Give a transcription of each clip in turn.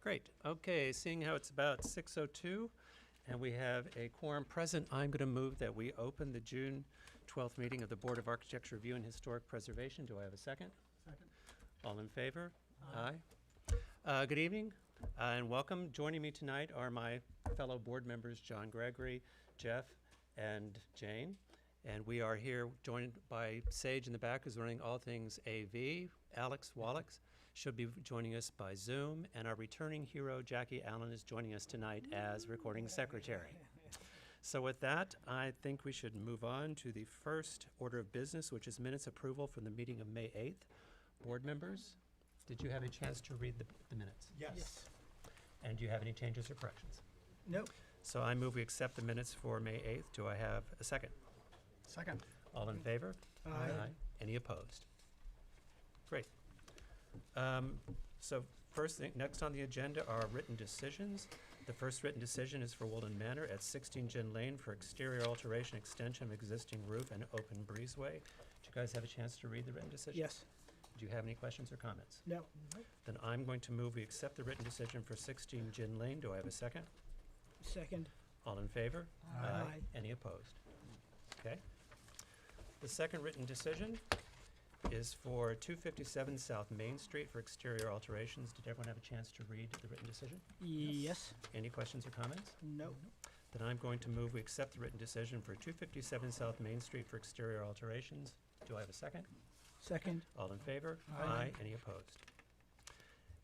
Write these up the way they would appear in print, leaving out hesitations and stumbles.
Great. Okay, seeing how it's about 6:02 and we have a quorum present, I'm going to move that we open the June 12th meeting of the Board of Architecture Review and Historic Preservation. Do I have a second? Second. All in favor? Good evening and welcome. Joining me tonight are my fellow board members, John Gregory, Jeff, and Jane. And we are here joined by Sage in the back, who's running all things AV. Alex Wallach should be joining us by Zoom. And our returning hero, Jackie Allen, is joining us tonight as recording secretary. So with that, I think we should move on to the first order of business, which is minutes approval from the meeting of May 8th. Board members, did you have a chance to read the minutes? Yes. And do you have any changes or corrections? Nope. So I move we accept the minutes for May 8th. Do I have a second? Second. All in favor? Aye. Any opposed? Great. So first thing, next on the agenda are written decisions. The first written decision is for Woolden Manor at 16 Gin Lane for exterior alteration extension of existing roof and open breezeway. Did you guys have a chance to read the written decision? Yes. Do you have any questions or comments? No. Then I'm going to move we accept the written decision for 16 Gin Lane. Do I have a second? Second. All in favor? Aye. Any opposed? Okay. The second written decision is for 257 South Main Street for exterior alterations. Did everyone have a chance to read the written decision? Yes. Any questions or comments? No. Then I'm going to move we accept the written decision for 257 South Main Street for exterior alterations. Do I have a second? Second. All in favor? Aye. Any opposed?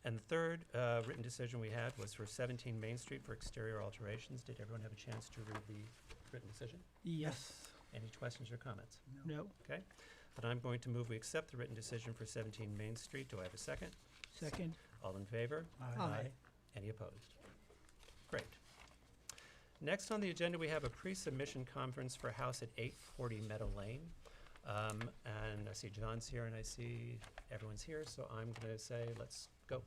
And the third written decision we had was for 17 Main Street for exterior alterations. Did everyone have a chance to read the written decision? Yes. Any questions or comments? No. Okay. Then I'm going to move we accept the written decision for 17 Main Street. Do I have a second? Second. All in favor? Aye. Any opposed? Great. Next on the agenda, we have a pre-submission conference for a house at 840 Meadow Lane. And I see John's here and I see everyone's here, so I'm going to say let's go.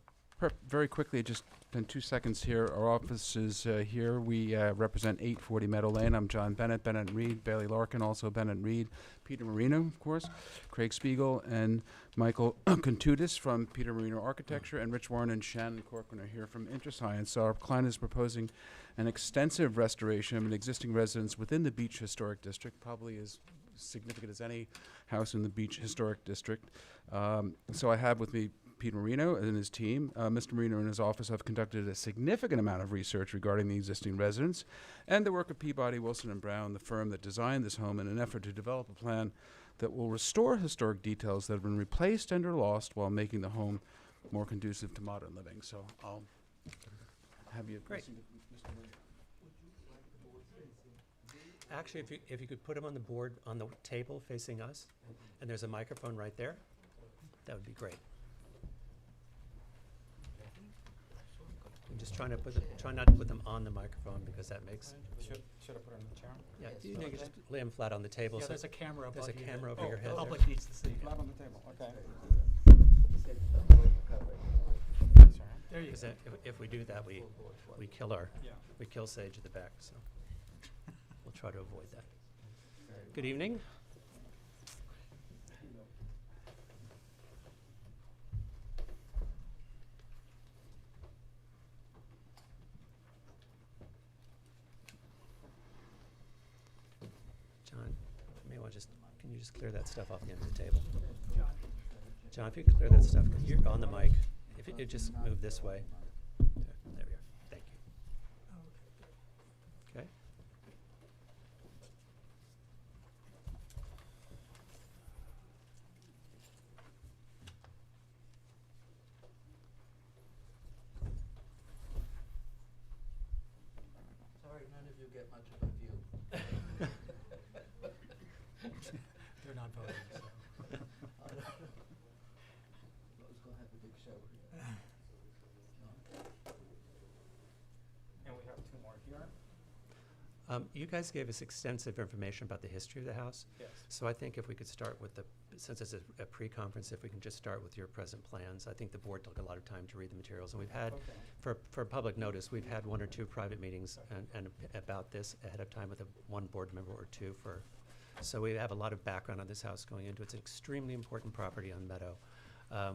Very quickly, just in 2 seconds here. Our office is here. We represent 840 Meadow Lane. I'm John Bennett, Bennett & Reed, Bailey Larkin, also Bennett & Reed, Peter Marino, of course, Craig Spiegel, and Michael Contudis from Peter Marino Architecture, and Rich Warren and Shannon Corcoran are here from InterScience. So our client is proposing an extensive restoration of an existing residence within the Beach Historic District, probably as significant as any house in the Beach Historic District. So I have with me Peter Marino and his team. Mr. Marino and his office have conducted a significant amount of research regarding the existing residence and the work of Peabody, Wilson & Brown, the firm that designed this home, in an effort to develop a plan that will restore historic details that have been replaced and or lost while making the home more conducive to modern living. So I'll have you Great. listen to Mr. Marino. Actually, if you could put them on the board on the table facing us, and there's a microphone right there, that would be great. I'm just trying to try not to put them on the microphone because that makes. Should I put it on the chair? Yeah, you know, you just lay them flat on the table. Yeah, so there's a camera above you. there's a camera over that your head. the there. public needs to see. Flat on the table, okay. There you Because go. if we do that, we kill Yeah. we kill Sage at the back. So we'll try to avoid that. Good evening. John, you may want to can you just clear that stuff off the end of the table? John, if you could clear that stuff, because you're on the mic. If you just move this way. There we are. Thank you. Okay. Sorry, none of you get much of a view. They're not voting. So. Those gonna have a big show here. And we have two more here. You guys gave us extensive information about the history of the house. Yes. So I think if we could start with since it's a pre-conference, if we can just start with your present plans. I think the board took a lot of time to read the materials, and we've had, Okay. for public notice, we've had 1 or 2 private meetings and about this ahead of time with one board member or two so we have a lot of background on this house going into it. It's an extremely important property on Meadow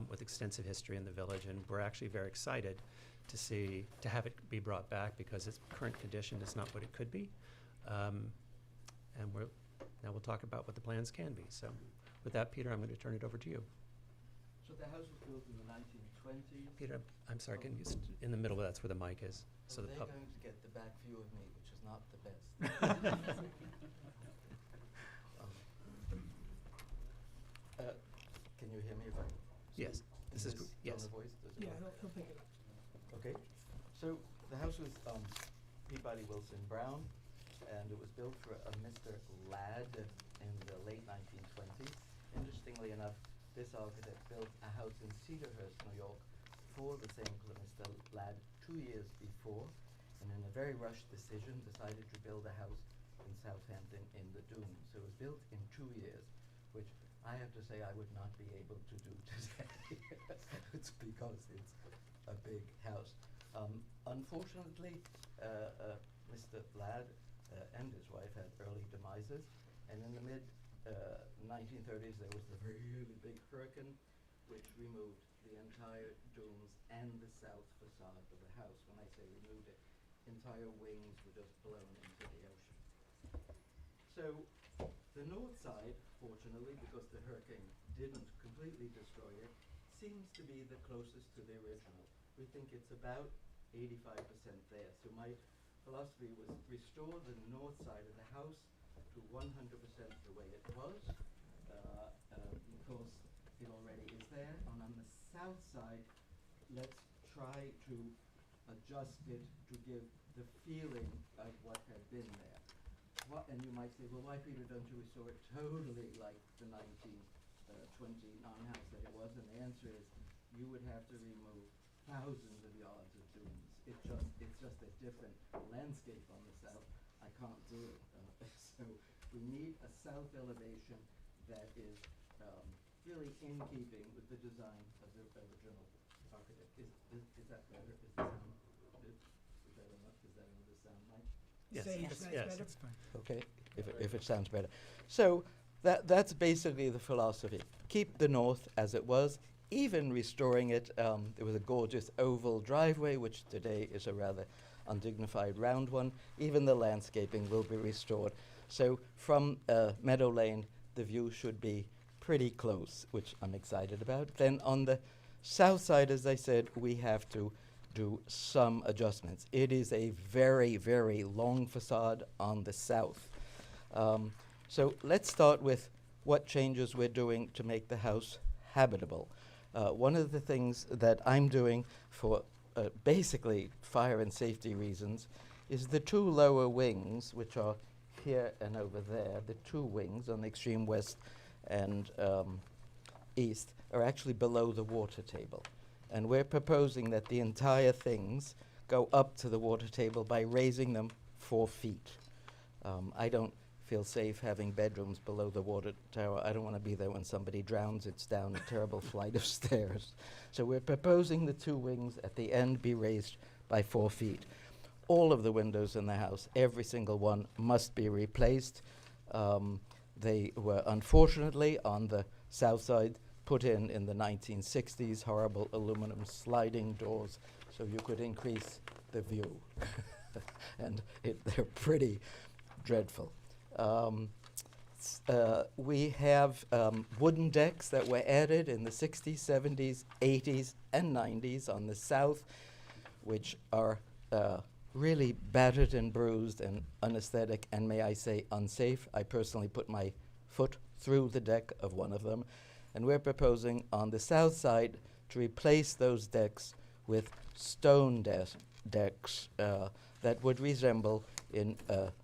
with extensive history in the village, and we're actually very excited to have it be brought back because its current condition is not what it could be. And now we'll talk about what the plans can be. So with that, Peter, I'm going to turn it over to you. So the house was built in the 1920s. Peter, I'm sorry, can you in the middle, that's where the mic is. So So the they're pub. going to get the back view of me, which is not the best. Can you hear me if I Yes, speak? this is, Tone yes. of voice, does it Yeah, work? he'll pick it up. Okay, so the house was Peabody Wilson Brown, and it was built for a Mr. Ladd in the late 1920s. Interestingly enough, this architect built a house in Cedarhurst, New York, for the same Mr. Ladd 2 years before, and in a very rushed decision decided to build a house in Southampton in the Dunes. So it was built in 2 years, which I have to say I would not be able to do today. It's because it's a big house. Unfortunately, Mr. Ladd and his wife had early demises, and in the mid 1930s there was the really big hurricane which removed the entire dunes and the south facade of the house. When I say removed it, entire wings were just blown into the ocean. So the north side, fortunately, because the hurricane didn't completely destroy it, seems to be the closest to the original. We think it's about 85% there. So my philosophy was restore the north side of the house to 100% the way it was, because it already is there. And on the south side, let's try to adjust it to give the feeling of what had been there. And you might say, well, why, Peter, don't you restore it totally like the 1929 house that it was? And the answer is, you would have to remove thousands of yards of dunes. It's just a different landscape on the south. I can't do it. So we need a south elevation that is really in keeping with the design of the original architect. Is that better? Is the sound good? Is that enough? Is that another sound mic? Yes, Say yes, that's yes. better. That's fine. Okay, if it sounds better. So that's basically the philosophy. Keep the north as it was, even restoring it. There was a gorgeous oval driveway, which today is a rather undignified round one. Even the landscaping will be restored. So from Meadow Lane, the view should be pretty close, which I'm excited about. Then on the south side, as I said, we have to do some adjustments. It is a very, very long facade on the south. So let's start with what changes we're doing to make the house habitable. One of the things that I'm doing for basically fire and safety reasons is the two lower wings, which are here and over there, the two wings on the extreme west and east, are actually below the water table. And we're proposing that the entire things go up to the water table by raising them 4 feet. I don't feel safe having bedrooms below the water tower. I don't want to be there when somebody drowns. It's down a terrible flight of stairs. So we're proposing the two wings at the end be raised by 4 feet. All of the windows in the house, every single one, must be replaced. They were unfortunately on the south side put in the 1960s, horrible aluminum sliding doors, so you could increase the view. And they're pretty dreadful. We have wooden decks that were added in the 60s, 70s, 80s, and 90s on the south, which are really battered and bruised and unaesthetic, and may I say unsafe. I personally put my foot through the deck of one of them, and we're proposing on the south side to replace those decks with stone decks that would resemble in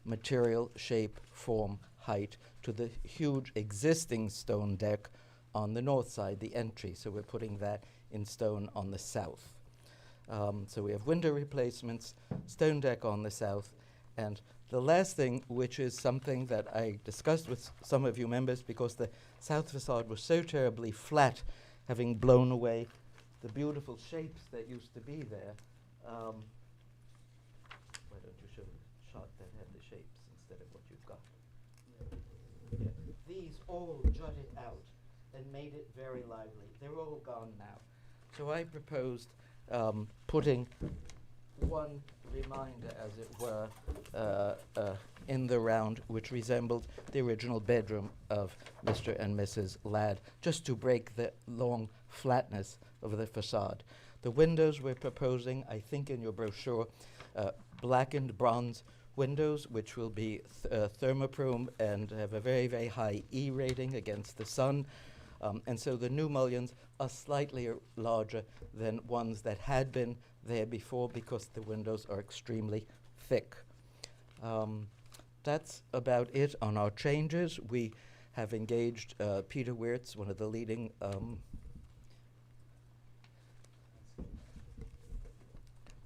material, shape, form, height to the huge existing stone deck on the north side, the entry. So we're putting that in stone on the south. So we have window replacements, stone deck on the south, and the last thing, which is something that I discussed with some of you members because the south facade was so terribly flat, having blown away the beautiful shapes that used to be there. Why don't you show the shot that had the shapes instead of what you've got? Yeah. These all jutted out and made it very lively. They're all gone now. So I proposed putting one reminder, as it were, in the round, which resembled the original bedroom of Mr. and Mrs. Ladd, just to break the long flatness of the facade. The windows we're proposing, I think in your brochure, blackened bronze windows, which will be thermochrome and have a very, very high E rating against the sun. And so the new mullions are slightly larger than ones that had been there before because the windows are extremely thick. That's about it on our changes. We have engaged Peter Wirtz, one of the leading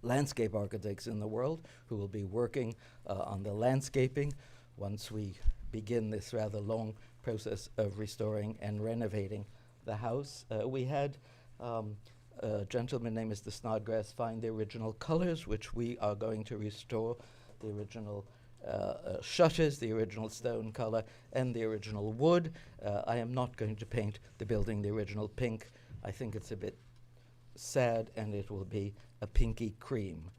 landscape architects in the world, who will be working on the landscaping once we begin this rather long process of restoring and renovating the house. We had a gentleman named Mr. Snodgrass find the original colors, which we are going to restore, the original shutters, the original stone color, and the original wood. I am not going to paint the building the original pink. I think it's a bit sad, and it will be a pinky cream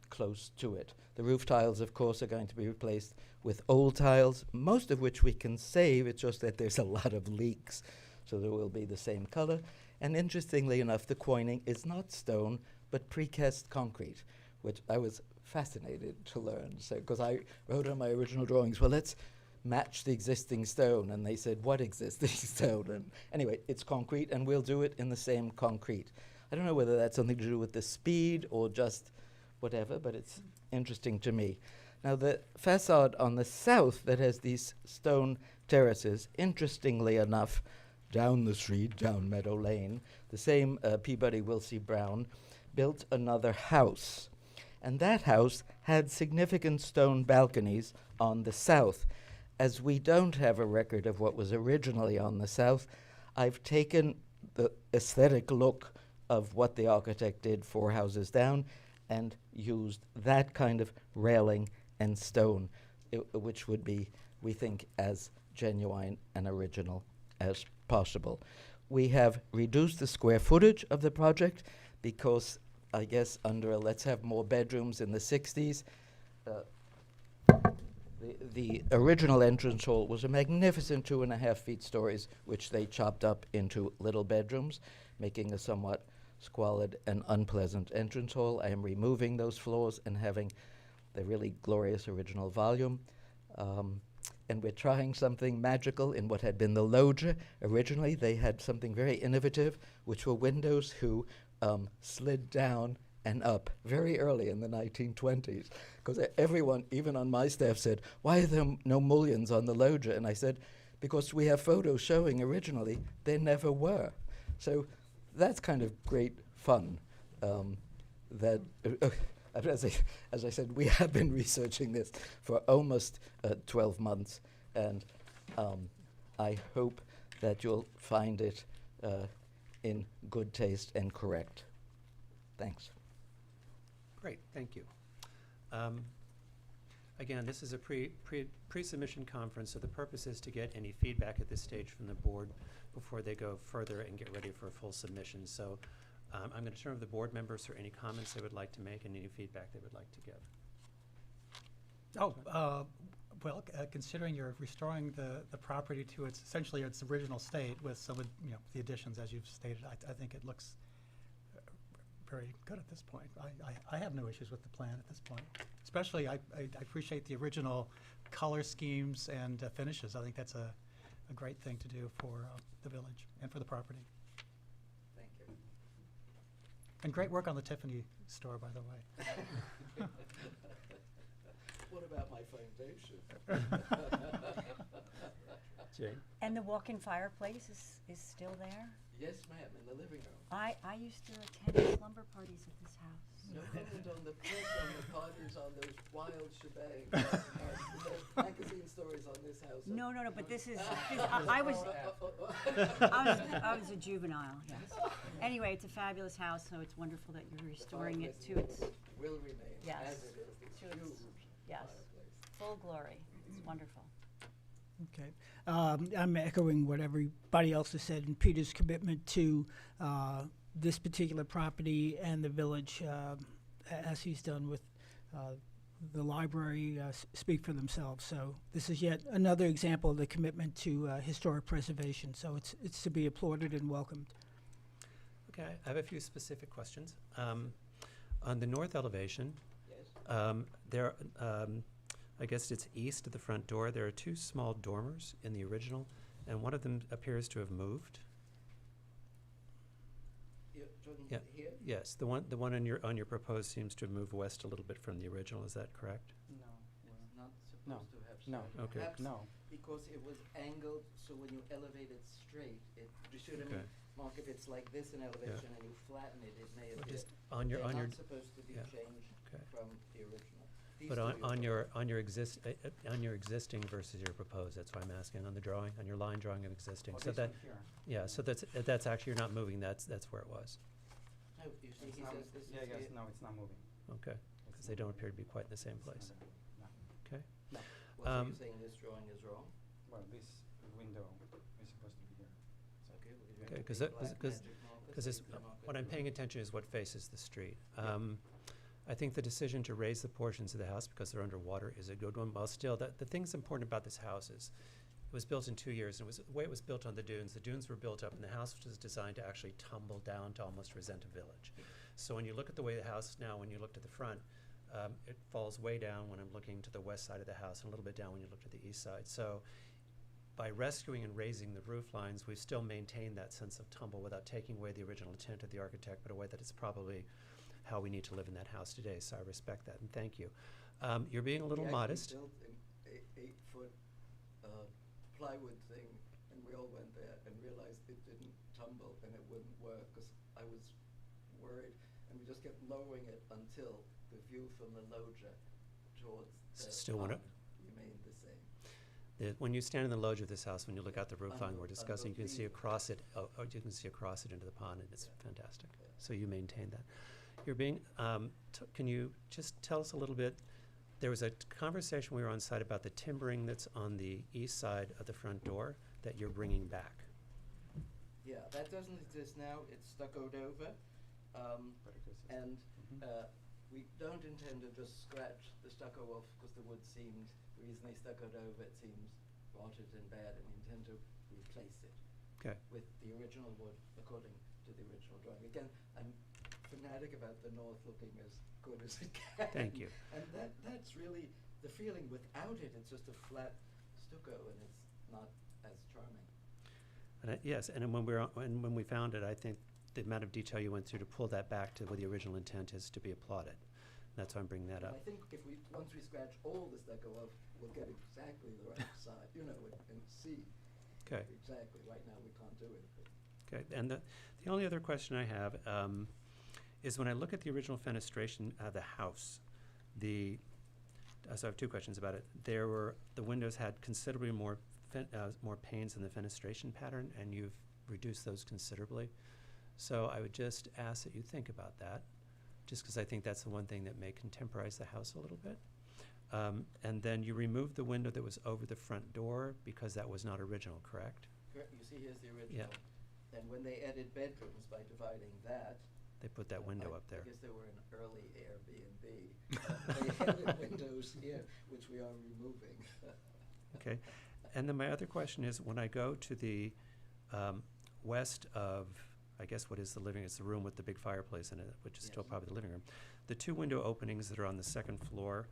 close to it. The roof tiles, of course, are going to be replaced with old tiles, most of which we can save. It's just that there's a lot of leaks, so there will be the same color. And interestingly enough, the quoining is not stone, but precast concrete, which I was fascinated to learn. So, because I wrote on my original drawings, well, let's match the existing stone. And they said, what existing stone? And anyway, it's concrete, and we'll do it in the same concrete. I don't know whether that's something to do with the speed or just whatever, but it's interesting to me. Now, the facade on the south that has these stone terraces, interestingly enough, down the street, down Meadow Lane, the same Peabody Wilsey Brown built another house. And that house had significant stone balconies on the south. As we don't have a record of what was originally on the south, I've taken the aesthetic look of what the architect did 4 houses down and used that kind of railing and stone, which would be, we think, as genuine and original as possible. We have reduced the square footage of the project because, I guess, under a let's have more bedrooms in the 60s, the original entrance hall was a magnificent 2.5 feet stories, which they chopped up into little bedrooms, making a somewhat squalid and unpleasant entrance hall. I am removing those floors and having the really glorious original volume. And we're trying something magical in what had been the loggia. Originally, they had something very innovative, which were windows who slid down and up very early in the 1920s. Because everyone, even on my staff, said, why are there no mullions on the loggia? And I said, because we have photos showing originally there never were. So that's kind of great fun. As I said, we have been researching this for almost 12 months, and I hope that you'll find it in good taste and correct. Thanks. Great, thank you. Again, this is a pre-submission conference, so the purpose is to get any feedback at this stage from the board before they go further and get ready for a full submission. So I'm going to turn to the board members for any comments they would like to make and any feedback they would like to give. Well, considering you're restoring the property to its essentially its original state with some of the additions as you've stated, I think it looks very good at this point. I have no issues with the plan at this point. Especially, I appreciate the original color schemes and finishes. I think that's a great thing to do for the village and for the property. Thank you. And great work on the Tiffany store, by the way. What about my foundation? Jane? And the walk-in fireplace is still there? Yes, ma'am, in the living room. I used to attend slumber parties at this house. No comment on the press, on the parties, on those wild shebangs. Magazine stories on this house. No, but this is, I was a juvenile, yes. Anyway, it's a fabulous house, so it's wonderful that you're restoring it to its, Will remain Yes. as it is. It's To its- huge yes, fireplace. full glory. It's wonderful. Okay. I'm echoing what everybody else has said, and Peter's commitment to this particular property and the village, as he's done with the library, speak for themselves. So this is yet another example of the commitment to historic preservation. So it's to be applauded and welcomed. Okay, I have a few specific questions. On the north elevation, there, I guess it's east of the front door, there are two small dormers in the original, and one of them appears to have moved. Yeah. Here? Yes, the one on your proposed seems to have moved west a little bit from the original. Is that correct? No, It's not No. supposed to have. No. so Okay. perhaps no. Because it was angled, so when you elevate it straight, you should have, Okay. Mark, if it's like this in elevation and you flatten it, it may Or appear. just on your They're not supposed to be yeah. changed Okay. from the original. These But two you on your existing versus your proposed, that's why I'm asking on the drawing, on your line drawing of existing. Oh, So this that, one here. yeah, so that's actually, you're not moving, that's where it was. No, you see, It's he not- says this is Yeah, yes, here. no, it's not moving. Okay, It's because they not don't moving. appear to be quite in the same It's not place. moving. No. Okay. Well, so Um, you're saying this drawing is wrong? Well, this window is supposed to be here. So Okay, well, you're Okay, gonna 'cause take that- black 'cause- magic marker, Because so it's, you cannot what get I'm it paying wrong. attention is what faces the street. I think the decision to raise the portions of the house because they're underwater is a good one. While still, the thing that's important about this house is it was built in 2 years, and the way it was built on the dunes were built up, and the house was designed to actually tumble down to almost resemble a village. So when you look at the way the house now, when you look to the front, it falls way down when I'm looking to the west side of the house, and a little bit down when you look to the east side. So by rescuing and raising the roof lines, we've still maintained that sense of tumble without taking away the original intent of the architect, but a way that it's probably how we need to live in that house today. So I respect that, and thank you. You're being a little We actually modest. built an 8-foot plywood thing, and we all went there and realized it didn't tumble and it wouldn't work, because I was worried, and we just kept lowering it until the view from the loggia towards the Still wanna- pond remained the same. When you stand in the lodge of this house, when you look out the roof line we're Unbe- discussing, you can see unbelievable. across it, you can see across it into the pond, and it's Yeah. fantastic. Yeah. So you maintain that. You're being, can you just tell us a little bit, there was a conversation we were on site about the timbering that's on the east side of the front door that you're bringing back. Yeah, that doesn't exist now, it's stuccoed over, but it is. and Mhm. we don't intend to just scratch the stucco off, because the wood seemed, the reason they stuccoed over, it seems rotted and bad, and we intend to replace it Okay. with the original wood according to the original drawing. Again, I'm fanatic about the north looking as good as it can. Thank you. And that's really the feeling. Without it, it's just a flat stucco, and it's not as charming. And yes, and then when we found it, I think the amount of detail you went through to pull that back to what the original intent is to be applauded. That's why I'm bringing that And up. I think if once we scratch all the stucco off, we'll get exactly the right side, and see Okay. exactly. Right now, we can't do it. But Okay, and the only other question I have is when I look at the original fenestration of the house, so I have two questions about it. The windows had considerably more panes in the fenestration pattern, and you've reduced those considerably. So I would just ask that you think about that, just because I think that's the one thing that may contemporize the house a little bit. And then you removed the window that was over the front door because that was not original, correct? correct, you see, here's the original. And when they added bedrooms by dividing that, They put that window I- up there. I guess they were an early Airbnb. They added windows here, which we are removing. Okay, and then my other question is, when I go to the west of, I guess what is the living, it's the room with the big fireplace in it, which is still Yes. probably the living room. The two window openings that are on the second floor,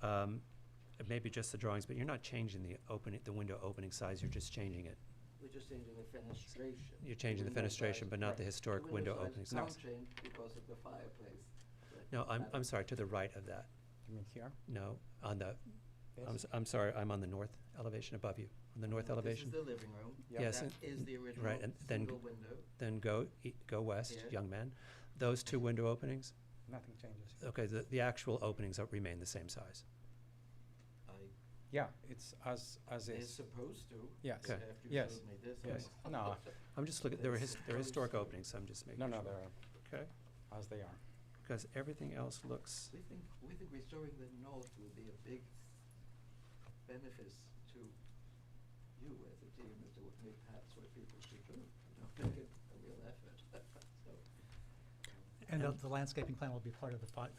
it may be just the drawings, but you're not changing the window opening size, you're just changing it. We're just changing the fenestration. You're changing the window fenestration, size. but not the Right. historic The window size opening can't size. change because of the fireplace. but No, I'm that- sorry, to the right of that. You mean here? No, on the, Yes. I'm sorry, I'm on the north elevation above you, on the north elevation. This is the living room. Yeah. Yes, That and- is the original right, and then single window. Then go west, Here. young man. Those two window openings, Nothing changes. okay, the actual openings remain the same size. Yeah, it's as They're is. supposed to. Yes. Okay. After you Yes. showed me this. Yes. No. I'm just looking, they're It's historic supposed to. openings, so I'm just making No, sure. no, they're Okay, as they are. because everything else looks, We think restoring the north will be a big benefit to you as a team, as to maybe perhaps what people should do. Make it a real effort. So, And the landscaping plan will be part of the final,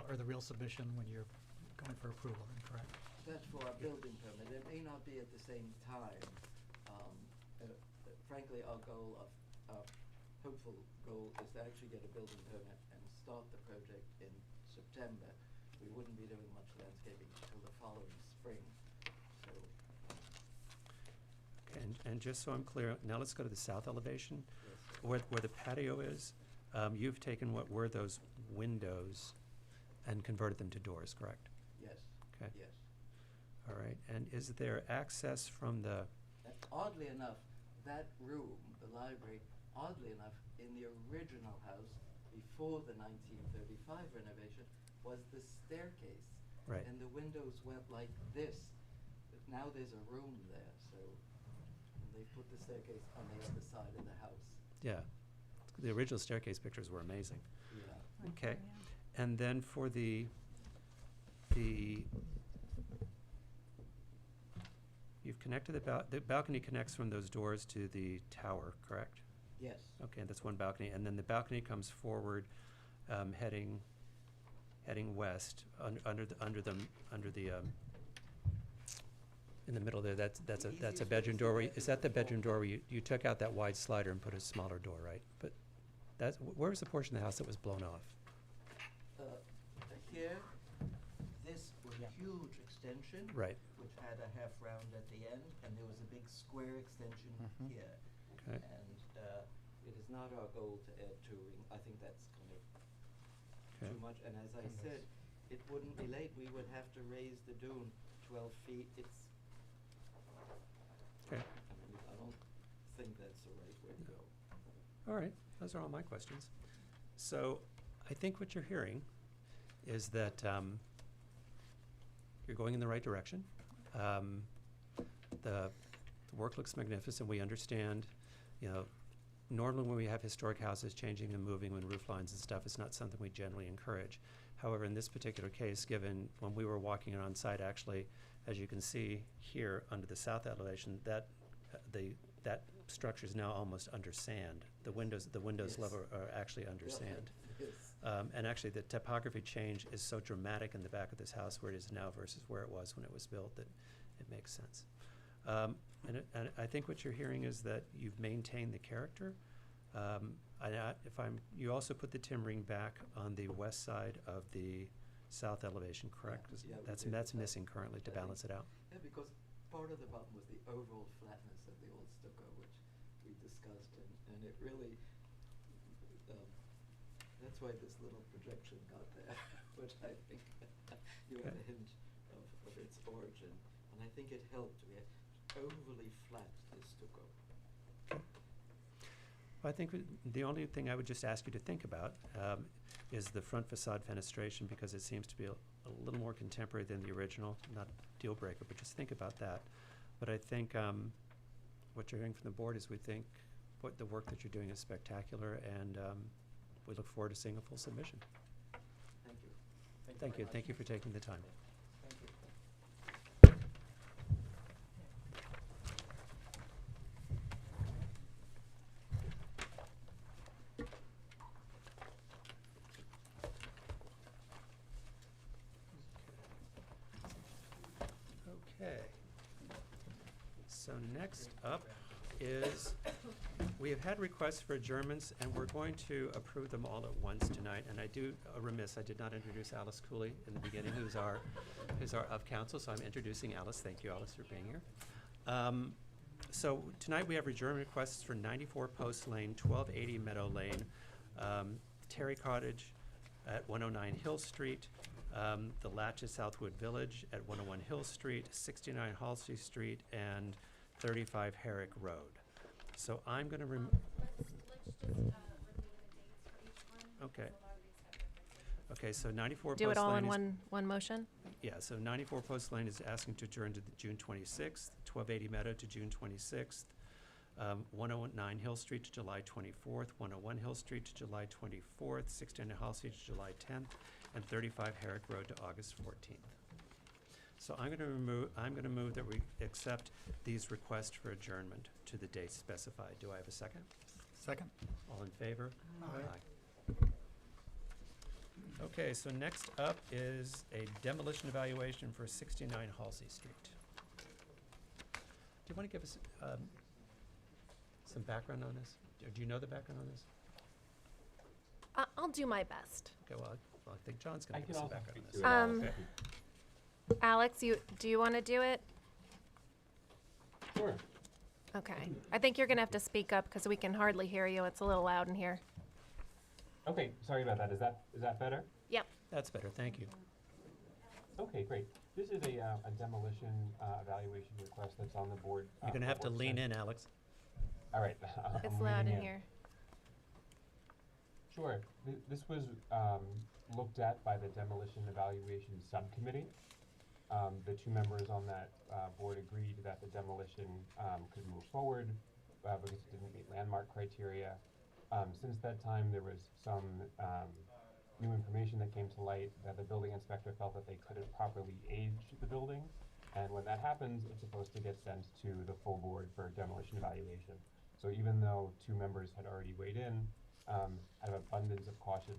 or the real submission when you're going for approval, then, correct? That's for a building permit. It may not be at the same time. Frankly, our hopeful goal is to actually get a building permit and start the project in September. We wouldn't be doing much landscaping until the following spring. So, And just so I'm clear, now let's go to the south elevation, yes. where the patio is. You've taken what were those windows and converted them to doors, correct? Yes. Okay. Yes. All right. And is there access from the, Oddly enough, that room, the library, oddly enough, in the original house, before the 1935 renovation, was the staircase. right, And the windows went like this. But now there's a room there, so and they put the staircase on the other side of the house. yeah. The original staircase pictures were amazing. Yeah. Okay. And then for the, you've connected the balcony connects from those doors to the tower, correct? Yes. Okay, that's one balcony, and then the balcony comes forward, heading west, under the, in the middle there, that's a bedroom doorway. Is that the bedroom door where you took out that wide slider and put a smaller door, right? But where was the portion of the house that was blown off? Here, this was a huge extension. Right, Which had a half round at the end, and there was a big square extension here. okay, And it is not our goal to add touring. I think that's kind of okay, too much. And as I said, it wouldn't be late. We would have to raise the dune 12 feet. It's, okay. I mean, I don't think that's the right way to go. All right, those are all my questions. So I think what you're hearing is that you're going in the right direction. The work looks magnificent. We understand, normally when we have historic houses changing and moving when roof lines and stuff, it's not something we generally encourage. However, in this particular case, given when we were walking around site, actually, as you can see here under the south elevation, that structure is now almost under sand. The windows Yes. level are actually under sand. Yes. And actually, the topography change is so dramatic in the back of this house where it is now versus where it was when it was built that it makes sense. And I think what you're hearing is that you've maintained the character. You also put the timbering back on the west side of the south elevation, correct? 'Cause Yeah, we that's did. missing currently to I balance it out. Yeah, because part of the problem was the overall flatness of the old stucco, which we discussed, and it really, that's why this little projection got there, which I think you had a hint of its origin, and I think it helped. We had overly flat, this stucco. I think the only thing I would just ask you to think about is the front facade fenestration, because it seems to be a little more contemporary than the original. Not a deal breaker, but just think about that. But I think what you're hearing from the board is we think the work that you're doing is spectacular, and we look forward to seeing a full submission. Thank you. Thank you. Thank you for taking the time. Thank you. Okay. So next up is, we have had requests for adjournments, and we're going to approve them all at once tonight. And I did not introduce Alice Cooley in the beginning, who's our of council, so I'm introducing Alice. Thank you, Alice, for being here. So tonight we have adjournment requests for 94 Post Lane, 1280 Meadow Lane, Terry Cottage at 109 Hill Street, the Latch at Southwood Village at 101 Hill Street, 69 Halsey Street, and 35 Herrick Road. So I'm going to Let's just, review the dates for each one. Okay. because a lot of these have different dates. Okay, so 94 Do Post it all Lane in is, one motion? yeah, so 94 Post Lane is asking to adjourn to the June 26th, 1280 Meadow to June 26th, 109 Hill Street to July 24th, 101 Hill Street to July 24th, 69 Halsey to July 10th, and 35 Herrick Road to August 14th. So I'm going to move that we accept these requests for adjournment to the dates specified. Do I have a second? Second? All in favor? Aye. Okay, so next up is a demolition evaluation for 69 Halsey Street. Do you want to give us some background on this? Do you know the background on this? I'll do my best. Okay, well, I think John's going I to give can us some also background speak on to this. it. Okay. Alex, do you want to do it? Sure. Okay. I think you're gonna have to speak up because we can hardly hear you. It's a little loud in here. Okay, sorry about that. Is that better? Yep. That's better, thank you. Okay, great. This is a demolition evaluation request that's on the board. You're going to have to board lean sent. in, Alex. All right. It's I'm loud leaning in here. Sure. This was looked at by the Demolition Evaluation Subcommittee. The two members on that board agreed that the demolition could move forward because it didn't meet landmark criteria. Since that time, there was some new information that came to light that the building inspector felt that they couldn't properly age the building. And when that happens, it's supposed to get sent to the full board for demolition evaluation. So even though two members had already weighed in, out of abundance of caution,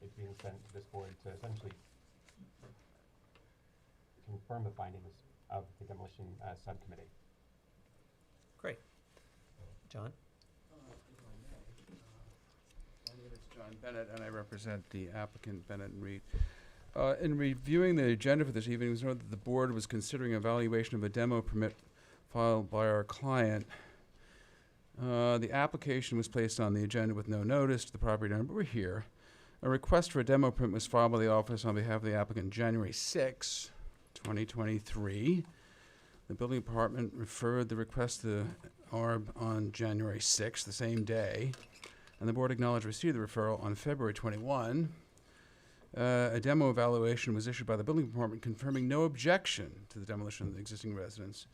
it's being sent to this board to essentially confirm the findings of the demolition subcommittee. Great. John? My name is John Bennett, and I represent the applicant, Bennett and Reed. In reviewing the agenda for this evening, it was noted that the board was considering evaluation of a demo permit filed by our client. The application was placed on the agenda with no notice to the property owner, but we're here. A request for a demo permit was filed by the office on behalf of the applicant January 6, 2023. The building department referred the request to the ARB on January 6, the same day, and the board acknowledged receipt of the referral on February 21. A demo evaluation was issued by the building department confirming no objection to the demolition of the existing residence.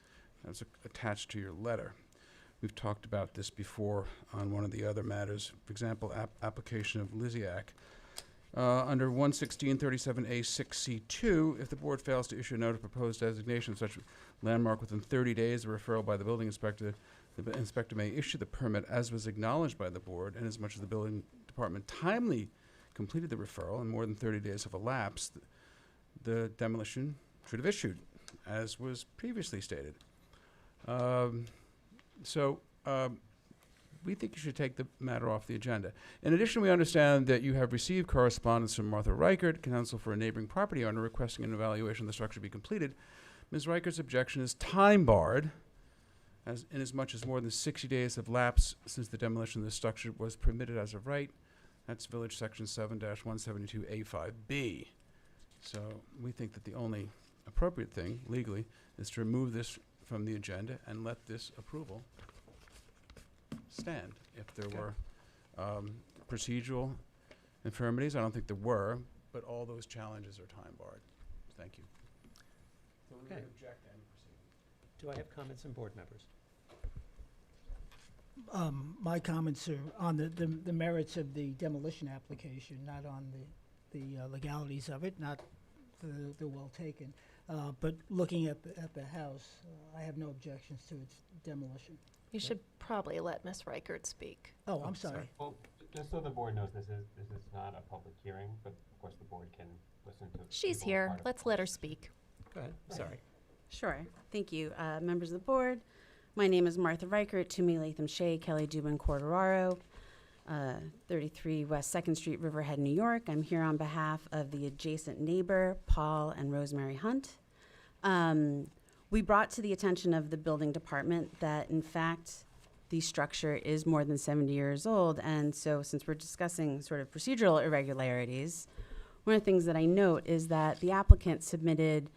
That's attached to your letter. We've talked about this before on one of the other matters. For example, application of Lysiak. Under 11637A6C2, if the board fails to issue a note of proposed designation of such landmark within 30 days of referral by the building inspector, the inspector may issue the permit as was acknowledged by the board, and as much as the building department timely completed the referral and more than 30 days have elapsed, the demolition should have issued, as was previously stated. We think you should take the matter off the agenda. In addition, we understand that you have received correspondence from Martha Reichert, counsel for a neighboring property owner, requesting an evaluation of the structure be completed. Ms. Reichert's objection is time-barred, inasmuch as more than 60 days have lapsed since the demolition of the structure was permitted as of right. That's Village Section 7-172A5B. So we think that the only appropriate thing legally is to remove this from the agenda and let this approval stand. If there were procedural infirmities, I don't think there were, but all those challenges are time barred. Thank you. So we would Okay. object to any proceeding. Do I have comments from board members? My comments are on the merits of the demolition application, not on the legalities of it, not the well taken. But looking at the house, I have no objections to its demolition. You should probably let Miss Reichert speak. Oh, I'm sorry. Well, just so the board knows, this is not a public hearing, but of course the board can listen to. She's people as here. part of Let's the let her process. speak. Go ahead, sorry. Sure. Thank you. Members of the board, my name is Martha Reichert, Toomey Latham Shea, Kelly Dubin Corderaro, 33 West 2nd Street, Riverhead, New York. I'm here on behalf of the adjacent neighbor, Paul and Rosemary Hunt. We brought to the attention of the building department that, in fact, the structure is more than 70 years old. And so since we're discussing sort of procedural irregularities, one of the things that I note is that the applicant did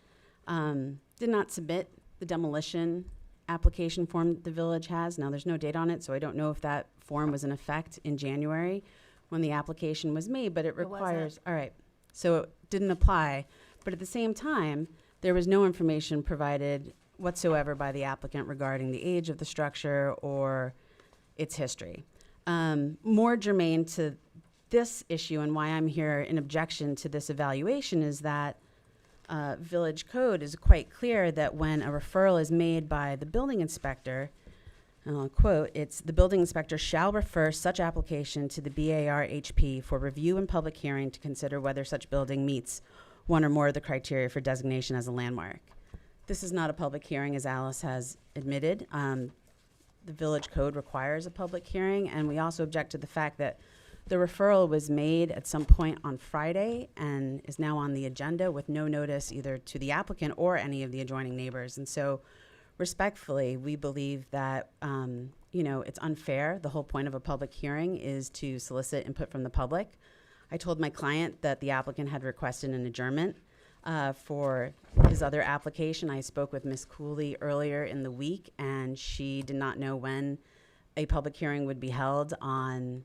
not submit the demolition application form the village has. Now, there's no date on it, so I don't know if that form was in effect in January when the application was made, but it It wasn't. requires, all right, so it didn't apply. But at the same time, there was no information provided whatsoever by the applicant regarding the age of the structure or its history. More germane to this issue and why I'm here in objection to this evaluation is that village code is quite clear that when a referral is made by the building inspector, and I'll quote, it's the building inspector shall refer such application to the BAR HP for review and public hearing to consider whether such building meets one or more of the criteria for designation as a landmark. This is not a public hearing, as Alice has admitted. The village code requires a public hearing, and we also object to the fact that the referral was made at some point on Friday and is now on the agenda with no notice either to the applicant or any of the adjoining neighbors. And so respectfully, we believe that, it's unfair. The whole point of a public hearing is to solicit input from the public. I told my client that the applicant had requested an adjournment for his other application. I spoke with Ms. Cooley earlier in the week, and she did not know when a public hearing would be held on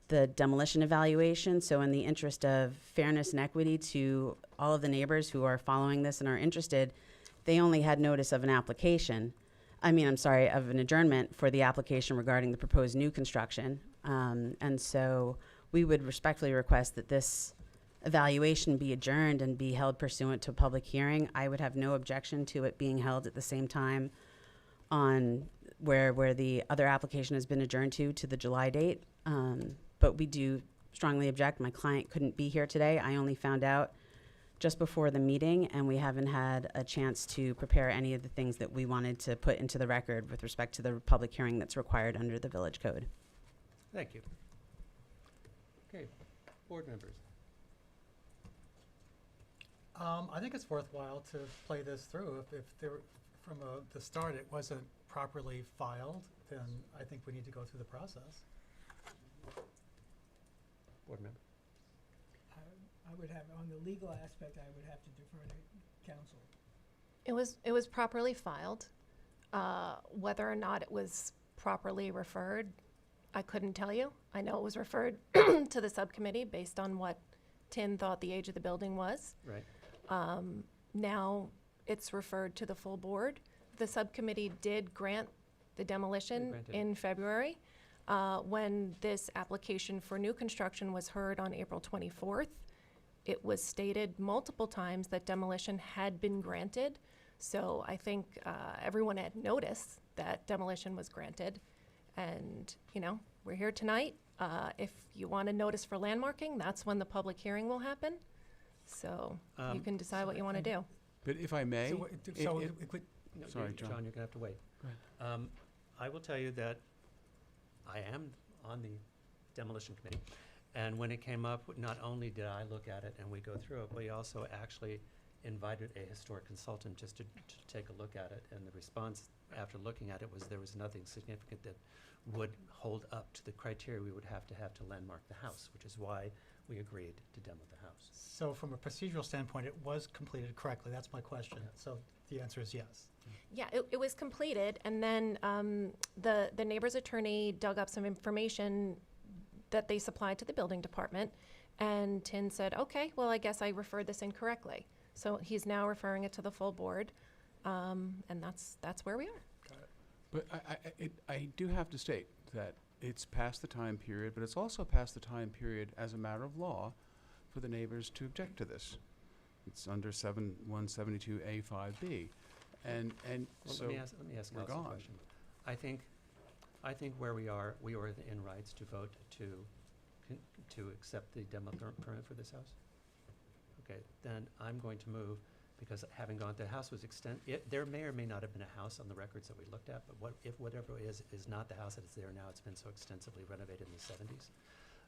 the demolition evaluation. So in the interest of fairness and equity to all of the neighbors who are following this and are interested, they only had notice of an application. Of an adjournment for the application regarding the proposed new construction. And so we would respectfully request that this evaluation be adjourned and be held pursuant to a public hearing. I would have no objection to it being held at the same time on where the other application has been adjourned to the July date. But we do strongly object. My client couldn't be here today. I only found out just before the meeting, and we haven't had a chance to prepare any of the things that we wanted to put into the record with respect to the public hearing that's required under the village code. Thank you. Okay, board members. I think it's worthwhile to play this through. If from the start it wasn't properly filed, then I think we need to go through the process. Board member. I would have, on the legal aspect, I would have to defer to counsel. It was properly filed. Whether or not it was properly referred, I couldn't tell you. I know it was referred to the subcommittee based on what Tin thought the age of the building was. Right. Now it's referred to the full board. The subcommittee did grant the demolition granted. in February. When this application for new construction was heard on April 24th, it was stated multiple times that demolition had been granted. So I think everyone had noticed that demolition was granted. And, we're here tonight. If you want a notice for landmarking, that's when the public hearing will happen. So you can decide what you want to do. But if I may, No, Sorry, John, John. you're going to have to wait. Go ahead. I will tell you that I am on the demolition committee. And when it came up, not only did I look at it and we go through it, we also actually invited a historic consultant just to take a look at it. And the response after looking at it was there was nothing significant that would hold up to the criteria we would have to landmark the house, which is why we agreed to demo the house. So from a procedural standpoint, it was completed correctly. That's my question. Yeah. So the answer is yes. Yeah, it was completed, and then the neighbor's attorney dug up some information that they supplied to the building department, and Tin said, okay, well, I guess I referred this incorrectly. So he's now referring it to the full board, and that's where we are. But I do have to state that it's past the time period, but it's also past the time period as a matter of law for the neighbors to object to this. It's under 7172A5B. And Well, so let me ask we're Alice a gone. question. I think where we are in rights to vote to accept the demo permit for this house. Okay, then I'm going to move, because having gone, the house was there may or may not have been a house on the records that we looked at, but whatever it is not the house that is there now. It's been so extensively renovated in the 70s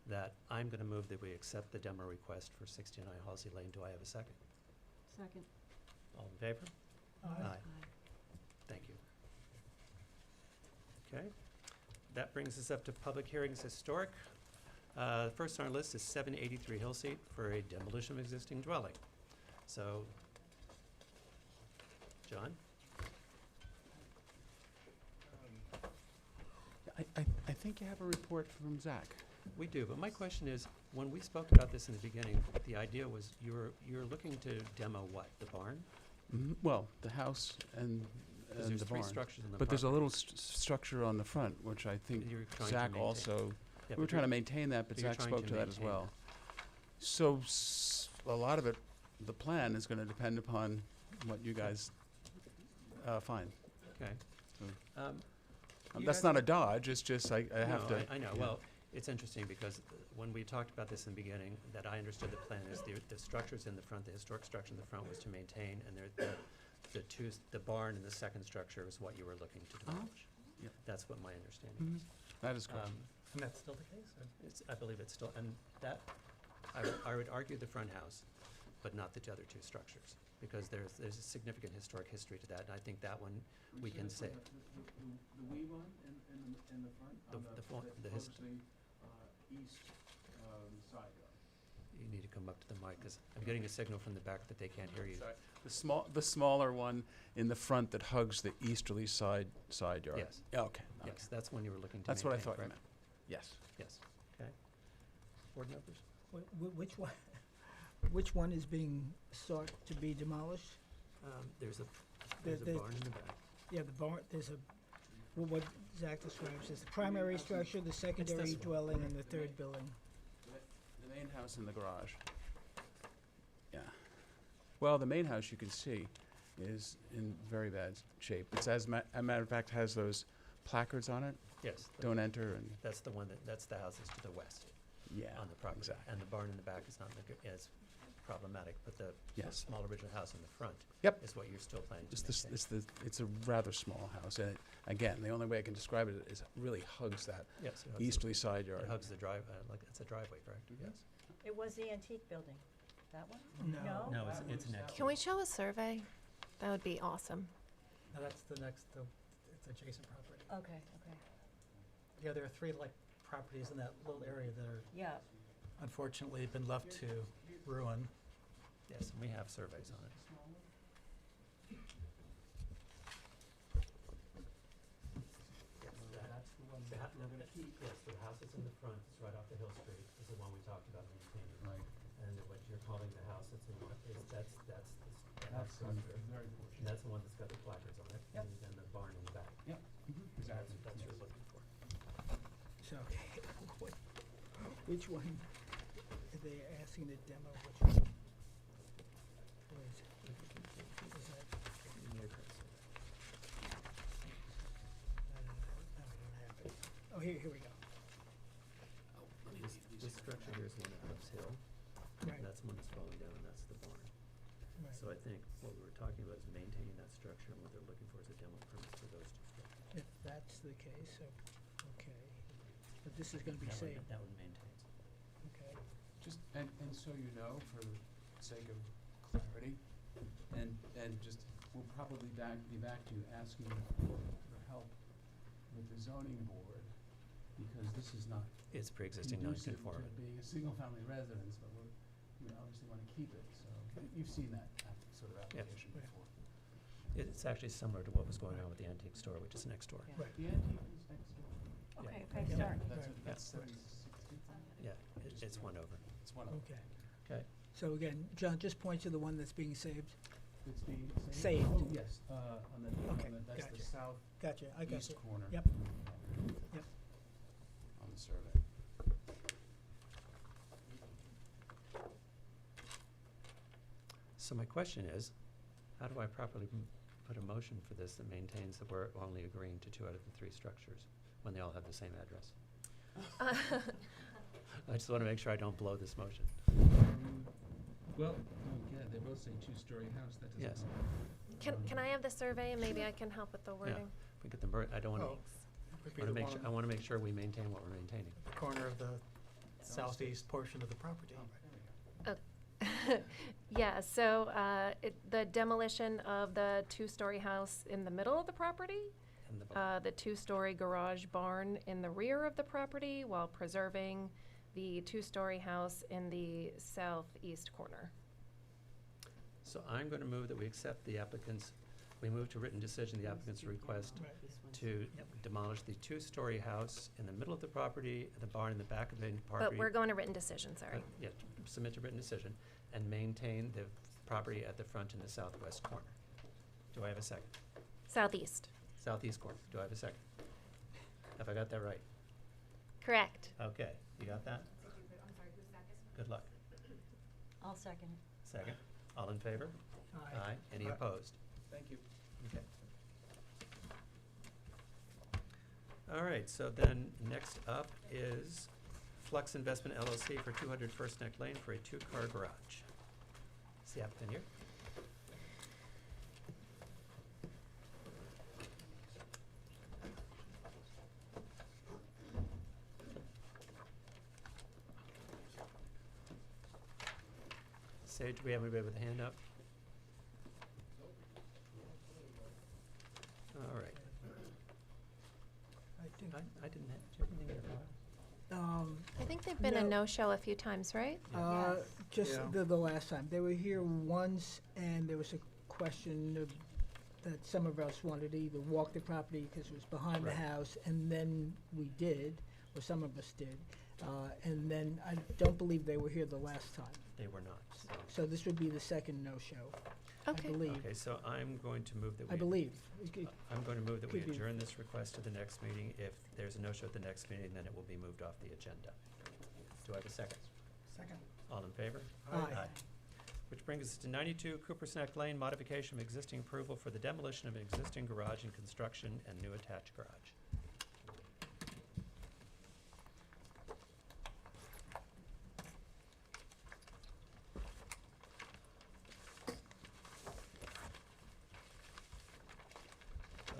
that I'm going to move that we accept the demo request for 69 Halsey Lane. Do I have a second? Second. All in favor? Aye. Thank you. Okay, that brings us up to public hearings historic. First on our list is 783 Hill Seat for a demolition of existing dwelling. So, John? I think you have a report from Zach. We do, but my question is, when we spoke about this in the beginning, the idea was you're looking to demo what, the barn? Well, the house and 'Cause there's the three barn. structures in the But there's a property. little structure on the front, which I think You're trying to Zach maintain. also, Yeah, we were but trying to you're- maintain that, but but you're Zach trying spoke to to that as maintain well. So a lot of it, the plan is going to depend upon what you guys find. Okay. So- That's not a dodge, it's just I have No, to. I know, yeah. well, it's interesting because when we talked about this in the beginning, that I understood the plan is the structures in the front, the historic structure in the front was to maintain, and the barn and the second structure is what you were looking to demolish. Yep. That's what my understanding is. That is correct. And that's still the case? Or? I believe it's still, and that, I would argue the front house, but not the other two structures, because there's a significant historic history to that, and I think that one we can say. The wee one in the front? The east side yard. You need to come up to the mic, because I'm getting a signal from the back that they can't hear you. Sorry. The smaller one in the front that hugs the easterly side yard? Yes. Okay. Yes, that's one you were looking to That's what I maintain, thought you correct? meant. Yes. Yes, okay. Board members? Which one, which one is being sought to be demolished? There's a The- barn in the back. Yeah, the barn, there's a, well, what Zach describes as the primary structure, the secondary one. dwelling, and the third building. The main house and the garage. Yeah. Well, the main house, you can see, is in very bad shape. It's as a matter of fact, has those placards on it, Yes, don't enter, and, that's the one that's the houses to the west yeah. on the property. Exactly. And the barn in the back is not as problematic, but the Yes. small original house in the front Yep. is what you're still planning to Just this, maintain. it's a rather small house, and again, the only way I can describe it is it really hugs that Yes, it hugs easterly side the, yard. it hugs the drive, like, it's a driveway, correct? Mhm. Yes. It was the antique building. That one? No. No, it's next. Can we show a survey? That would be awesome. No, that's the next, it's adjacent property. Okay, okay. Yeah, there are three like properties in that little area that are Yeah. unfortunately been left to ruin. Yes, and we have surveys on it. Yes, the house that's in the front, it's right off the Hill Street, is the one we talked about maintaining. Right. And what you're calling the house that's in, that's the That's structure. very And that's the one that's got the placards on it. Yep. And then the barn in the back. Yep. That's what you're looking for. So, which one are they asking to demo? Which one? Where is it? Is that, no, we don't have it. Oh, here we go. This structure here is the one that House Hill. Right, That's the one that's falling down, and that's the barn. right. So I think what we were talking about is maintaining that structure, and what they're looking for is a demo permit for those two structures. If that's the case, so, okay. But this is gonna be saved, That one maintains. okay? Just, and so you know, for the sake of clarity, and just, we'll probably be back to you asking for help with the zoning board, because this is not It's pre-existing conducive to non-conforming. being a single-family residence, but we obviously want to keep it, so, you've seen that sort of application Right. before. It's actually similar to what was going on with the antique store, which is next door. Right. The antique is next door. Okay, Yeah. okay, Yeah. sorry. That's Yeah. 76 feet. Yeah, it's one over. It's one of, Okay. Okay. So again, John, just point to the one that's being saved. it's being Saved. Oh, yes, on the, Okay, that's the gotcha. southeast Gotcha, I got it. corner. Yep. Yep. On the survey. So my question is, how do I properly put a motion for this that maintains that we're only agreeing to 2 out of the 3 structures when they all have the same address? I just want to make sure I don't blow this motion. Well, yeah, they both say two-story house, that Yes. Can I have the survey and maybe I can help with the wording? If we get them, I don't want Oh, to, would be the one I want to make sure we maintain what we're maintaining. at the corner of the southeast portion of the property. Yeah, so the demolition of the 2-story house in the middle of the property, And the barn. the 2-story garage barn in the rear of the property, while preserving the 2-story house in the southeast corner. So I'm going to move that we accept the applicant's, we move to written decision, the applicant's request Right. to demolish the 2-story house in the middle of the property, the barn in the back of the property. But we're going to written decision, sorry. Yeah, submit to written decision, and maintain the property at the front in the southwest corner. Do I have a second? Southeast, Southeast corner, do I have a second? Have I got that right? correct. Okay, you got that? Good luck. I'll second it. Second, all in favor? Aye. Any Aye. opposed? Thank you. Okay. All right, so then next up is Flux Investment LLC for 200 First Neck Lane for a two-car garage. Is the applicant here? Sage, do we have anybody with a hand up? All right. I didn't have, do you have anything in your file? I think they've been a No. no-show a few times, right? Just Yeah. the last time. They were here once, and there was a question of, that some of us wanted to either walk the property because it was behind the Right. house, and then we did, or some of us did. And then I don't believe they were here the last time. They were not, so. So this would be the second no-show, Okay. I believe. Okay, so I'm going to move that we. I believe. It I'm going to move that we could be- adjourn this request to the next meeting. If there's a no-show at the next meeting, then it will be moved off the agenda. Do I have a second? Second. All in favor? Aye. Which brings us to 92 Cooper's Neck Lane, modification of existing approval for the demolition of an existing garage and construction and new attached garage.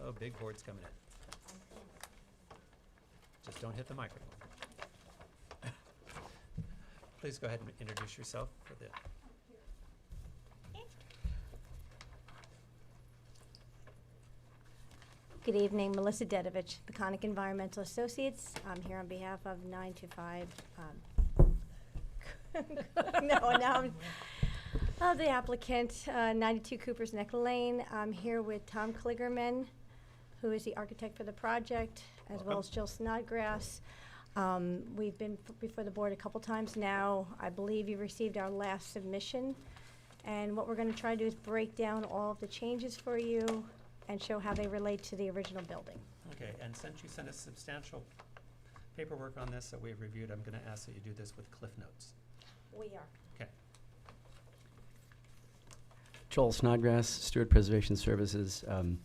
Oh, big board's coming in. Just don't hit the microphone. Please go ahead and introduce yourself for the. Good evening, Melissa Dedovich, the Conic Environmental Associates. I'm here on behalf of 925, of the applicant, 92 Cooper's Neck Lane. I'm here with Tom Kligerman, who is the architect for the project, as well as Jill Snodgrass. We've been before the board a couple times now. I believe you received our last submission. And what we're going to try to do is break down all of the changes for you and show how they relate to the original building. Okay, and since you sent us substantial paperwork on this that we've reviewed, I'm going to ask that you do this with cliff notes. We are. Okay. Joel Snodgrass, Steward Preservation Services, and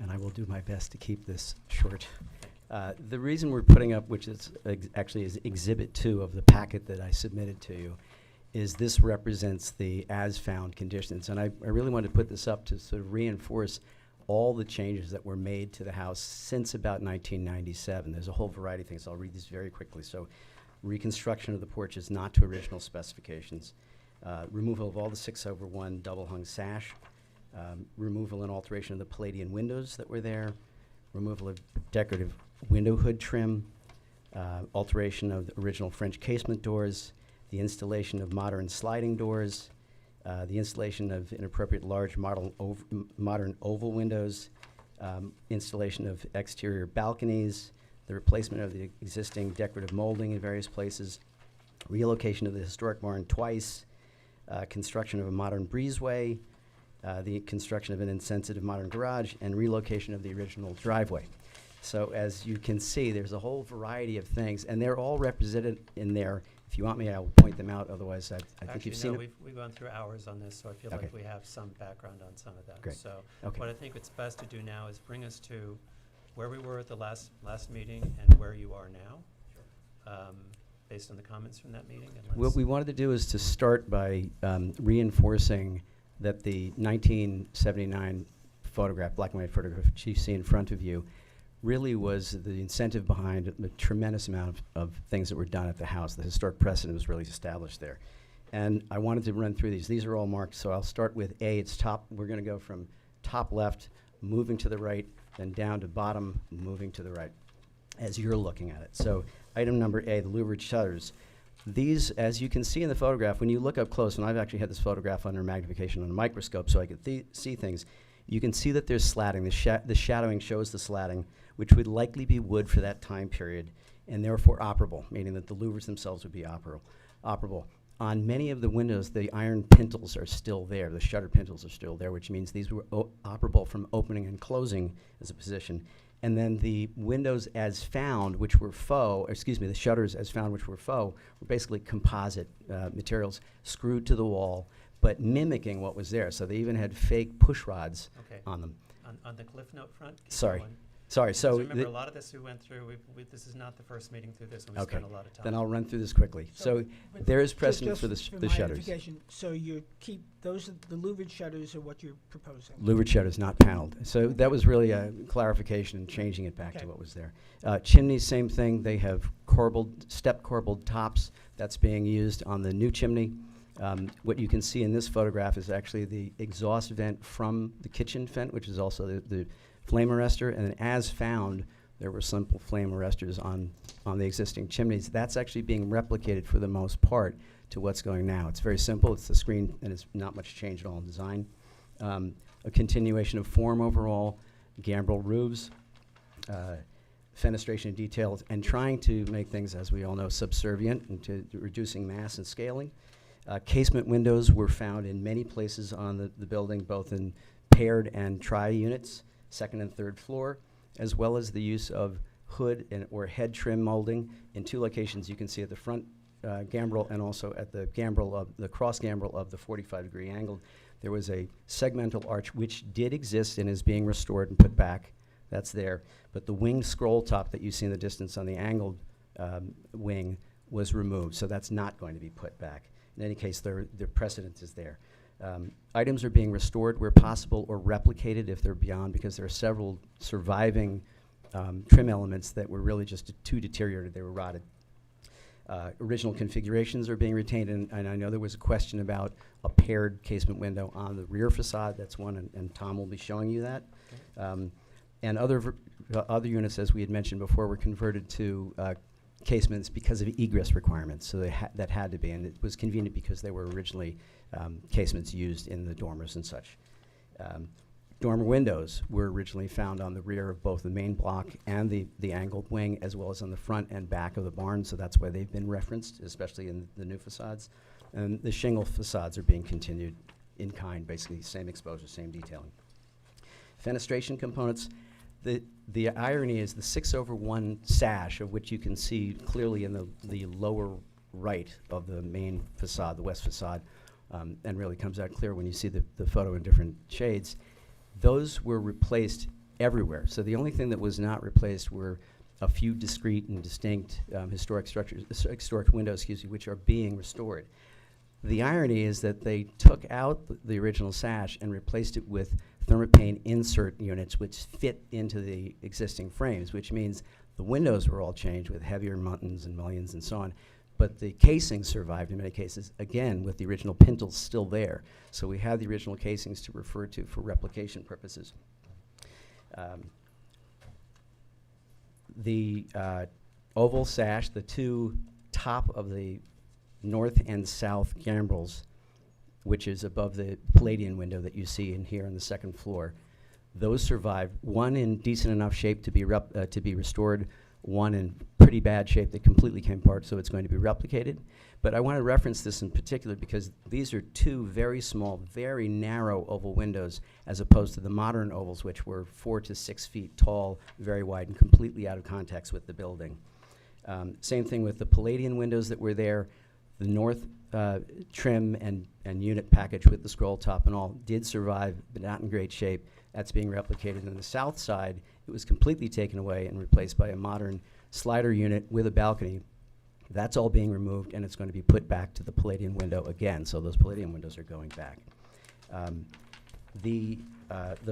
I will do my best to keep this short. The reason we're putting up, which is actually is Exhibit 2 of the packet that I submitted to you, is this represents the as-found conditions. And I really wanted to put this up to sort of reinforce all the changes that were made to the house since about 1997. There's a whole variety of things. I'll read these very quickly. So, reconstruction of the porches not to original specifications, removal of all the 6/1 double-hung sash, removal and alteration of the Palladian windows that were there, removal of decorative window hood trim, alteration of the original French casement doors, the installation of modern sliding doors, the installation of inappropriate large modern oval windows, installation of exterior balconies, the replacement of the existing decorative molding in various places, relocation of the historic barn twice, construction of a modern breezeway, the construction of an insensitive modern garage, and relocation of the original driveway. So as you can see, there's a whole variety of things, and they're all represented in there. If you want me, I'll point them out. Otherwise, I think Actually, you've seen no, it. we've gone through hours on this, so I feel Okay. like we have some background on some of that. Great. So Okay. what I think it's best to do now is bring us to where we were at the last meeting and where you are now, based on the comments from that meeting. And What let's- we wanted to do is to start by reinforcing that the 1979 photograph, black and white photograph, which you see in front of you, really was the incentive behind a tremendous amount of things that were done at the house. The historic precedent was really established there. And I wanted to run through these. These are all marked, so I'll start with A. It's top. We're going to go from top left, moving to the right, then down to bottom, moving to the right, as you're looking at it. So item number A, the louvered shutters. These, as you can see in the photograph, when you look up close, and I've actually had this photograph under magnification on a microscope so I could see things, you can see that there's slatting. The shadowing shows the slatting, which would likely be wood for that time period, and therefore operable, meaning that the louvers themselves would be operable. On many of the windows, the iron pintles are still there. The shutter pintles are still there, which means these were operable from opening and closing as a position. And then the windows as found, which were the shutters as found, which were faux, were basically composite materials screwed to the wall, but mimicking what was there. So they even had fake push rods Okay. on them. On the cliff note front? keep Sorry. going. Sorry, Because so. remember, the- a lot of this we went through, this is not the first meeting through this, and we Okay, spent a lot of time. then I'll run through this quickly. So but there is ju- precedent just for the my shutters. edification, so you keep, those, the louvered shutters are what you're proposing? Louvered shutters, not paneled. So that was really a clarification and changing it back Okay. to what was there. Chimneys, same thing. They have step corbelled tops. That's being used on the new chimney. What you can see in this photograph is actually the exhaust vent from the kitchen vent, which is also the flame arrestor. And as found, there were simple flame arrestors on the existing chimneys. That's actually being replicated for the most part to what's going now. It's very simple. It's the screen, and it's not much change at all in design. A continuation of form overall, gambrel roofs, fenestration details, and trying to make things, as we all know, subservient and to reducing mass and scaling. Casement windows were found in many places on the building, both in paired and tri-units, second and third floor, as well as the use of hood or head trim molding in 2 locations. You can see at the front gambrel and also at the cross gambrel of the 45-degree angle. There was a segmental arch which did exist and is being restored and put back. That's there. But the wing scroll top that you see in the distance on the angled wing was removed, so that's not going to be put back. In any case, the precedent is there. Items are being restored where possible or replicated if they're beyond, because there are several surviving trim elements that were really just too deteriorated. They were rotted. Original configurations are being retained, and I know there was a question about a paired casement window on the rear facade. That's one, and Tom will be showing you that. And other units, as we had mentioned before, were converted to casements because of egress requirements. So that had to be, and it was convenient because they were originally casements used in the dormers and such. Dormer windows were originally found on the rear of both the main block and the angled wing, as well as on the front and back of the barn, so that's why they've been referenced, especially in the new facades. And the shingle facades are being continued in kind, basically same exposure, same detailing. Fenestration components, the irony is the 6/1 sash, of which you can see clearly in the lower right of the main facade, the west facade, and really comes out clear when you see the photo in different shades. Those were replaced everywhere. So the only thing that was not replaced were a few discrete and distinct historic windows, which are being restored. The irony is that they took out the original sash and replaced it with thermopane insert units, which fit into the existing frames, which means the windows were all changed with heavier muntins and mullions and so on. But the casings survived in many cases, again, with the original pintles still there. So we have the original casings to refer to for replication purposes. The oval sash, the 2 top of the north and south gambrels, which is above the Palladian window that you see in here on the 2nd floor, those survived. One in decent enough shape to be restored, one in pretty bad shape that completely came apart, so it's going to be replicated. But I want to reference this in particular because these are 2 very small, very narrow oval windows, as opposed to the modern ovals, which were 4 to 6 feet tall, very wide, and completely out of context with the building. Same thing with the Palladian windows that were there. The north trim and unit package with the scroll top and all did survive, but not in great shape. That's being replicated. On the south side, it was completely taken away and replaced by a modern slider unit with a balcony. That's all being removed, and it's going to be put back to the Palladian window again. So those Palladian windows are going back. The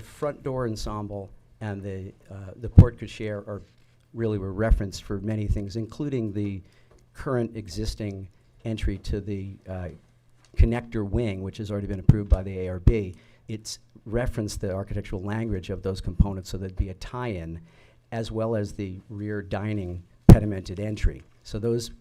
front door ensemble and the porte cochere were referenced for many things, including the current existing entry to the connector wing, which has already been approved by the ARB. It's referenced the architectural language of those components, so there'd be a tie-in, as well as the rear dining pedimented entry. So those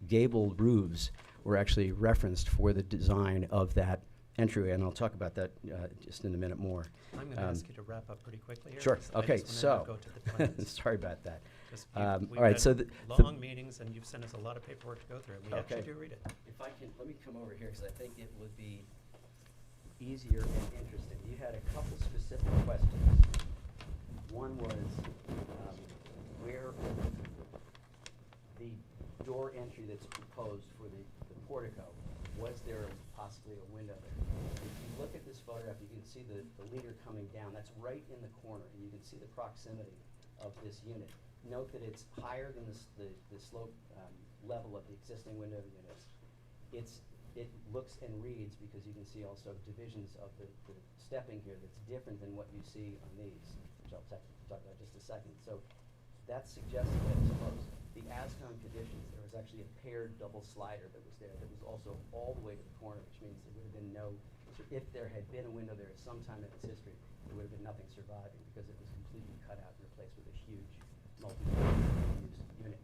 gabled roofs were actually referenced for the design of that entryway, and I'll talk about that just in a minute more. I'm going to ask you to wrap up pretty quickly here. Sure. 'Cause I Okay. just wanna So, go to the plans. sorry about that. Just all we've right. had So the long meetings, and you've sent us a lot of paperwork to go through, and we Okay. actually do read it. If I can, let me come over here because I think it would be easier and interesting. You had a couple specific questions. One was where the door entry that's proposed for the portico, was there possibly a window there? If you look at this photograph, you can see the leader coming down. That's right in the corner, and you can see the proximity of this unit. Note that it's higher than the slope level of the existing window units. It looks and reads, because you can see also divisions of the stepping here that's different than what you see on these, which I'll talk about in just a second. So that suggests that the ASCON conditions, there was actually a paired double slider that was there that was also all the way to the corner, which means there would have been no, so if there had been a window there at some time in its history, there would have been nothing surviving because it was completely cut out and replaced with a huge multi-use unit.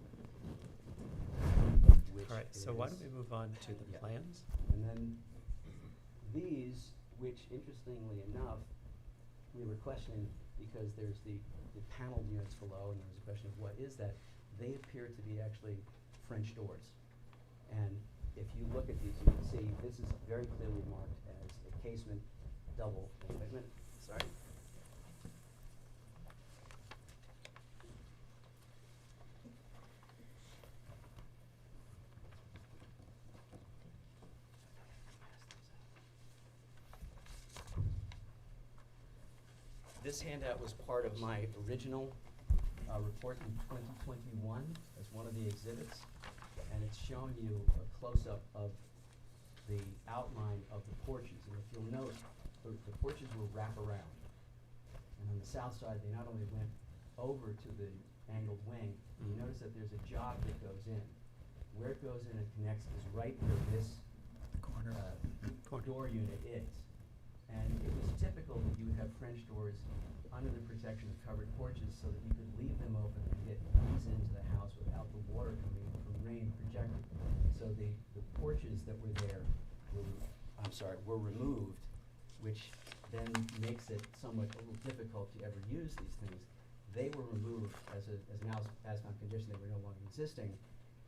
All right, so why don't we move on to the plans? And then these, which interestingly enough, we were questioning because there's the paneled units below, and there was a question of what is that? They appear to be actually French doors. And if you look at these, you can see this is very clearly marked as a casement double. Wait a minute, sorry. This handout was part of my original report in 2021 as one of the exhibits, and it's showing you a close-up of the outline of the porches. And if you'll note, the porches will wrap around. And on the south side, they not only went over to the angled wing, you notice that there's a jog that goes in. Where it goes in and connects is right where this door unit is. And it was typical that you would have French doors under the protection of covered porches so that you could leave them open and get breeze into the house without the water coming in from rain projected. So the porches that were there were removed, which then makes it somewhat a little difficult to ever use these things. They were removed as an ASCON condition. They were no longer existing.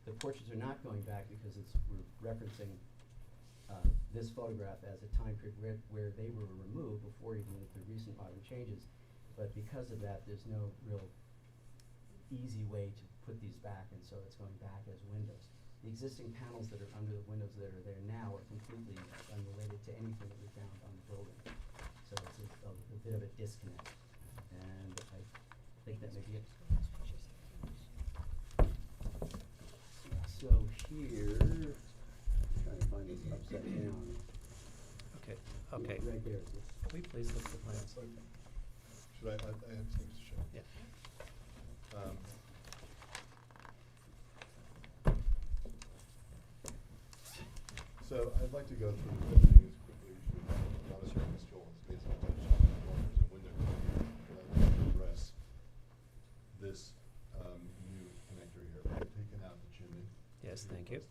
The porches are not going back because we're referencing this photograph as a time period where they were removed before even the recent modern changes. But because of that, there's no real easy way to put these back, and so it's going back as windows. The existing panels that are under the windows that are there now are completely unrelated to anything that we found on the building. So it's a bit of a disconnect, and I think that may be it. So here, trying to find this upside down. Okay. Right there. Can we please look at the plans? Should I have things to show? Yeah. So I'd like to go through everything as quickly as you can. A lot of Ms. Joel has basically touched on the dormers and window cleaning, but I want to address this new connector here. I've taken out the chimney. Yes, thank you.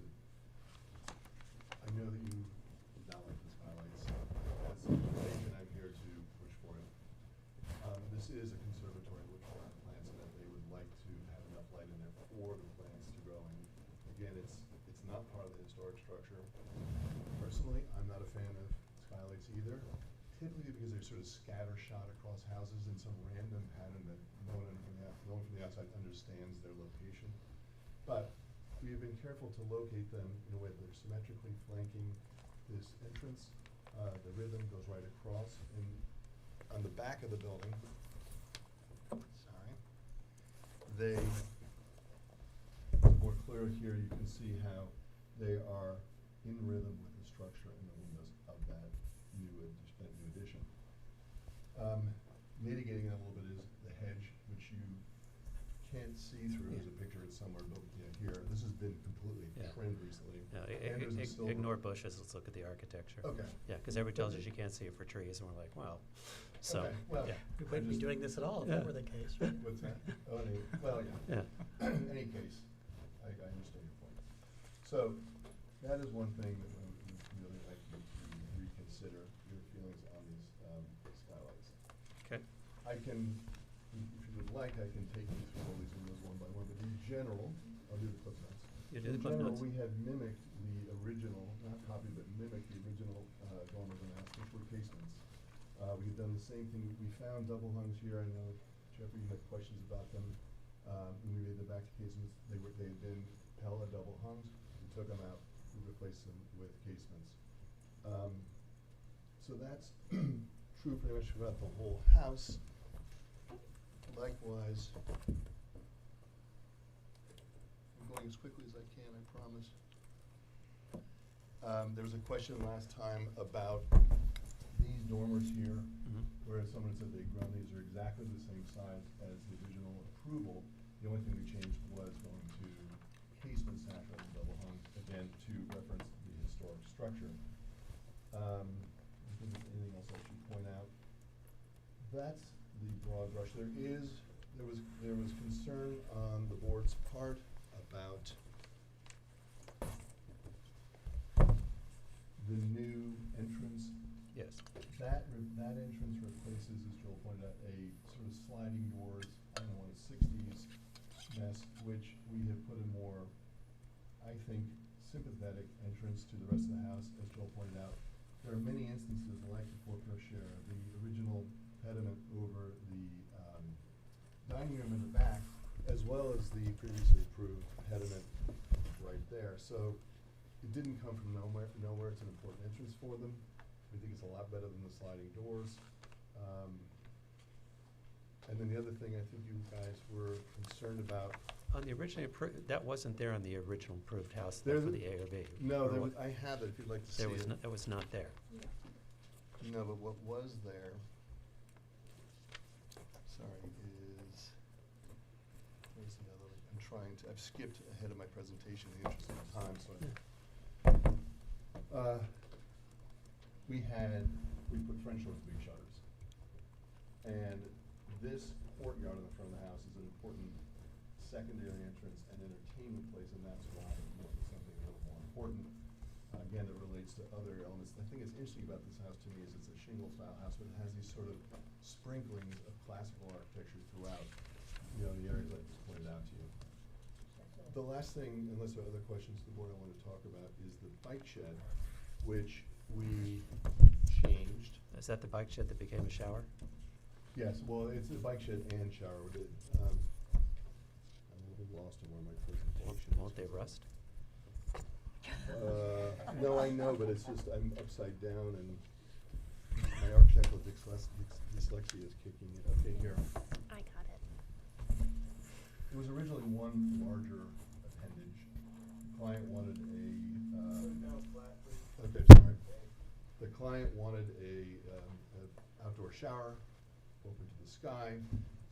I know that you did not like the skylights. As an agent, I'm here to push for it. This is a conservatory which plants in it. They would like to have enough light in there for the plants to grow. And again, it's not part of the historic structure. Personally, I'm not a fan of skylights either, typically because they're sort of scattershot across houses in some random pattern that no one from the outside understands their location. But we have been careful to locate them in a way that they're symmetrically flanking this entrance. The rhythm goes right across, and on the back of the building, they, more clear here, you can see how they are in rhythm with the structure and the windows of that new addition. Mitigating that a little bit is the hedge, which you can't see through. There's a picture it's somewhere, but here. This has been completely trimmed recently. No, And there's a silver- ignore bushes. Let's look at the architecture. Okay. Yeah, because everybody tells us you can't see it for trees, and we're like, wow. So, Okay, well, yeah. We wouldn't be doing this at all if that were the case, right? What's that? Oh, well, yeah. Yeah. In any case, I understand your point. So that is one thing that we would really like you to reconsider your feelings on these skylights. Okay. I can, if you would like, I can take you through all these windows one by one, but in general, I'll do the clip notes. You do the clip notes. In general, we have mimicked the original, not copied, but mimicked the original dormers and asks, which were casements. We've done the same thing. We found double hungs here. I know, Jeffrey, you had questions about them. When we made them back to casements, they had been Pella double hungs. We took them out. We replaced them with casements. So that's true pretty much throughout the whole house. likewise, I'm going as quickly as I can, I promise. There was a question last time about these dormers here, where someone said they'd grown. These are exactly the same size as the original approval. The only thing we changed was going to casements rather than double hung, again, to reference the historic structure. If there's anything else I should point out, that's the broad brush. There was concern on the board's part about the new entrance. Yes. That entrance replaces, as Joel pointed out, a sort of sliding doors, I don't know, a 60s mess, which we have put a more, I think, sympathetic entrance to the rest of the house, as Joel pointed out. There are many instances like the four-crochere, the original pediment over the dining room in the back, as well as the previously approved pediment right there. So it didn't come from nowhere. It's an important entrance for them. We think it's a lot better than the sliding doors. And then the other thing I think you guys were concerned about. On the originally approved, that wasn't there on the original approved house There for the- the ARB. No, Or there what- was, I have it if you'd like to see There was it. no, it was not there. No, but what was there, sorry, is, where's the other, I've skipped ahead of my presentation in the interest of time, so we put French doors, big shutters. And this courtyard in the front of the house is an important secondary entrance and entertainment place, and that's why we wanted something a little more important. Again, that relates to other elements. The thing that's interesting about this house to me is it's a shingle style house, but it has these sort of sprinklings of classical architecture throughout, the areas I just pointed out to you. The last thing, unless there are other questions to the board I want to talk about, is the bike shed, which we changed. Is that the bike shed that became a shower? Yes, well, it's a bike shed and shower. I'm a little lost in where my presentation is. Won't they rust? No, I know, but it's just, I'm upside down and my architectural dyslexia is kicking in. Okay, here. I got it. It was originally one larger appendage. The client wanted okay, sorry. The client wanted a outdoor shower open to the sky,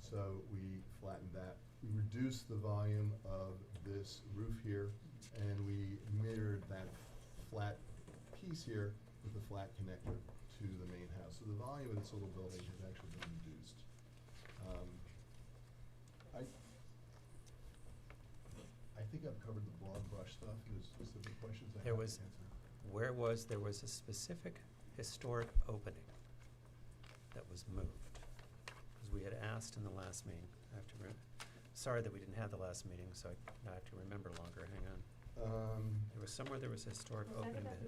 so we flattened that. We reduced the volume of this roof here, and we mirrored that flat piece here with the flat connector to the main house. So the volume of this little building has actually been reduced. I think I've covered the broad brush stuff. There's specific questions I There have was- to answer. There was a specific historic opening that was moved. Because we had asked in the last meeting, sorry that we didn't have the last meeting, so I have to remember longer, hang on. There was somewhere there was a historic opening that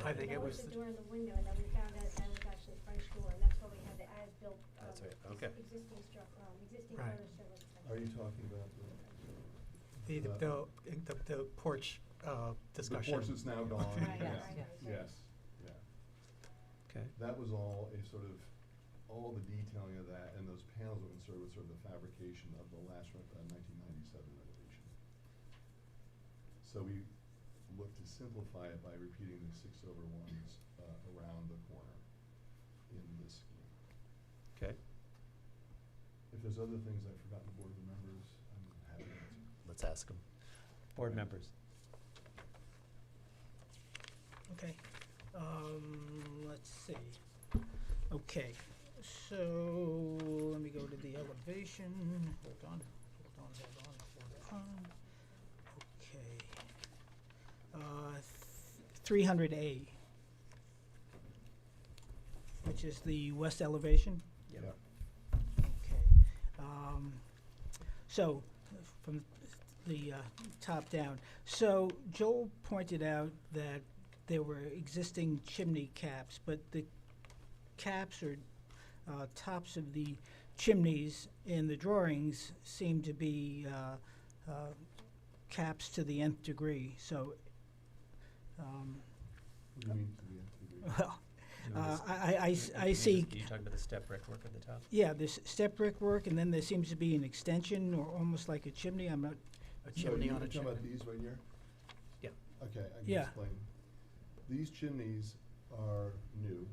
I think it was the the- door in the window, and then we found out that was actually French door, and that's why we had the as-built, That's right, okay. existing Right. furniture. Are you talking about the porch discussion. the porch that's now gone? Right, Yes. right, right. Yes, yeah. Okay. That was all a sort of, all the detailing of that, and those panels were inserted with sort of the fabrication of the last 1997 renovation. So we looked to simplify it by repeating the 6/1s around the corner in this scheme. Okay, If there's other things I've forgotten, board members, I'm happy to answer. let's ask them. Board members. Okay, let's see. Okay, so let me go to the elevation. Hold on. Okay. 300A, which is the west elevation. Yep. Yeah. Okay. So, from the top down. So Joel pointed out that there were existing chimney caps, but the caps or tops of the chimneys in the drawings seem to be caps to the nth degree. So, What do you mean to the nth degree? well, I see, Are you talking about the step brickwork at the top? yeah, there's step brickwork, and then there seems to be an extension, or almost like a chimney. I'm not, A chimney on a Talking about chimney. these right here? Yeah. Okay, I can Yeah. explain. These chimneys are new,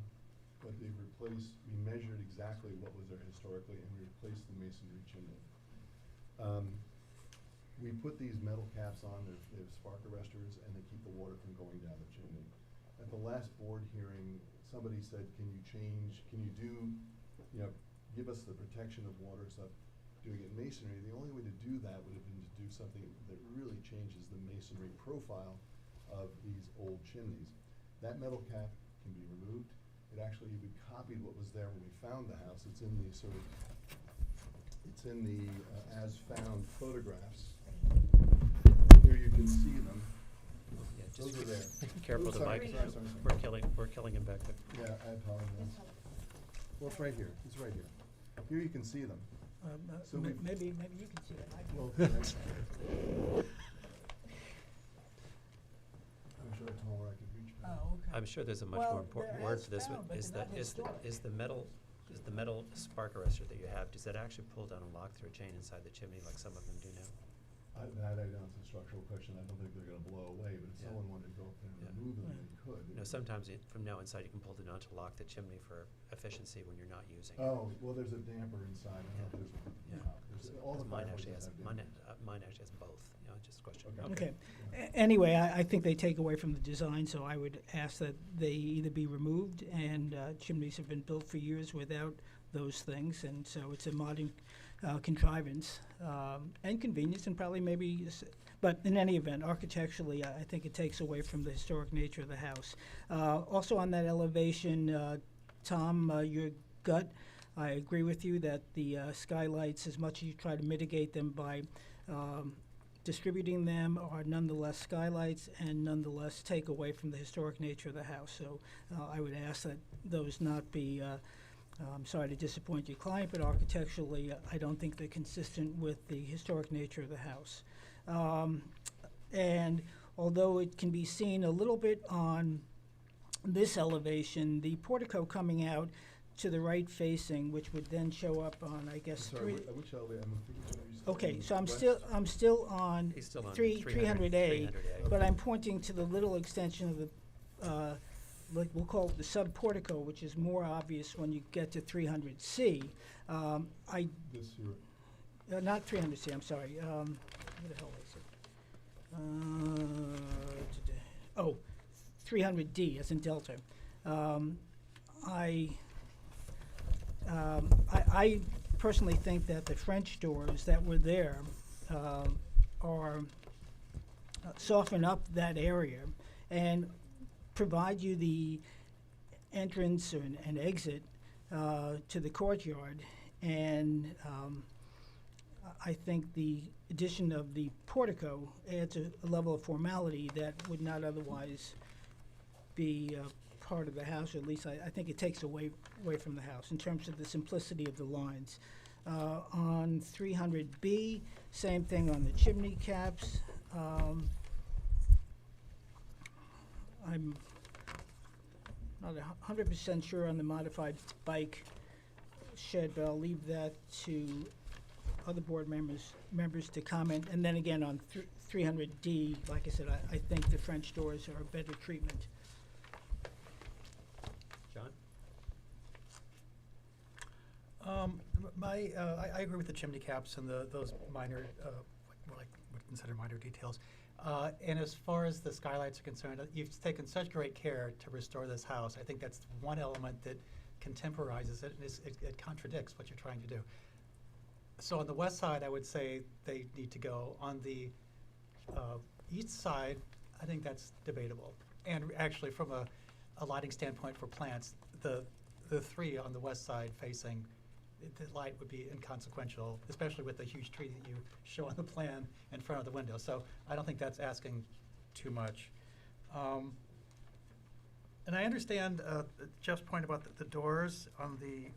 but they've replaced, we measured exactly what was there historically, and we replaced the masonry chimney. We put these metal caps on, they're spark arresters, and they keep the water from going down the chimney. At the last board hearing, somebody said, can you do, give us the protection of water stuff, doing it in masonry? The only way to do that would have been to do something that really changes the masonry profile of these old chimneys. That metal cap can be removed. It actually, we copied what was there when we found the house. It's in the as-found photographs. Here you can see them. Yeah, Those just are there. careful Oops, the sorry, mic. sorry. We're killing him back there. Yeah, I apologize. Well, it's right here. It's right here. Here you can see them. So we've- maybe you can see it. Well, I'm sure it's all where I could reach back. Oh, okay. I'm sure there's a much Well, more important they're word for this one. as-found, but Is they're the, not is the, historic. is the metal spark arrestor that you have, does that actually pull down and lock through a chain inside the chimney like some of them do now? That I know it's a structural question. I don't think they're gonna blow away, but if Yeah. someone wanted to go up there Yeah. and remove them, they could. You know, sometimes from now inside you can pull it down to lock the chimney for efficiency when you're not using it. Oh, well, there's a damper inside. I don't know if there's one. Yeah. All the Mine actually fireplaces has, have dampers. mine actually has both, just a question. Okay. Anyway, I think they take away from the design, so I would ask that they either be removed, and chimneys have been built for years without those things, and so it's a modern contrivance and convenience, and probably maybe, but in any event, architecturally, I think it takes away from the historic nature of the house. Also on that elevation, Tom, your gut, I agree with you that the skylights, as much as you try to mitigate them by distributing them, are nonetheless skylights and nonetheless take away from the historic nature of the house. So I would ask that those not be, I'm sorry to disappoint your client, but architecturally, I don't think they're consistent with the historic nature of the house. And although it can be seen a little bit on this elevation, the portico coming out to the right facing, which would then show up on, I guess, Sorry, which elevator? okay, so I'm still on He's still on 300A, 300A. but I'm pointing to the little extension of the, like we'll call it the sub-portico, which is more obvious when you get to 300C. This here. Not 300C, I'm sorry. What the hell is it? 300D, as in Delta. I personally think that the French doors that were there are soften up that area and provide you the entrance and exit to the courtyard. And I think the addition of the portico adds a level of formality that would not otherwise be part of the house, or at least I think it takes away from the house in terms of the simplicity of the lines. On 300B, same thing on the chimney caps. I'm not 100% sure on the modified bike shed, but I'll leave that to other board members to comment. And then again on 300D, like I said, I think the French doors are a better treatment. John? I agree with the chimney caps and those minor, what I would consider minor details. And as far as the skylights are concerned, you've taken such great care to restore this house. I think that's one element that contemporizes it, and it contradicts what you're trying to do. So on the west side, I would say they need to go. On the east side, I think that's debatable. And actually, from a lighting standpoint for plants, the three on the west side facing, the light would be inconsequential, especially with the huge tree that you show on the plan in front of the window. So I don't think that's asking too much. And I understand Jeff's point about the doors on the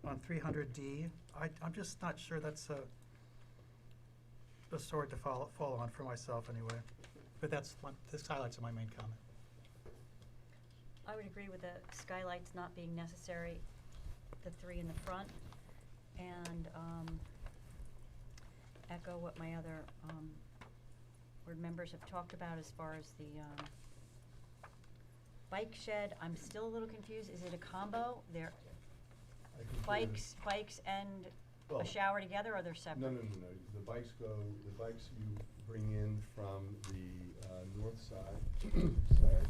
on 300D. I'm just not sure that's a sword to fall on for myself anyway. But the highlights are my main comment. I would agree with the skylights not being necessary, the 3 in the front, and echo what my other board members have talked about as far as the bike shed. I'm still a little confused. Is it a combo? They're I think they're- bikes and Well, a shower together, or they're separate? No. The bikes you bring in from the north side. Sorry.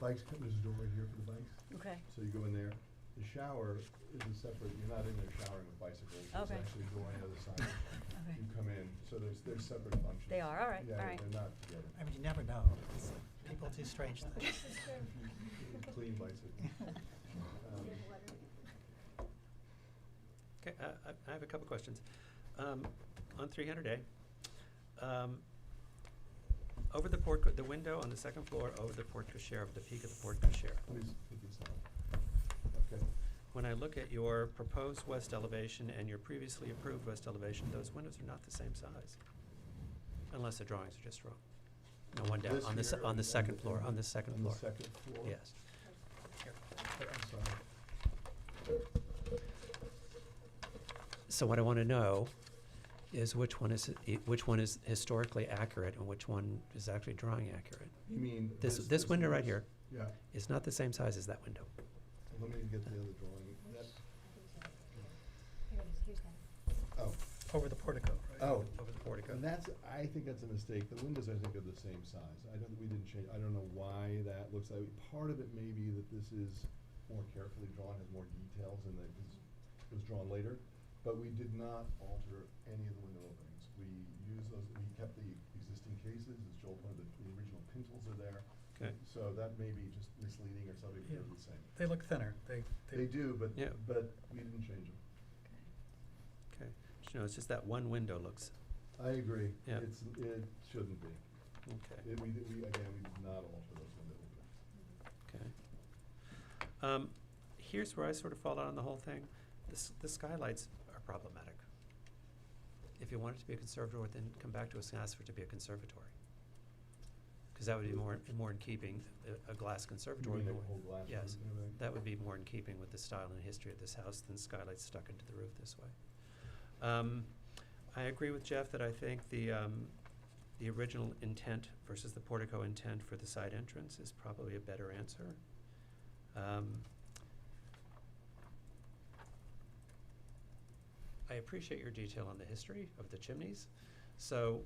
There's a door right here for the bikes. Okay. So you go in there. The shower is a separate, you're not in there showering with bicycles. Okay. There's actually a door on the other side. Okay. You come in, so there's separate functions. They are, all right, Yeah, all right. they're not together. I mean, you never know. It's people do strange things. Clean bicycle. Okay, I have a couple questions. On 300A, over the porte, the window on the second floor over the porte cochere, over the peak of the porte cochere. Please put this on. Okay. When I look at your proposed west elevation and your previously approved west elevation, those windows are not the same size. Unless the drawings are just wrong. No, one down, This on the, here on the second floor, on the second On floor. the second floor? Yes. I'm sorry. So what I want to know is which one is historically accurate and which one is actually drawing accurate. You mean This window right here Yeah. is not the same size as that window. Let me get the other drawing. Here it is, here's that. Oh, Over the portico, right? oh. Over the portico. And I think that's a mistake. The windows, I think, are the same size. We didn't change, I don't know why that looks like, part of it may be that this is more carefully drawn, has more details, and that it was drawn later. But we did not alter any of the window openings. We kept the existing cases, as Joel pointed, the original pintles are there. Okay. So that may be just misleading or something, Yeah. they're the same. They look thinner. They do, but Yeah. we didn't change them. Okay. You know, it's just that one window looks, I agree. Yeah. It shouldn't be. okay. We did not alter those window openings. Okay. Here's where I sort of fall out on the whole thing. The skylights are problematic. If you want it to be a conservatory, then come back to us and ask for it to be a conservatory. Because that would be more in keeping, a glass You conservatory. mean would- like a whole glass Yes, roof and everything? that would be more in keeping with the style and history of this house than skylights stuck into the roof this way. I agree with Jeff that I think the original intent versus the portico intent for the side entrance is probably a better answer. I appreciate your detail on the history of the chimneys. So,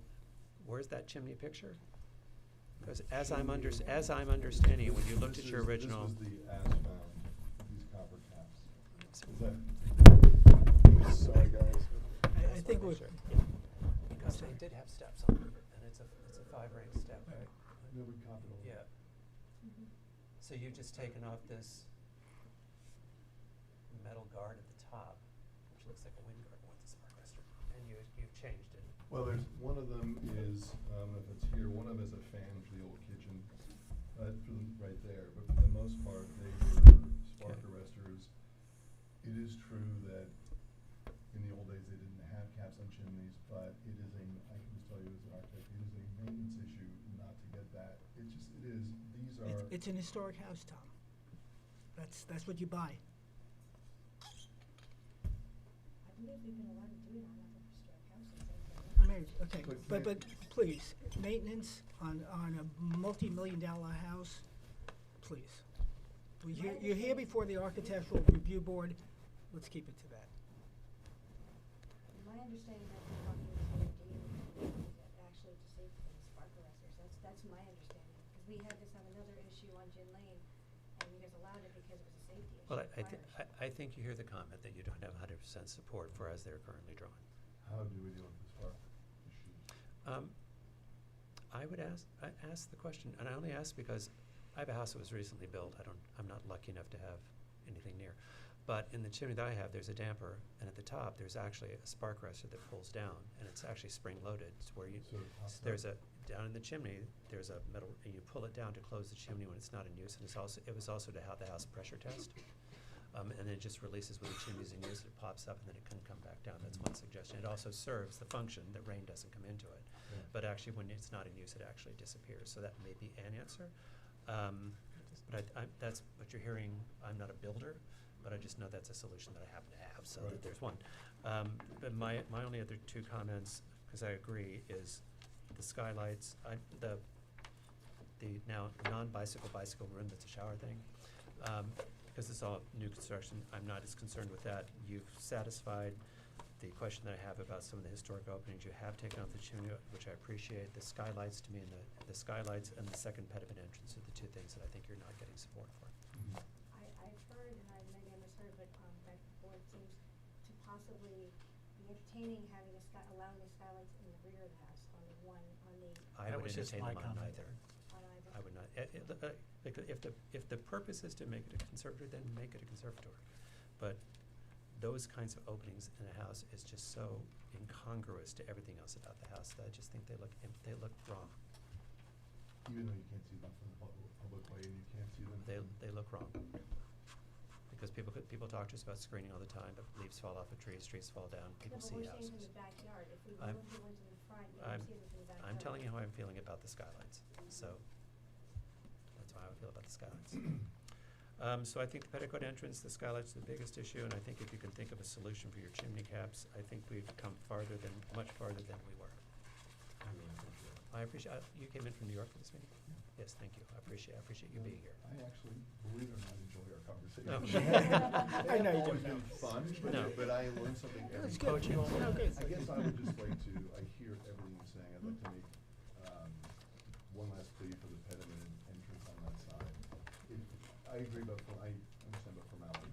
where's that chimney picture? Because as I'm understanding it, when you looked at your original. This was the as found, these copper caps. So- Is that? Sorry, guys. I think we're, Because they did have steps on it, and it's a 5-rank step, right? No, we copied all. Yeah. So you've just taken off this metal guard at the top, which looks like a wind guard with a spark arrestor, and you've changed it. Well, one of them is, if it's here, one of them is a fan for the old kitchen, right there. But for the most part, they were spark Okay. arresters. It is true that in the old days, they didn't have caps on chimneys, but it is I can just tell you as an architect, it is a maintenance issue not to get that. These are. It's an historic house, Tom. That's what you buy. I believe we've been allowed to do it on other historic houses. I mean, okay, But but please, maintenance on a multi-million-dollar house, please. You're here before the Architectural Review Board, let's keep it to that. My understanding that we're talking about DOD is actually to save the spark arresters. That's my understanding. Because we had this on another issue on Gin Lane, and you guys allowed it because it was a safety issue. Well, fire I think you hear the comment that you don't have 100% support for as they're currently drawn. How do we deal with the spark issue? I would ask the question, and I only ask because I have a house that was recently built. I'm not lucky enough to have anything near. But in the chimney that I have, there's a damper, and at the top, there's actually a spark arrestor that pulls down, and it's actually spring-loaded. It's where down in the chimney, there's a metal, and you pull it down to close the chimney when it's not in use, and it was also to have the house pressure test. and it just releases with the chimneys in use, it pops up and then it can come back down. That's one suggestion. It also serves the function that rain doesn't come into it. Yeah. But actually, when it's not in use, it actually disappears. So that may be an answer. But that's what you're hearing. I'm not a builder, but I just know that's a solution that I happen to have, so that Right. there's one. But my only other two comments, because I agree, is the skylights, the now non-bicycle bicycle room that's a shower thing. Because it's all new construction, I'm not as concerned with that. You've satisfied the question that I have about some of the historic openings. You have taken out the chimney, which I appreciate. The skylights, to me, and the skylights and the second pediment entrance are the two things that I think you're not getting support for. I've heard, and maybe I misheard, but that the board seems to possibly be entertaining having allowing the skylights in the rear of the house on the I That would was just entertain my them on comment. neither. on either. I would not. If the purpose is to make it a conservatory, then make it a conservatory. But those kinds of openings in a house is just so incongruous to everything else about the house that I just think they look wrong. Even though you can't see them from the public way and you can't see them. They look wrong. Because people talk to us about screening all the time, but leaves fall off of trees fall down, people No, but see we're saying houses. from the backyard. If we I'm- move the ones in the front, you I'm- don't see them from the backyard. I'm telling you how I'm feeling about the skylights, so that's how I feel about the skylights. So I think the petticoat entrance, the skylights are the biggest issue, and I think if you can think of a solution for your chimney caps, I think we've come much farther than we were. I really appreciate it. I appreciate, you came in from New York for this meeting? Yes, thank you, I appreciate you being here. I actually, believe it or not, enjoy our conversation. No. I know you It's always do. been fun, No. but I learned something every That's time. good. No, good. I guess I would just like to, I hear everything you're saying, I'd like to make, one last plea for the pediment entrance on that side. I agree about, I understand about formality,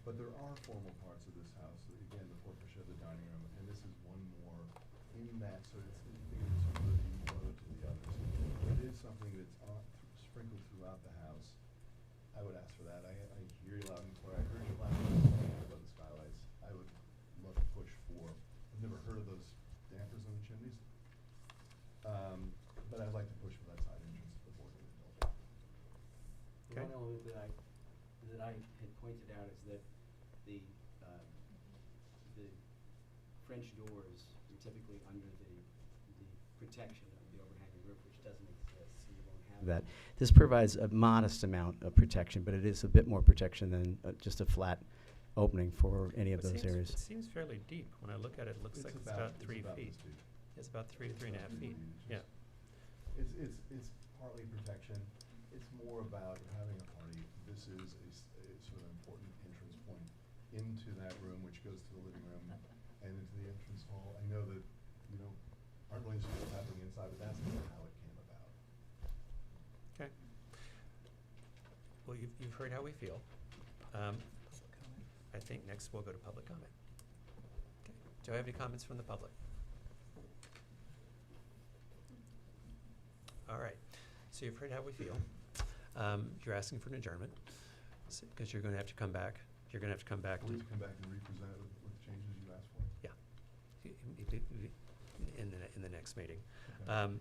but there are formal parts of this house, again, the porte cochere, the dining room, and this is one more in that, so it's, sort of the one to the others. It is something that's sprinkled throughout the house. I would ask for that. I hear you loud and clear. I heard you loud and clear about the skylights. I would love to push for, I've never heard of those dampers on the chimneys. But I'd like to push for that side entrance if the board would indulge. Okay. One element that I had pointed out is that the French doors are typically under the protection of the overhanging roof, which doesn't exist, so you won't have that. This provides a modest amount of protection, but it is a bit more protection than just a flat opening for any of those areas. It seems fairly deep. When I look at it, it looks like it's about 3 feet. This deep. It's about 3 to 3.5 feet, yeah. It's partly protection. It's more about having a party. This is a sort of important entrance point into that room, which goes to the living room and into the entrance hall. I know that, aren't really used to happening inside, but that's how it came about. Okay. Well, you've heard how we feel. I think next we'll go to public comment. Okay. Do I have any comments from the public? All right. So you've heard how we feel. You're asking for an adjournment because you're going to have to come back. You're going to have to come back Will to you come back and represent it with the changes you asked for? in the next meeting. Okay.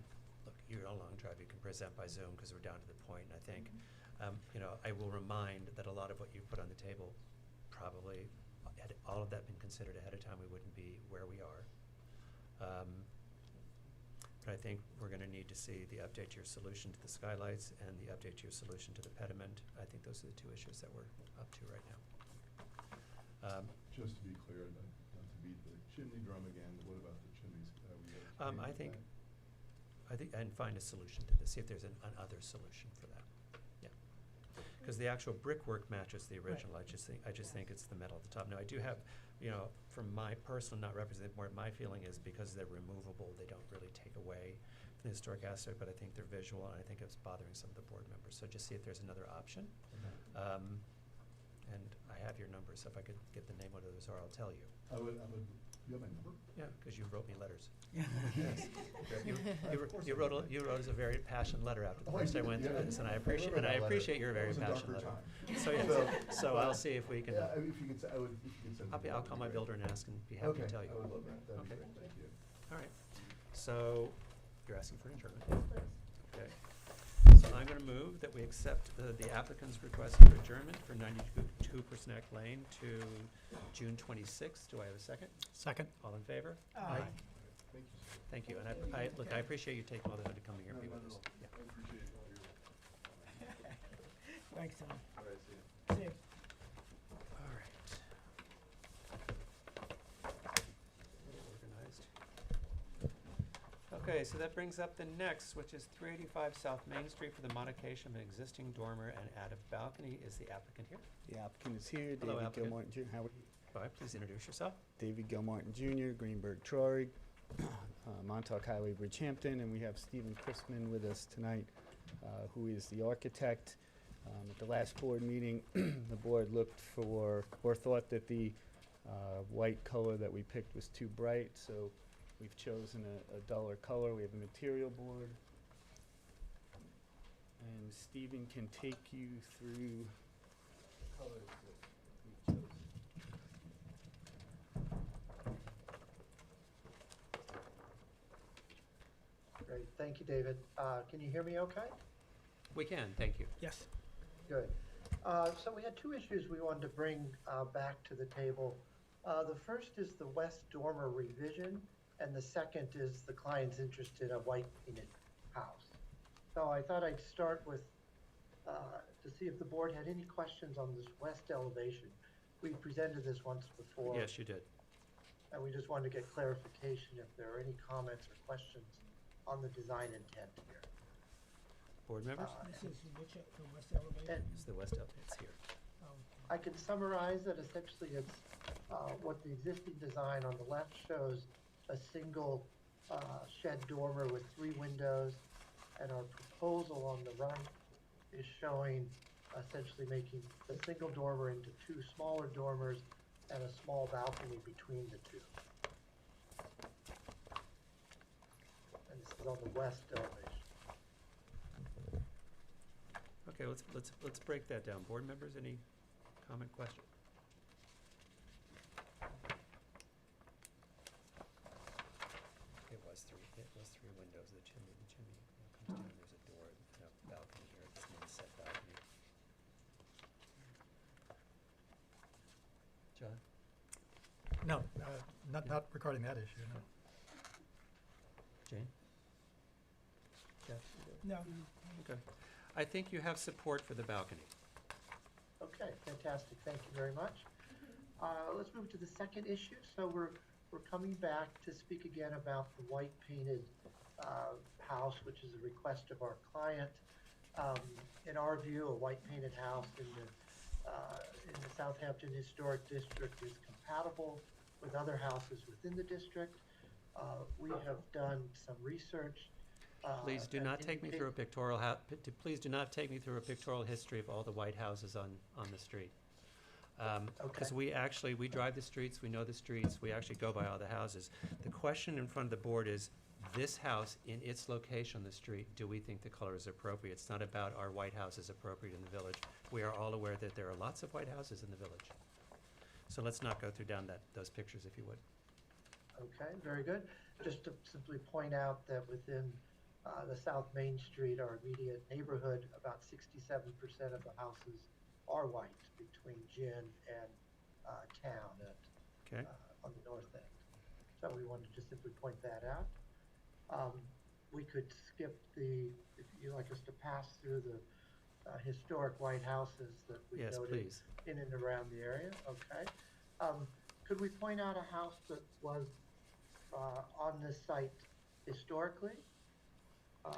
Look, you're a long drive. You can present by Zoom because we're down to the point. And I think, I will remind that a lot of what you put on the table, probably had all of that been considered ahead of time, we wouldn't be where we are. But I think we're going to need to see the update to your solution to the skylights and the update to your solution to the pediment. I think those are the two issues that we're up to right now. Just to be clear, not to beat the chimney drum again, what about the chimneys? I think, and find a solution to this, see if there's another solution for that. Yeah. Because the actual brickwork matches the original. I just think it's the metal at the top. Now, I do have, from my personal, not representative, more my feeling is because they're removable, they don't really take away from the historic aspect, but I think they're visual, and I think it's bothering some of the board members. So just see if there's another option. Okay. And I have your number, so if I could get the name of those, or I'll tell you. I would, you have my number? Yeah, because you wrote me letters. Yes. You wrote us a very passionate letter after the Oh, first I did? went through Yeah, this, and I I appreciate remember that letter. appreciate your very It was a passionate darker letter. time. So yeah, so I'll see if we can. Yeah, if you could, if you could send. it, I'll that call would my be builder great. and ask, and be happy Okay, to tell you. I would love that. That'd be Okay. great. Thank you. All right. So you're asking for an adjournment. Please. Okay. So I'm going to move that we accept the applicant's request for adjournment for 92 Hooper's Neck Lane to June 26th. Do I have a second? Second. All in favor? Aye. Thank you, sir. Thank you. And look, I appreciate you taking all the time to come here and be with us. Yeah. I appreciate all your. Thanks, Tom. All right, see you. See you. All right. Organized. Okay, so that brings up the next, which is 385 South Main Street for the modification of an existing dormer and add a balcony. Is the applicant here? The applicant is here, Hello, David applicant. Gilmartin Jr. Howard, All right, please introduce yourself. David Gilmartin Jr., Greenberg Troy, Montauk Highway, Bridgehampton, and we have Stephen Chrisman with us tonight, who is the architect. At the last board meeting, the board looked for, or thought that the white color that we picked was too bright, so we've chosen a duller color. We have a material board. And Stephen can take you through colors that we've chosen. Great, thank you, David. Can you hear me okay? We can, thank you. Yes. Good. So we had two issues we wanted to bring back to the table. The first is the west dormer revision, and the second is the client's interest in a white painted house. So I thought I'd start with, to see if the board had any questions on this west elevation. We presented this once before. Yes, you did. And we just wanted to get clarification if there are any comments or questions on the design intent here. Board members? This is which, the west elevator? And It's the west up, it's here. Oh, I can summarize it. Essentially, it's what the existing design on the left shows a single shed dormer with 3 windows, and our proposal on the right is showing essentially making the single dormer into 2 smaller dormers and a small balcony between the 2. And this is on the west elevation. Okay, let's break that down. Board members, any comment, question? It was three windows. The chimney comes down. There's a door and a balcony here. It's an inset balcony. John? No, not regarding that issue, no. Jane? Jeff? no. Okay. I think you have support for the balcony. Okay, fantastic. Thank you very much. Let's move to the second issue. So we're coming back to speak again about the white painted house, which is a request of our client. In our view, a white painted house in the Southampton Historic District is compatible with other houses within the district. We have done some research. Please do not take me through a pictorial please do not take me through a pictorial history of all the white houses on the street. Because Okay. we drive the streets, we know the streets, we actually go by all the houses. The question in front of the board is, this house in its location on the street, do we think the color is appropriate? It's not about our white house is appropriate in the village. We are all aware that there are lots of white houses in the village. So let's not go through those pictures, if you would. Okay, very good. Just to simply point out that within the South Main Street, our immediate neighborhood, about 67% of the houses are white between Gin and Town Okay. on the north end. So we wanted to just simply point that out. We could skip if you'd like us to pass through the historic white houses that we Yes, noted please. in and around the area. Okay. Could we point out a house that was on this site historically? To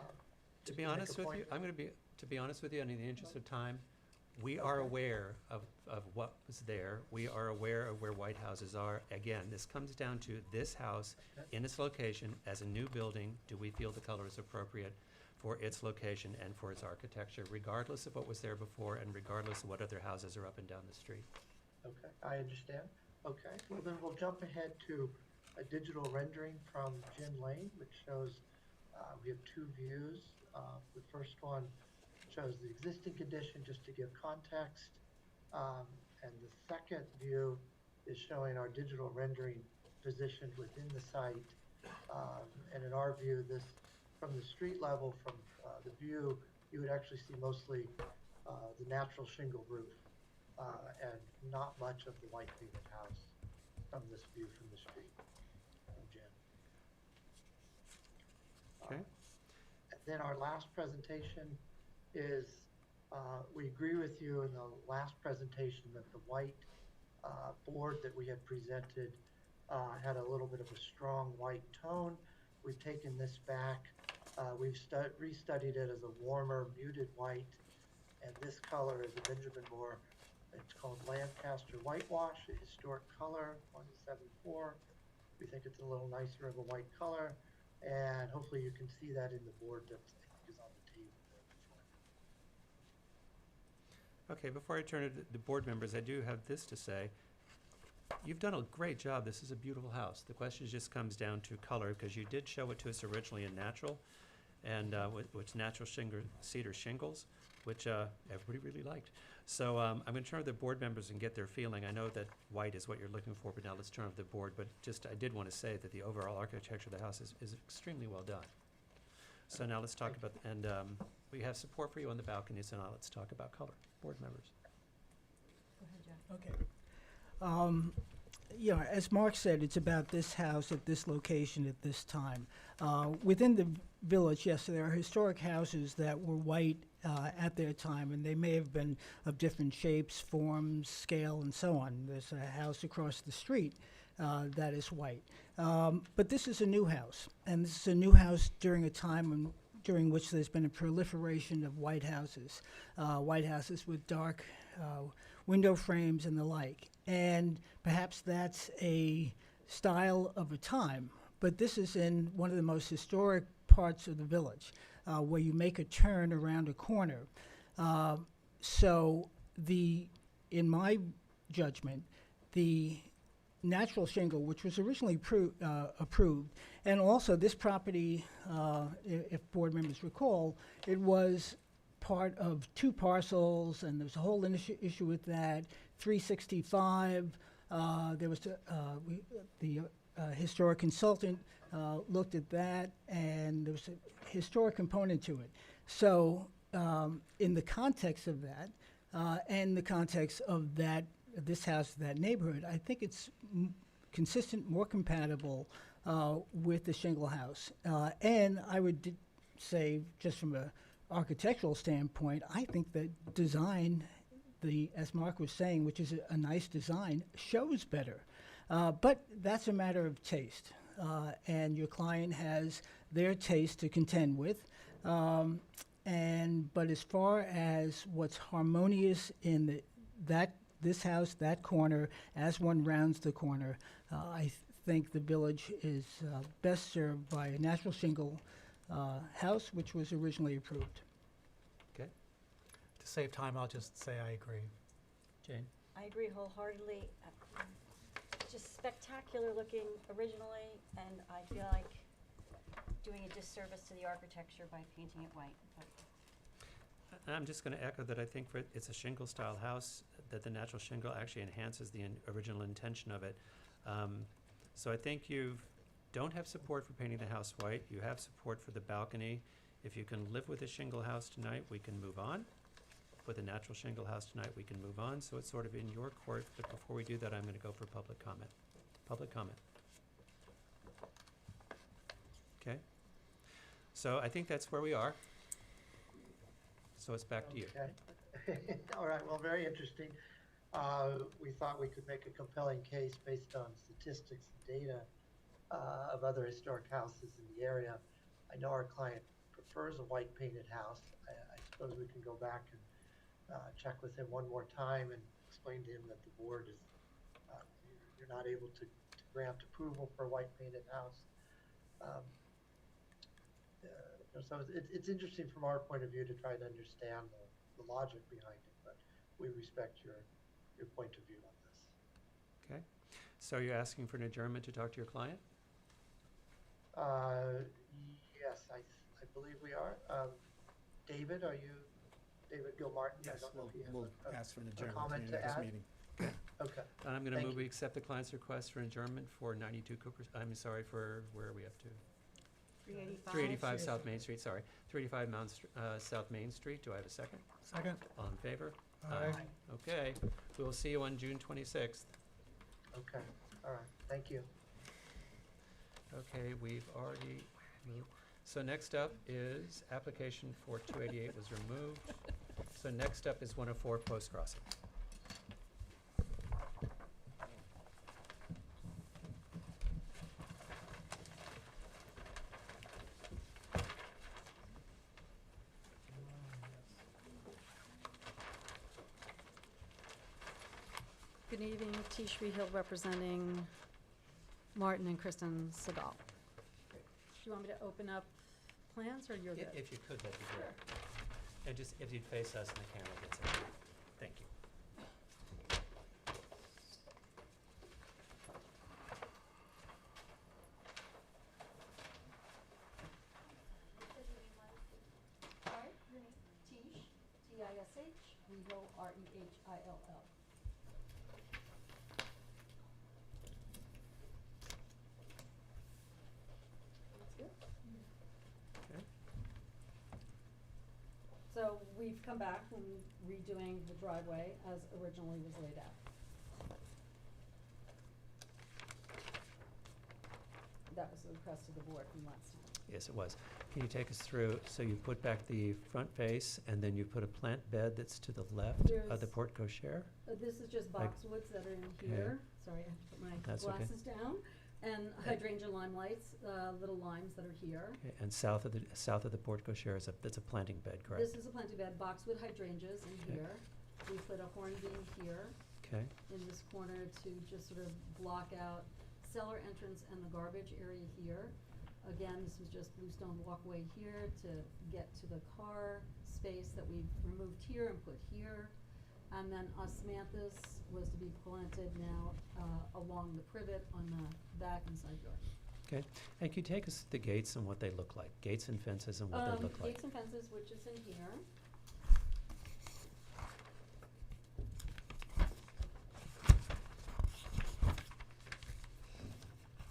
Just be make a honest with point. you, to be honest with you, and in the interest of time, we are aware of what was there. We are aware of where white houses are. Again, this comes down to this house in its location as a new building. Do we feel the color is appropriate for its location and for its architecture, regardless of what was there before and regardless of what other houses are up and down the street? Okay, I understand. Okay, well then we'll jump ahead to a digital rendering from Gin Lane, which shows we have 2 views. The first one shows the existing condition, just to give context. And the second view is showing our digital rendering positioned within the site. And in our view, this, from the street level, from the view, you would actually see mostly the natural shingle roof and not much of the white painted house from this view from the street, Jen. Okay. And then our last presentation is, we agree with you in the last presentation that the white board that we had presented had a little bit of a strong white tone. We've taken this back. We've restudied it as a warmer, muted white, and this color is a Benjamin Moore. It's called Lancaster Whitewash, a historic color, 174. We think it's a little nicer of a white color, and hopefully you can see that in the board that I think is on the table there before you. Okay, before I turn it to the board members, I do have this to say. You've done a great job. This is a beautiful house. The question just comes down to color, because you did show it to us originally in natural, and which natural cedar shingles, which everybody really liked. So I'm going to turn to the board members and get their feeling. I know that white is what you're looking for, but now let's turn to the board. But just, I did want to say that the overall architecture of the house is extremely well done. So now let's talk about, and we have support for you on the balcony, so now let's talk about color. Board members. Go ahead, Jeff. Okay. Yeah, as Mark said, it's about this house at this location at this time. Within the village, yes, there are historic houses that were white at their time, and they may have been of different shapes, forms, scale, and so on. There's a house across the street that is white. But this is a new house, and this is a new house during a time during which there's been a proliferation of white houses with dark window frames and the like. And perhaps that's a style of a time, but this is in one of the most historic parts of the village, where you make a turn around a corner. So in my judgment, the natural shingle, which was originally approved, and also this property, if board members recall, it was part of two parcels, and there's a whole issue with that. 365, there was the historic consultant looked at that, and there was a historic component to it. So in the context of that, and the context of this house, that neighborhood, I think it's consistent, more compatible with the shingle house. And I would say, just from a architectural standpoint, I think that design, as Mark was saying, which is a nice design, shows better. But that's a matter of taste, and your client has their taste to contend with. But as far as what's harmonious in this house, that corner, as one rounds the corner, I think the village is best served by a natural shingle house, which was originally approved. Okay. To save time, I'll just say I agree. Jane? I agree wholeheartedly. Just spectacular looking originally, and I feel like doing a disservice to the architecture by painting it white. But I'm just going to echo that I think it's a shingle style house, that the natural shingle actually enhances the original intention of it. So I think you don't have support for painting the house white. You have support for the balcony. If you can live with a shingle house tonight, we can move on. With a natural shingle house tonight, we can move on. So it's sort of in your court. But before we do that, I'm going to go for public comment. Public comment. Okay. So I think that's where we are. So it's back to you. Okay. All right, well, very interesting. We thought we could make a compelling case based on statistics and data of other historic houses in the area. I know our client prefers a white painted house. I suppose we can go back and check with him one more time and explain to him that the board is, you're not able to grant approval for a white painted house. So it's interesting from our point of view to try to understand the logic behind it, but we respect your point of view on this. Okay. So you're asking for an adjournment to talk to your client? Yes, I believe we are. David, are you, David Gilmartin? I Yes, don't know if he has we'll a ask for an comment adjournment to to the next add? meeting. Okay. And I'm going to Thank move we you. accept the client's request for adjournment for 92 Cooper, I'm sorry, for, where are we up to? 385. 385 South Main Street, sorry. 385 South Main Street. Do I have a second? Second? All in favor? Aye. Okay, we will see you on June 26th. Okay, all right, thank you. Okay, we've already moved. So next up is application for 288 was removed. So next up is 104 Post Crossing. Good evening, Tishri Hill representing Martin and Kristen Segal. Do you want me to open up plans, or you're good? If you could, that'd be great. And just, if you'd face us and the camera gets it. Thank you. Sorry, your name? Tish, T-I-S-H, Rehill, R-E-H-I-L-L. That's good. Okay. So we've come back from redoing the driveway as originally was laid out. That was the request of the board from last time. Yes, it was. Can you take us through, so you put back the front face, and then you put a plant bed that's to the left of the There's- porte cochere? This is just Like- boxwoods that are in Okay. here. Sorry, I have to put my That's okay. glasses down. And hydrangea lime lights, little limes that are here. Okay, and south of the porte cochere is that's a planting bed, correct? This is a planting bed, boxwood hydrangeas in Okay. here. We put a horn beam here Okay, in this corner to just sort of block out cellar entrance and the garbage area here. Again, this was just bluestone walkway here to get to the car space that we've removed here and put here. And then osmanthus was to be planted now along the privet on the back and side yard. okay. And can you take us to the gates and what they look like? Gates and fences and what they look like? Gates and fences, which is in here.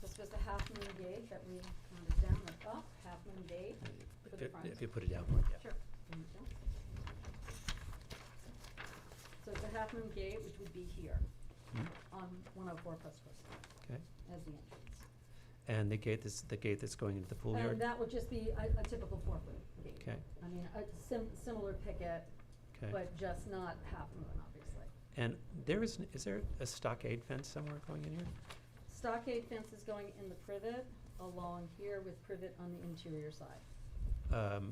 This was the half moon gate that we counted down or up, half moon gate for the front. If you put it down more, yeah. Sure. Thank you. So it's a half moon gate, which would be here Mhm. on 104 Post Crossing Okay. as the entrance. And the gate that's going into the pool And yard? that would just be a typical 4-foot gate. Okay, I mean, a similar picket, okay. but just not half moon, obviously. And is there a stockade fence somewhere going in here? Stockade fence is going in the privet along here with privet on the interior side,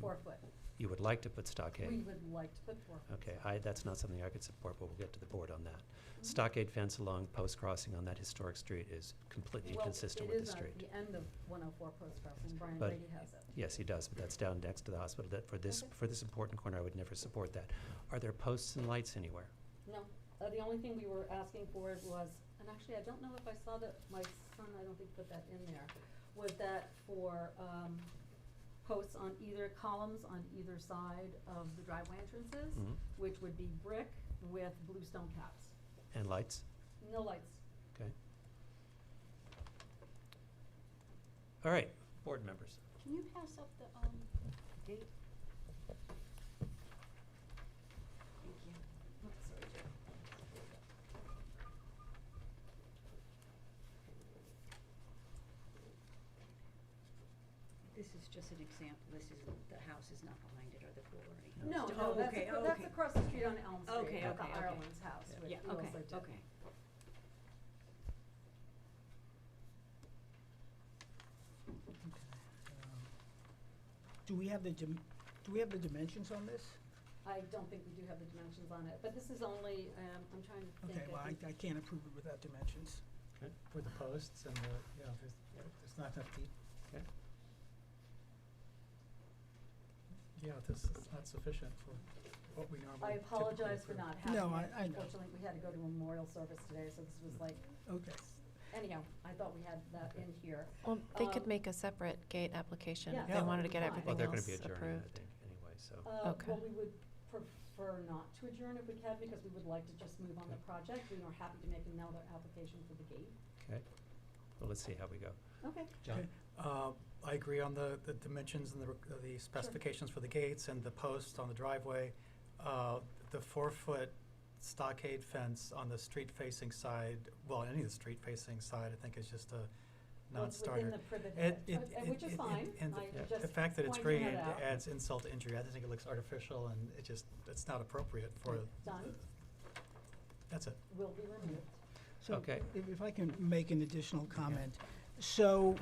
4 foot. You would like to put stockade? We would like to put 4 foot. Okay, that's not something I could support, but we'll get to the board on that. Stockade fence along Post Crossing on that historic street is completely inconsistent with the street. Well, it is at the end of 104 Post Crossing, Brian But- Brady has it. Yes, he does, but that's down next to the hospital. That, for this important corner, I would never support that. Are there posts and lights anywhere? No, the only thing we were asking for was, and actually, I don't know if I saw that, my son, I don't think put that in there, was that for, posts on either columns on either side of the driveway entrances, Mhm. which would be brick with bluestone caps. And lights? No lights. Okay. All right, board members. Can you pass up the, gate? Thank you. Oops, sorry, Joe. This is just an example, this is, the house is not behind it or the pool or anything. No, It's- no, oh, that's, okay, acro- oh, that's okay. across the street on Elm Street, Okay, at the okay, okay. Ireland's house, which Yeah, we okay, also did. okay. Do we have the dimensions on this? I don't think we do have the dimensions on it, but this is only, I'm trying to think. Okay, well, I can't approve it without dimensions. For the posts and the, there's not enough deep. Okay. Yeah, this is not sufficient for what we normally I apologize for typically not approve. having No, it. I know. Unfortunately, we had to go to a memorial service today, so this was like, Okay. anyhow, I thought we had that in here. Well, they could Um, make a separate gate application yeah, if that they would wanted to be get fine. everything Well, they're gonna else be adjourning, I approved. think, anyway, so. Okay. Well, we would prefer not to adjourn if we can, because we would like to just move on the project. We are happy to make another application for the gate. Okay. Well, let's see how we go. Okay. John? Okay. I agree on the dimensions and the specifications for the gates and the posts on the driveway. The 4-foot stockade fence on the street-facing side, well, any of the street-facing side, I think is just a Well, it's non-starter. within the privet hedge, which is fine. And I the just fact that it's pointing green that out. adds insult to injury. I think it looks artificial, and it's not appropriate for, Done, that's it. will be removed. So Okay. if I can make an additional comment. So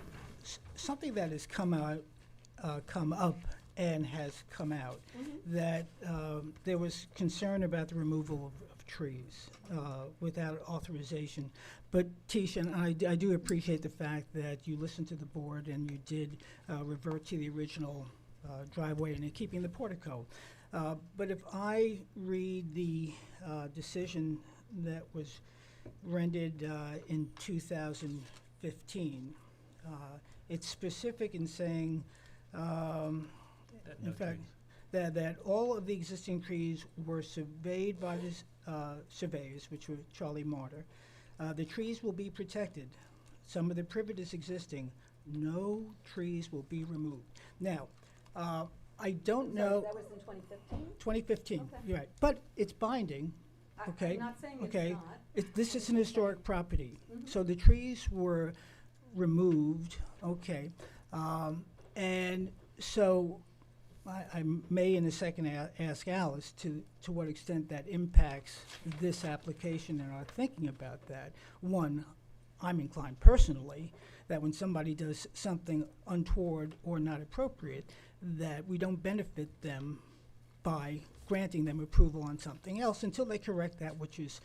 something that has come up and has come out, that there was concern about the removal of trees without authorization. But Tisha, and I do appreciate the fact that you listened to the board and you did revert to the original driveway and keeping the portico. But if I read the decision that was rendered in 2015, it's specific in saying, in fact, that all of the existing trees were surveyed by the surveyors, which were Charlie Martyr. The trees will be protected. Some of the privet is existing. No trees will be removed. Now, I don't know. That was in 2015? 2015, Okay. you're right. But it's binding, okay? I'm not saying it's Okay. not. This is an historic property. Mhm. So the trees were removed, okay? And so I may in a second ask Alice to what extent that impacts this application and our thinking about that. One, I'm inclined personally that when somebody does something untoward or not appropriate, that we don't benefit them by granting them approval on something else until they correct that which has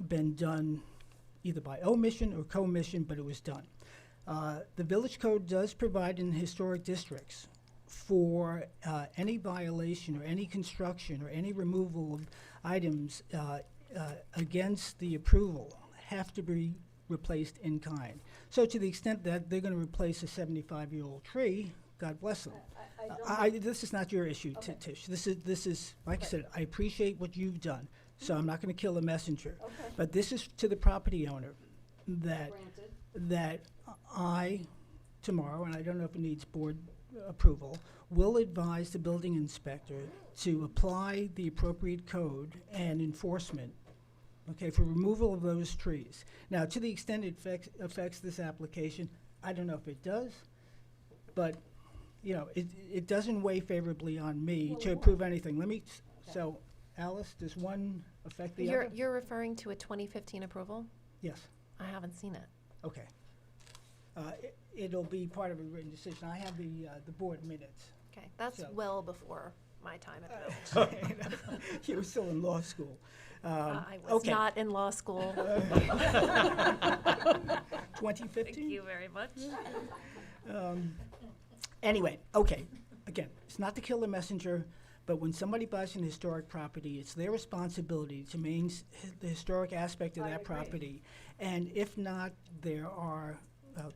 been done either by omission or commission, but it was done. The village code does provide in historic districts for any violation or any construction or any removal of items against the approval have to be replaced in kind. So to the extent that they're going to replace a 75-year-old tree, God bless them. This is not your issue, Okay. Tish. This is, like I said, I appreciate what you've done, so I'm not going to kill the messenger. Okay. But this is to the property owner that Granted. that I, tomorrow, and I don't know if it needs board approval, will advise the building inspector to apply the appropriate code and enforcement, okay, for removal of those trees. Now, to the extent it affects this application, I don't know if it does, but, you know, it doesn't weigh favorably on me Well, to it approve anything. So, Alice, does one affect the other? You're referring to a 2015 approval? Yes. I haven't seen it. Okay. It'll be part of a written decision. I have the board minutes. Okay, that's So- well before my time at the village. You were still in law school. I was okay. not in law school. 2015? Thank you very much. Anyway, okay, again, it's not to kill the messenger, but when somebody buys an historic property, it's their responsibility to maintain the historic aspect of I that agree. property. And if not, there are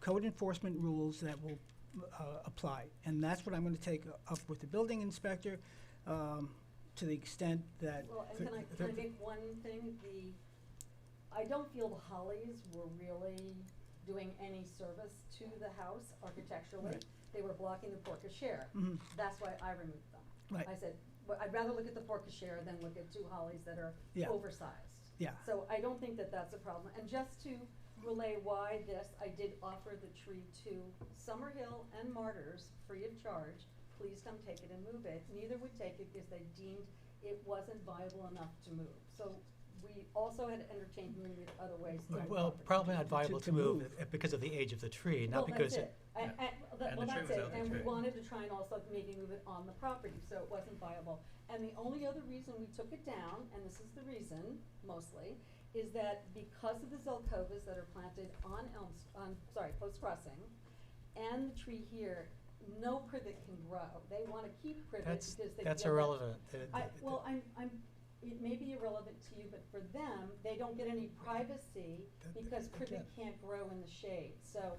code enforcement rules that will apply. And that's what I'm going to take up with the building inspector, to the extent that. Well, and can I make one thing? I don't feel the hollies were really doing any service to the house architecturally. Right. They were blocking the porte cochere. Mhm. That's why I removed them. Right. I said, well, I'd rather look at the porte cochere than look at two hollies that are Yeah. oversized. Yeah. So I don't think that that's a problem. And just to relay why this, I did offer the tree to Summerhill and Martyrs free of charge. Please come take it and move it. Neither would take it because they deemed it wasn't viable enough to move. So we also had entertained moving it other ways. through the Well, property. probably not viable to to move move. because of the age of the tree, Well, not because that's it. And Well, the tree that's was it. out the And we tree. wanted to try and also maybe move it on the property, so it wasn't viable. And the only other reason we took it down, and this is the reason mostly, is that because of the Zelkovas that are planted on Post Crossing, and the tree here, no privet can grow. They wanna keep privet because they feel That's that- irrelevant. Well, it may be irrelevant to you, but for them, they don't get any privacy because privet can't grow in the shade. So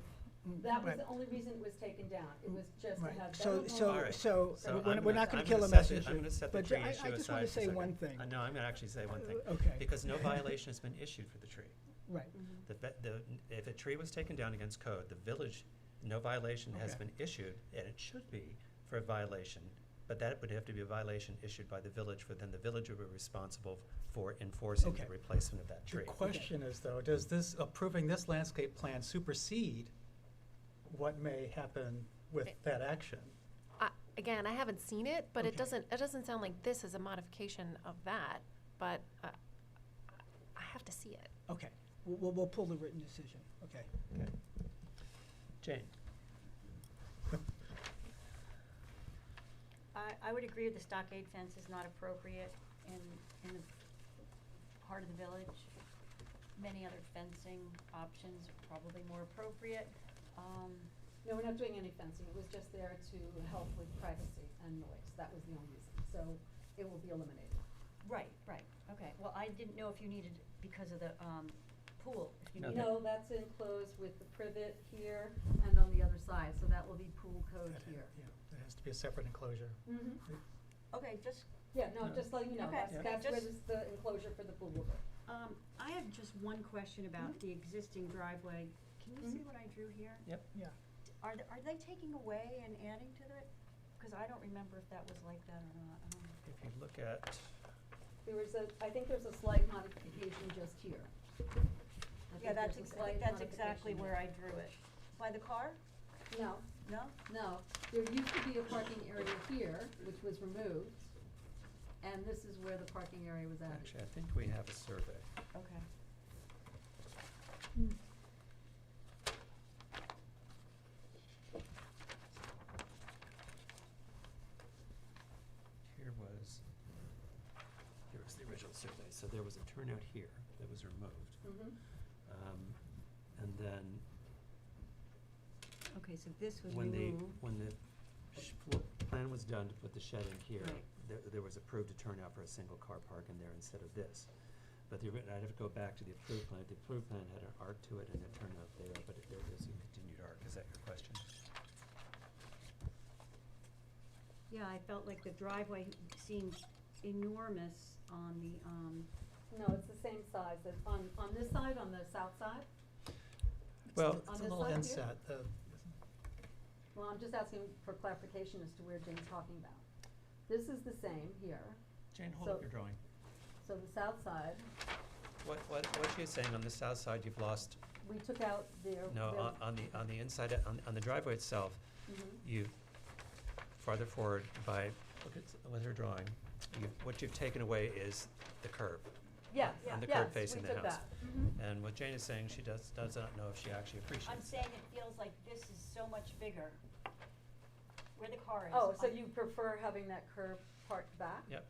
that was Right. the only reason it was taken down. It was just to Right. have So, better so, noise. Alright. so, So we're I'm we're not gonna I'm kill a set the- messenger. I'm gonna set the But tree I issue just aside wanna for a say second. one thing. No, I'm gonna actually say one thing. Okay. Because no violation has been issued for the tree. Right. If a tree was taken down against code, the village, no violation has Okay. been issued, and it should be for a violation but that would have to be a violation issued by the village, for then the village would be responsible for enforcing the Okay. replacement of that The tree. question is, though, does this, approving this landscape plan supersede what may happen with that action? Again, I haven't seen it, but Okay. it doesn't sound like this is a modification of that, but I have to see it. Okay, we'll pull the written decision, okay. Okay. Jane? I would agree with the stockade fence is not appropriate in the heart of the village. Many other fencing options are probably more appropriate. No, we're not doing any fencing. It was just there to help with privacy and noise. That was the only reason. So it will be eliminated. Right, okay. Well, I didn't know if you needed, because of the pool, if you Okay. needed. No, that's enclosed with the privet here and on the other side, so that will be pool code That ha- here. Yeah, there has to be a separate enclosure. Mm-hmm. Okay, just, Yeah, no, No. just letting you know, Okay, that's yeah. where Just- the enclosure for the pool will go. I have just one question about Mhm. the existing driveway. Can you see what I drew here? Yep. Yeah. Are they taking away and adding to it? Because I don't remember if that was like that or not. I don't know. If you look at, I think there's a slight modification just here. Yeah, that's exactly where I drew it. By the car? No, No? no. There used to be a parking area here, which was removed, and this is where the parking area was added. actually, I think we have a survey. Okay. Here was the original survey. So there was a turnout here that was removed. Mm-hmm. And then Okay, so this was when the removed. plan was done to put the shed in here, Right. there was approved a turnout for a single car park in there instead of this. But I'd have to go back to the approved plan. The approved plan had an arc to it and a turnout there, but there is a continued arc. Is that your question? Yeah, I felt like the driveway seemed enormous on the, No, it's the same size. It's on this side, on the south side. Well, On It's a this little side here? inset, Well, I'm just asking for clarification as to where Jane's talking about. This is the same here. Jane, hold So- up your drawing. So the south side, What she's saying, on the south side, you've lost, we took out their. no, on the inside, on the driveway itself, Mhm. you, farther forward by, look at, with her drawing, what you've taken away is the curb. Yes, On the yes, curb facing we the took house. that. Mhm. And what Jane is saying, she does not know if she actually appreciates. I'm saying it feels like this is so much bigger. Where the car is. Oh, so on- you prefer having that curb part back? Yep.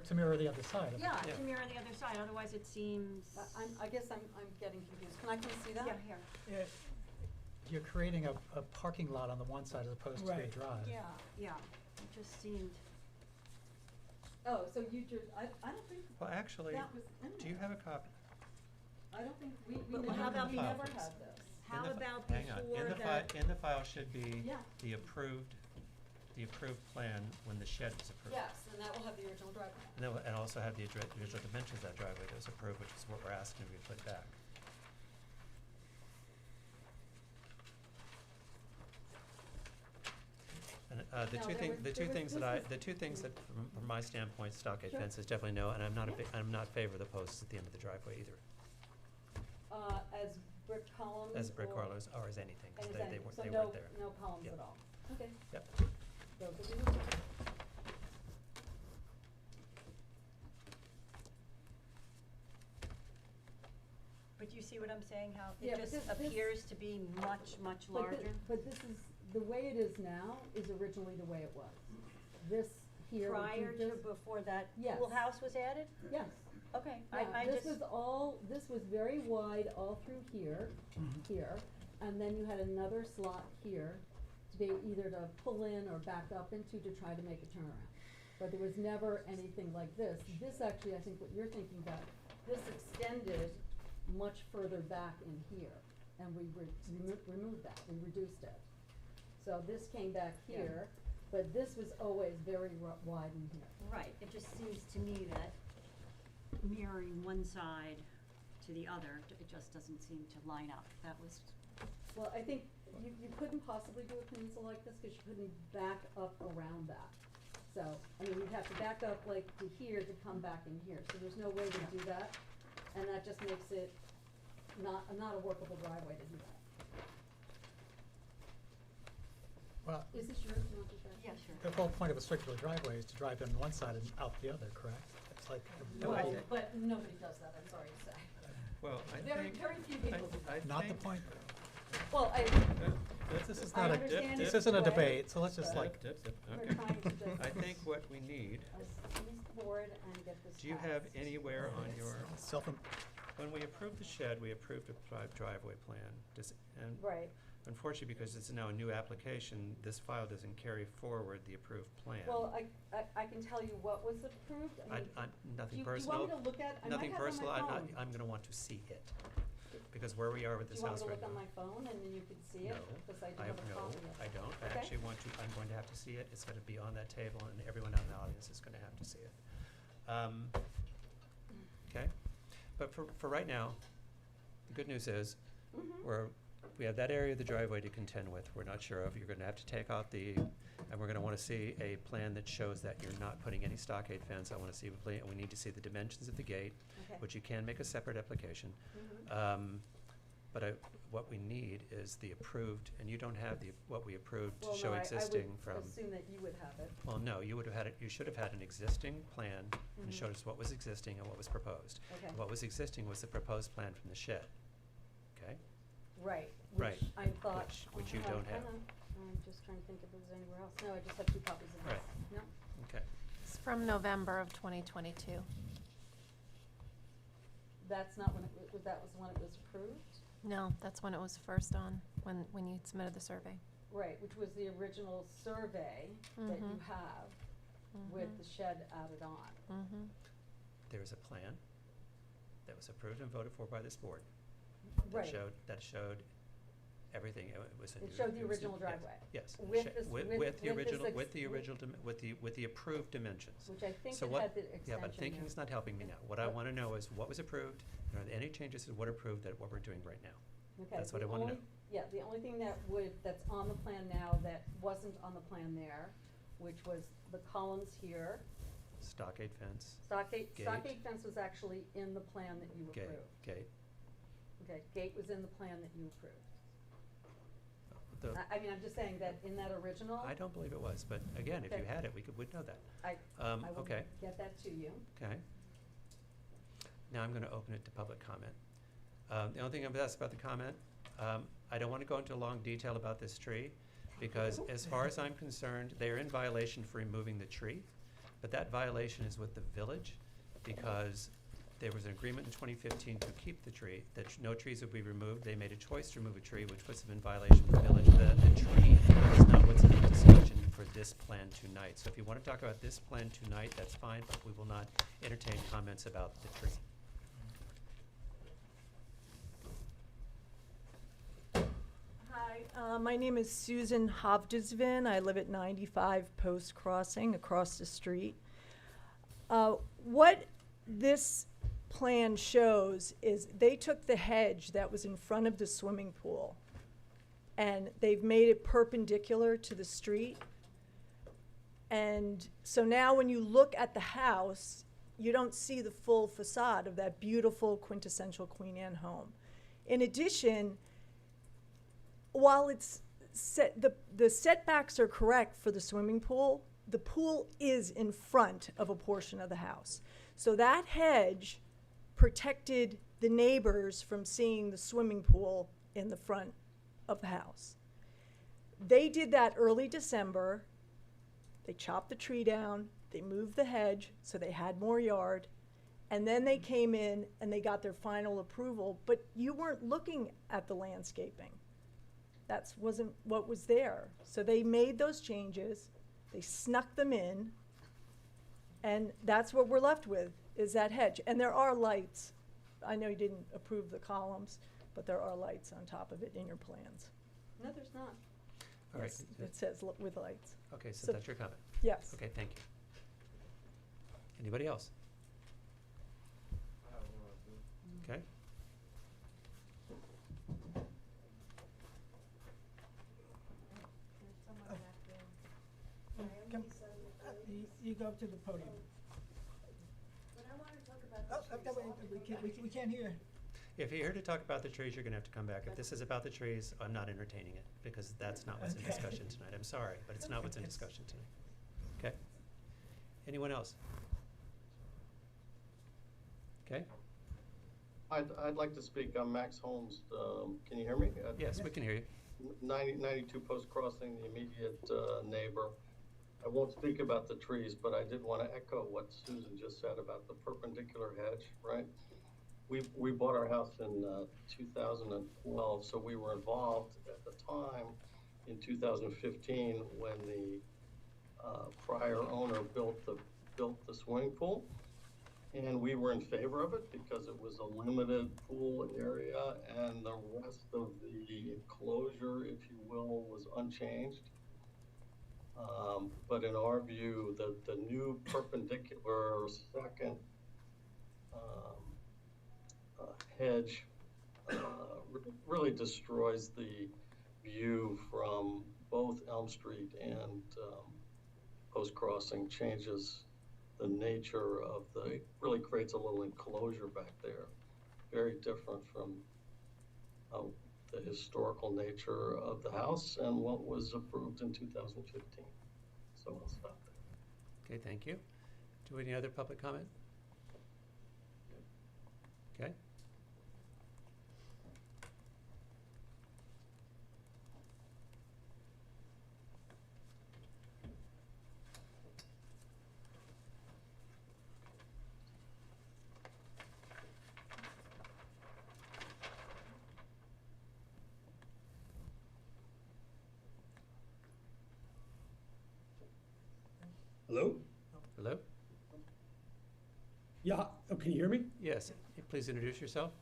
to mirror the other side of it. Yeah, Yeah. to mirror the other side, otherwise it seems. I guess I'm getting confused. Can I come see that? Yeah, here. Yeah, you're creating a parking lot on the one side as opposed to a Right. drive. Yeah, it just seemed. Oh, so you just, I don't think Well, actually, that was in do you there. have a copy? I don't think, we Well, never, how about we file, never please? had this. How In the fi- about hang on. before In the that? in the file should be Yeah. the approved plan when the shed was approved. Yes, and that will have the original driveway. And also have the original dimensions of that driveway that was approved, which is what we're asking to be put back. And the No, two there things, was- the two there was- things this that is- the two things that, from my standpoint, stockade Sure. fence is definitely no, and I'm not Yeah. I'm not favor of the posts at the end of the driveway either, As brick columns? as brick or- colors or as anything, because and they anything. weren't, So they no- weren't there. no columns Yep. at all? Okay. Yep. Those are the ones. But you see what I'm saying, how Yeah, it but just this- appears to be much, much But larger? But this is, the way it is now is originally the way it was. This here. which you Prior to, just- before that Yes. pool house was added? Yes. Okay, Yeah, I this just. was all, this was very wide all through here, here, and then you had another slot here to be either to pull in or back up into to try to make a turnaround. But there was never anything like this. This actually, I think what you're thinking about, this extended much further back in here, and we removed that, we reduced it. So this came back Yeah. here, but this was always very wide in here. Right, it just seems to me that mirroring one side to the other, it just doesn't seem to line up. That was, Well, I think you couldn't possibly do a peninsula like this because you couldn't back up around that. So, I mean, we'd have to back up like to here to come back in here, so there's no way to do that. And that just makes it not a workable driveway to do that. Well, Is this yours? You want this back? Yeah, sure. the whole point of a circular driveway is to drive in one side and out the other, correct? It's like, Well, but nobody does that, I'm sorry to say. Well, I Very, think, very few people do that. not the point. Well, This is I not a, understand this it's isn't a the way, debate, so let's just but like, we're okay. trying to just I think what we need, please the board and get this do you have passed. anywhere on your, self, when we approved the shed, we approved a driveway plan. And Right. unfortunately, because it's now a new application, this file doesn't carry forward the approved plan. Well, I can tell you what was approved. I mean, Nothing do you personal. want me to look at, I might Nothing have it on personal, my phone. I'm gonna want to see it, because where we are with Do this you want house me to right look on now. my phone and then you can see it? No, Because I do I have a no, copy of it. I don't. I Okay. actually want to, I'm going to have to see it. It's gonna be on that table, and everyone out in the audience is gonna have to see it. Okay, but for right now, the good news is, we have that area of the driveway to contend with. We're not sure of. You're gonna have to take out and we're gonna wanna see a plan that shows that you're not putting any stockade fence. I wanna see a plan, and we need to see the dimensions of the gate, Okay. which you can make a separate application. But what we need is the approved, and you don't have what we approved to Well, show no, existing I from. would assume that you would have it. Well, no, you would have had it, you should have had an existing plan and showed us what was existing and what was proposed. Okay. What was existing was the proposed plan from the shed, okay? Right. Right, Which I thought. which you oh, don't have. hang on. I'm just trying to think if there's anywhere else. No, I just have 2 copies of this. Right. No? Okay, It's from November of 2022. That's not when that was when it was approved? No, that's when it was first on, when you submitted the survey. Right, which was the original survey that you have with the shed added on. there is a plan that was approved and voted for by this board. Right. That showed everything. It was a It new- showed the it was original yes, driveway. Yes. With Sha- this- with with- the with this original, ex- with the original, with the approved dimensions. Which I think So it what- had the Yeah, extension but thinking there. is not helping me now. What I What- wanna know is what was approved, and are there any changes to what approved that what we're doing right now? Okay, That's what the I wanna only- know. Yeah, the only thing that's on the plan now that wasn't on the plan there, which was the columns here. Stockade fence, Stockade Gate. fence was actually in the plan that you gate, approved. gate. Okay, gate was in the plan that you approved. The- I mean, I'm just saying that in that original, I don't believe it was, but again, if you Okay. had it, we'd know that. I will Okay, get that to you. okay. Now I'm gonna open it to public comment. The only thing I'm asked about the comment, I don't wanna go into long detail about this tree, because as far as I'm concerned, they are in violation for removing the tree, but that violation is with the village, because there was an agreement in 2015 to keep the tree, that no trees would be removed. They made a choice to remove a tree, which puts them in violation of the village. The tree is not what's in the discussion for this plan tonight. So if you want to talk about this plan tonight, that's fine, but we will not entertain comments about the tree. Hi, my name is Susan Hovdesvin. I live at 95 Post Crossing across the street. What this plan shows is they took the hedge that was in front of the swimming pool and they've made it perpendicular to the street. And so now when you look at the house, you don't see the full facade of that beautiful quintessential Queen Anne home. In addition, while it's the setbacks are correct for the swimming pool, the pool is in front of a portion of the house. So that hedge protected the neighbors from seeing the swimming pool in the front of the house. They did that early December. They chopped the tree down, they moved the hedge so they had more yard, and then they came in and they got their final approval, but you weren't looking at the landscaping. That wasn't what was there. So they made those changes, they snuck them in, and that's what we're left with, is that hedge. And there are lights. I know you didn't approve the columns, but there are lights on top of it in your plans. No, there's not. All right. Yes, it says with lights. Okay, so So- that's your comment? Yes. Okay, thank you. Anybody else? Okay. go up to the podium. But I want to talk about We can't hear. If you're here to talk about the trees, you're gonna have to come back. If this is about the trees, I'm not entertaining it, because that's not what's in Okay. discussion tonight. I'm sorry, but it's not what's in discussion tonight. Okay? Anyone else? Okay? I'd like to speak. I'm Max Holmes. Can you hear me? Yes, we can hear you. 92 Post Crossing, the immediate neighbor. I won't speak about the trees, but I did want to echo what Susan just said about the perpendicular hedge, right? We bought our house in 2012, so we were involved at the time in 2015 when the prior owner built the swimming pool. And we were in favor of it because it was a limited pool area and the rest of the enclosure, if you will, was unchanged. But in our view, the new perpendicular second hedge really destroys the view from both Elm Street and Post Crossing, changes the nature of really creates a little enclosure back there, very different from the historical nature of the house and what was approved in 2015. So I'll stop there. Okay, thank you. Do we have any other public comment? Okay. Hello? Hello? Yeah, oh, can you hear me? Yes, please introduce yourself.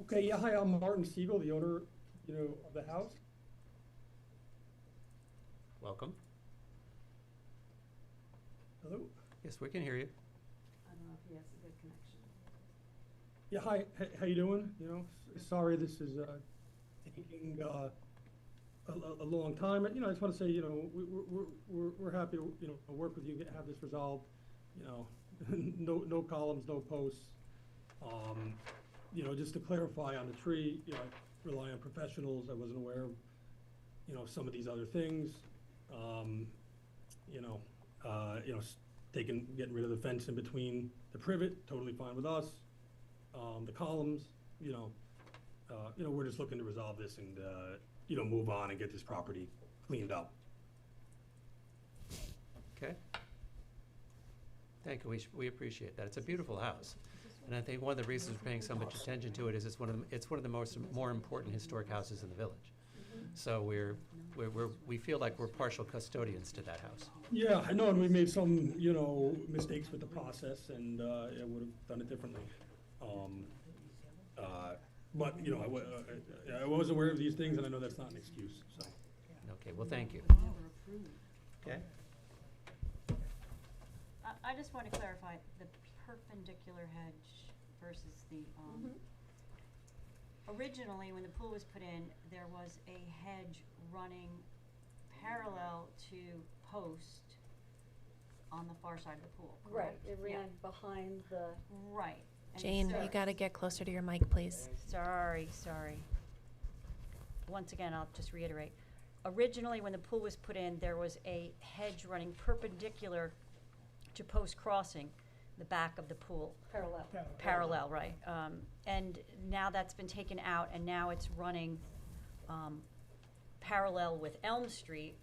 Okay, yeah, hi, I'm Martin Siegel, the owner, of the house. Welcome. Hello? Yes, we can hear you. I don't know if he has a good connection. Yeah, hi, how you doing? Sorry this is taking a long time. I just want to say, we're happy to, work with you, have this resolved. No columns, no posts. Just to clarify on the tree, I rely on professionals. I wasn't aware of, some of these other things. Getting rid of the fence in between the privet, totally fine with us. The columns, we're just looking to resolve this and, move on and get this property cleaned up. Okay. Thank you. We appreciate that. It's a beautiful house. And I think one of the reasons we're paying so much attention to it is it's one of the more important historic houses in the village. So we feel like we're partial custodians to that house. Yeah, I know, and we made some, mistakes with the process, and I would have done it differently. But I was aware of these things, and I know that's not an excuse. So. Okay. Well, thank you. Okay. I just want to clarify the perpendicular hedge versus the, originally, when the pool was put in, there was a hedge running parallel to post on the far side of the pool, correct? Right, it Yeah. ran behind the. Right. And Jane, so- you gotta get closer to your mic, please. Sorry. Once again, I'll just reiterate. Originally, when the pool was put in, there was a hedge running perpendicular to Post Crossing, the back of the pool. Parallel, right. And now that's been taken out, and now it's running parallel with Elm Street.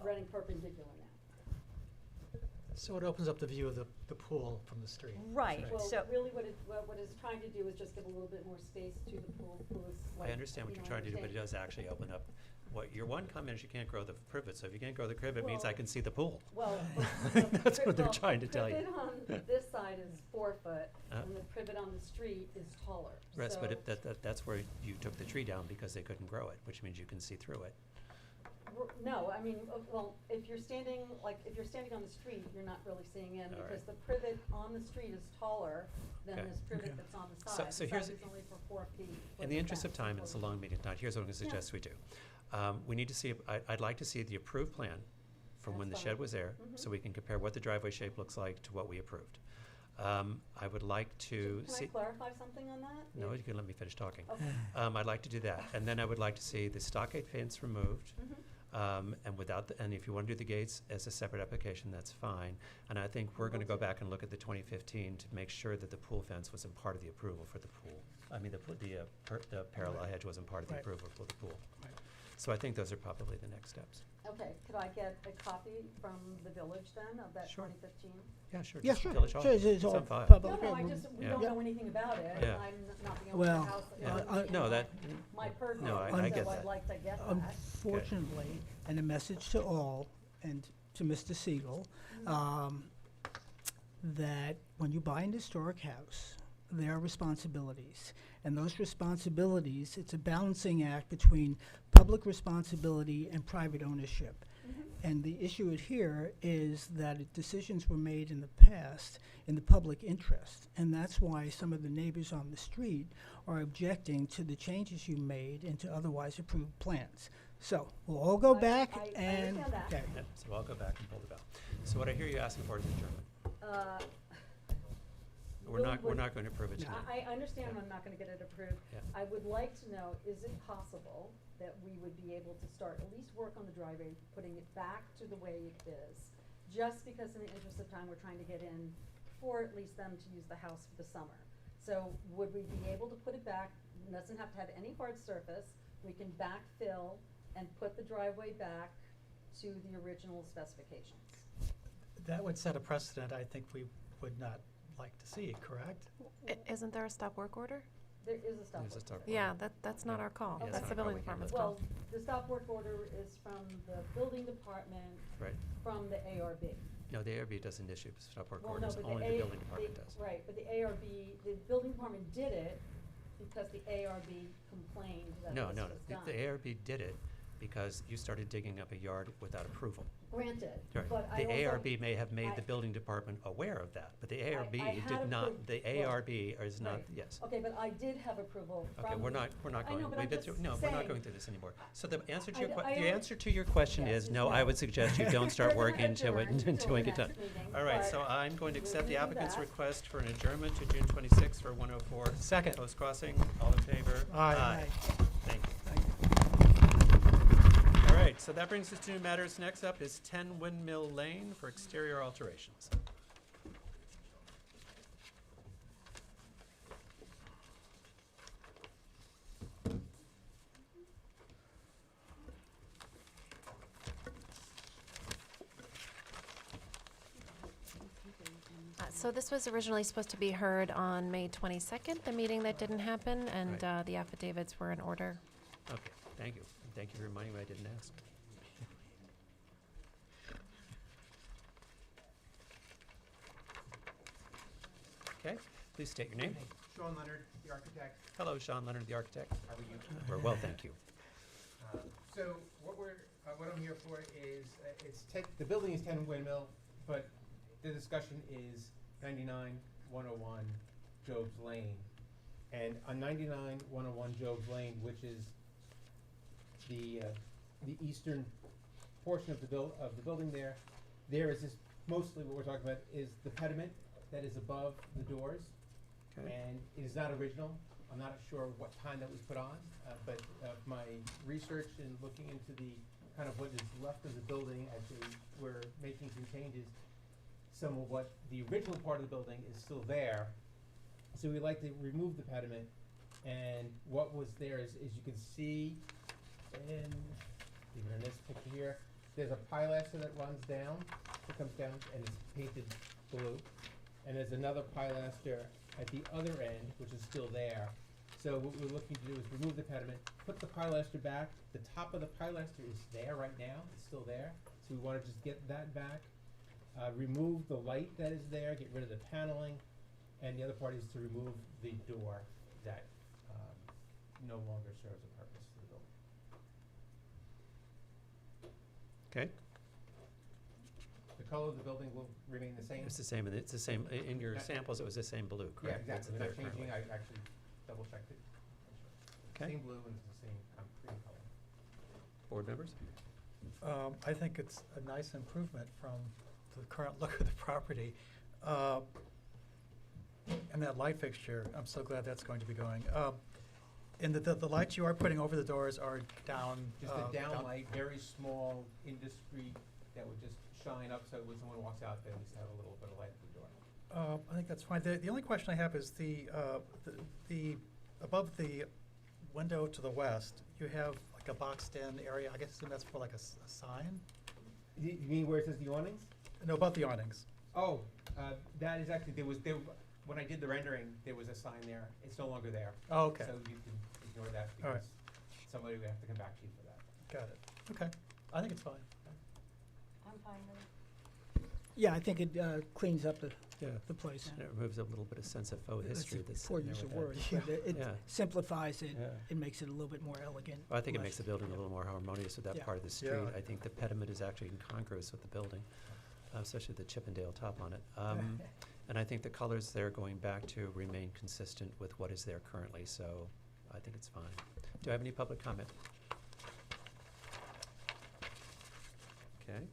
Running perpendicular now. So it opens up the view of the pool from the street. Right. Well, So really what it's trying to do is just give a little bit more space to the pool. Pool is I understand what you're trying to do, but it does actually open up. Your one comment is you can't grow the privet. So if you can't grow the privet, it means I can see the pool. Well, That's what they're trying to tell you. The privet on this side is 4 foot, and the privet on the street is taller. Right, So- but that's where you took the tree down because they couldn't grow it, which means you can see through it. No, I mean, well, if you're standing on the street, you're not really seeing in, All because right. the privet on the street is taller than Okay. this privet that's on the side. So The here's- side is only for 4 feet. In the interest of time, and it's a long meeting tonight, here's what I'm going to suggest we do. We need to see, I'd like to see the approved plan from when the That's shed fine. was there, so we can compare what the driveway shape looks like to what we approved. I would like to Can I see. clarify something on that? No, you can let me finish talking. Okay. I'd like to do that, and then I would like to see the stockade fence removed, and without and if you want to do the gates as a separate application, that's fine. And I think we're going to go back and look at the 2015 to make sure that the pool fence wasn't part of the approval for the pool. I mean, the parallel hedge wasn't part of the Right. approval for the pool. Right. So I think those are probably the next steps. Okay, could I get a copy from the village then of that Sure. 2015? Yeah, sure. Yeah, just sure. Village Hall. Sure, it's all on file. public. No, I record. just, we Yeah. don't know anything about it. Yeah. I'm not the owner Well, of the house. yeah. It wouldn't be No, in that- my purview. no, I get So that. I'd like to get that. Unfortunately, and a message to all, and to Mr. Siegel, that when you buy an historic house, there are responsibilities. And those responsibilities, it's a balancing act between public responsibility and private ownership. And the issue here is that decisions were made in the past in the public interest. And that's why some of the neighbors on the street are objecting to the changes you made into otherwise approved plans. So we'll all go back I and. understand that. okay. Yeah, so I'll go back and pull the bell. So what I hear you asking for is adjournment. Uh, We're not would- going to approve it tonight. I understand Yeah. I'm not gonna get it approved. Yeah. I would like to know, is it possible that we would be able to start, at least work on the driveway, putting it back to the way it is? Just because in the interest of time, we're trying to get in for at least them to use the house for the summer. So would we be able to put it back? It doesn't have to have any hard surface. We can backfill and put the driveway back to the original specifications. That would set a precedent I think we would not like to see, correct? Isn't there a stop work order? There is a stop There's a work stop order. Yeah, that's not our call. Yeah, it's That's not the our call. building We can't department's do call. Well, the stop work order is from the building department, Right. from the ARB. No, the ARB doesn't issue stop work Well, no, orders, but only the building department does. Right, but the ARB, the building department did it because the ARB complained that No, this no, was no. done. The ARB did it because you started digging up a yard without approval. Granted, Right. but I The also. ARB may have made the I- building department aware of that, but the ARB I had did not, approved- the well, ARB is not, right. yes. Okay, but I did have approval from. Okay, we're the- not I know, going, but we've I'm been just through, no, we're not saying. going through this anymore. So the answer to I your d- que, I the don't- answer to your question Yes, is, is no, I no. would suggest you don't start We're gonna working until it, adjourn until we till get the done. next meeting, All right, but so I'm going to we're accept the gonna do applicant's that. request for an adjournment to June 26th for 104 Second. Post Crossing. All in favor? Aye. Thank you. All right, so that brings us to new matters. Next up is 10 Windmill Lane for exterior alterations. So this was originally supposed to be heard on May 22nd, the meeting that didn't happen, and Right. the affidavits were in order. Okay, thank you. And thank you for reminding me I didn't ask. Okay, please state your name. Sean Leonard, the architect. Hello, Sean Leonard, the architect. How are you? We're well, thank you. So what I'm here for is, the building is 10 Windmill, but the discussion is 99-101 Job's Lane. And on 99-101 Job's Lane, which is the eastern portion of the building there is this, mostly what we're talking about is the pediment that is above the doors. Okay. And it is not original. I'm not sure what time that was put on, but my research and looking into the kind of what is left of the building as we're making some changes, some of what the original part of the building is still there. So we like to remove the pediment, and what was there is you can see even in this picture here, there's a pilaster that runs down, it comes down and it's painted blue. And there's another pilaster at the other end, which is still there. So what we're looking to do is remove the pediment, put the pilaster back. The top of the pilaster is there right now, it's still there. So we wanna just get that back. Remove the light that is there, get rid of the paneling. And the other part is to remove the door that no longer serves a purpose to the building. Okay, The color of the building will remain the same. it's the same, in your samples, it was the same blue, Yeah, correct? That's exactly, there not changing, currently. I actually double checked it. Okay. Same blue and it's the same cream color. Board members? I think it's a nice improvement from the current look of the property. And that light fixture, I'm so glad that's going to be going. And the lights you are putting over the doors are down. Just a downlight, very small, indiscreet, that would just shine up so when someone walks out, they at least have a little bit of light at the door. I think that's fine. The only question I have is the above the window to the west, you have like a boxed-in area. I guess that's for like a sign? You mean where it says the awnings? No, above the awnings. Oh, that is actually, when I did the rendering, there was a sign there. It's no longer there. Oh, okay. So you can ignore that All right. because somebody would have to come back to you for that. Got it. Okay. I think it's fine. I'm fine with it. Yeah, I think it cleans up the place. And it removes a little bit of sense of faux That's history a that's poor in there use of with words, that. but it Yeah. simplifies it. Yeah. It makes it a little bit more elegant. Well, I think it less- makes the building a little more harmonious with that Yeah. part of the street. Yeah. I think the pediment is actually incongruous with the building, especially the Chippendale top on it. And I think the colors there going back to remain consistent with what is there currently, so I think it's fine. Do I have any public comment? Okay,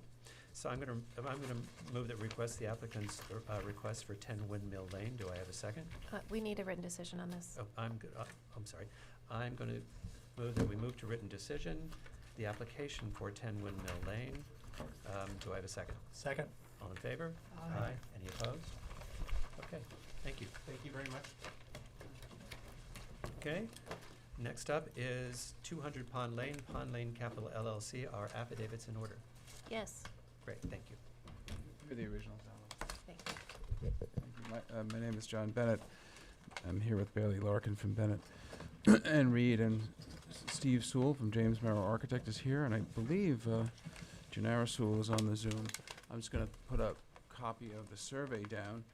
so I'm gonna move that request the applicant's request for 10 Windmill Lane. Do I have a second? We need a written decision on this. Oh, I'm good. I'm sorry. I'm going to move that we move to written decision, the application for 10 Windmill Lane. Do I have a second? Second. All in favor? Aye. Any opposed? Okay, thank you. Thank you very much. Okay, next up is 200 Pond Lane Capital LLC. Are affidavits in order? Yes. Great, thank you. For the originals, Alan. Thank you. Thank you. My name is John Bennett. I'm here with Bailey Larkin from Bennett and Reed, and Steve Sewell from James Merrill Architect is here, and I believe Janara Sewell is on the Zoom. I'm just going to put a copy of the survey down.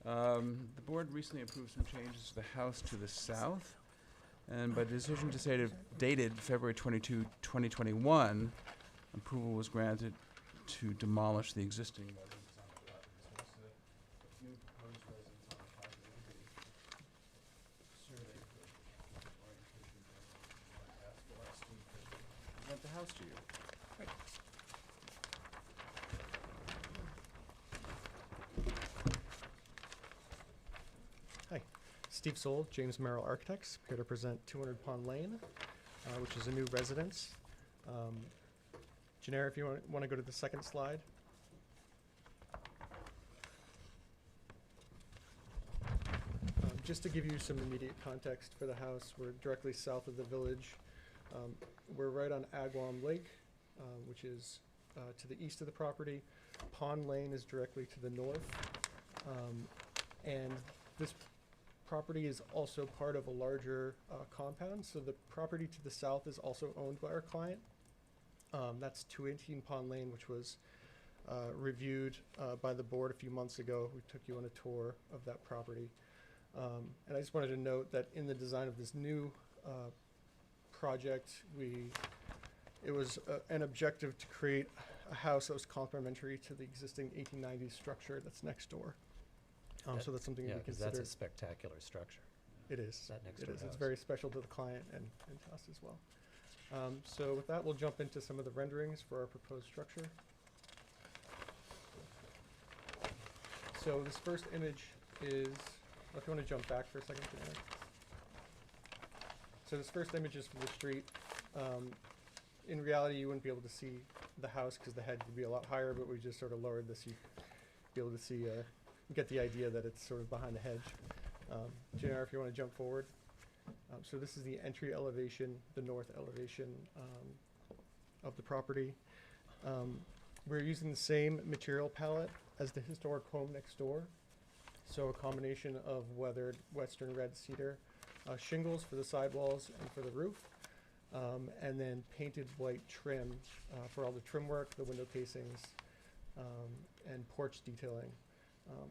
The board recently approved some changes to the house to the south, and by decision dated February 22, 2021, approval was granted to demolish the existing residence on the lot. This was the new proposed residence on the property. Survey for orientation. I asked the last week to present the house to you. Hi, Steve Soul, James Merrill Architects, here to present 200 Pond Lane, which is a new residence. Janera, if you want to go to the second slide. Just to give you some immediate context for the house, we're directly south of the village. We're right on Agawam Lake, which is to the east of the property. Pond Lane is directly to the north. And this property is also part of a larger compound. So the property to the south is also owned by our client. That's 218 Pond Lane, which was reviewed by the board a few months ago. We took you on a tour of that property. And I just wanted to note that in the design of this new project, it was an objective to create a house that was complementary to the existing 1890s structure that's next door. So that's something Yeah, we 'cause consider. that's a spectacular structure. It is. That next It door is. It's house. very special to the client and to us as well. So with that, we'll jump into some of the renderings for our proposed structure. So this first image is, if you want to jump back for a second, Janelle. So this first image is from the street. In reality, you wouldn't be able to see the house because the hedge would be a lot higher, but we just sort of lowered this. You'd be able to see, get the idea that it's sort of behind the hedge. Janelle, if you want to jump forward. So this is the entry elevation, the north elevation of the property. We're using the same material palette as the historic home next door. So a combination of weathered western red cedar shingles for the sidewalls and for the roof, and then painted white trim for all the trim work, the window casings, and porch detailing.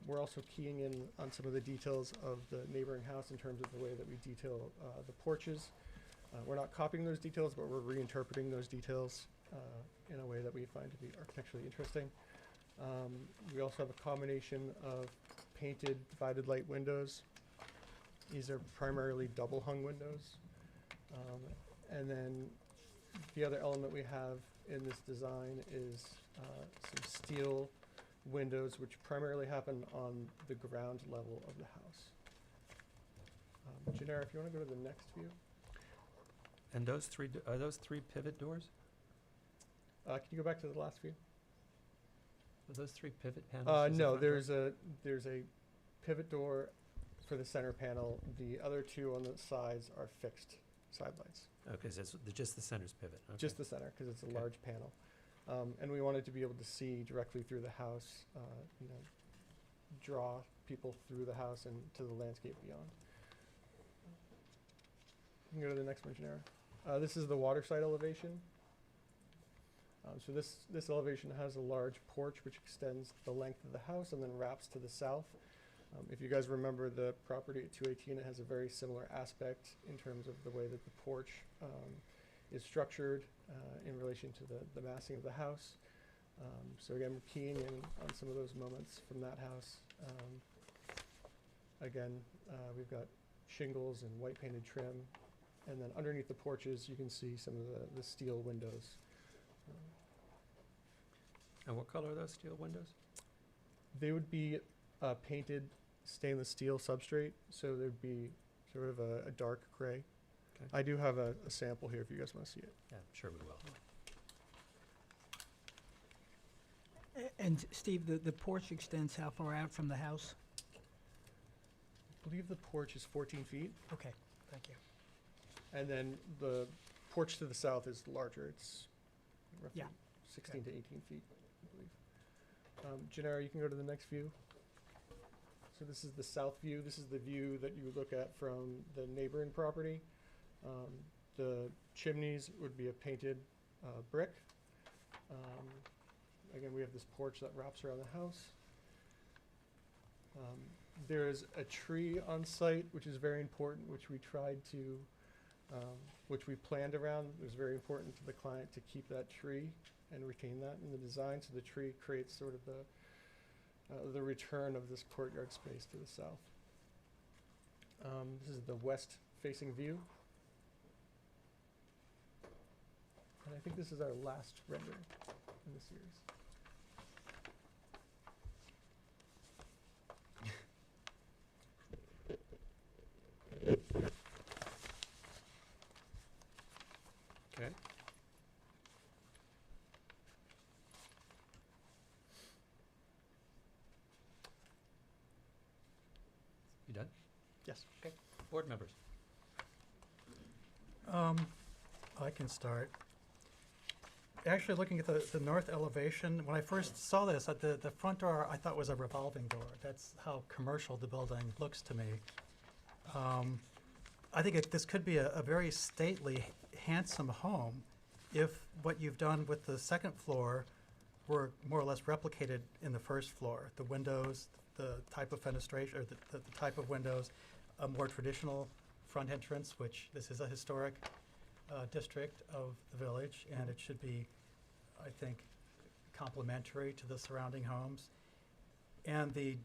We're also keying in on some of the details of the neighboring house in terms of the way that we detail the porches. We're not copying those details, but we're reinterpreting those details in a way that we find to be architecturally interesting. We also have a combination of painted divided light windows. These are primarily double hung windows. And then the other element we have in this design is some steel windows, which primarily happen on the ground level of the house. Janera, if you want to go to the next view. And those three, are those three pivot doors? Can you go back to the last view? Are those three pivot panels? No, there's a pivot door for the center panel. The other two on the sides are fixed side lights. Okay, so it's just the center's pivot. Okay. Just the center, because it's a Okay. large panel. And we wanted to be able to see directly through the house, draw people through the house and to the landscape beyond. You can go to the next one, Janera. This is the water side elevation. So this elevation has a large porch which extends the length of the house and then wraps to the south. If you guys remember the property at 218, it has a very similar aspect in terms of the way that the porch is structured in relation to the massing of the house. So again, we're keying in on some of those moments from that house. Again, we've got shingles and white painted trim. And then underneath the porches, you can see some of the steel windows. And what color are those steel windows? They would be painted stainless steel substrate, so there'd be sort of a dark gray. Okay. I do have a sample here if you guys want to see it. Yeah, sure we will. And Steve, the porch extends how far out from the house? I believe the porch is 14 feet, Okay, thank you. and then the porch to the south is larger. It's roughly Yeah. 16 to 18 feet, I believe. Janera, you can go to the next view. So this is the south view. This is the view that you would look at from the neighboring property. The chimneys would be a painted brick. Again, we have this porch that wraps around the house. There is a tree on site, which is very important, which we tried to, which we planned around. It was very important to the client to keep that tree and retain that in the design. So the tree creates sort of the return of this courtyard space to the south. This is the west-facing view. And I think this is our last rendering in the series. Okay. You done? Yes. Okay. Board members. I can start. Actually, looking at the north elevation, when I first saw this, at the front door I thought was a revolving door. That's how commercial the building looks to me. I think this could be a very stately, handsome home if what you've done with the second floor were more or less replicated in the first floor. The windows, the type of fenestration, or the type of windows, a more traditional front entrance, which this is a historic district of the village, and it should be, I think, complementary to the surrounding homes. And the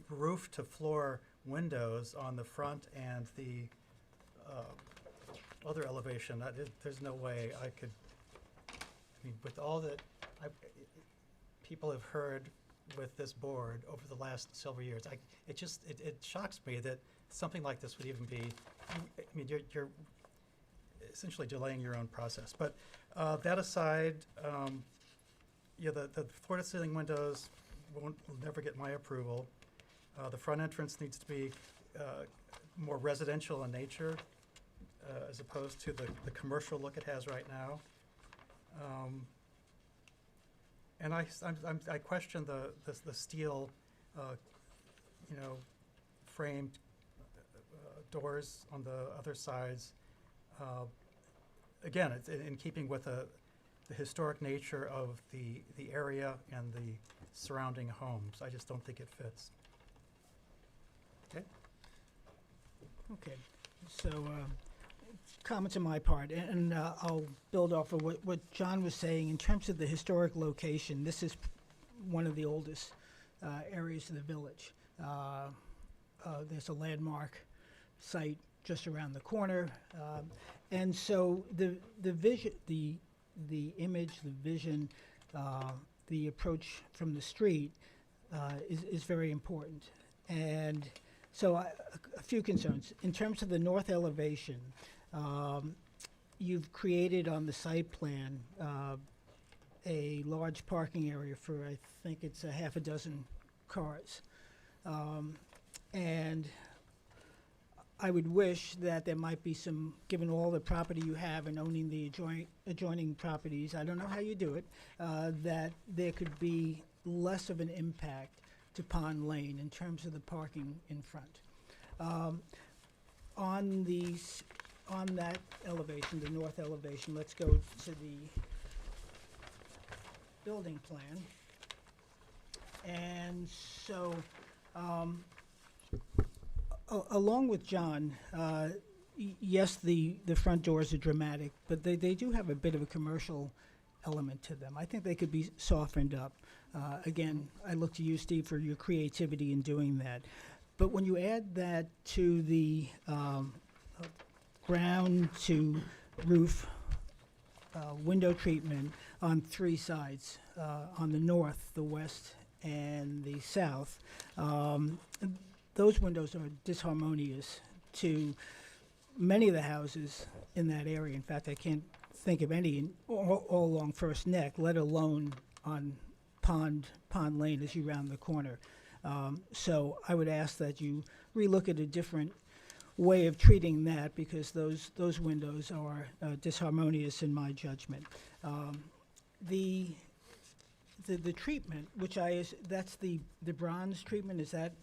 roof-to-floor windows on the front and the other elevation, there's no way I could, I mean, with all that people have heard with this board over the last several years, it shocks me that something like this would even be, I mean, you're essentially delaying your own process. But that aside, yeah, the floor-to-ceiling windows will never get my approval. The front entrance needs to be more residential in nature as opposed to the commercial look it has right now. And I question the steel, framed doors on the other sides. Again, it's in keeping with the historic nature of the area and the surrounding homes. I just don't think it fits. Okay. Okay, so comments on my part, and I'll build off of what John was saying. In terms of the historic location, this is one of the oldest areas of the village. There's a landmark site just around the corner, and so the the image, the vision, the approach from the street is very important. And so a few concerns. In terms of the north elevation, you've created on the site plan a large parking area for, I think it's a half a dozen cars. And I would wish that there might be some, given all the property you have and owning the adjoining properties, I don't know how you do it, that there could be less of an impact to Pond Lane in terms of the parking in front. On that elevation, the north elevation, let's go to the building plan. And so, along with John, yes, the front doors are dramatic, but they do have a bit of a commercial element to them. I think they could be softened up. Again, I look to you, Steve, for your creativity in doing that. But when you add that to the ground to roof window treatment on three sides, on the north, the west, and the south, those windows are disharmonious to many of the houses in that area. In fact, I can't think of any all along First Neck, let alone on Pond Lane as you round the corner. So I would ask that you relook at a different way of treating that, because those windows are disharmonious in my judgment. The treatment, which that's the bronze treatment, is that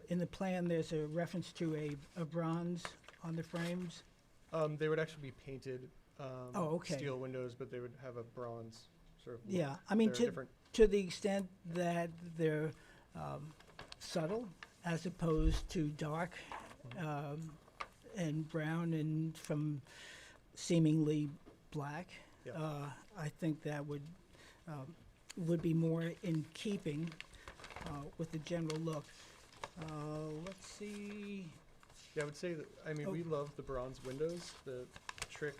in the plan? There's a reference to a bronze on the frames. They would actually be painted okay. steel windows, but they would have a bronze sort of look. Yeah, I mean, They're different. to the extent that they're subtle as opposed to dark and brown and from seemingly black, Yeah. I think that would be more in keeping with the general look. Let's see. Yeah, I would say that, I mean, Oh. we love the bronze windows. The trick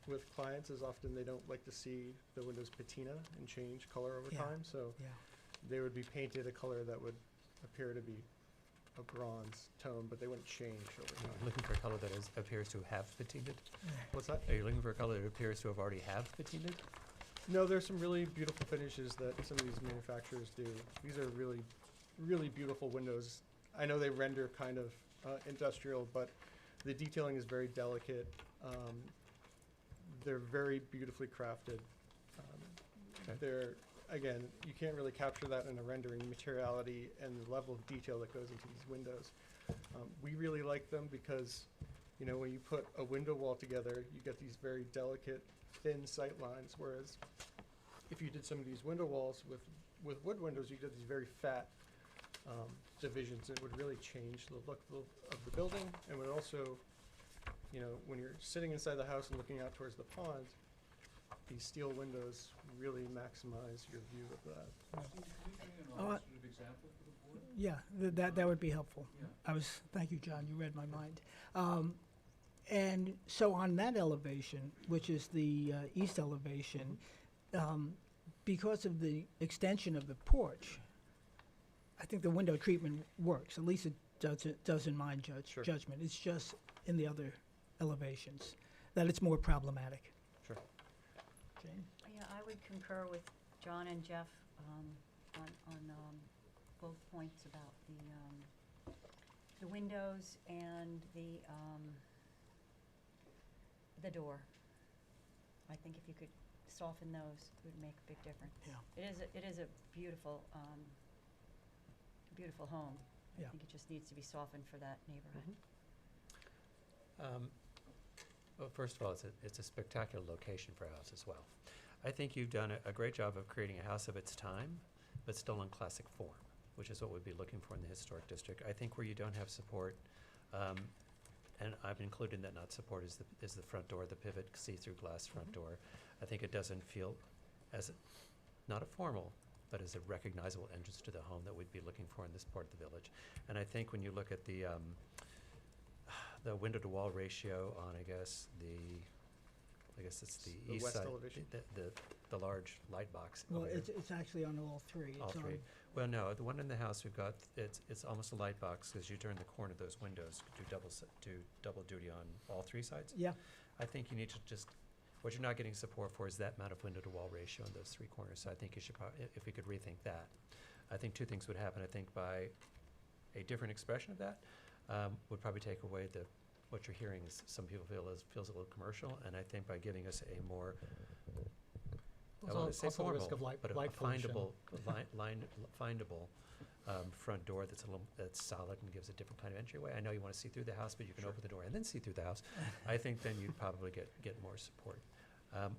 with clients is often they don't like to see the windows patina and change color over Yeah. time, so Yeah. they would be painted a color that would appear to be a bronze tone, but they wouldn't change over time. Looking for a color that appears to have patinaed? What's that? Are you looking for a color that appears to have already have patinaed? No, there's some really beautiful finishes that some of these manufacturers do. These are really, really beautiful windows. I know they render kind of industrial, but the detailing is very delicate. They're very beautifully crafted. Okay. They're, again, you can't really capture that in a rendering, materiality and the level of detail that goes into these windows. We really like them because, you know, when you put a window wall together, you get these very delicate, thin sight lines, whereas if you did some of these window walls with wood windows, you get these very fat divisions. It would really change the look of the building, and would also, you know, when you're sitting inside the house and looking out towards the pond, these steel windows really maximize your view of that. Yeah, that would be helpful. Thank you, John, you read my mind. And so on that elevation, which is the east elevation, because of the extension of the porch, I think the window treatment works, at least it does in my judgment. It's just in the other elevations that it's more problematic. Sure. Jane? Yeah, I would concur with John and Jeff on both points about the windows and the door. I think if you could soften those, it would make a big difference. Yeah. It is a beautiful beautiful home. Yeah. I think it just needs to be softened for that neighborhood. Well, first of all, it's a spectacular location for a house as well. I think you've done a great job of creating a house of its time, but still in classic form, which is what we'd be looking for in the historic district. I think where you don't have support, and I've included that not support is the front door, the pivot see-through glass front door. I think it doesn't feel as not a formal, but as a recognizable entrance to the home that we'd be looking for in this part of the village. And I think when you look at the window to wall ratio on, I guess, the I guess it's the The east west side, elevation? the large light box. Well, over there. it's actually on all three. All It's three. on- Well, no, the one in the house we've got, it's almost a light box, because you turn the corner of those windows, do double duty on all three sides. Yeah. I think you need to just, what you're not getting support for is that amount of window-to-wall ratio in those three corners, so I think you should if we could rethink that. I think two things would happen. I think by a different expression of that, would probably take away what you're hearing is some people feels a little commercial, and I think by giving us a more, I Also- want to say also the risk formal, of light- but a light pollution. findable front door that's solid and gives a different kind of entryway. I know you want to see through the house, but you can open the door and then see through the house. I think then you'd probably get more support.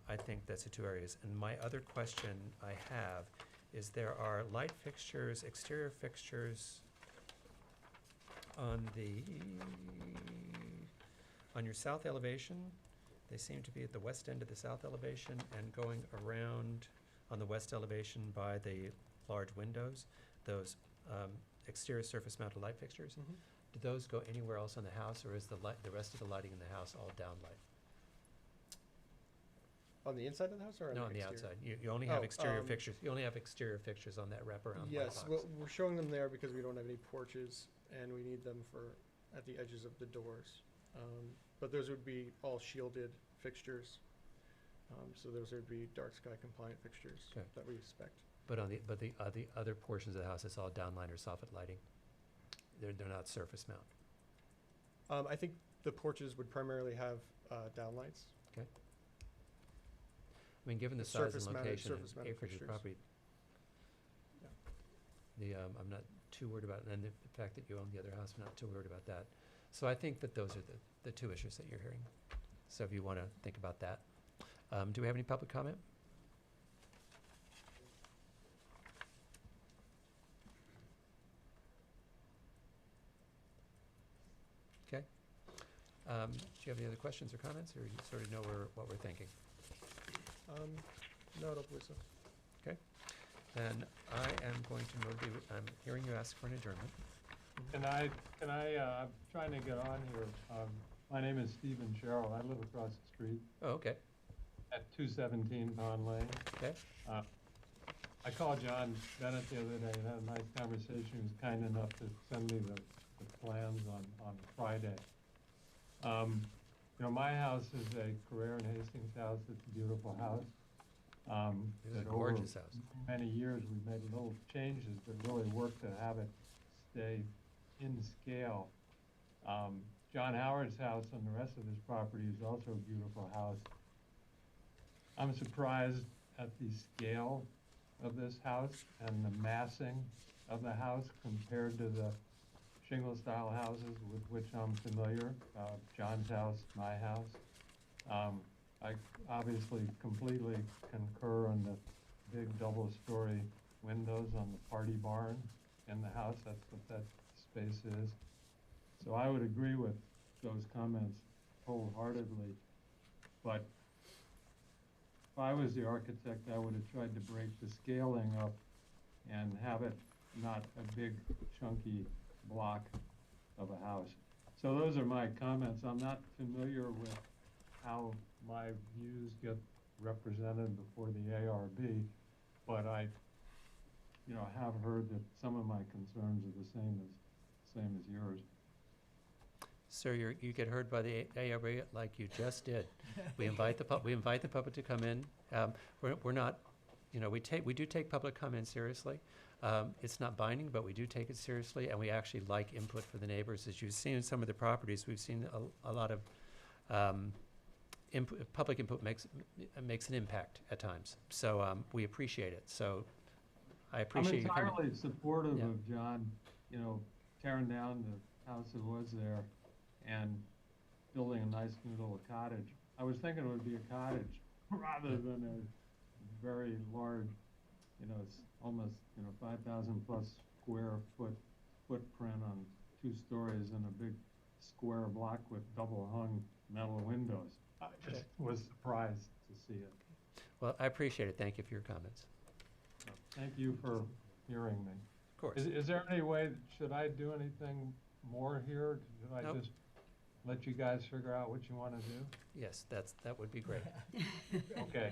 I think that's the two areas. And my other question I have is there are light fixtures, exterior fixtures on your south elevation. They seem to be at the west end of the south elevation and going around on the west elevation by the large windows, those exterior surface mounted light fixtures. Mhm. Do those go anywhere else in the house, or is the rest of the lighting in the house all downlight? On the inside of the house or on No, the on the exterior? outside. You only have Oh, exterior fixtures. You only have exterior fixtures on that wraparound light Yes, box. well, we're showing them there because we don't have any porches, and we need them at the edges of the doors. But those would be all shielded fixtures. So those would be dark sky compliant fixtures Okay. that we expect. But the other portions of the house, it's all downlight or soffit lighting. They're not surface mount. I think the porches would primarily have downlights. Okay. I mean, given the The size and surface-mounted- location and surface-mounted acreage of the fixtures. property, I'm not too worried about, and the fact that you own the other house, I'm not too worried about that. So I think that those are the two issues that you're hearing. So if you want to think about that. Do we have any public comment? Okay. Do you have any other questions or comments, or you sort of know what we're thinking? No, I don't believe so. Okay. Then I am going to move I'm hearing you ask for an adjournment. I'm trying to get on here. My name is Stephen Sherrill. I live across the street Oh, okay. at 217 Pond Lane. Okay. I called John Bennett the other day and had a nice conversation. He was kind enough to send me the plans on Friday. My house is a Carrera and Hastings house. It's a beautiful house. It's a that gorgeous over house. Many years, we've made little changes that really work to have it stay in scale. John Howard's house on the rest of his property is also a beautiful house. I'm surprised at the scale of this house and the massing of the house compared to the shingle-style houses with which I'm familiar. John's house, my house. I obviously completely concur on the big double-story windows on the party barn in the house. That's what that space is. So I would agree with those comments wholeheartedly. But if I was the architect, I would have tried to break the scaling up and have it not a big chunky block of a house. So those are my comments. I'm not familiar with how my views get represented before the ARB, but I, have heard that some of my concerns are the same as yours. Sir, you get heard by the ARB like you just did. We invite the public to come in. We're not, we do take public comment seriously. It's not binding, but we do take it seriously, and we actually like input for the neighbors. As you've seen in some of the properties, we've seen a lot of public input makes an impact at times. So we appreciate it. So I appreciate you coming. I'm entirely supportive Yeah. of John, tearing down the house that was there and building a nice new little cottage. I was thinking it would be a cottage rather than a very large, it's almost, 5,000 plus square foot footprint on 2 stories and a big square block with double hung metal windows. I just was surprised to see it. Well, I appreciate it. Thank you for your comments. Thank you for hearing me. Of course. Is there any way, should I do anything more here? Should I Nope. just let you guys figure out what you want to do? Yes, that would be great. Okay.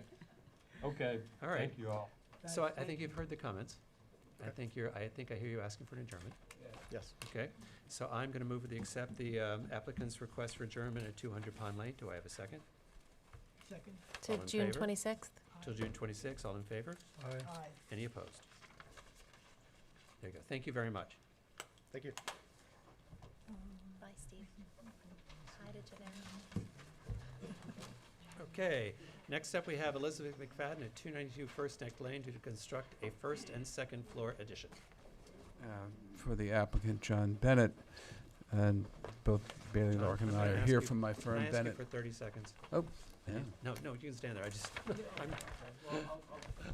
Okay. All right. Thank you all. So I think you've heard the comments. I think I hear you asking for an adjournment. Yes. Okay, so I'm going to move to accept the applicant's request for adjournment at 200 Pond Lane. Do I have a second? Second. To All in June favor? 26th. Till June 26th, all in favor? Aye. Any opposed? There you go. Thank you very much. Thank you. Bye, Steve. Hi to Janelle. Okay, next up we have Elizabeth McFadden at 292 First Neck Lane to construct a first and second floor addition. For the applicant, John Bennett, and both Bailey John, Larkin and I'm I gonna are ask here you- from my Can I firm, ask you Bennett. for 30 seconds? Oh, yeah. No, you can stand there.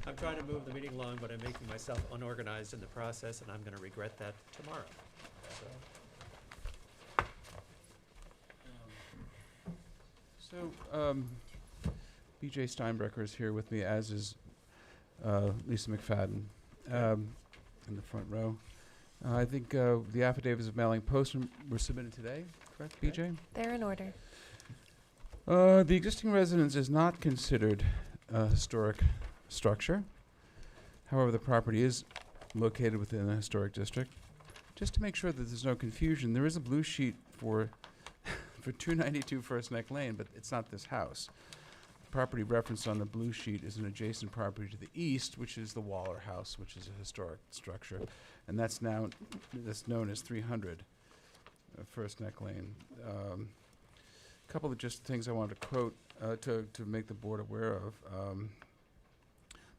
I'm trying to move the meeting along, but I'm making myself unorganized in the process, and I'm going to regret that tomorrow. So, B.J. Steinbrecher is here with me, as is Lisa McFadden, in the front row. I think the affidavits of mailing post were submitted today, correct, B.J.? They're in order. The existing residence is not considered a historic structure. However, the property is located within a historic district. Just to make sure that there's no confusion, there is a blue sheet for 292 First Neck Lane, but it's not this house. The property referenced on the blue sheet is an adjacent property to the east, which is the Waller House, which is a historic structure, and that's known as 300 First Neck Lane. A couple of just things I wanted to quote to make the board aware of.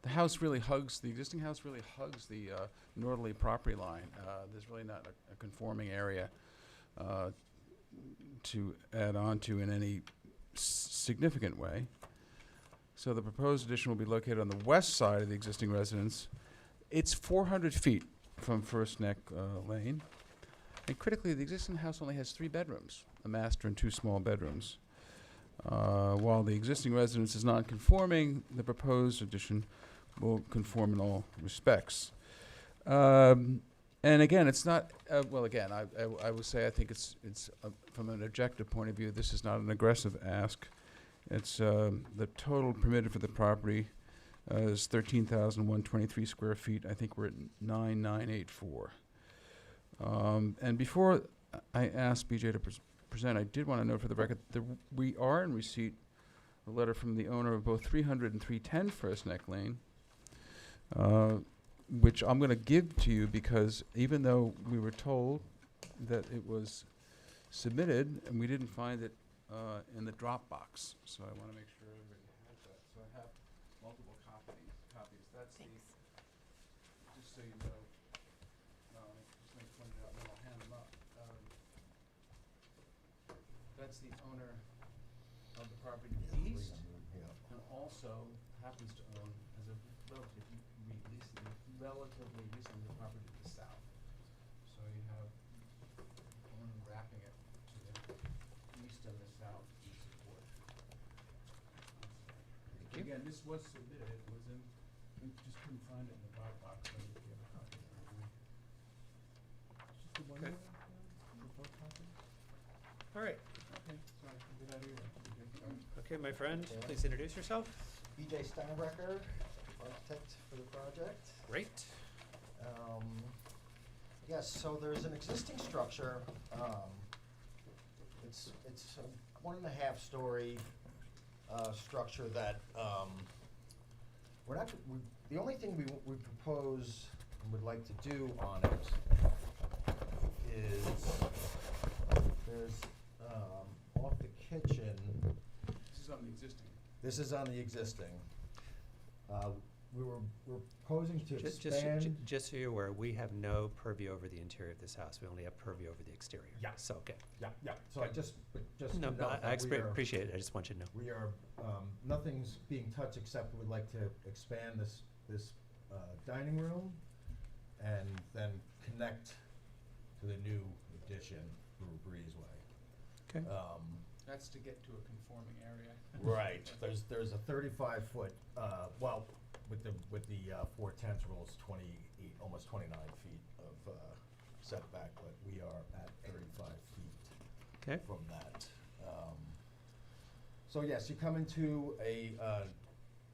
The house really hugs, the existing house really hugs the northerly property line. There's really not a conforming area to add on to in any significant way. So the proposed addition will be located on the west side of the existing residence. It's 400 feet from First Neck Lane. And critically, the existing house only has 3 bedrooms, a master and 2 small bedrooms. While the existing residence is non-conforming, the proposed addition will conform in all respects. And again, it's not, well, again, I will say I think it's from an objective point of view, this is not an aggressive ask. It's the total permitted for the property is 13,123 square feet. I think we're at 9,984. And before I ask BJ to present, I did want to note for the record that we are in receipt of a letter from the owner of both 300 and 310 First Neck Lane, which I'm going to give to you because even though we were told that it was submitted, and we didn't find it in the Dropbox, so I want to make sure everybody has that. So I have multiple copies. That's just so you know. Just let me point it out, and then I'll hand them up. That's the owner of the property to the east, and also happens to own, as a relatively recently, the property to the south. So you have the owner wrapping it to the east and the south in support. Again, this was submitted, it was in, we just couldn't find it in the Dropbox, so if you have a copy. Just the one Okay. All right. Okay, sorry, get out of here. Okay, my friend, please introduce yourself. BJ Steinbrecher, architect for the project. Great. Yes, so there's an existing structure. It's a 1.5 story structure that the only thing we propose and would like to do on it is there's off the kitchen. This is on the existing. This is on the existing. We're proposing to expand. Just so you're aware, we have no purview over the interior of this house. We only have purview over the exterior. Yeah. So, okay. Yeah. So I just No, to note I that we are- appreciate it. I just want you to know. We are, nothing's being touched except we'd like to expand this dining room and then connect to the new addition through a breezeway. Okay. That's to get to a conforming area. Right. There's a 35-foot, well, with the 4/10 rules, 28, almost 29 feet of setback, but we are at 35 feet Okay. from that. So yes, you come into a,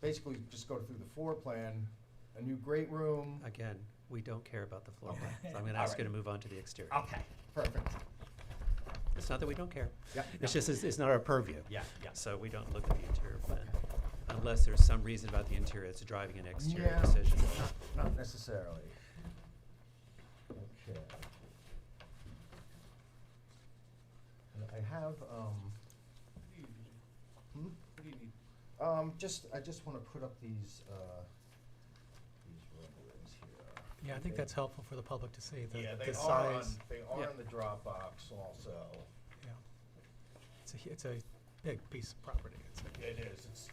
basically just go through the floor plan, a new great room. Again, we don't care about the floor Okay. plan, so I'm gonna All ask you right. to move on to the exterior. Okay, perfect. It's not that we don't care. Yeah, It's yeah. just, it's not our purview. Yeah, yeah. So we don't look at the interior plan, unless there's some reason about the interior that's driving an exterior Yeah, decision. not necessarily. Okay. And I have, hmm? What do you need? I just wanna put up these renderings here. Yeah, I think that's helpful for the public to see, Yeah, the they are on, size. they are Yeah. in the Dropbox also. Yeah. It's a big piece of property. It is, it's,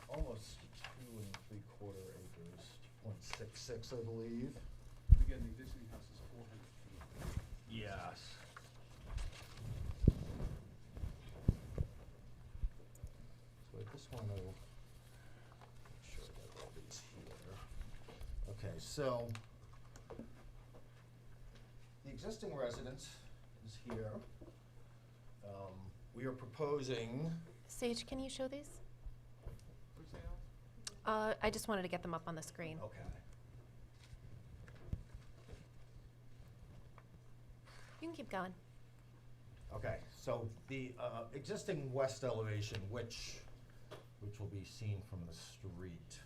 almost 2 3/4 acres, 0.66, I believe. Again, the existing house is 400 feet. Yes. So I just want to make sure I got all these here. Okay, so the existing residence is here. We are proposing. Sage, can you show these? Where's the house? I just wanted to get them up on the screen. Okay. You can keep going. Okay, so the existing west elevation, which will be seen from the street.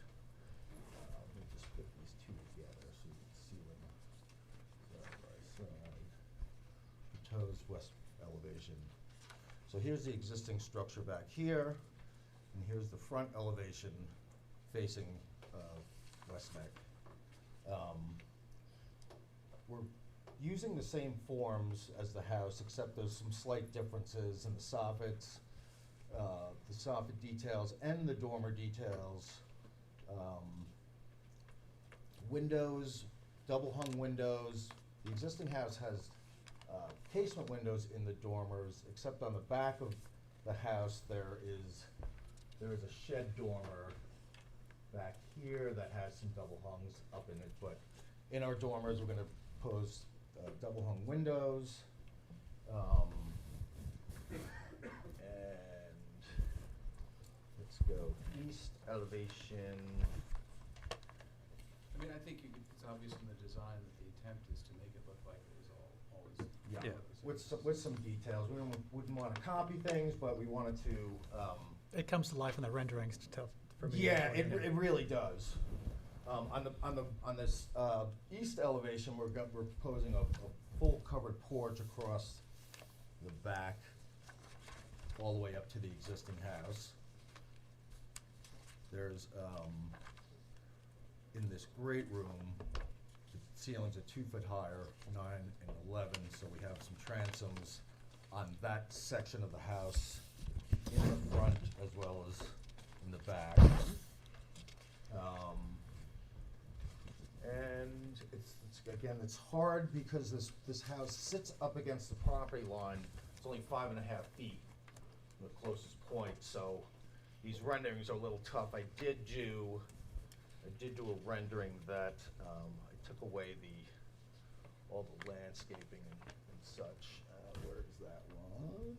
Let me just put these two together so you can see them side by side. Proposed west elevation. So here's the existing structure back here, and here's the front elevation facing West Neck. We're using the same forms as the house, except there's some slight differences in the soffits, the soffit details and the dormer details. Windows, double hung windows. The existing house has casement windows in the dormers, except on the back of the house there is a shed dormer back here that has some double hungs up in it, but in our dormers we're gonna pose double hung windows. And let's go east elevation. I mean, I think you could, it's obvious from the design that the attempt is to make it look like it was always. Yeah. With some details. We wouldn't want to copy things, but we wanted to. It comes to life in the renderings to tell, for me. Yeah, anyway, yeah. it really does. On this east elevation, we're proposing a full covered porch across the back, all the way up to the existing house. There's in this great room, the ceilings are 2 foot higher, 9 and 11, so we have some transoms on that section of the house in the front as well as in the back. And it's hard because this house sits up against the property line. It's only 5.5 feet from the closest point, so these renderings are a little tough. I did do a rendering that I took away all the landscaping and such. Where is that one?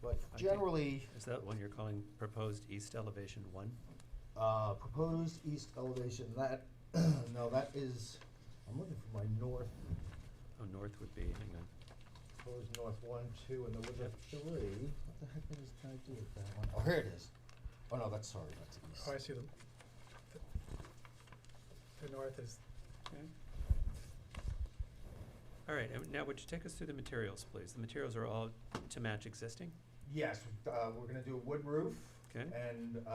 But generally, Is that one you're calling proposed east elevation 1? proposed east elevation, that, no, that is, I'm looking for my north, Oh, north would be, hang on. proposed north 1, 2, and there was a 3. What the heck can I do with that one? Oh, here it is. Oh, no, that's east. Oh, I see them. The north is, Okay. All right, and now would you take us through the materials, please? The materials are all to match existing? Yes, we're gonna do a wood roof. Okay. And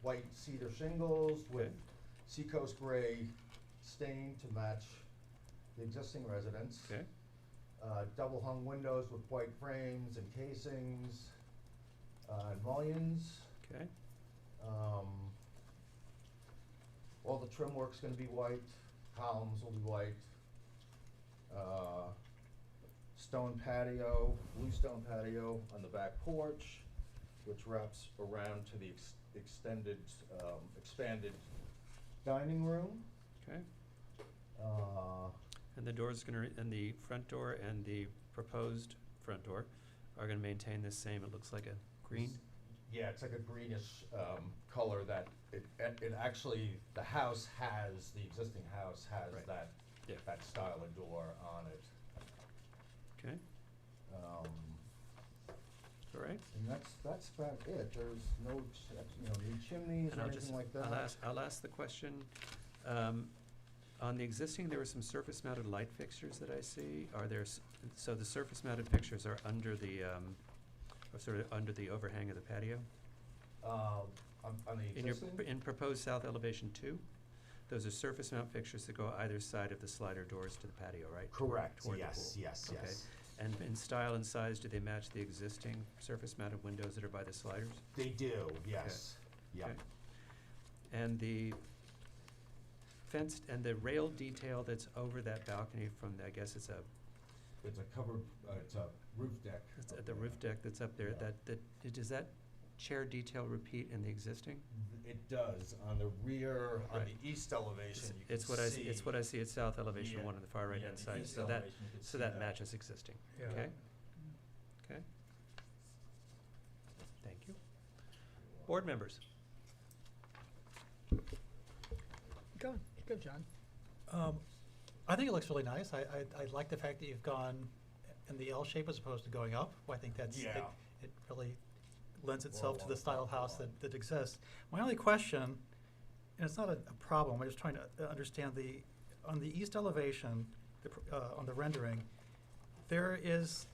white cedar shingles with Okay. seacoast gray stain to match the existing residence. Okay. Double hung windows with white frames and casings, and mullions. Okay. All the trim work's gonna be white, columns will be white. Stone patio, blue stone patio on the back porch, which wraps around to the expanded dining room. Okay. And the door's gonna, and the front door and the proposed front door are gonna maintain this same, it looks like a green? Yeah, it's like a greenish color that it actually, the existing house has Right. that style of door on it. Okay, Um, all right. And that's about it. There's no, new chimneys And or I'll anything just, like that. I'll ask the question, on the existing, there were some surface mounted light fixtures that I see. Are there, so the surface mounted fixtures are under the, or sort of under the overhang of the patio? On the In your, existing? in proposed south elevation 2, those are surface mount fixtures that go either side of the slider doors to the patio, right? Correct, Toward the yes, pool. yes, Okay. yes. And in style and size, do they match the existing surface mounted windows that are by the sliders? They do, yes. Yeah. Okay. And the fenced, and the rail detail that's over that balcony from, I guess it's a, It's a covered, it's a roof deck. it's up the there. roof deck that's up there, Yeah. does that chair detail repeat in the existing? It does. On the rear, on Right. the east elevation, you can It's what I see, see. it's what I see at south elevation Yeah, 1 on the far right yeah, hand the side, east so that, elevation, you can so see that that. matches existing, Yeah. okay? Okay. Thank you. Board members? Go, John. I think it looks really nice. I like the fact that you've gone in the L shape as opposed to going up. I think that's, Yeah. it really lends itself to along the the style of top house line. that exists. My only question, and it's not a problem, I'm just trying to understand on the east elevation, on the rendering, there is,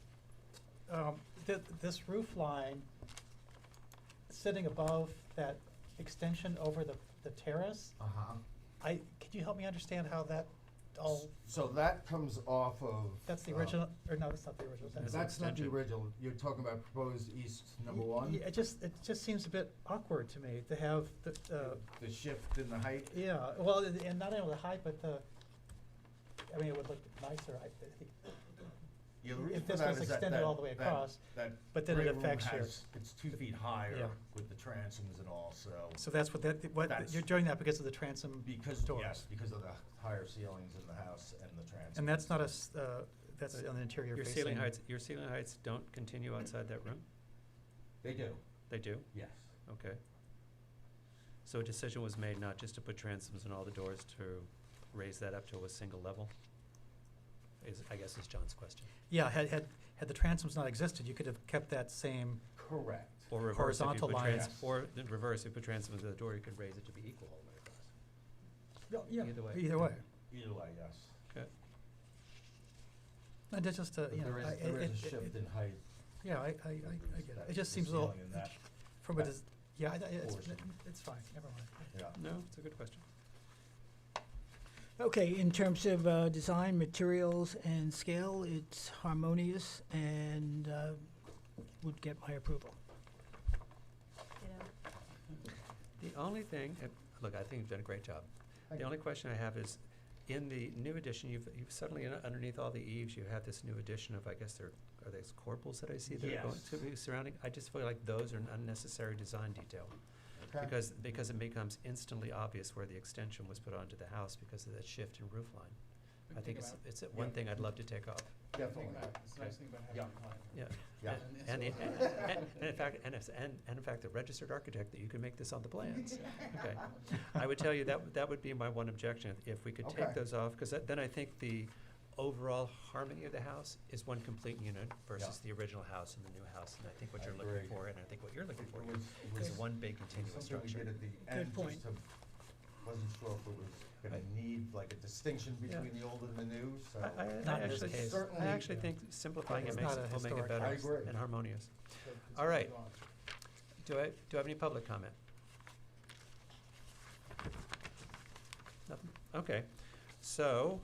this roof line sitting above that extension over the terrace. Uh-huh. Could you help me understand how that all, So that comes off of. that's the original, or no, that's not the original. That's That's not the extension. original. You're talking about proposed east number one? Yeah, it just seems a bit awkward to me to have The shift in the height? yeah, well, and not only the height, but I mean, it would look nicer, I think. Yeah, the reason If for this that was is that- extended that- all the way that- across, that but then it great room affects your. It's 2 feet higher Yeah. with the transoms and all, so. So that's what That's- you're doing that because of the transom Because, doors. yes, because of the higher ceilings in the house and the transom. And that's not that's on the interior Your facing. your ceiling heights don't continue outside that room? They do, They do? yes. Okay. So a decision was made not just to put transoms in all the doors, to raise that up to a single level? I guess is John's question. Yeah, had the transoms not existed, you could have kept that same, Correct. Or reverse, if you Horizontal put lines. or the reverse, if you put transoms at the door, you could raise it to be equal all the way across. yeah, Either way. either way. Either way, yes. Okay. And it's just, But you know. there is a shift in height. Yeah, I get it. It just The seems a little, ceiling and that from a, yeah, portion. it's fine, never mind. Yeah. No, it's a good question. Okay, in terms of design, materials, and scale, it's harmonious and would get my approval. The only thing, look, I think you've done a great job. Thank The you. only question I have is, in the new addition, you've suddenly, underneath all the eaves, you have this new addition of, I guess are these corbels that I see that are going Yes. to be surrounding? I just feel like those are an unnecessary design detail. Okay. Because it becomes instantly obvious where the extension was put onto the house because of that shift in roof line. I think it's one thing I'd love to take off. Definitely. It's the nice thing about having a client. Yeah. Yeah. And in fact, the registered architect that you can make this on the plans. Okay. I would tell you that would be my one objection, if we could take Okay. those off, because then I think the overall harmony of the house is one complete unit versus the original house and the new house. And I think what I you're looking agree. for, and I think what you're looking for It was is one big continuous something we structure. did at the end, point. just to, wasn't sure if it was gonna need like a distinction between the old and the new, so. Not in this case. I actually think simplifying It's it makes not it, a will make it historic better I agree. and harmonious. All right. Do I have any public comment? Nothing? Okay. So,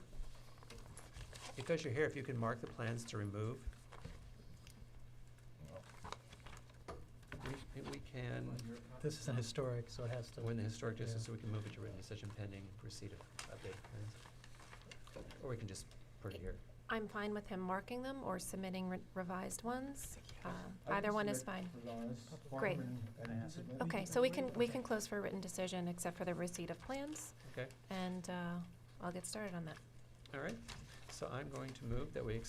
because you're here, if you can mark the plans to remove. We can, This isn't historic, so it has to. we're in the historic Yeah. district, so we can move it to written decision pending receipt of updated plans. Or we can just put it here. I'm fine with him marking them or submitting revised ones. I Either can one is submit fine. revised form Great. and submit. Okay, so we can close for a written decision except for the receipt of plans, Okay, and I'll get started on that. all right. So I'm going to move that we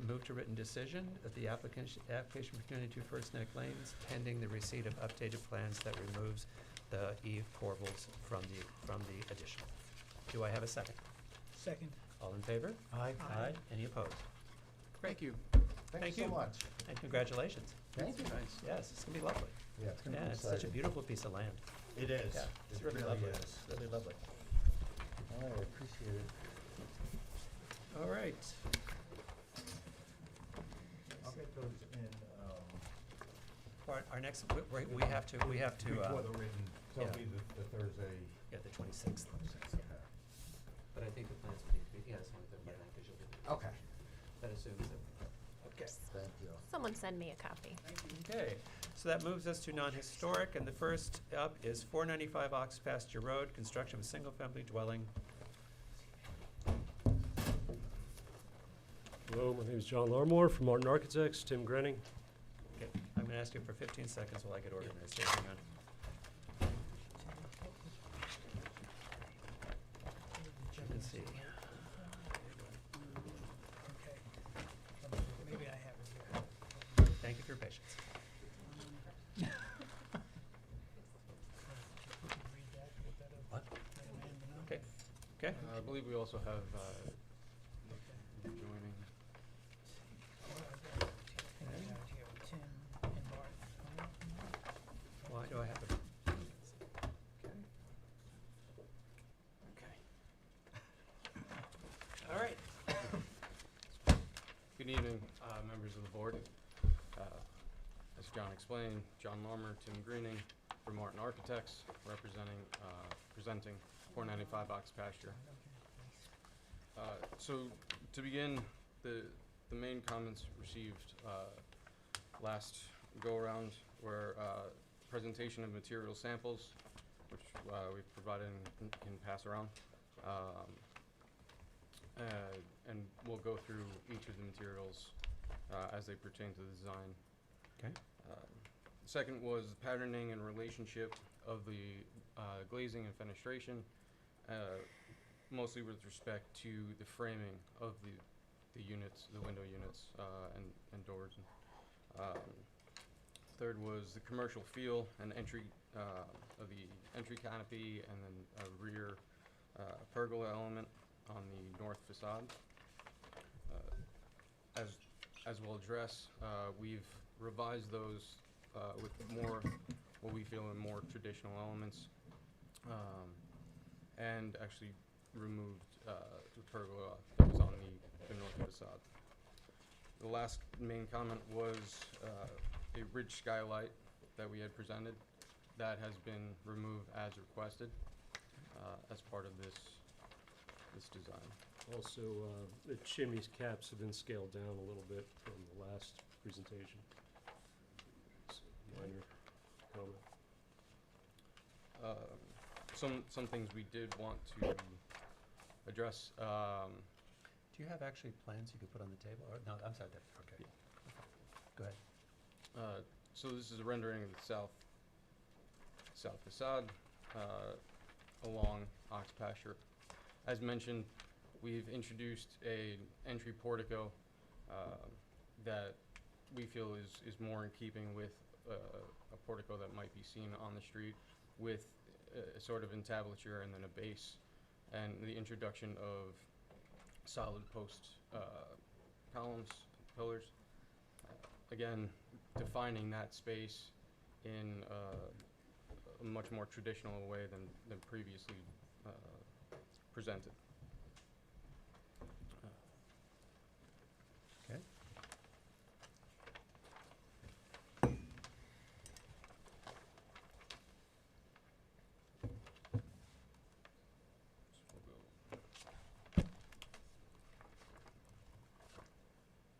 move to written decision of the application for 22 First Neck Lanes pending the receipt of updated plans that removes the eave corbels from the addition. Do I have a second? Second. All in favor? Aye. Aye. Any opposed? Thank you. Thank you so much. And congratulations. Thank you. Nice. Yes, it's gonna be lovely. Yeah, it's gonna be Yeah, it's such a exciting. beautiful piece of land. It is. Yeah, it's It really really lovely. is. Really lovely. All right, I appreciate it. All right. I'll get those in, Our next, we have to, before the written, so yeah. it'll be the Thursday. Yeah, the 26th. Okay. But I think the plans will need to be, it's only by then, because you'll be. Okay. That assumes that, okay. Thank you. Someone send me a copy. Okay, so that moves us to non-historic, and the first up is 495 Ox Pasture Road, construction of a single-family dwelling. Hello, my name is John Larmore from Martin Architects, Tim Grenning. Okay, I'm gonna ask you for 15 seconds while I get organized here, hang on. Let's see. Okay. Maybe I have it here. Thank you for your patience. What? Okay, okay. I believe we also have joining. Why do I have it? Okay. All right. Good evening, members of the board. As John explained, John Larmer, Tim Greening, from Martin Architects, presenting 495 Ox Pasture. So to begin, the main comments received last go-around were presentation of material samples, which we've provided and can pass around. And we'll go through each of the materials as they pertain to the design. Okay. Second was the patterning and relationship of the glazing and fenestration, mostly with respect to the framing of the units, the window units and doors. Third was the commercial feel and entry of the entry canopy, and then a rear pergola element on the north facade. As we'll address, we've revised those with more, what we feel are more traditional elements, and actually removed the pergola that was on the north facade. The last main comment was a ridge skylight that we had presented that has been removed as requested as part of this design. Also, the chimney's caps have been scaled down a little bit from the last presentation. It's a minor comment. Some things we did want to address. Do you have actually plans you could put on the table? Or, no, I'm sorry, okay. Go ahead. So this is a rendering of the south facade along Ox Pasture. As mentioned, we've introduced a entry portico that we feel is more in keeping with a portico that might be seen on the street, with a sort of entablature and then a base, and the introduction of solid post columns, pillars. Again, defining that space in a much more traditional way than previously presented. Okay.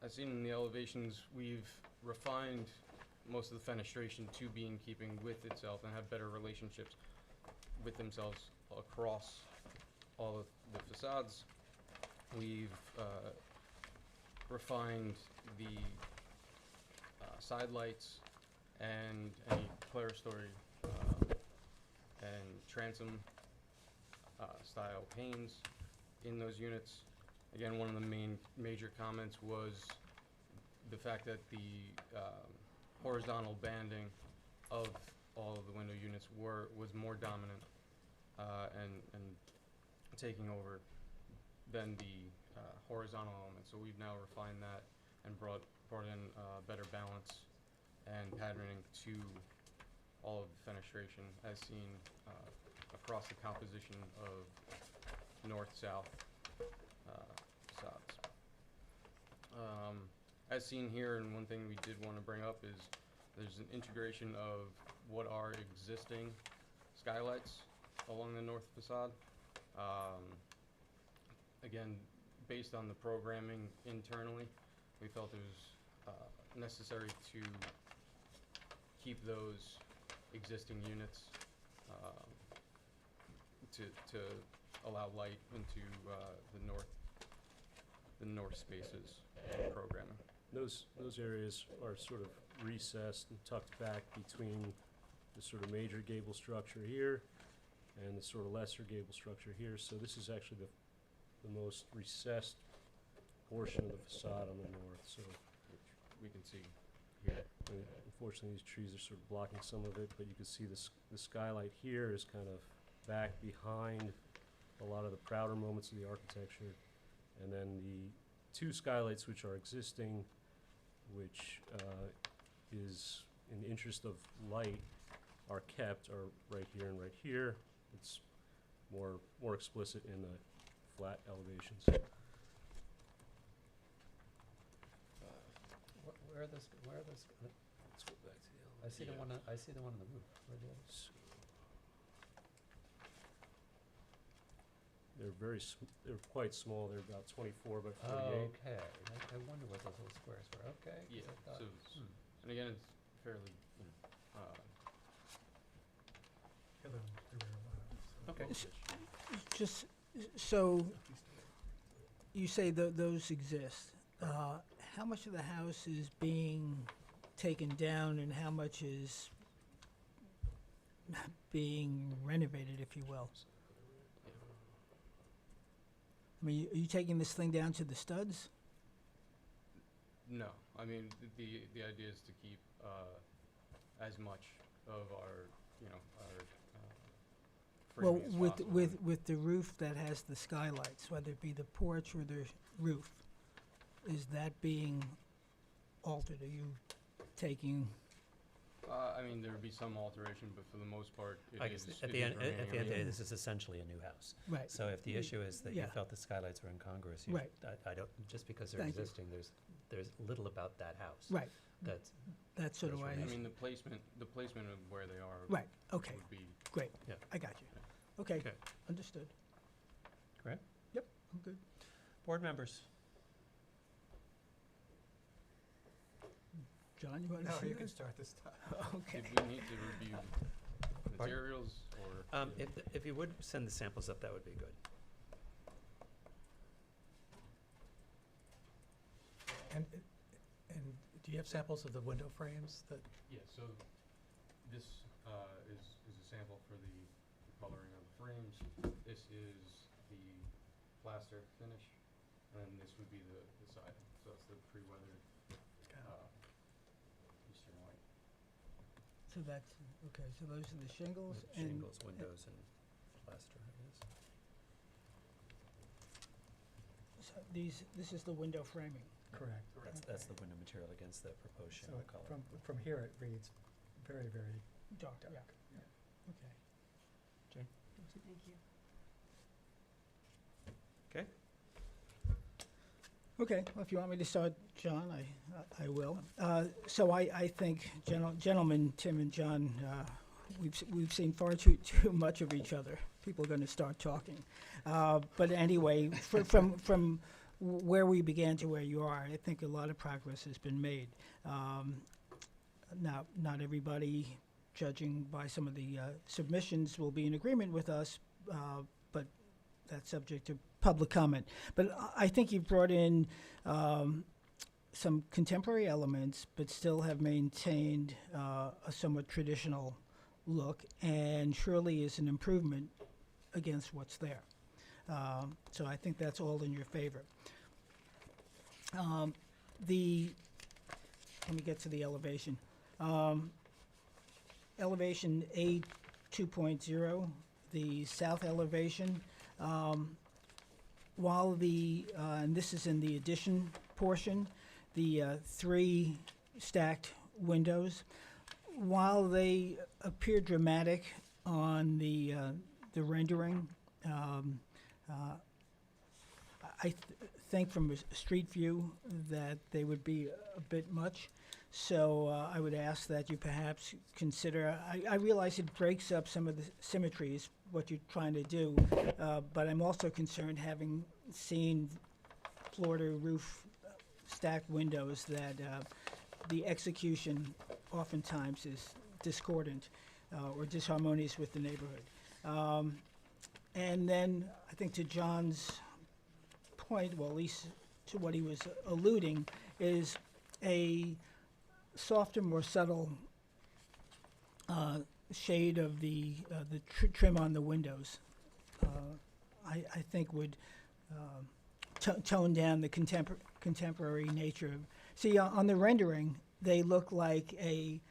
As seen in the elevations, we've refined most of the fenestration to be in keeping with itself and have better relationships with themselves across all of the facades. We've refined the side lights and any clerestory and transom style panes in those units, Again, one of the major comments was the fact that the horizontal banding of all of the window units was more dominant and taking over than the horizontal element. So we've now refined that and brought in better balance and patterning to all of the fenestration as seen across the composition of north-south facades. As seen here, and one thing we did want to bring up is there's an integration of what are existing skylights along the north facade. Again, based on the programming internally, we felt it was necessary to keep those existing units to allow light into the north spaces programming. Those areas are sort of recessed and tucked back between the sort of major gable structure here and the sort of lesser gable structure here. So this is actually the most recessed portion of the facade on the north. So Which we can see here. unfortunately, these trees are sort of blocking some of it, but you can see the skylight here is kind of back behind a lot of the prouder moments of the architecture. And then the two skylights which are existing, which is in the interest of light, are kept, are right here and right here. It's more explicit in the flat elevations. Where are those, Let's go back to the I see the yeah. one, I see the one on the roof. Where are the others? So they're quite small. They're about 24 by 48. Okay, I wonder what those little squares were, okay. 'cause Yeah, I thought- so, and again, it's fairly, Okay. Just, so, you say those exist. How much of the house is being taken down and how much is being renovated, if you will? I mean, are you taking this thing down to the studs? no. I mean, the idea is to keep as much of our, Well, framing as possible. with the roof that has the skylights, whether it be the porch or the roof, is that being altered? Are you taking, I mean, there would be some alteration, but for the most part, I guess it at the is end of remaining. the day, this is essentially a new house. right? So if the issue is that you Yeah. felt the skylights were incongruous, Right. I don't, just because they're Thank you. existing, there's little about that house. Right, That's, that's sort of why, I mean, the placement of where they are right, okay, would be, great, Yeah. I got you. Okay, Okay. understood. Correct? Yep, I'm good. Board members? John, you want to No, say you that? can start this time. Okay. if we need to review materials or. if you would send the samples up, that would be good. And do you have samples of the window frames that? Yeah, so this is a sample for the coloring of the frames. This is the plaster finish, and then this would be the siding. So that's the pre-weathered eastern white. So that's, okay, so those are the shingles and. Shingles, windows, and plaster, I guess. So this is the window framing. Correct. That's the window material against the proposed So shingle color. from here, it reads very, very Dark, yeah, dark. okay. Jane? Thank you. Okay. Okay, well, if you want me to start, John, I will. So I think, gentlemen, Tim and John, we've seen far too much of each other. People are going to start talking. But anyway, from where we began to where you are, I think a lot of progress has been made. Now, not everybody, judging by some of the submissions, will be in agreement with us, but that's subject to public comment. But I think you've brought in some contemporary elements, but still have maintained a somewhat traditional look, and surely is an improvement against what's there. So I think that's all in your favor. Let me get to the elevation. Elevation A 2.0, the south elevation, while and this is in the addition portion, the 3 stacked windows, while they appear dramatic on the rendering, I think from a street view that they would be a bit much. So I would ask that you perhaps consider, I realize it breaks up some of the symmetries, what you're trying to do, but I'm also concerned, having seen floor-to-roof stacked windows, that the execution oftentimes is discordant or disharmonious with the neighborhood. And then I think to John's point, well, at least to what he was alluding, is a softer, more subtle shade of the trim on the windows. I think would tone down the contemporary nature of. See, on the rendering, they look like a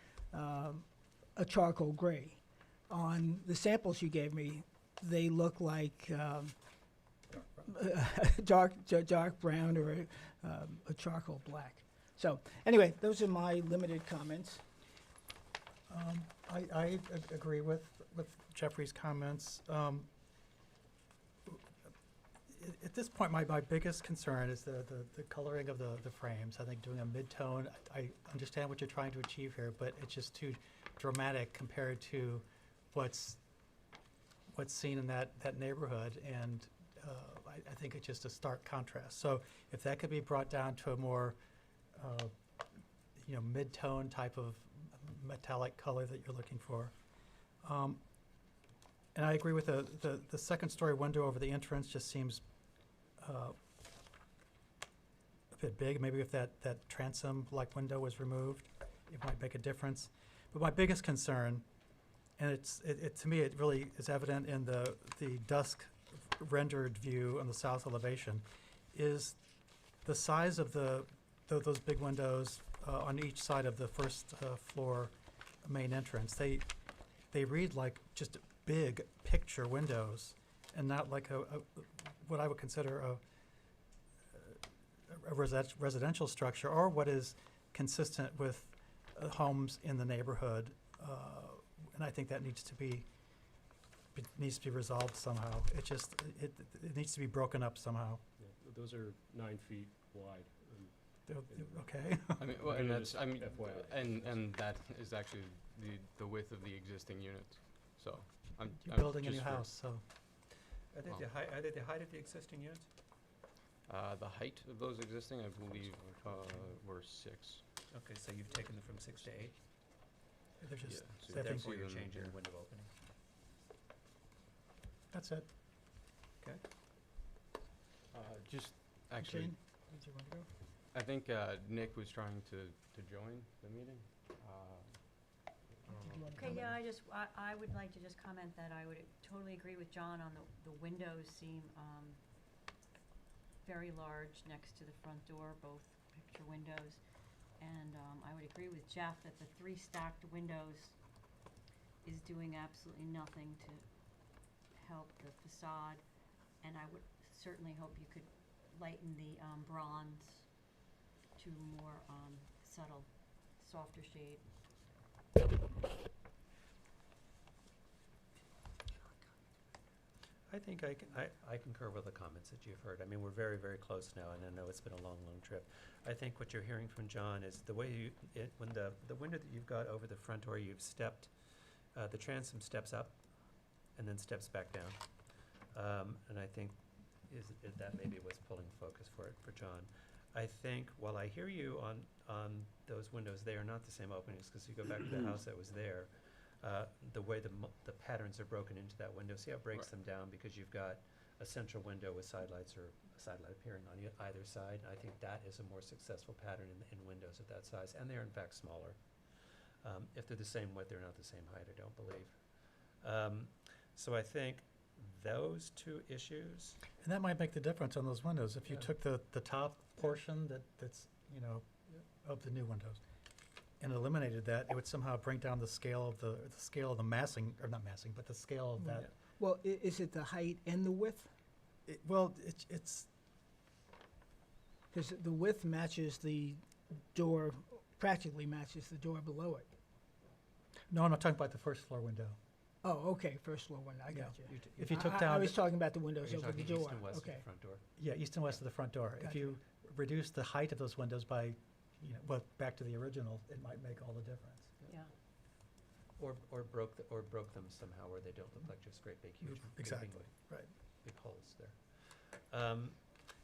charcoal gray. On the samples you gave me, they look like dark brown or a charcoal black. So anyway, those are my limited comments. I agree with Jeffrey's comments. At this point, my biggest concern is the coloring of the frames. I think doing a mid-tone, I understand what you're trying to achieve here, but it's just too dramatic compared to what's seen in that neighborhood, and I think it's just a stark contrast. So if that could be brought down to a more mid-tone type of metallic color that you're looking for. And I agree with the second-story window over the entrance just seems a bit big. Maybe if that transom-like window was removed, it might make a difference. But my biggest concern, and to me it really is evident in the dusk rendered view on the south elevation, is the size of those big windows on each side of the first floor main entrance. They read like just big picture windows, and not like what I would consider a residential structure, or what is consistent with homes in the neighborhood. And I think that needs to be resolved somehow. It needs to be broken up somehow. Yeah, those are 9 feet wide. Okay. I mean, well, and that's, FYI. and that is actually the width of the existing units. So You're building a new house, so. Are they the height of the existing units? The height of those existing, I believe, were 6. Okay, so you've taken them from 6 to 8? They're just So therefore you're changing the window opening. That's it. Okay. Just actually, Jane, did you want to go? I think Nick was trying to join the meeting. Okay, yeah, I would like to just comment that I would totally agree with John on the windows seem very large next to the front door, both picture windows. And I would agree with Jeff that the 3 stacked windows is doing absolutely nothing to help the facade. And I would certainly hope you could lighten the bronze to more subtle, softer shade. I think I concur with the comments that you've heard. I mean, we're very, very close now, and I know it's been a long, long trip. I think what you're hearing from John is the way when the window that you've got over the front door, you've stepped, the transom steps up and then steps back down. And I think that maybe was pulling focus for John. I think while I hear you on those windows, they are not the same openings, because you go back to the house that was there. The way the patterns are broken into that window, see how it breaks them down, because you've got a central window with sidelights or a sidelight appearing on either side. I think that is a more successful pattern in windows of that size, and they're in fact smaller. If they're the same width, they're not the same height, I don't believe. So I think those two issues. And that might make the difference on those windows. If you Yeah. took the top portion that's, you know, of the new windows and eliminated that, it would somehow bring down the scale of the massing, or not massing, but the scale of that. Well, is it the height and the width? Well, it's, Because the width matches the door, practically matches the door below it. no, I'm not talking about the first floor window. Oh, okay, first floor window, I Yeah. got you. If you took I down was the- talking about the Are windows you over the talking door. east and west of Okay. the front door? Yeah, east and west of the front door. If Gotcha. you reduce the height of those windows by, you know, well, back to the original, it might make all the difference. Yeah. Or broke them somehow where they don't look like just great big huge Exactly, gaping right. big holes there.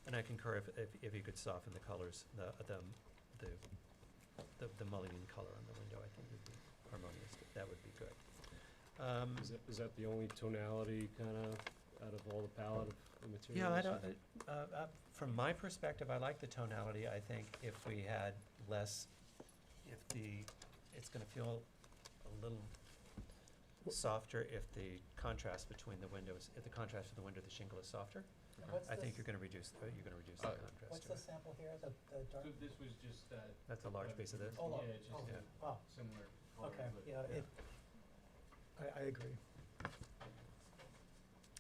And I concur if you could soften the colors, the mullion color on the window, I think would be harmonious. That would be good. Is that the only tonality kind of out of all the palette of materials? Yeah, I don't, from my perspective, I like the tonality. I think if we had less, it's gonna feel a little softer if the contrast between the windows, if the contrast of the window, the shingle is softer. I think you're gonna reduce the contrast. What's to the it. sample here, the dark? So this was just that. That's a large piece of this? Oh, Yeah, just oh, Yeah. wow. similar color. Okay, but yeah, I agree.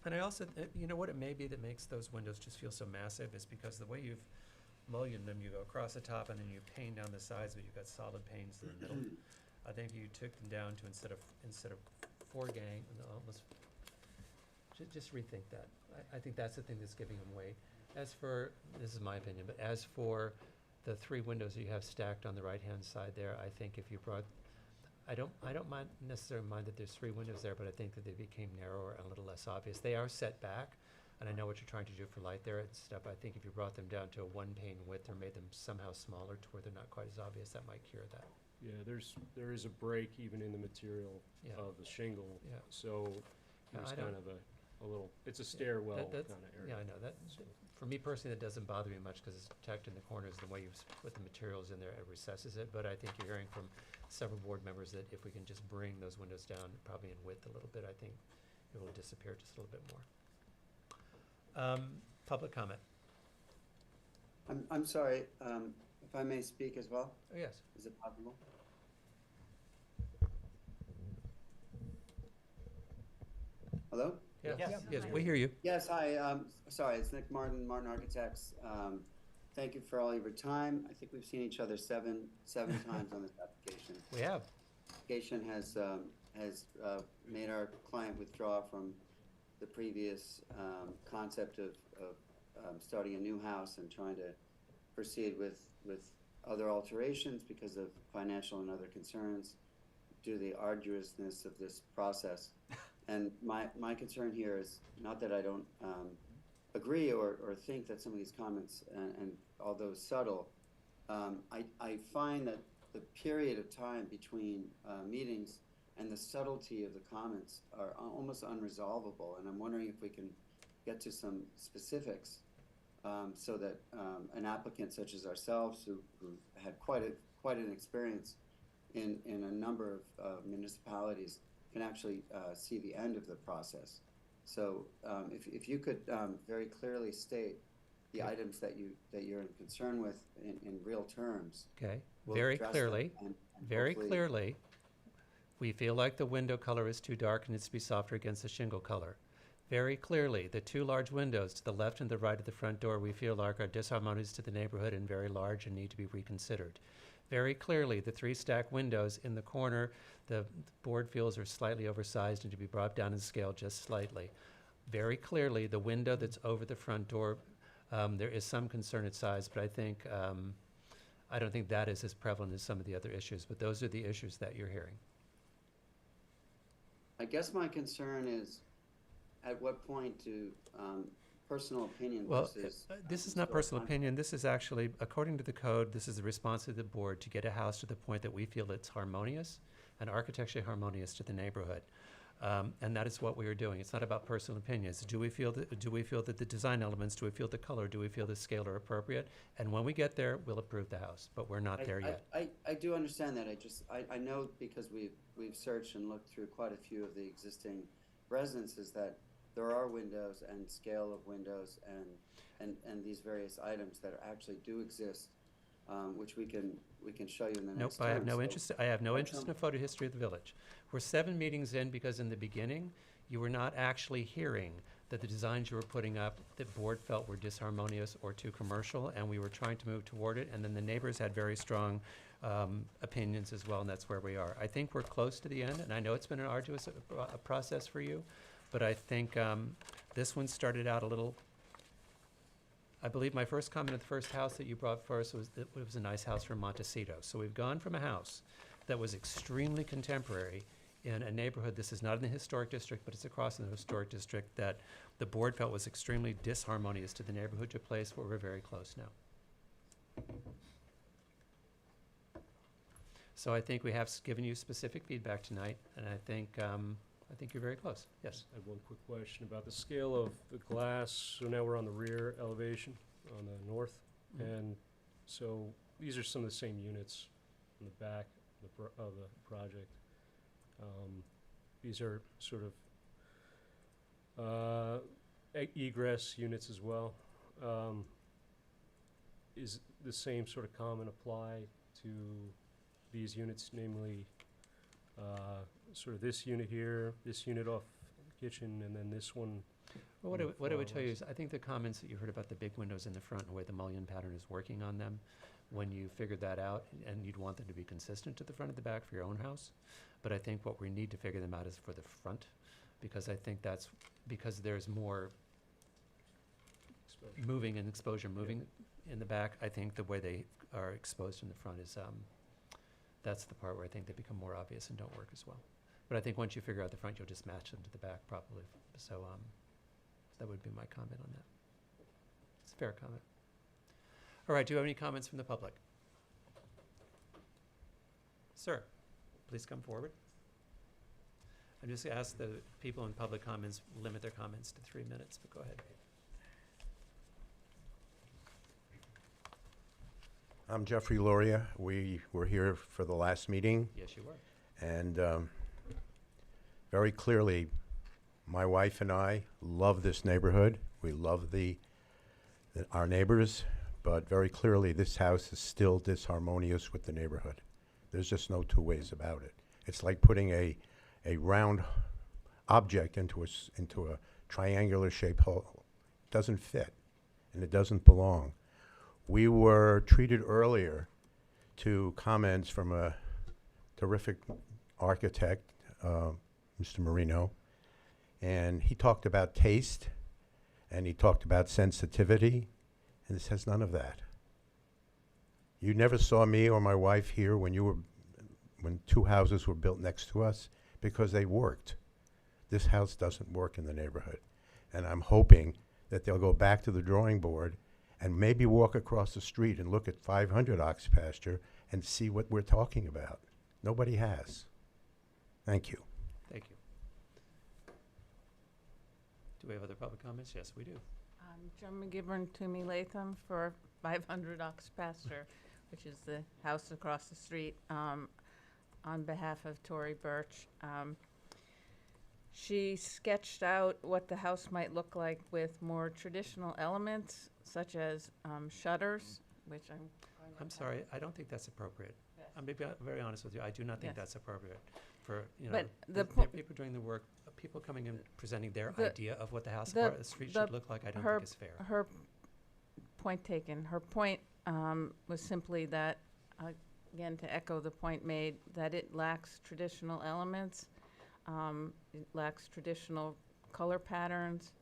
And I also, you know what it may be that makes those windows just feel so massive is because the way you've mullioned them, you go across the top and then you pane down the sides, but you've got solid panes in the middle. I think you took them down to instead of four gang, almost, just rethink that. I think that's the thing that's giving them weight. As for, this is my opinion, but as for the three windows that you have stacked on the right-hand side there, I think if you brought, I don't necessarily mind that there's three windows there, but I think that they became narrower and a little less obvious. They are set back, and I know what you're trying to do for light there and stuff. I think if you brought them down to a one pane width or made them somehow smaller to where they're not quite as obvious, that might cure that. Yeah, there is a break even in the material Yeah. of the shingle. Yeah. So Yeah, there's I don't- kind of a little, it's a stairwell kind That's- of area. Yeah, I know. For me personally, that doesn't bother me much because it's tucked in the corners. The way you put the materials in there, it recesses it. But I think you're hearing from several board members that if we can just bring those windows down, probably in width a little bit, I think it will disappear just a little bit more. Public comment. I'm sorry, if I may speak as well? Oh, yes. Is it possible? Hello? Yes. Yes. Yes, we hear you. Yes, hi, sorry, it's Nick Martin, Martin Architects. Thank you for all of your time. I think we've seen each other seven times on this application. We have. Application has made our client withdraw from the previous concept of starting a new house and trying to proceed with other alterations because of financial and other concerns due to the arduousness of this process. And my concern here is not that I don't agree or think that some of these comments, and although subtle, I find that the period of time between meetings and the subtlety of the comments are almost unresolvable. And I'm wondering if we can get to some specifics so that an applicant such as ourselves, who had quite an experience in a number of municipalities, can actually see the end of the process. So if you could very clearly state the items that you're in concern with in real terms. Okay, we'll very address them clearly, and very hopefully- clearly, we feel like the window color is too dark and needs to be softer against the shingle color. Very clearly, the two large windows to the left and the right of the front door we feel like are disharmonious to the neighborhood and very large and need to be reconsidered. Very clearly, the three stack windows in the corner, the board feels are slightly oversized and to be brought down in scale just slightly. Very clearly, the window that's over the front door, there is some concern at size, but I don't think that is as prevalent as some of the other issues, but those are the issues that you're hearing. I guess my concern is, at what point do personal opinion Well, versus... this is not personal opinion. This is actually, according to the code, this is the response of the board to get a house to the point that we feel it's harmonious and architecturally harmonious to the neighborhood. And that is what we are doing. It's not about personal opinions. Do we feel that the design elements, do we feel the color, do we feel the scale are appropriate? And when we get there, we'll approve the house, but we're not there yet. I do understand that. I know because we've searched and looked through quite a few of the existing residences that there are windows and scale of windows and these various items that actually do exist, which we can show you in the Nope, next I have turn. no So interest, I have no I'll interest in a jump- photo history of the village. We're 7 meetings in because in the beginning, you were not actually hearing that the designs you were putting up, the board felt were disharmonious or too commercial, and we were trying to move toward it, and then the neighbors had very strong opinions as well, and that's where we are. I think we're close to the end, and I know it's been an arduous process for you, but I think this one started out a little, I believe my first comment of the first house that you brought first was that it was a nice house from Montecito. So we've gone from a house that was extremely contemporary in a neighborhood, this is not in the historic district, but it's across in the historic district, that the board felt was extremely disharmonious to the neighborhood, to a place where we're very close now. So I think we have given you specific feedback tonight, and I think you're very close. Yes? I have one quick question about the scale of the glass. So now we're on the rear elevation on the north. Mhm. And so these are some of the same units in the back of the project. These are sort of egress units as well. Is the same sort of comment apply to these units, namely sort of this unit here, this unit off the kitchen, and then this one? Well, on the what I would far tell you west? is, I think the comments that you heard about the big windows in the front and the way the mullion pattern is working on them, when you figured that out, and you'd want them to be consistent to the front and the back for your own house. But I think what we need to figure them out is for the front, because I think that's, because there's more Exposure. moving and exposure moving in the back. I think the way they are exposed in the front is, that's the part where I think they become more obvious and don't work as well. But I think once you figure out the front, you'll just match them to the back properly. So that would be my comment on that. It's a fair comment. All right, do you have any comments from the public? Sir, please come forward. I just ask the people in public comments limit their comments to 3 minutes, but go ahead. I'm Jeffrey Loria. We were here for the last meeting. Yes, you were. And very clearly, my wife and I love this neighborhood. We love our neighbors, but very clearly, this house is still disharmonious with the neighborhood. There's just no two ways about it. It's like putting a round object into a triangular shaped hole. It doesn't fit, and it doesn't belong. We were treated earlier to comments from a terrific architect, Mr. Marino, and he talked about taste, and he talked about sensitivity, and this has none of that. You never saw me or my wife here when two houses were built next to us, because they worked. This house doesn't work in the neighborhood, and I'm hoping that they'll go back to the drawing board and maybe walk across the street and look at 500 Ox Pasture and see what we're talking about. Nobody has. Thank you. Thank you. Do we have other public comments? Yes, we do. Joan McGivern, Toomey Latham for 500 Ox Pasture, which is the house across the street, on behalf of Tori Birch. She sketched out what the house might look like with more traditional elements, such as shutters, which I'm sorry, I don't think that's appropriate. Yes. I'm be very honest with you, I do not think Yes. that's appropriate for, But the people doing the work, people coming in, presenting their The- idea of what the house, the- the street the- should look like, I don't her- think is fair. Her point taken. Her point was simply that, again, to echo the point made, that it lacks traditional elements, it lacks traditional color patterns,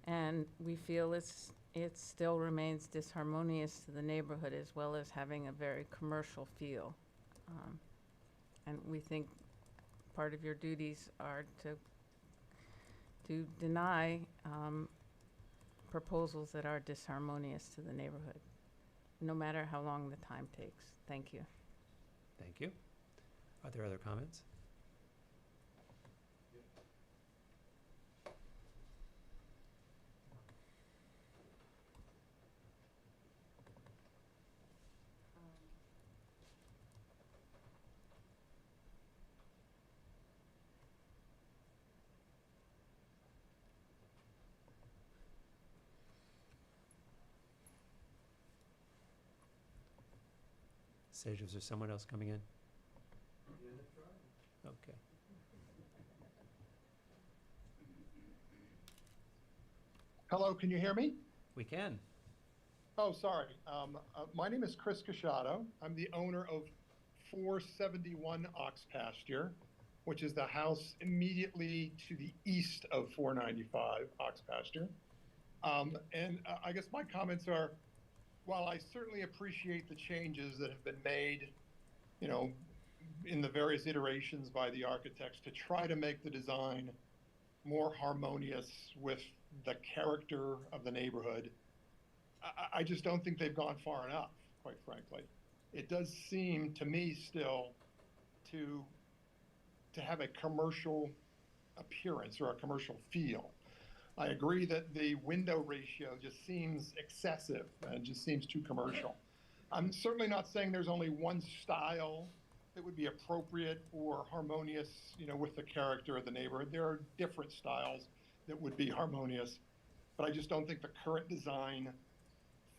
and we feel it still remains disharmonious to the neighborhood, as well as having a very commercial feel. And we think part of your duties are to deny proposals that are disharmonious to the neighborhood, no matter how long the time takes. Thank you. Thank you. Are there other comments? Sage, is there someone else coming in? Okay. Hello, can you hear me? We can. Oh, sorry. My name is Chris Casciato. I'm the owner of 471 Ox Pasture, which is the house immediately to the east of 495 Ox Pasture. I guess my comments are, while I certainly appreciate the changes that have been made, you know, in the various iterations by the architects to try to make the design more harmonious with the character of the neighborhood, I just don't think they've gone far enough, quite frankly. It does seem to me still to have a commercial appearance or a commercial feel. I agree that the window ratio just seems excessive and just seems too commercial. I'm certainly not saying there's only one style that would be appropriate or harmonious, you know, with the character of the neighborhood. There are different styles that would be harmonious, but I just don't think the current design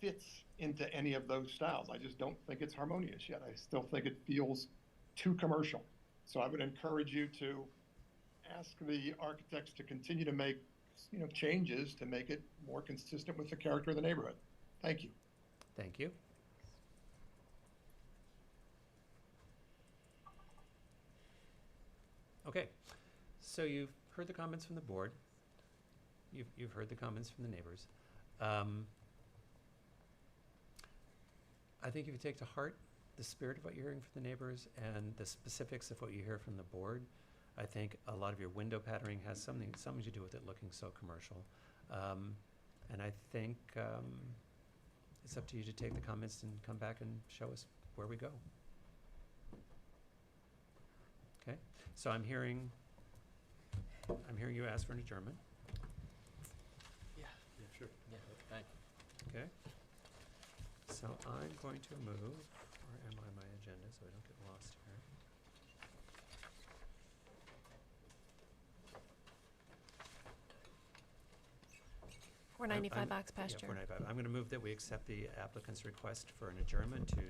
fits into any of those styles. I just don't think it's harmonious yet. I still think it feels too commercial. So I would encourage you to ask the architects to continue to make, you know, changes to make it more consistent with the character of the neighborhood. Thank you. Thank you. Okay, so you've heard the comments from the board. You've heard the comments from the neighbors. I think if you take to heart the spirit of what you're hearing from the neighbors and the specifics of what you hear from the board, I think a lot of your window patterning has something to do with it looking so commercial. And I think it's up to you to take the comments and come back and show us where we go. Okay, so I'm hearing you ask for an adjournment. Yeah, sure. Yeah, thank you. Okay. So I'm going to move, where am I on my agenda so I don't get lost here? Four 95 Ox Yeah, Pasture. 495. I'm going to move that we accept the applicant's request for an adjournment to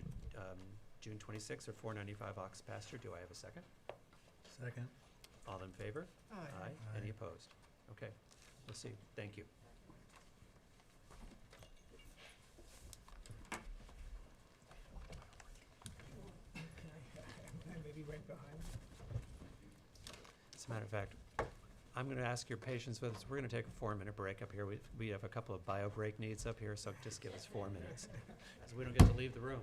June 26th or 495 Ox Pasture. Do I have a second? Second. All in favor? Aye. Any opposed? Okay, we'll see. Thank you. Maybe right behind. As a matter of fact, I'm going to ask your patience with us. We're going to take a 4-minute break up here. We have a couple of bio break needs up here, so just give us 4 minutes because we don't get to leave the room.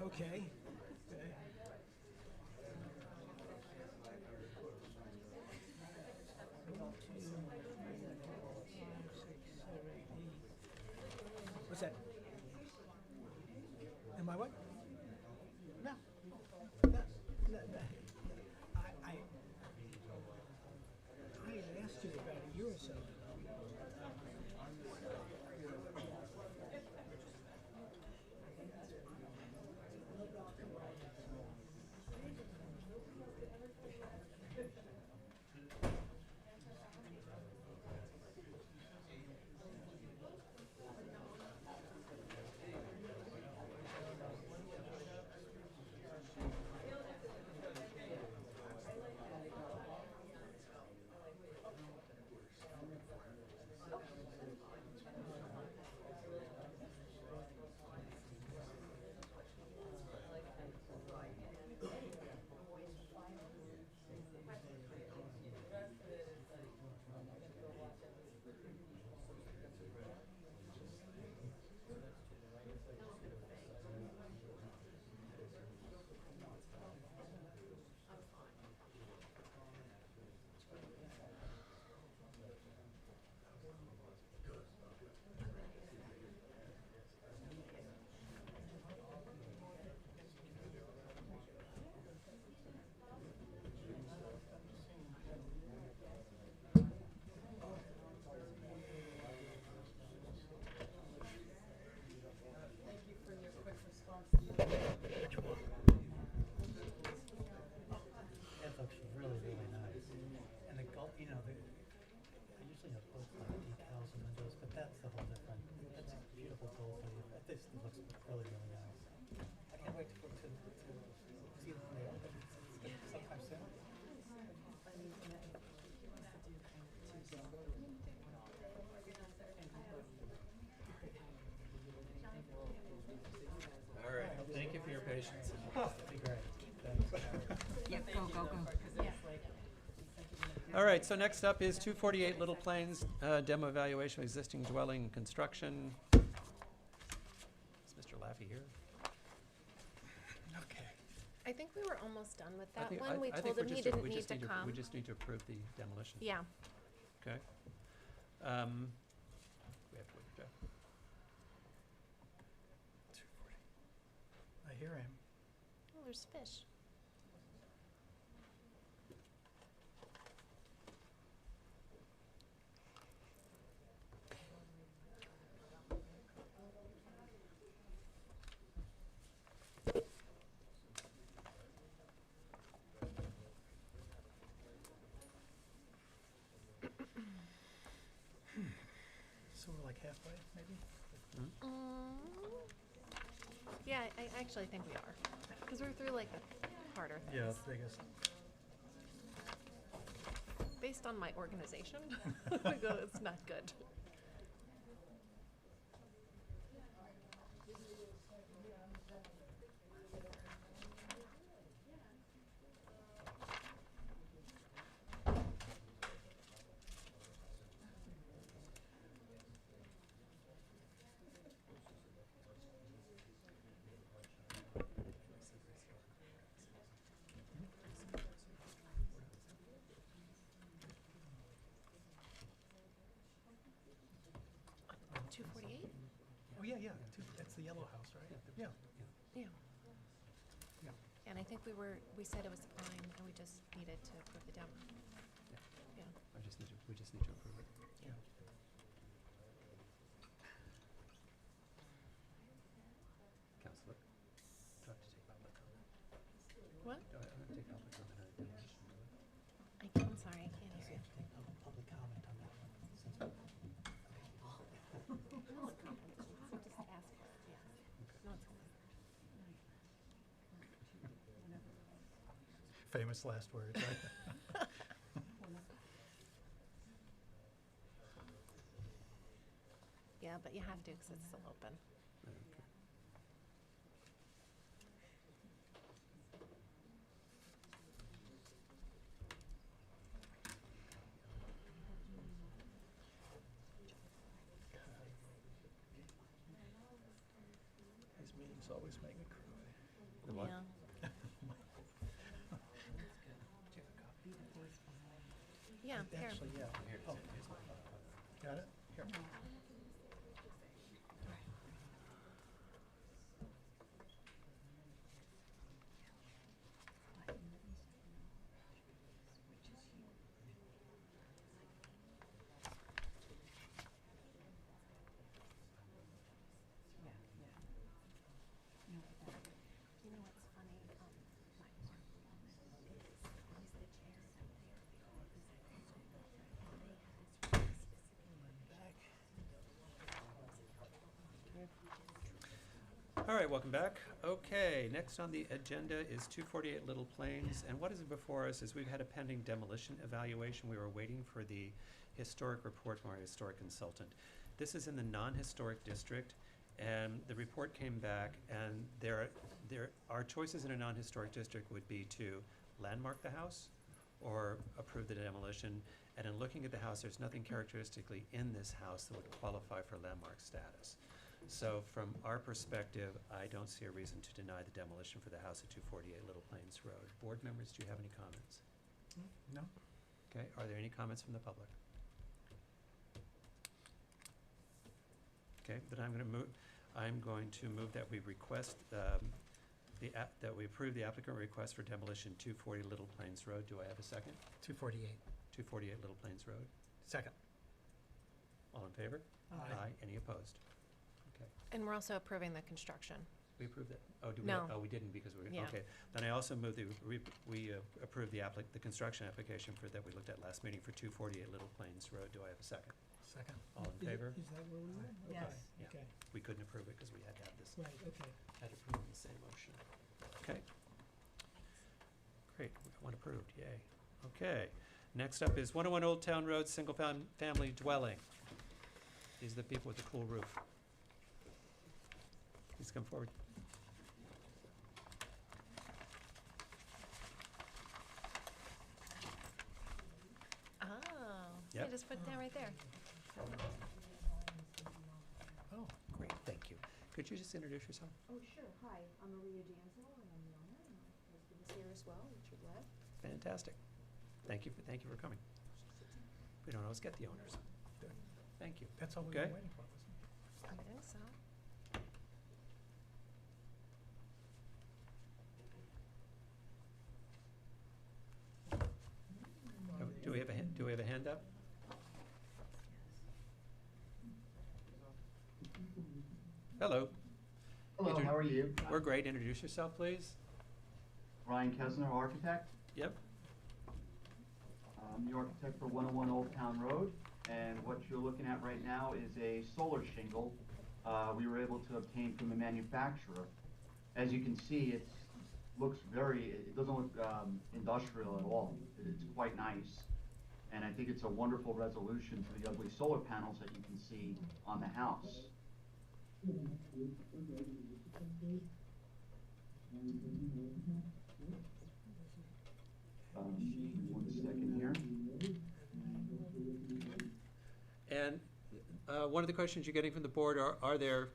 Okay. What's that? Am I what? people told me that this looks really, really nice. I can't wait to see when they open sometime soon. All right, thank you for your patience. That'd be great. Thanks. Yep, go, go, go. Yeah. All right, so next up is 248 Little Plains, demo evaluation of existing dwelling construction. Is Mr. Laffey here? Okay. I think we were almost done with I that think- one. We I think told we're him he just- didn't we need just to come. We just need to approve the demolition. Yeah. Okay. We have to wait for Jeff. I hear him. Oh, there's fish. So we're like halfway, maybe? Yeah, I actually think we are. Because we're through like the harder things. Yeah, I guess. Based on my organization, we go, it's not good. Oh, yeah, yeah, that's the yellow house, right? Yeah. Yeah. Yeah. And I think we said it was fine, and we just needed to approve the demo. Yeah. We just need to approve it. Yeah. Counselor, do I have to take public comment? What? Do I have to take public comment on a demolition? I'm sorry, I can't hear you. Take public comment on that one, since we Just ask for it, yeah. No, it's fine. famous last words, right? Yeah, but you have to, because it's still open. Okay. These meetings always make me cry. The what? Yeah. Yeah, here. Actually, yeah. Oh. Got it? Here. You know what's funny? All right, welcome back. Okay, next on the agenda is 248 Little Plains, and what is before us is we've had a pending demolition evaluation. We were waiting for the historic report from our historic consultant. This is in the non-historic district, and the report came back, and our choices in a non-historic district would be to landmark the house or approve the demolition. And in looking at the house, there's nothing characteristically in this house that would qualify for landmark status. So from our perspective, I don't see a reason to deny the demolition for the house at 248 Little Plains Road. Board members, do you have any comments? No? Okay, are there any comments from the public? Okay, then I'm going to move that we request, that we approve the applicant request for demolition 240 Little Plains Road. Do I have a second? 248. 248 Little Plains Road. Second. All in favor? Aye. Any opposed? Okay. And we're also approving the construction. We approved it? Oh, do we? No. Oh, we didn't because we, Yeah. okay. Then I also move that we approve the construction application that we looked at last meeting for 248 Little Plains Road. Do I have a second? Second. All in favor? Is that where we were? Yes. Okay, Yeah. okay, We couldn't approve it because we had to have this, right, okay. had to approve in the same motion. Okay. Great, we got one approved, yay. Okay, next up is 101 Old Town Road, family dwelling. These are the people with the cool roof. Please come forward. Oh, yeah, Yep. just put that right there. Oh, great, thank you. Could you just introduce yourself? Oh, sure. Hi, I'm Maria D'Angelo, and I'm the owner, and my husband is here as well, Richard Webb. Fantastic. Thank you for coming. We don't always get the owners. Good. Thank you. That's all we were Okay. waiting for, wasn't it? I think so. Do we have a hand up? Hello. Hello, how are you? We're great. Introduce yourself, please. Ryan Kesner, architect. Yep. I'm the architect for 101 Old Town Road, and what you're looking at right now is a solar shingle we were able to obtain from the manufacturer. As you can see, it doesn't look industrial at all. It's quite nice, and I think it's a wonderful resolution to the ugly solar panels that you can see on the house. One second here. And one of the questions you're getting from the board are there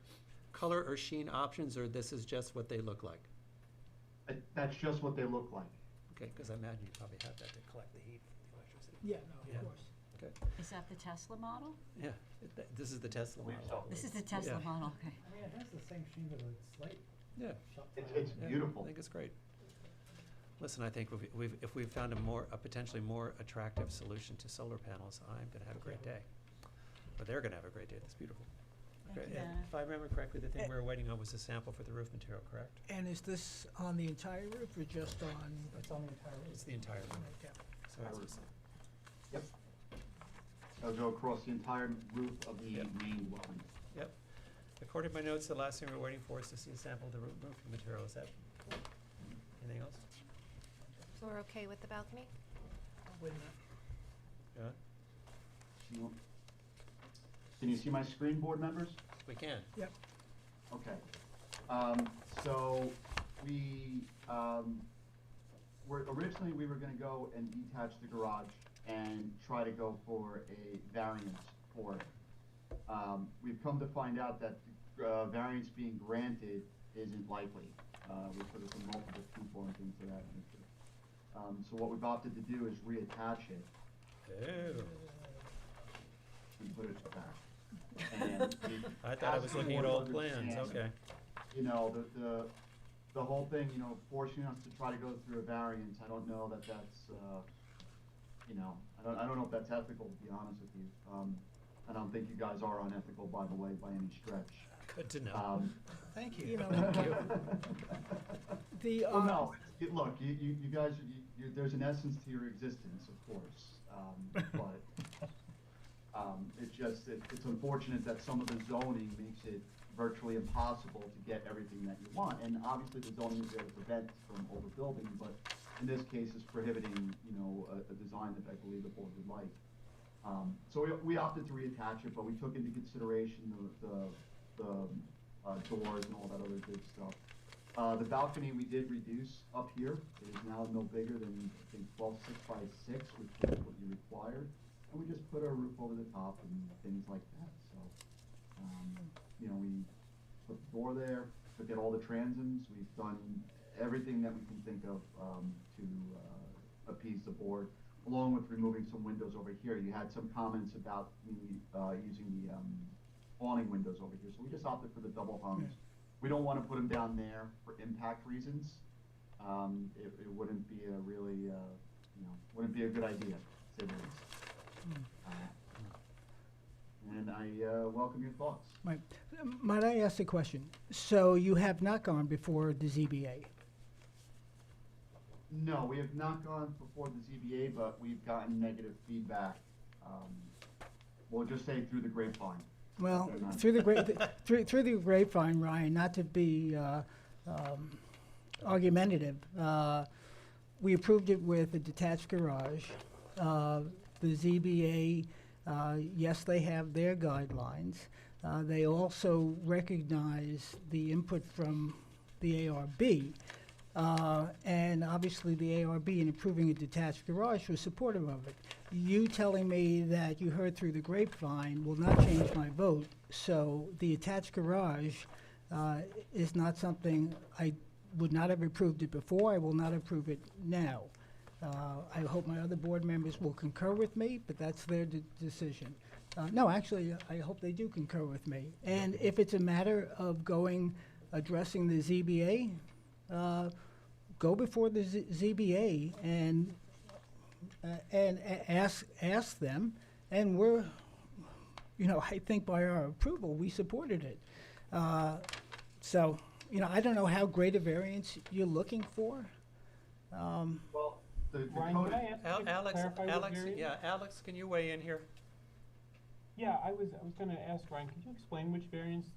color or sheen options, or this is just what they look like? That's just what they look like. Okay, because I imagine you probably have that to collect the heat from the electricity. Yeah, no, Yeah. of course. Okay. Is that the Tesla model? Yeah, this is the Tesla model. This is the Tesla Yeah. model, okay. I mean, it has the same sheen to the slate. Yeah. shop It's tile. Yeah, beautiful. I think it's great. Listen, I think if we've found a potentially more attractive solution to solar panels, I'm gonna have a great day. Or they're gonna have a great day. That's beautiful. Thank Okay, you, and Dana. if I remember correctly, the thing we were waiting on was a sample for the roof material, correct? And is this on the entire roof or just on? It's on the entire roof. It's the entire roof. Okay. So it's just- Yep. It'll go across the entire roof of the Yep. main dwelling. Yep. According to my notes, the last thing we were waiting for is to see a sample of the roofing material. Is that, anything else? So we're okay with the balcony? Wait a minute. Yeah, Can you see my screen, board members? we can. Yep. Okay. So originally we were gonna go and detach the garage and try to go for a variance for it. We've come to find out that the variance being granted isn't likely. We've heard it from multiple people and things of that nature. So what we've opted to do is reattach it Oh, and put it back. And we I thought I was asked the looking at board to old plans, understand, okay. You know, the whole thing, you know, forcing us to try to go through a variance, I don't know that that's, you know, I don't know if that's ethical, to be honest with you. I don't think you guys are unethical, by the way, by any stretch. Good to know. Thank you. You know, Well, no, look, you guys, there's an essence to your existence, of course, but it's unfortunate that some of the zoning makes it virtually impossible to get everything that you want. And obviously, the zoning is there to prevent from overbuilding, but in this case, it's prohibiting, you know, a design that I believe the board would like. So we opted to reattach it, but we took into consideration the doors and all that other good stuff. The balcony we did reduce up here. It is now no bigger than, I think, 12 6x6, which is what you required. And we just put a roof over the top and things like that. So, you know, we put the door there, took out all the transoms. We've done everything that we can think of to appease the board, along with removing some windows over here. You had some comments about me using the awning windows over here. So we just opted for the double hungs. We don't want to put them down there for impact reasons. It wouldn't be a really, you know, wouldn't be a good idea, to say the least. And I welcome your thoughts. Right. Might I ask a question? So you have not gone before the ZBA? No, we have not gone before the ZBA, but we've gotten negative feedback. Well, just say through the grapevine. Well, They're not- through the grapevine, Ryan, not to be argumentative, we approved it with a detached garage. The ZBA, yes, they have their guidelines. They also recognize the input from the ARB. And obviously, the ARB, in approving a detached garage, was supportive of it. You telling me that you heard through the grapevine will not change my vote. So the attached garage is not something I would not have approved it before. I will not approve it now. I hope my other board members will concur with me, but that's their decision. No, actually, I hope they do concur with me. And if it's a matter of addressing the ZBA, go before the ZBA and ask them, and we're, I think by our approval, we supported it. So, I don't know how great a variance you're looking for. Well, the Ryan, code. can I ask you to clarify what variance? Alex, can you weigh in here? Yeah, I was gonna ask Ryan, could you explain which variance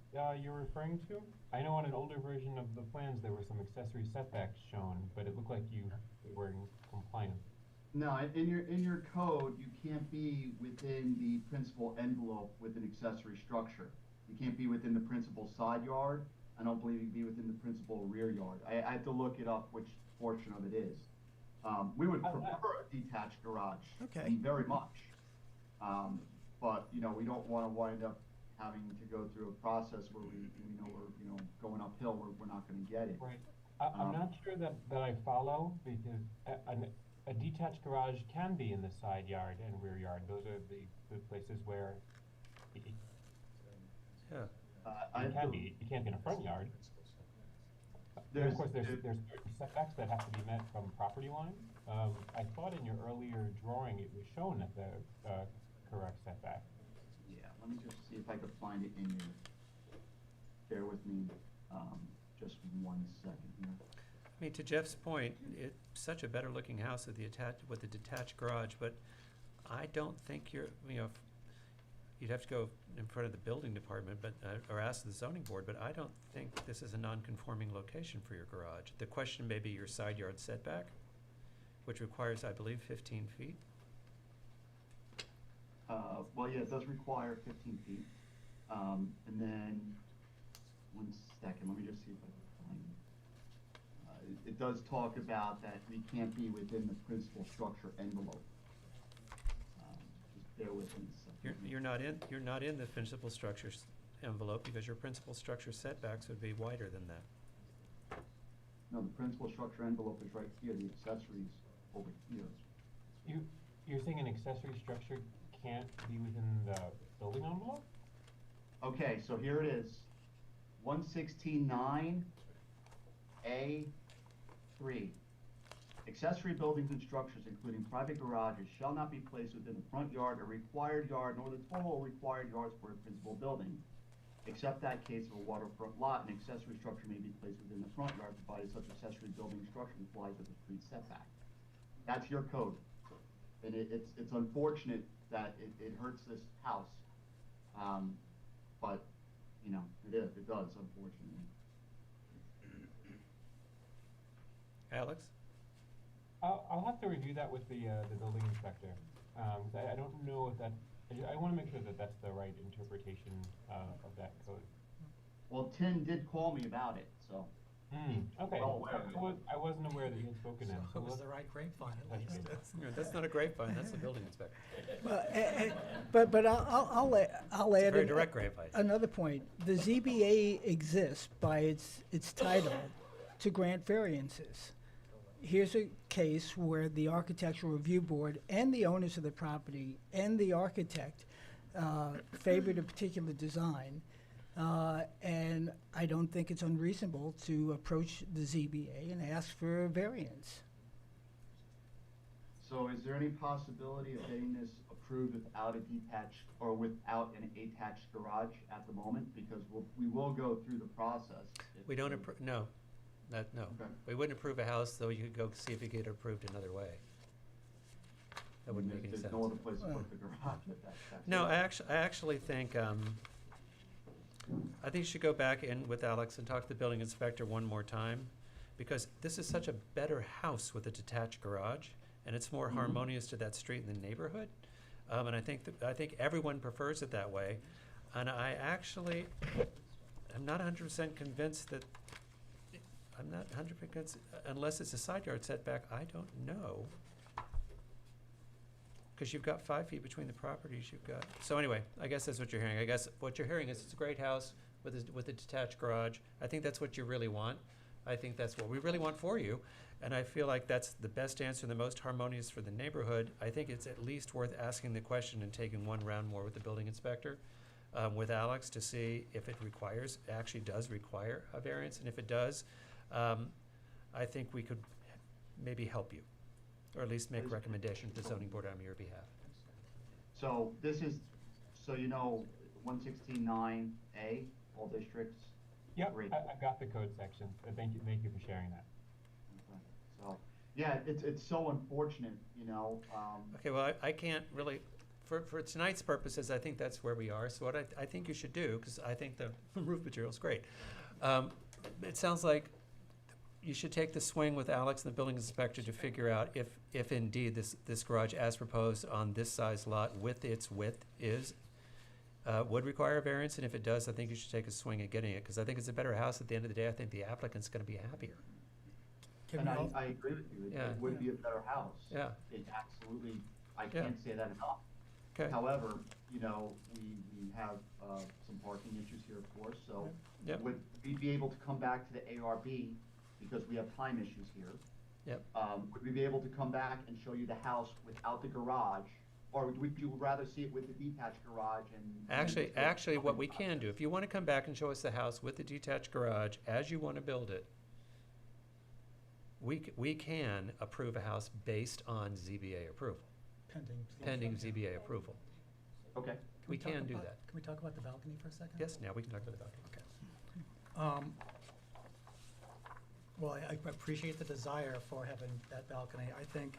you're referring to? I know on an older version of the plans, there were some accessory setbacks shown, but it looked like you were in compliance. No, in your code, you can't be within the principal envelope with an accessory structure. You can't be within the principal side yard. I don't believe you'd be within the principal rear yard. I have to look it up which portion of it is. We would prefer a detached garage. Okay. Very much. But, we don't want to wind up having to go through a process where we know we're, going uphill where we're not going to get it. Right. I'm not sure that I follow, because a detached garage can be in the side yard and rear yard. Those are the places where Yeah. you can't be in a front yard. And of course, there's certain setbacks that have to be met from property lines. I thought in your earlier drawing, it was shown at the correct setback. Yeah, let me just see if I could find it in here. Bear with me, just 1 second here. I mean, to Jeff's point, it's such a better looking house with the detached garage, but I don't think you'd have to go in front of the building department, or ask the zoning board, but I don't think this is a non-conforming location for your garage. The question may be your side yard setback, which requires, I believe, 15 feet. Well, yeah, it does require 15 feet. And then, 1 second, let me just see if I can find it. It does talk about that we can't be within the principal structure envelope. Just bear with me a second. You're not in the principal structure envelope because your principal structure setbacks would be wider than that. No, the principal structure envelope is right here, the accessories over here. You're saying an accessory structure can't be within the building envelope? Okay, so here it is. 116.9 A3. Accessory buildings and structures, including private garages, shall not be placed within the front yard or required yard, nor the total required yards for a principal building. Except that case of a waterfront lot, an accessory structure may be placed within the front yard, provided such accessory building structure complies with the street setback. That's your code. And it's unfortunate that it hurts this house. But, it does, unfortunately. Alex? I'll have to review that with the building inspector. I don't know if that, I want to make sure that that's the right interpretation of that code. Well, Tim did call me about it, so. Okay, well aware of it. I wasn't aware that he had spoken to him. So it was the right grapevine at least. That's not a grapevine, that's the building inspector. Well, but I'll It's a add very direct grapevine. another point. The ZBA exists by its title to grant variances. Here's a case where the Architectural Review Board and the owners of the property and the architect favored a particular design. And I don't think it's unreasonable to approach the ZBA and ask for a variance. So is there any possibility of getting this approved without a detached or without an attached garage at the moment? Because we will go through the process. We don't approve, no. Okay. We wouldn't approve a house, though you could go see if you get it approved another way. That wouldn't make any There's sense. no other place to put the garage if that's No, it. I actually think, I think you should go back in with Alex and talk to the building inspector one more time, because this is such a better house with a detached garage, and it's more harmonious to that street and the neighborhood. And I think everyone prefers it that way. And I actually am not 100% convinced that, I'm not 100% convinced, unless it's a side yard setback, I don't know. Because you've got 5 feet between the properties you've got. So anyway, I guess that's what you're hearing. I guess what you're hearing is it's a great house with a detached garage. I think that's what you really want. I think that's what we really want for you. And I feel like that's the best answer and the most harmonious for the neighborhood. I think it's at least worth asking the question and taking one round more with the building inspector, with Alex, to see if it actually does require a variance. And if it does, I think we could maybe help you, or at least make a recommendation to the zoning board on your behalf. So this is, so you know, 116.9A, all districts? Yep, Great. I got the code section. Thank you for sharing that. Okay. So, yeah, it's so unfortunate, you know. Okay, well, I can't really, for tonight's purposes, I think that's where we are. So what I think you should do, because I think the roof material is great. It sounds like you should take the swing with Alex and the building inspector to figure out if indeed this garage as proposed on this size lot with its width would require a variance, and if it does, I think you should take a swing at getting it, because I think it's a better house at the end of the day. I think the applicant's gonna be happier. And I agree with you. It would be a better house. Yeah. It absolutely, I Yeah. can't say that enough. Okay. However, you know, we have some parking issues here, of course, so Yep. would we be able to come back to the ARB, because we have time issues here? Yep. Would we be able to come back and show you the house without the garage, or would you rather see it with the detached garage and? Actually, what we can do, if you want to come back and show us the house with the detached garage as you want to build it, we can approve a house based on ZBA approval, pending ZBA approval. Okay. We can do that. Can we talk about the balcony for a second? Yes, now we can talk about the balcony. Okay. Well, I appreciate the desire for having that balcony. I think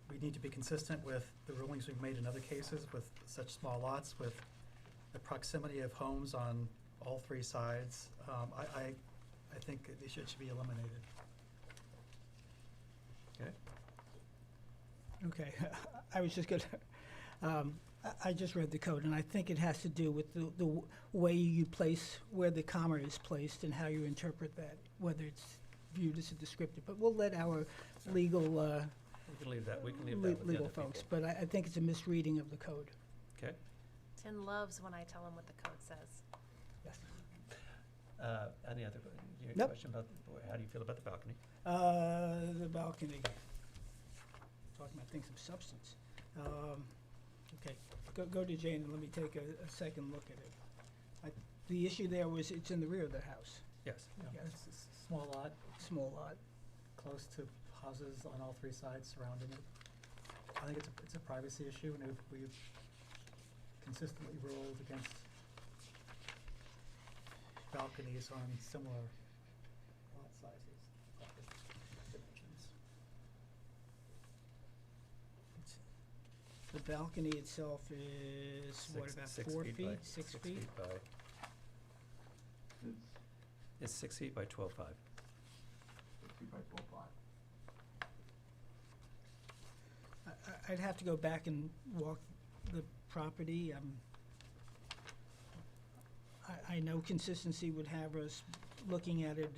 we need to be consistent with the rulings we've made in other cases with such small lots, with the proximity of homes on all 3 sides. I think it should be eliminated. Okay. Okay, I was just gonna, I just read the code, and I think it has to do with the way you place, where the comma is placed and how you interpret that, whether it's viewed as a descriptive. But we'll let our legal, We can leave that with the legal other folks, people. but I think it's a misreading of the code. Okay. Tim loves when I tell him what the code says. Yes. Any other Nope. question about, how do you feel about the balcony? The balcony. Talking about things of substance. Okay, go to Jane and let me take a second look at it. The issue there was it's in the rear of the house. Yes. Yeah, it's a small lot, Small lot. close to houses on all 3 sides surrounding it. I think it's a privacy issue, and we've consistently ruled against balconies on similar lot sizes, dimensions. The balcony itself is, what, about 4 feet, by 6 6 feet? by, it's 6 feet by 12.5. 6 feet by 12.5. I'd have to go back and walk the property. I know consistency would have us looking at it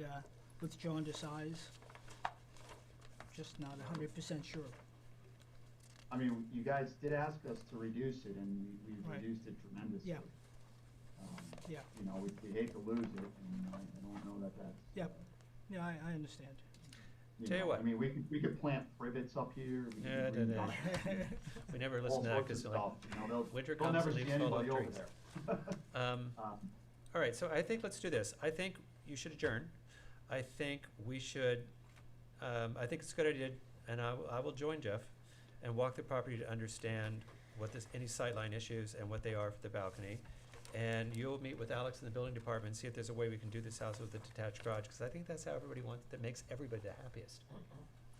with jaundiced eyes. Just not 100% sure. I mean, you guys did ask us to reduce it, and we've Right. reduced it tremendously. Yeah. Yeah. You know, we hate to lose it, and I don't know that that's. Yep. Yeah, I understand. Tell you know, what. I mean, we could plant privets up here. We could Yeah, green no. dot- We never all listen to that, sorts of because like, stuff, you know, winter they'll comes, never the see leaves fall off anybody over trees. there. All right, so I think let's do this. I think you should adjourn. I think we should, I think it's a good idea, and I will join Jeff and walk the property to understand what any sightline issues and what they are for the balcony. And you'll meet with Alex in the building department and see if there's a way we can do this house with a detached garage, because I think that's how everybody wants, that makes everybody the happiest,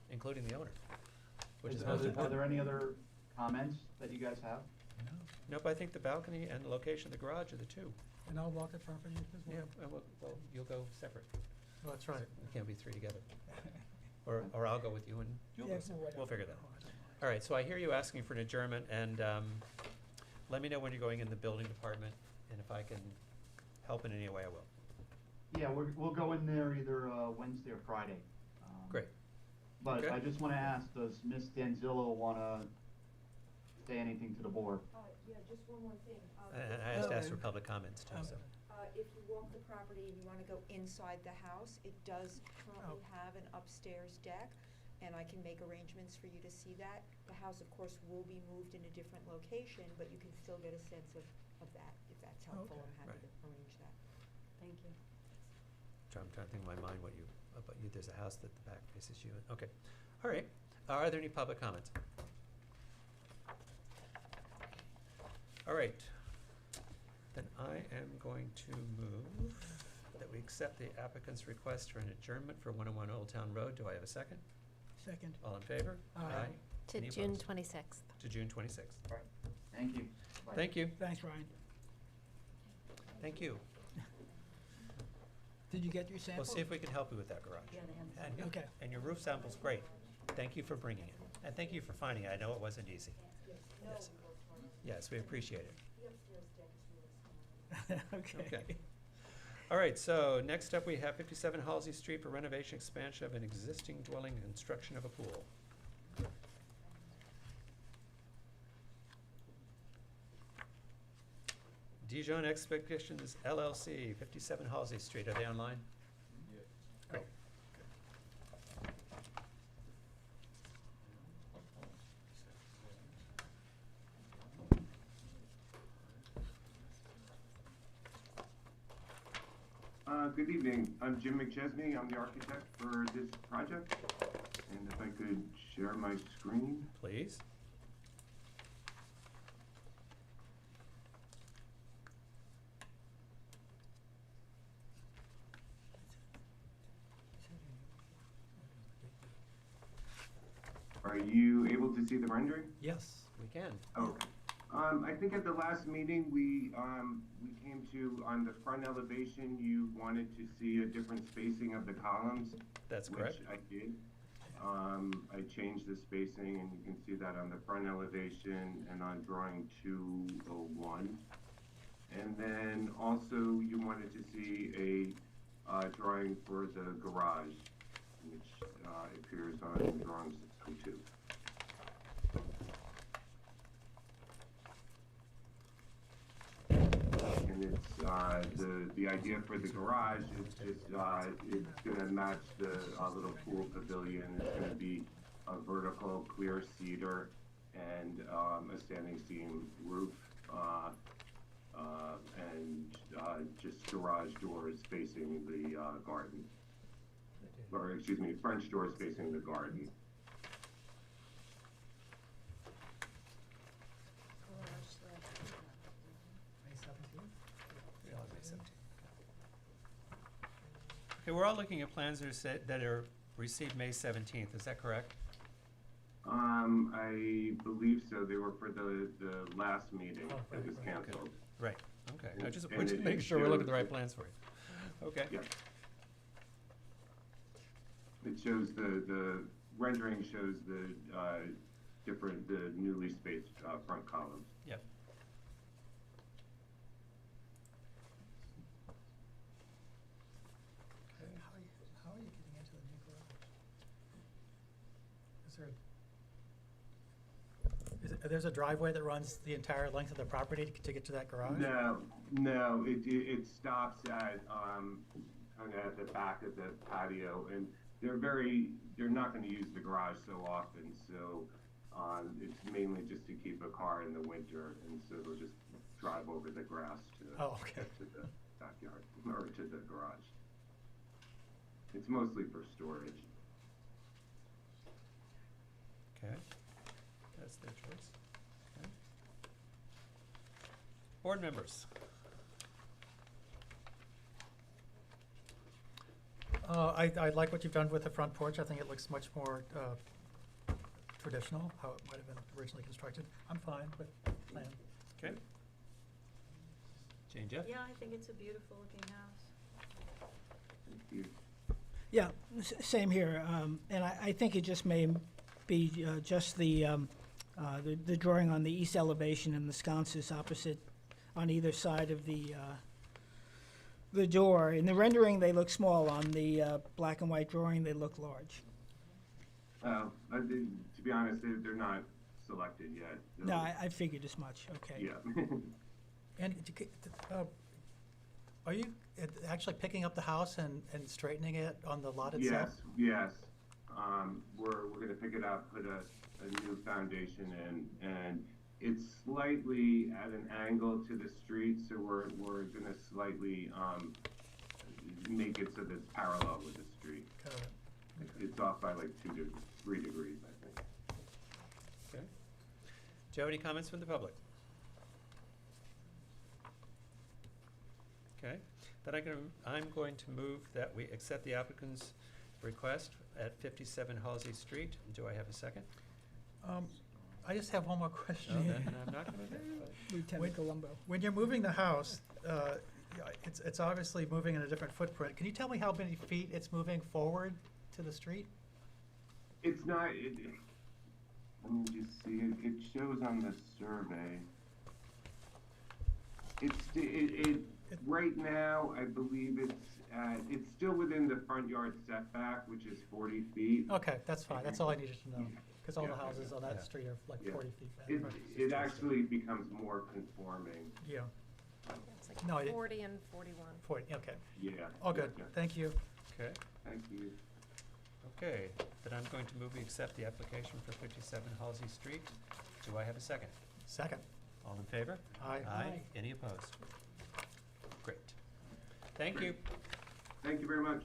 including the owner, which is most Are important. there any other comments that you guys have? Nope, I think the balcony and the location of the garage are the two. And I'll walk the property as well? Yeah, and well, you'll go separate. Oh, that's right. We can't be three together. Or I'll go with you and you'll go Yeah, separate. We'll figure that Oh, out. I don't mind. All right, so I hear you asking for an adjournment, and let me know when you're going in the building department, and if I can help in any way, I will. Yeah, we'll go in there either Wednesday or Friday. Great. But Okay. I just want to ask, does Ms. Danzillo want to say anything to the board? Yeah, just one more thing. And I asked for public comments too, so. If you walk the property and you want to go inside the house, it does currently have an upstairs deck, and I can make arrangements for you to see that. The house, of course, will be moved in a different location, but you can still get a sense of that, if that's helpful. Okay. I'm happy Right. to arrange that. Thank you. I'm trying to think in my mind about you, there's a house that the back faces you. Okay, all right. Are there any public comments? All right. Then I am going to move that we accept the applicant's request for an adjournment for 101 Old Town Road. Do I have a second? Second. All in favor? Aye. To Any June opposed? 26th. To June 26th. Thank you. Bye. Thank you. Thanks, Ryan. Thank you. Did you get your sample? We'll see if we can help you with that garage. Yeah, they have And you- Okay. And your roof sample's great. Thank you for bringing it. And thank you for finding it. I know it wasn't easy. Yes. Yes, we appreciate it. Okay. All right, so next up we have 57 Halsey Street for renovation expansion of an existing dwelling and construction of a pool. Dijon Expeditions LLC, 57 Halsey Street. Are they online? Great. Good evening. I'm Jim McChesney. I'm the architect for this project. And if I could share my screen. Please. Are you able to see the rendering? Yes. We can. Okay. I think at the last meeting, we came to, on the front elevation, you wanted to see a different spacing of the columns. That's correct. Which I did. I changed the spacing, and you can see that on the front elevation and on drawing 201. And then also, you wanted to see a drawing for the garage, which appears on drawing 602. And it's the idea for the garage is just it's going to match the little pool pavilion. It's going to be a vertical clear cedar and a standing seam roof and just garage doors facing the garden, or excuse me, French doors facing the garden. May 17th? Yeah, May 17th. Okay, we're all looking at plans that are received May 17th. Is that correct? I believe so. They were for the last meeting Oh, that right, was right, okay. canceled. Right, okay. I And- just and wanted to it make sure we're looking at the right shows- plans for you. Okay. Yeah. It shows the rendering shows the the newly spaced front columns. Yep. How are you getting into the new garage? There's a driveway that runs the entire length of the property to get to that garage? No, it stops at kind of at the back of the patio, and they're not going to use the garage so often, so it's mainly just to keep a car in the winter, and so they'll just drive over the grass to get to the backyard or to the garage. It's mostly for storage. Okay. That's their choice. Okay. Board members. I like what you've done with the front porch. I think it looks much more traditional, how it might have been originally constructed. I'm fine with the plan. Okay. Jane, Jeff? Yeah, I think it's a beautiful looking house. Thank you. Yeah, same here. And I think it just may be just the drawing on the east elevation and the sconces opposite on either side of the door. In the rendering, they look small. On the black and white drawing, they look large. To be honest, they're not selected yet. No, I figured as much. Okay. Yeah. And are you actually picking up the house and straightening it on the lot itself? Yes. We're going to pick it up, put a new foundation in, and it's slightly at an angle to the street, so we're going to slightly make it so that it's parallel with the street. Got it. It's off by like 3 degrees, I think. Okay. Do you have any comments from the public? Okay. Then I'm going to move that we accept the applicant's request at 57 Halsey Street. Do I have a second? I just have one more question. No, then I'm not going to. Lieutenant Colombo. When you're moving the house, it's obviously moving in a different footprint. Can you tell me how many feet it's moving forward to the street? It's not. Let me just see. It shows on the survey. Right now, I believe it's still within the front yard setback, which is 40 feet. Okay, that's fine. That's all I needed to know. Because all the houses on that street are like 40 feet back. It actually becomes more conforming. Yeah. It's like No, 40 and 41. 40, okay. Yeah. All good. Yeah. Thank you. Okay. Thank you. Okay. Then I'm going to move we accept the application for 57 Halsey Street. Do I have a second? Second. All in favor? Aye. Aye. Any opposed? Great. Thank you. Thank you very much.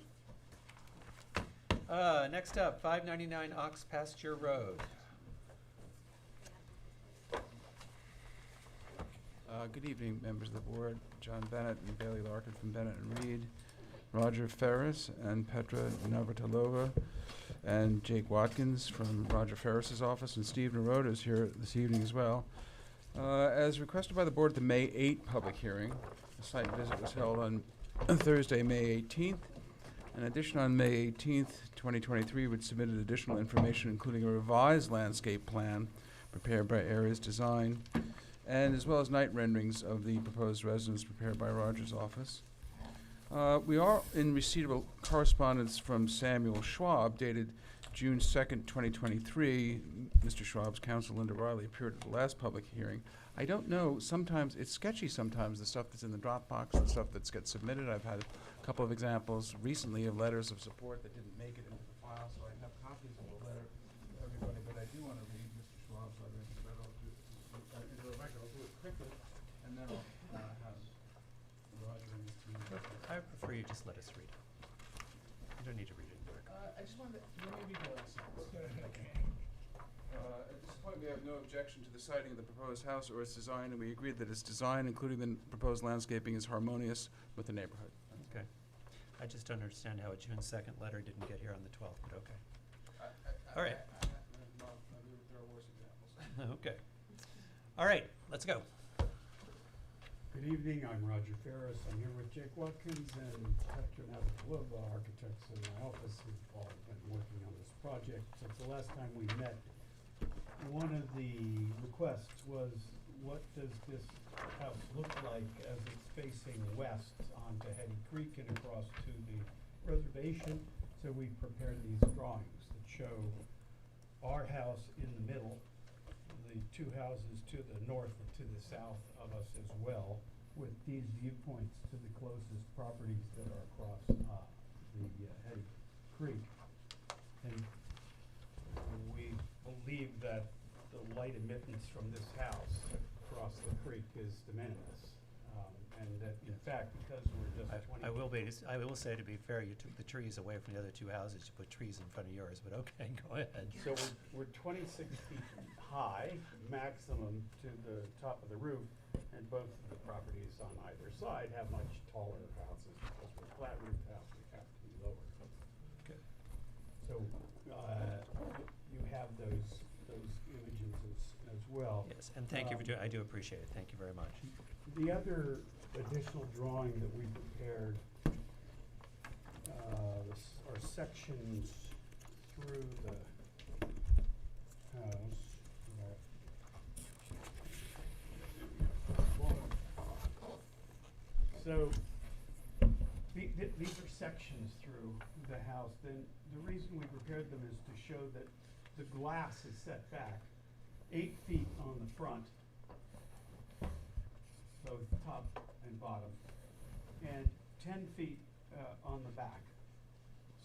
Next up, 599 Ox Pasture Road. Good evening, members of the board. John Bennett and Bailey Larkin from Bennett and Reed, Roger Ferris and Petra Navratilova, and Jake Watkins from Roger Ferris's office, and Steve Naroda is here this evening as well. As requested by the board at the May 8 public hearing, a site visit was held on Thursday, May 18th. In addition, on May 18th, 2023, we submitted additional information, including a revised landscape plan prepared by Areas Design, and as well as night renderings of the proposed residence prepared by Roger's office. We are in receipt of a correspondence from Samuel Schwab dated June 2nd, 2023. Mr. Schwab's counsel, Linda Riley, appeared at the last public hearing. I don't know, sometimes, it's sketchy sometimes, the stuff that's in the Dropbox, the stuff that gets submitted. I've had a couple of examples recently of letters of support that didn't make it into the file, so I have copies of the letter for everybody, but I do want to read Mr. Schwab's letter into the record. I'll do it quickly, and then I'll have Roger and his team. I prefer you just let us read it. You don't need to read it in the record. I just wanted to, let me read the last sentence. At this point, we have no objection to the siting of the proposed house or its design, and we agree that its design, including the proposed landscaping, is harmonious with the neighborhood. Okay. I just don't understand how a June 2nd letter didn't get here on the 12th, but okay. All right. There are worse examples. Okay. All right, let's go. Good evening, I'm Roger Ferris. I'm here with Jake Watkins and Petra Navratilova, architects in my office who've all been working on this project since the last time we met. One of the requests was, what does this house look like as it's facing west onto Hetty Creek and across to the reservation? So we've prepared these drawings that show our house in the middle, the two houses to the north and to the south of us as well, with these viewpoints to the closest properties that are across the Hetty Creek. And we believe that the light emittance from this house across the creek is de minimis. And that, in fact, because we're just 20... I will say, to be fair, you took the trees away from the other two houses to put trees in front of yours, but okay, go ahead. So we're 26 feet high, maximum to the top of the roof, and both of the properties on either side have much taller houses. Because we're flat roof house, we have to be lower. Okay. So you have those well. Yes, and thank you for doing, I do appreciate it. Thank you very much. The other additional drawing that we prepared are sections through the house. So these are sections through the house. Then the reason we prepared them is to show that the glass is set back 8 feet on the front, both top and bottom, and 10 feet on the back.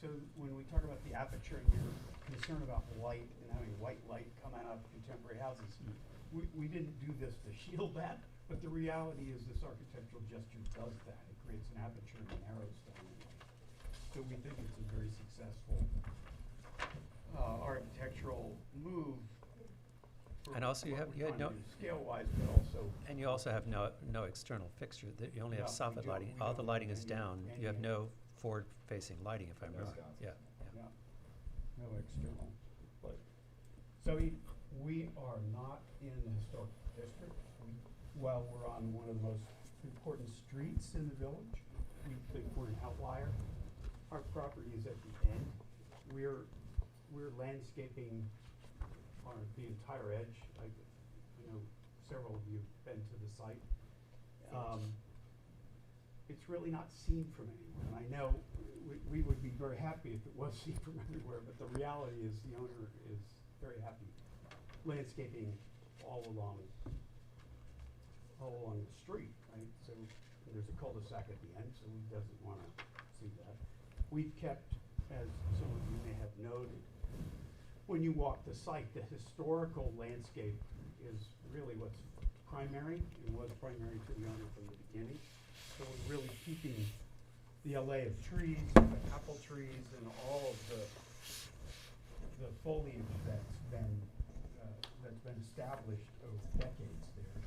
So when we talk about the aperture and your concern about light and having white light come out of contemporary houses, we didn't do this to shield that, but the reality is this architectural gesture does that. It creates an aperture and narrows down the light. So we think it's a very successful architectural move. And also you have, scale-wise, but also. And you also have no external fixture. You only have No, we soffit don't. lighting. We All the don't lighting have is any- down. You have any- no forward-facing lighting, if I'm No wrong. sconces. Yeah. Yeah, no external, but, so we are not in the historic district. While we're on one of the most important streets in the village, we think we're an outlier. Our property is at the end. We're landscaping on the entire edge. I know several of you have been to the site. It's really not seen from anywhere, and I know we would be very happy if it was seen from everywhere, but the reality is the owner is very happy landscaping all along the street, right? So there's a cul-de-sac at the end, so he doesn't want to see that. We've kept, as some of you may have noted, when you walk the site, the historical landscape is really what's primary. It was primary to the owner from the beginning. So we're really keeping the alley of trees, the apple trees, and all of the foliage that's been established over decades there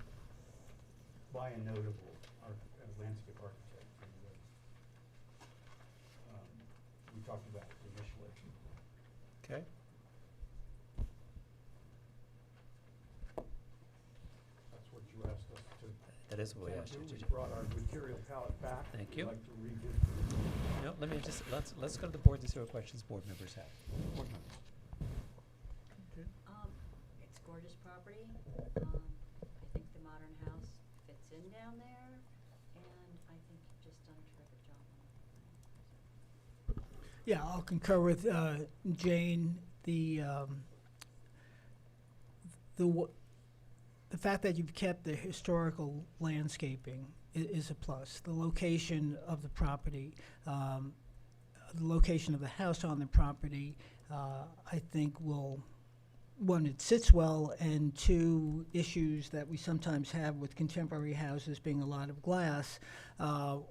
by a notable landscape architect we talked about initially. Okay. That's what you asked us to. That is what we asked you to We do. brought our material palette back. Thank We'd you. like to revisit. No, let me just, let's go to the board and see what questions board members have. Board members. It's gorgeous property. I think the modern house fits in down there, and I think you've just done a terrific job on it. Yeah, I'll concur with Jane. The fact that you've kept the historical landscaping is a plus. The location of the property, the location of the house on the property, I think will, one, it sits well, and two, issues that we sometimes have with contemporary houses being a lot of glass.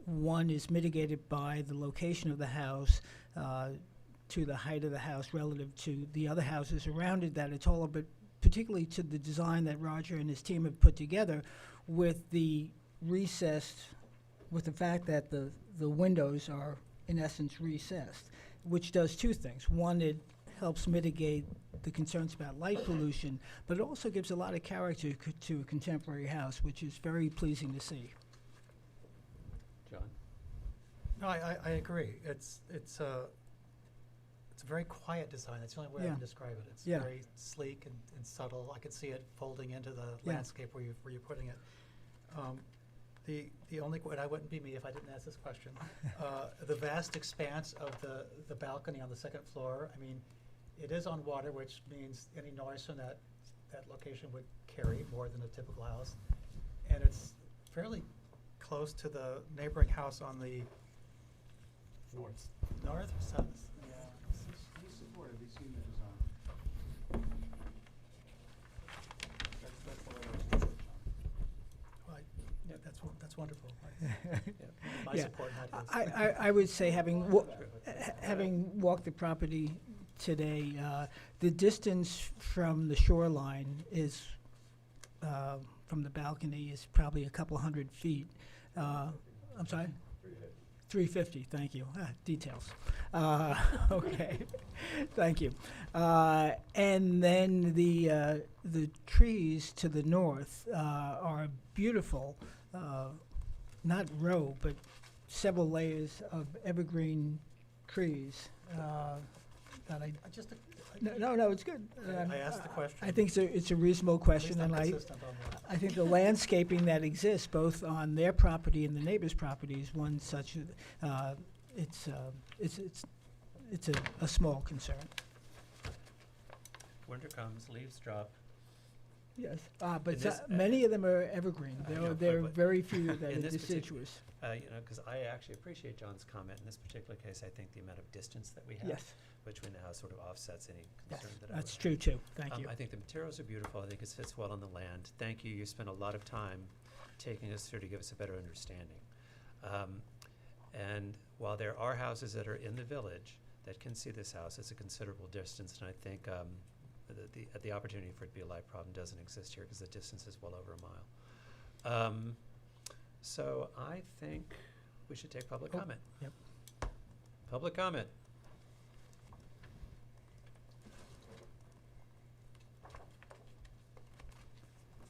One is mitigated by the location of the house to the height of the house relative to the other houses around it, that it's all a bit, particularly to the design that Roger and his team have put together with the recessed, with the fact that the windows are in essence recessed, which does two things. One, it helps mitigate the concerns about light pollution, but it also gives a lot of character to a contemporary house, which is very pleasing to see. John? No, I agree. It's a very quiet design. That's the only way I Yeah. can describe it. It's Yeah. very sleek and subtle. I can see it folding into the Yeah. landscape where you're putting it. The only, and I wouldn't be me if I didn't ask this question. The vast expanse of the balcony on the second floor, I mean, it is on water, which means any noise from that location would carry more than a typical house. And it's fairly close to the neighboring house on the North. north or south? Yeah. He's supportive. He's seen the design. That's the way I was thinking. Right. Yeah, that's wonderful. My Yeah. support, not his. I would say, having walked the property today, the distance from the shoreline is, from the balcony, is probably a couple hundred feet. I'm sorry? 350, thank you. Details. Okay, thank you. And then the trees to the north are beautiful, not row, but several layers of evergreen trees that I Just no, it's good. I asked the question. I think it's a reasonable question, At and least I'm consistent on that. I think the landscaping that exists both on their property and the neighbor's property is one such, it's a small concern. Winter comes, leaves drop. Yes, In but this- many of them are evergreen. I know, There are but very few that in are this deciduous. Because I actually appreciate John's comment in this particular case. I think the amount of distance that we have Yes. between the house sort of offsets any Yes, concern that I that's would true have. too. Thank you. I think the materials are beautiful. I think it fits well on the land. Thank you. You spent a lot of time taking us through to give us a better understanding. And while there are houses that are in the village that can see this house, it's a considerable distance, and I think the opportunity for it to be a life problem doesn't exist here because the distance is well over a mile. So I think we should take public comment. Yep. Public comment.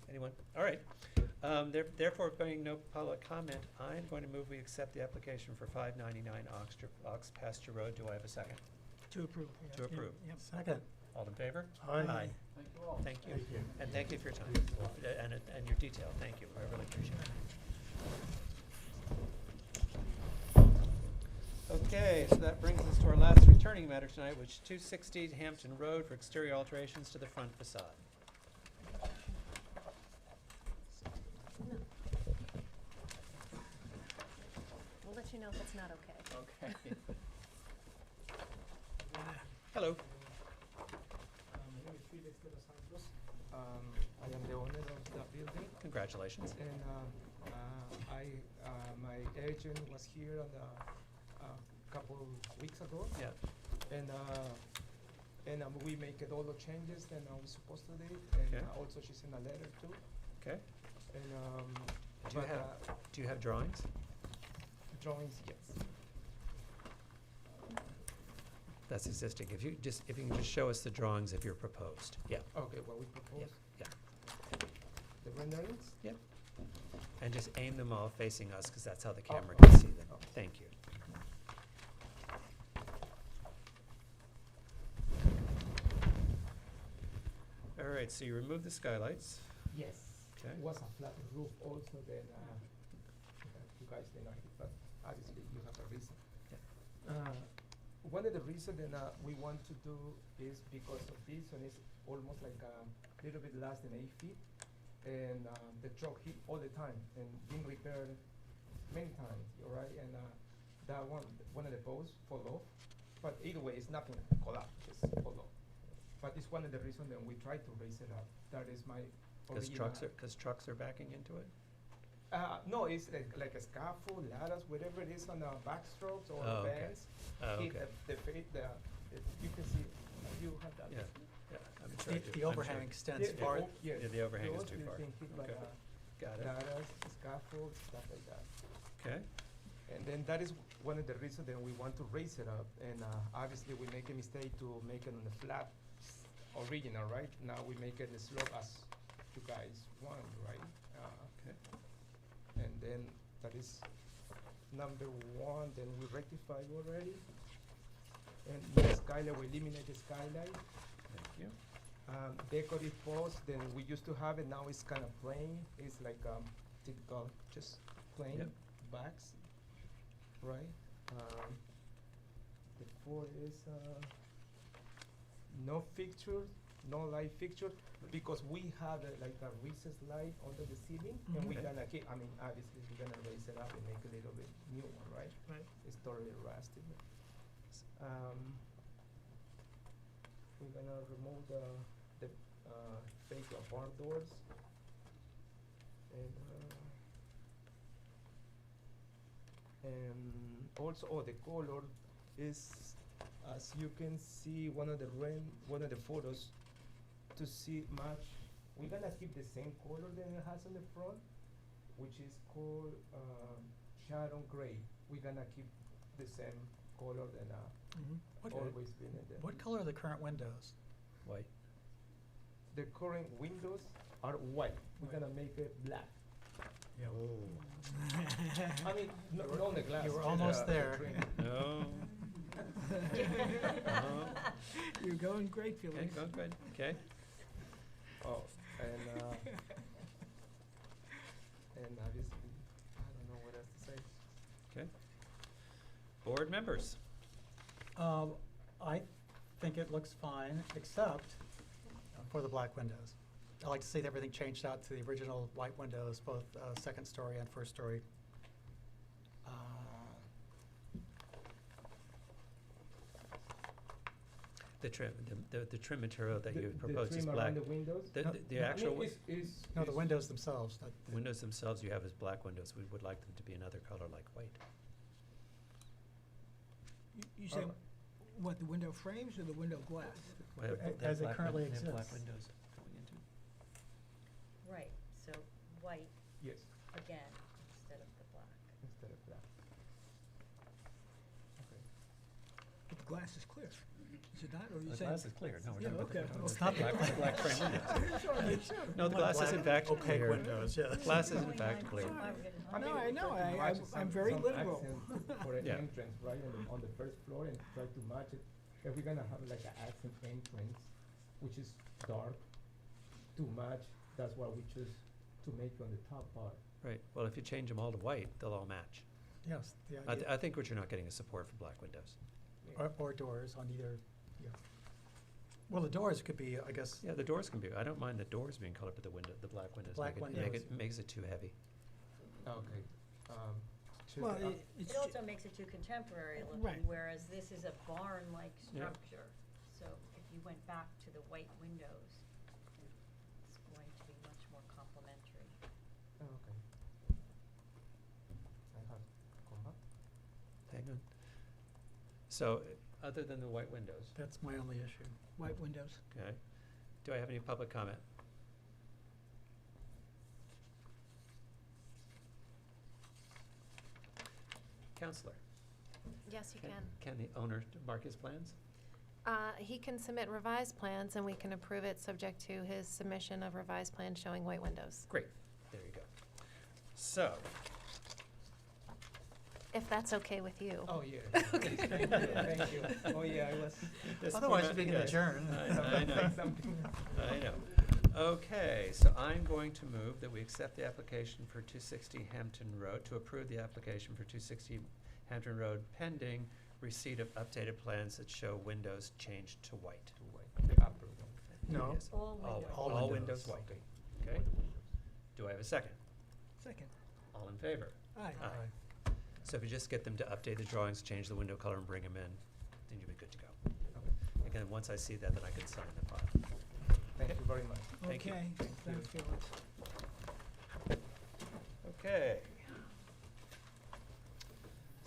Anyone? All right. Therefore, being no public comment, I'm going to move we accept the application for 599 Ox Pasture Road. Do I have a second? To approve. yes, To yep, approve. Yep. Second. All in favor? Aye. Thank you all. Thank you. Thank you. And thank you for your time and your detail. Thank you. I really appreciate it. Okay, so that brings us to our last returning matter tonight, which is 260 Hampton Road for exterior alterations to the front facade. We'll let you know if it's not okay. Okay. Hello. My name is Felix de los Santos. I am the owner of the building. Congratulations. And my agent was here on a couple weeks ago. Yeah. And we make it all the changes that I was supposed to do. And Okay. Also she sent a letter too. Okay. And Do you have drawings? drawings, yes. That's existing. If you can just show us the drawings of your proposed. Yeah. Okay, what we propose. Yeah. The renderings. Yep. And just aim them all facing us because that's how the camera Oh, can see them. okay. Thank you. All right, so you remove the skylights. Yes. Okay. It was a flat roof also, then you guys didn't know it, but obviously you have a reason. One of the reasons that we want to do is because of this, and it's almost like a little bit less than 8 feet, and the truck hit all the time and being repaired many times, all right? And that one of the posts fall off, but either way, it's nothing collapse, just fall off. But it's one of the reasons that we try to raise it up. That is my Because original. trucks are backing into it? No, it's like a scaffold, ladders, whatever it is on the backstrokes or Oh, the okay. vans. Oh, Hit okay. you can see, you have that. Yeah. Yeah, I'm sure. The overhang extends Yeah, far. yeah, Yeah, the overhang is yours too is far. being hit by Okay. Got it. ladders, scaffolds, stuff like that. Okay. And then that is one of the reasons that we want to raise it up. And obviously we make a mistake to make it on the flat original, right? Now we make it the slope as you guys want, right? Okay. And then that is number one, then we rectified already. And the skylight, we eliminate the skylight. Thank you. Decorative post, then we used to have it, now it's kind of plain. It's like typical, just plain Yep. backs, right? The four is no fixture, no light fixture, because we have like a recessed light under the ceiling, and we're Okay. gonna keep, I mean, obviously, we're gonna raise it up and make a little bit new one, right? Right. It's totally rusted. We're gonna remove the fake barn doors. And also, the color is, as you can see, one of the photos, to see match. We're gonna keep the same color that it has on the front, which is called Shadow Gray. we're gonna keep the same color and What- always been in there. What color are the current windows? White. The current windows are white. We're gonna make it black. Yeah. I mean, not on the glass. You were just, almost the there. trim. No. You're going great, Okay, Felix. going good. Okay. Oh, and obviously, I don't know what else to say. Okay. Board members. I think it looks fine, except for the black windows. I like to see everything changed out to the original white windows, both second story and first story. The trim, the trim material that you The propose is trim black. around the windows. The, No, the no, I actual, I mean, wi- No, the windows themselves. the windows themselves you have as black windows. We would like them to be another color like white. You say, what, the window frames or the window glass? We have- they have As it black currently they have black exists. windows going into. Right, so white Yes, again instead of the black. instead of black. Okay. But the glass is clear. Is it not, or are you The saying? glass is clear. No, we're Yeah, talking about the- okay. we're It's talking not about the black frame windows. No, the glass is in fact Opaque clear. windows, yeah. The glass is in fact clear. No, I know, try to I- match I'm very some literal. accent for an Yeah. entrance, right, on the first floor, and try to match it. If we're gonna have like an accent entrance, which is dark, to match, that's why we choose to make on the top part. Right. Well, if you change them all to white, they'll all match. Yes, the I, idea, I think what you're not getting is support for black windows. or doors on either, yeah. Well, the doors could be, I guess, Yeah, the doors can be, I don't mind the doors being colored, but the black windows Black make windows. it makes it too heavy. Okay. Should, Well, It also makes it too contemporary looking, Right. whereas this is a barn-like Yeah. structure. So if you went back to the white windows, it's going to be much more complementary. okay. I have come back. Hang on. So, other than the white windows, that's my only issue. White windows. okay, do I have any public comment? Counselor, Yes, you can. can the owner mark his plans? He can submit revised plans, and we can approve it subject to his submission of revised plans showing white windows, Great, there you go. So, if that's okay with you. Oh, yeah. Okay. Thank you. Oh, yeah, I was. this Otherwise, format- we can yes. adjourn. I know. Something. I know. Okay, so I'm going to move that we accept the application for 260 Hampton Road, to approve the application for 260 Hampton Road pending receipt of updated plans that show windows changed to white. The upper one. No. Yes, All windows. All windows white. Okay? Do I have a second? Second. All in favor? Aye. Aye. So if you just get them to update the drawings, change the window color and bring them in, then you'll be good to go. Again, once I see that, then I can sign the file. Thank you very much. Thank you. Okay, thanks, Felix. Okay.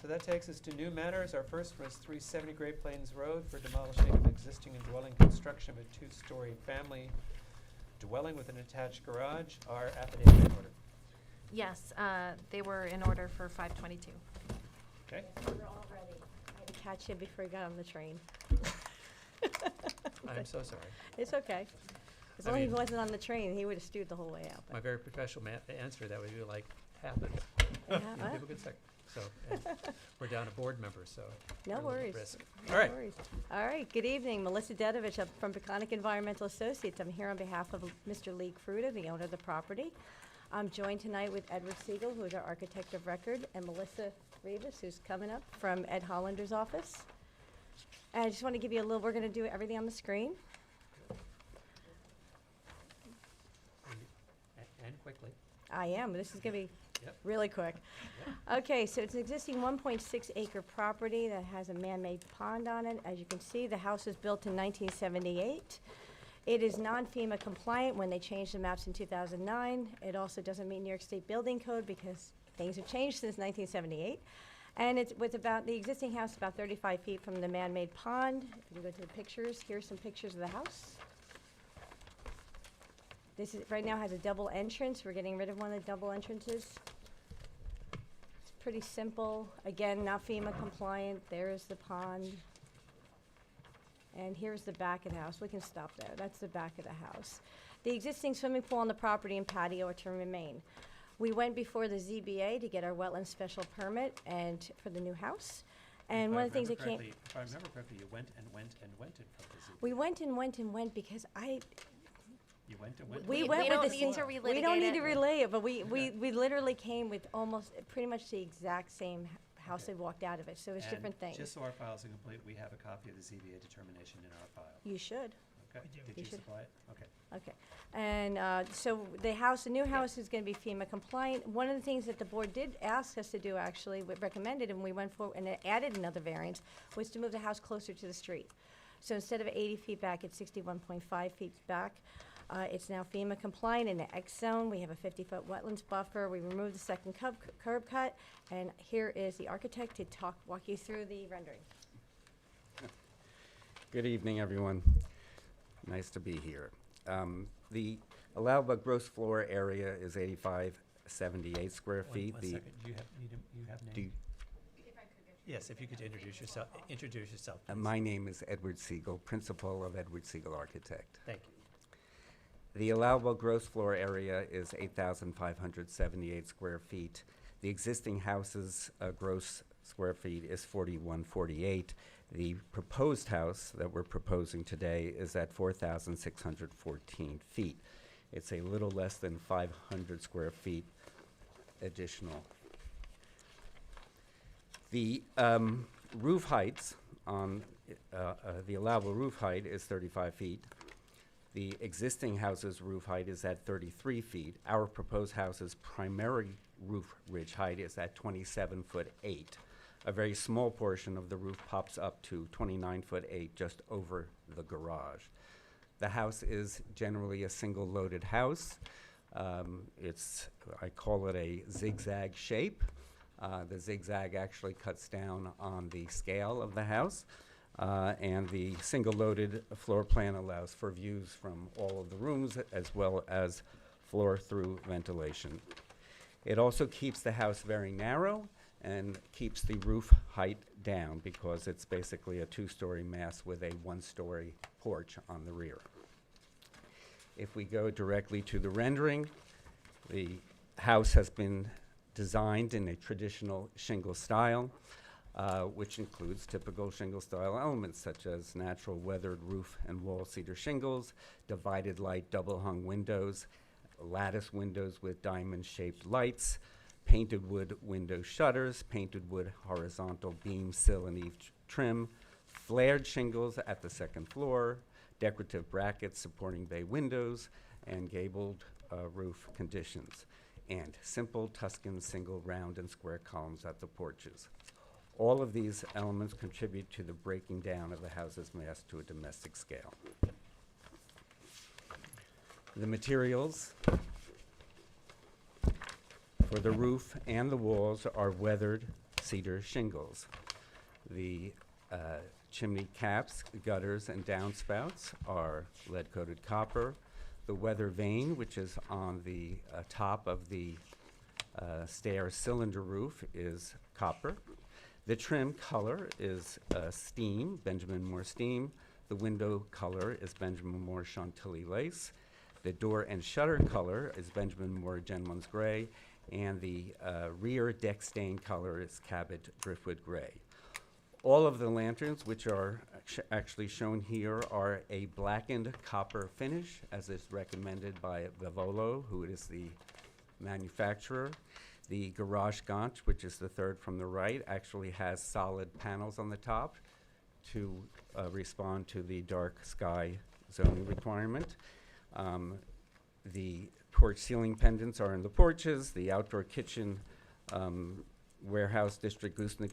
So that takes us to new matters. Our first was 370 Great Plains Road for demolishing of existing and dwelling construction of a two-story family dwelling with an attached garage. Our affidavit in order. Yes, they were in order for 522. Okay? Yes, we're all ready. I had to catch him before he got on the train. I'm so sorry. It's okay. As I long as he mean- wasn't on the train, he would have stewed the whole way out. My very professional answer, that would be like, happens. Yeah, You know, well. people get sick. So, and we're down a board member, so. No we're a little worries. risk. No All right. worries. All right, good evening. Melissa Dedovich I'm from Peconic Environmental Associates. I'm here on behalf of Mr. Lee Fruta, the owner of the property. I'm joined tonight with Edward Siegel, who is our architect of record, and Melissa Rivas, who's coming up from Ed Hollander's office. And I just want to give you a little, we're going to do everything on the screen. And quickly. I am, but this is going to be Yep. really quick. Okay, so it's an existing 1.6 acre property that has a man-made pond on it. As you can see, the house was built in 1978. It is non-FEMA compliant when they changed the maps in 2009. It also doesn't meet New York State Building Code because things have changed since 1978. And it's with about, the existing house about 35 feet from the man-made pond. If you go to the pictures, here's some pictures of the house. This is, right now has a double entrance. We're getting rid of one of the double entrances. It's pretty simple. Again, not FEMA compliant. There's the pond. And here's the back of the house. We can stop there. That's the back of the house. The existing swimming pool on the property and patio are to remain. We went before the ZBA to get our wetland special permit and for the new house. And one of the things that came. If I remember correctly, you went and went and went in front of the ZBA. We went and went and went because You went and went. we and went we with don't the need same. to We don't need relitigate to it. relay it, but we literally came with almost pretty much the exact same house Okay. they walked out of it. So it's And different things. just so our files are complete, we have a copy of the ZBA determination in our file. You should. Okay, did You you should. supply it? Okay. Okay. And so the new house is going to be FEMA compliant. One of the things that the board did ask us to do, actually, recommended, and we went for and it added another variance, was to move the house closer to the street. So instead of 80 feet back, it's 61.5 feet back. It's now FEMA compliant in the X zone. We have a 50-foot wetlands buffer. We removed the second curb cut. And here is the architect to walk you through the rendering. Good evening, everyone. Nice to be here. The allowable gross floor area is 8578 square feet. One The- second, do you have Do name? you- Yes, if you could introduce yourself, please. My name is Edward Siegel, principal of Edward Siegel Architect. Thank you. The allowable gross floor area is 8,578 square feet. The existing house's gross square feet is 4148. The proposed house that we're proposing today is at 4,614 feet. It's a little less than 500 square feet additional. The roof heights on the allowable roof height is 35 feet. The existing house's roof height is at 33 feet. Our proposed house's primary roof ridge height is at 27'8". A very small portion of the roof pops up to 29'8", just over the garage. The house is generally a single loaded house. I call it a zigzag shape. The zigzag actually cuts down on the scale of the house. And the single-loaded floor plan allows for views from all of the rooms as well as floor-through ventilation. It also keeps the house very narrow and keeps the roof height down because it's basically a two-story mass with a one-story porch on the rear. If we go directly to the rendering, the house has been designed in a traditional shingle style, which includes typical shingle style elements such as natural weathered roof and wall cedar shingles, divided light double hung windows, lattice windows with diamond shaped lights, painted wood window shutters, painted wood horizontal beam sill and eave trim, flared shingles at the second floor, decorative brackets supporting bay windows, and gabled roof conditions, and simple Tuscan single round and square columns at the porches. All of these elements contribute to the breaking down of the house's mass to a domestic scale. The materials for the roof and the walls are weathered cedar shingles. The chimney caps, gutters, and downspouts are lead-coated copper. The weather vane, which is on the top of the stair cylinder roof, is copper. The trim color is steam, Benjamin Moore steam. The window color is Benjamin Moore Chantilly lace. The door and shutter color is Benjamin Moore Gentleman's gray. And the rear deck stain color is Cabot Driftwood gray. All of the lanterns, which are actually shown here, are a blackened copper finish, as is recommended by Vivolo, who is the manufacturer. The garage sconce, which is the third from the right, actually has solid panels on the top to respond to the dark sky zoning requirement. The porch ceiling pendants are in the porches. The outdoor kitchen warehouse district gooseneck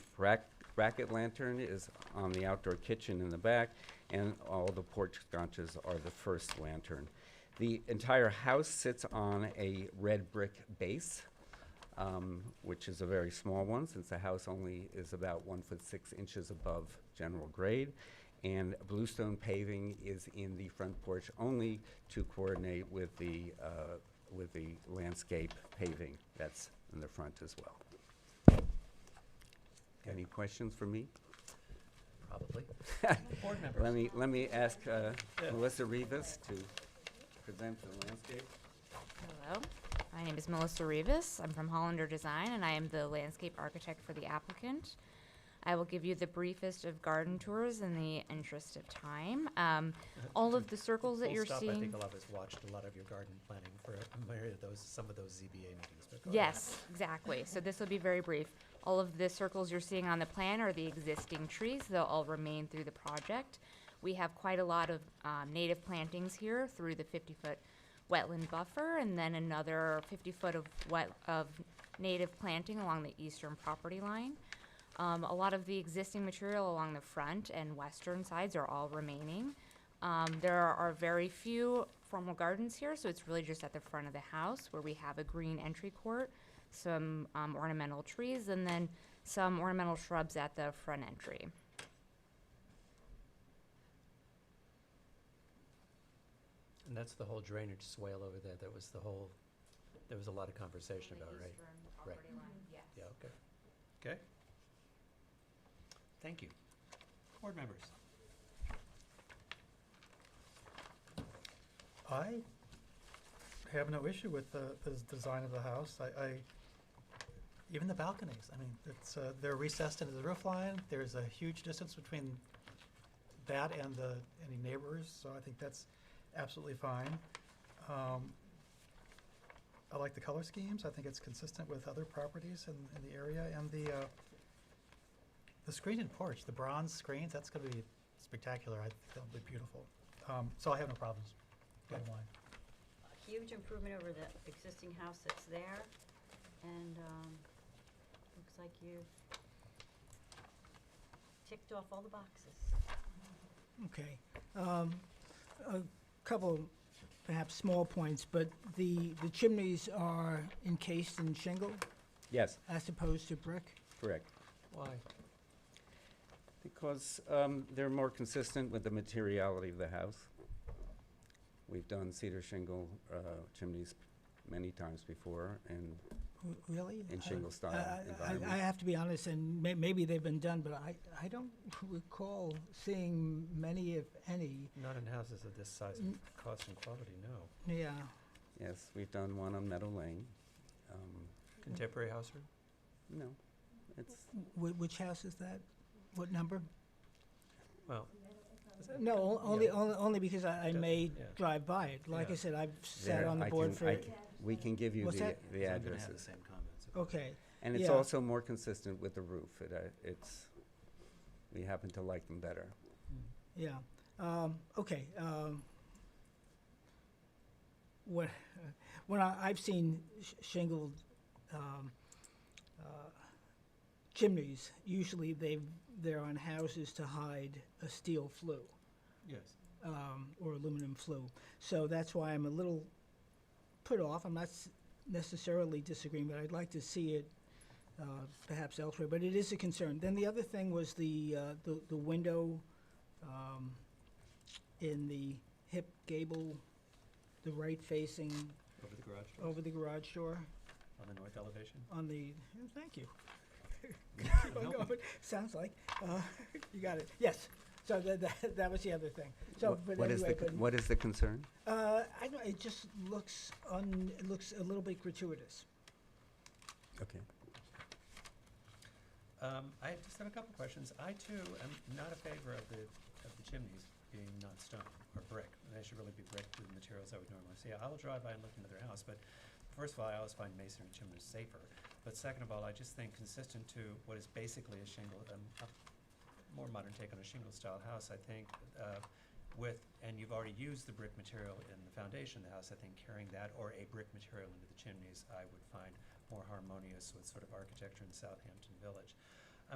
bracket lantern is on the outdoor kitchen in the back, and all the porch sconces are the first lantern. The entire house sits on a red brick base, which is a very small one since the house only is about 1'6" above general grade. And bluestone paving is in the front porch only to coordinate with the landscape paving that's in the front as well. Any questions for me? Probably. Board members. Let me ask Melissa Rivas to present the landscape. Hello, my name is Melissa Rivas. I'm from Hollander Design, and I am the landscape architect for the applicant. I will give you the briefest of garden tours in the interest of time. All of the circles that Full you're stop, seeing. I think a lot of us watched a lot of your garden planning for some of those ZBA meetings. But go Yes, exactly. So this will be very brief. All of the circles you're seeing on the plan are the existing trees. They'll all remain through the project. We have quite a lot of native plantings here through the 50-foot wetland buffer, and then another 50-foot of native planting along the eastern property line. A lot of the existing material along the front and western sides are all remaining. There are very few formal gardens here, so it's really just at the front of the house where we have a green entry court, some ornamental trees, and then some ornamental shrubs at the front entry. And that's the whole drainage swale over there. There was a lot of conversation about, right? Right. Yes. Yeah, okay. Okay. Thank you. Board members. I have no issue with the design of the house. Even the balconies, I mean, they're recessed into the roof line. There's a huge distance between that and any neighbors, so I think that's absolutely fine. I like the color schemes. I think it's consistent with other properties in the area, and the screened-in porch, the bronze screens, that's going to be spectacular. I think that'll be beautiful. So I have no problems. Bottom line. A huge improvement over the existing house that's there, and looks like you've ticked off all the boxes. Okay. A couple perhaps small points, but the chimneys are encased in shingle Yes, as opposed to brick? correct. Why? Because they're more consistent with the materiality of the house. We've done cedar shingle chimneys many times before, and Really? in shingle style I environment. have to be honest, and maybe they've been done, but I don't recall seeing many, if any. Not in houses of this size and cost and quality, no. Yeah. Yes, we've done one on Meadow Lane. Contemporary house or? No, it's Which house is that? What number? Well. No, only because I may yeah. drive by it. Like I Yeah. said, I've sat there. on the board for. We can give you What's the that? the I'm gonna have the addresses. same comments. Okay. And it's yeah. also more consistent with the roof. We happen to like them better. Yeah. Okay. When I've seen shingled chimneys, usually they're on houses to hide a steel flue. Yes. Or aluminum flue. So that's why I'm a little put off. I'm not necessarily disagreeing, but I'd like to see it perhaps elsewhere. But it is a concern. Then the other thing was the window in the hip gable, the right facing Over the garage door? over the garage door. On the north elevation? On the, thank you. Keep on helping. going. Sounds like, you got it. Yes, so that was the other thing. So, but What is anyway, what is the concern? I don't, it just looks it looks a little bit gratuitous. Okay. I just have a couple questions. I too am not a favor of the chimneys being not stone or brick. They should really be brick, the materials I would normally see. I will drive by and look into their house, but first of all, I always find masonry chimneys safer. But second of all, I just think consistent to what is basically a shingle, a more modern take on a shingle style house, I think, and you've already used the brick material in the foundation of the house, I think carrying that or a brick material into the chimneys, I would find more harmonious with sort of architecture in Southampton Village.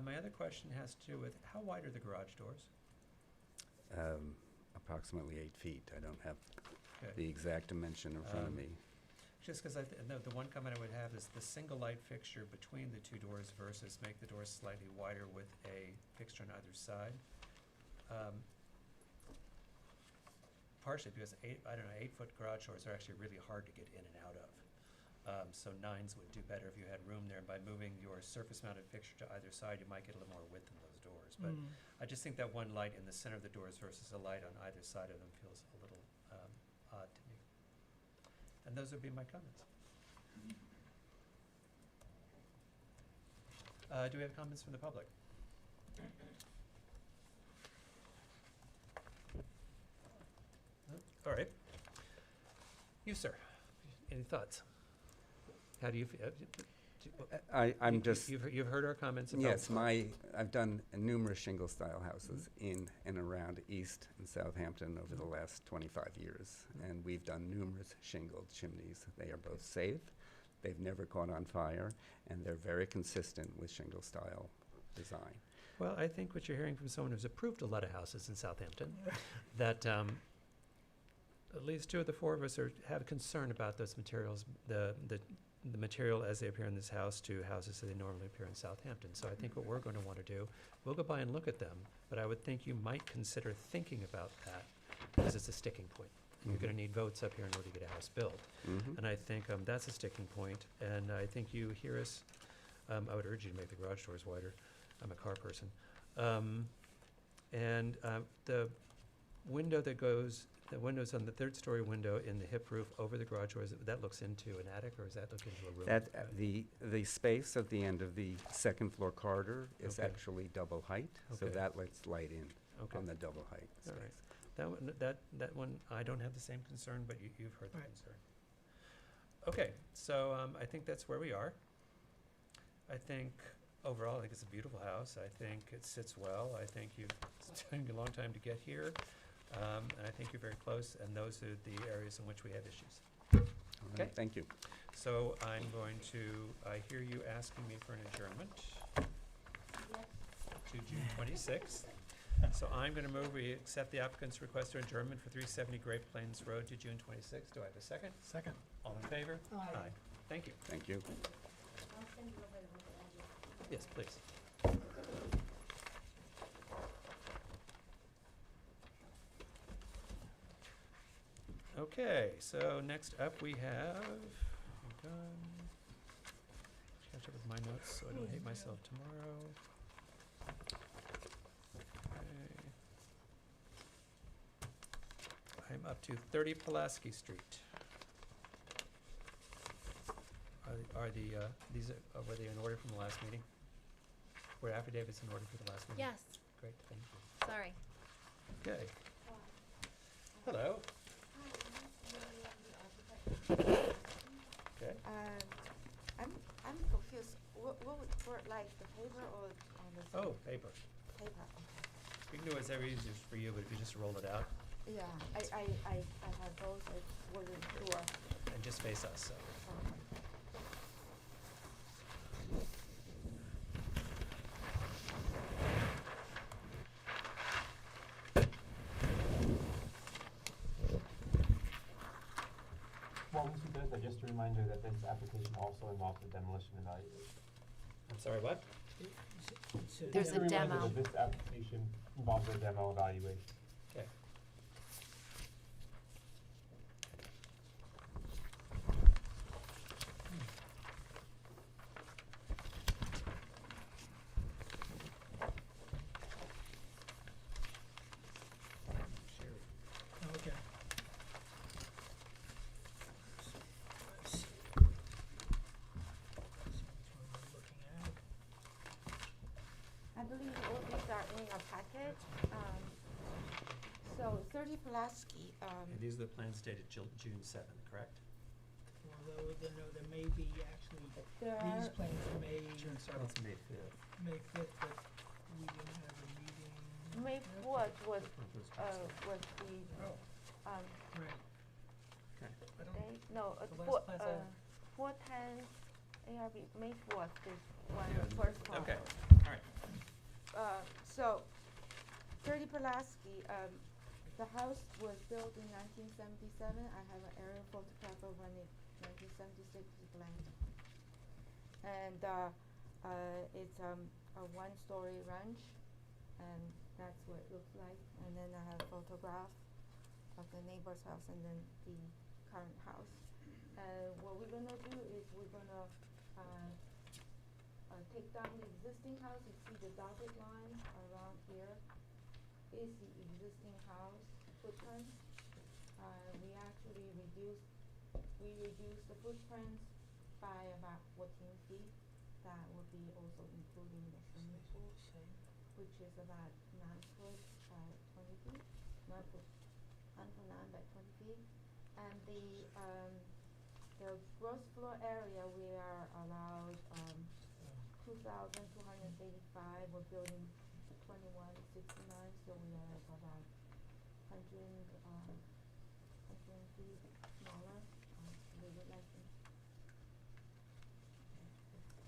My other question has to do with how wide are the garage doors? Approximately 8 feet. I don't have Okay. the exact dimension in front of me. Just because the one comment I would have is the single light fixture between the two doors versus make the doors slightly wider with a fixture on either side. Partially because 8-foot garage doors are actually really hard to get in and out of. So 9s would do better if you had room there. By moving your surface-mounted fixture to either side, you might get a little more width in those doors. But I just think that one light in the center of the doors versus a light on either side of them feels a little odd to me. And those would be my comments. Do we have comments from the public? No? All right. You, sir, any thoughts? How do you feel? I'm just. You've heard our comments about. Yes, I've done numerous shingle style houses in and around East and Southampton over the last 25 years. And we've done numerous shingled chimneys. They are both safe, they've never caught on fire, and they're very consistent with shingle style design. Well, I think what you're hearing from someone who's approved a lot of houses in Southampton, that at least 2 of the 4 of us have concern about those materials, the material as they appear in this house to houses that they normally appear in Southampton. So I think what we're going to want to do, we'll go by and look at them, but I would think you might consider thinking about that because it's a sticking point. You're going to need votes up here in order to get a house built. And I think that's a sticking point. And I think you hear us, I would urge you to make the garage doors wider. I'm a car person. The window that goes, the windows on the 3rd story window in the hip roof over the garage doors, that looks into an attic, or does that look into a room? That the space at the end of the 2nd floor corridor is Okay. actually double height, so Okay. that lets light in Okay. on the double height All space. right. That one, I don't have the same concern, but you've heard the Right. concern. Okay, so I think that's where we are. I think overall, I think it's a beautiful house. I think it sits well. I think it's taken a long time to get here. And I think you're very close, and those are the areas in which we have issues. All right, Okay. thank you. So I'm going to, I hear you asking me for an adjournment to June 26th. So I'm going to move, we accept the applicant's request for adjournment for 370 Great Plains Road to June 26th. Do I have a second? Second. All in favor? Aye. Thank you. Thank you. Yes, please. Okay, so next up we have, catch up with my notes so I don't hate myself tomorrow. Okay. I'm up to 30 Pulaski Street. Were they in order from the last meeting? Were affidavits in order for the last meeting? Yes, Great, thank you. sorry. Okay. Hello. Okay. I'm confused. What would work, like the paper or on the? Oh, paper. Paper. Okay. You can do whatever is easiest for you, but if you just roll it out Yeah, I have both. I wasn't sure. and just face us, so. Well, Mr. Bennett, just a reminder that this application also involves a demolition evaluation. I'm sorry, what? There's Just a reminder demo. that this application involves a demo evaluation. Okay. Okay. I believe all these are in a packet. So 30 Pulaski, And these are the plans dated June 7th, correct? Although, there may be actually, There these are- plans may, It's May 5th. May 5th, but we didn't have a meeting. May 4th was Those the, Right. Okay. date? No, The last plans I- 410 ARB, May 4th is when Yeah. the first one. Okay, all right. So 30 Pulaski, the house was built in 1977. I have an aerial photograph of when it 1976 was blank. And it's a one-story ranch, and that's what it looks like. And then I have a photograph of the neighbor's house and then the current house. What we're gonna do is we're gonna, take down the existing house. You see the dotted line around here is the existing house footprint. We actually reduced the footprint by about 14 feet. That would be also including the swimming pool, which is about 9 foot by 20 feet. 9 foot, 9 foot 9 by 20 feet. And the gross floor area, we are allowed 2,285. We're building 2169, so we are about 100 feet smaller, a little bit less than,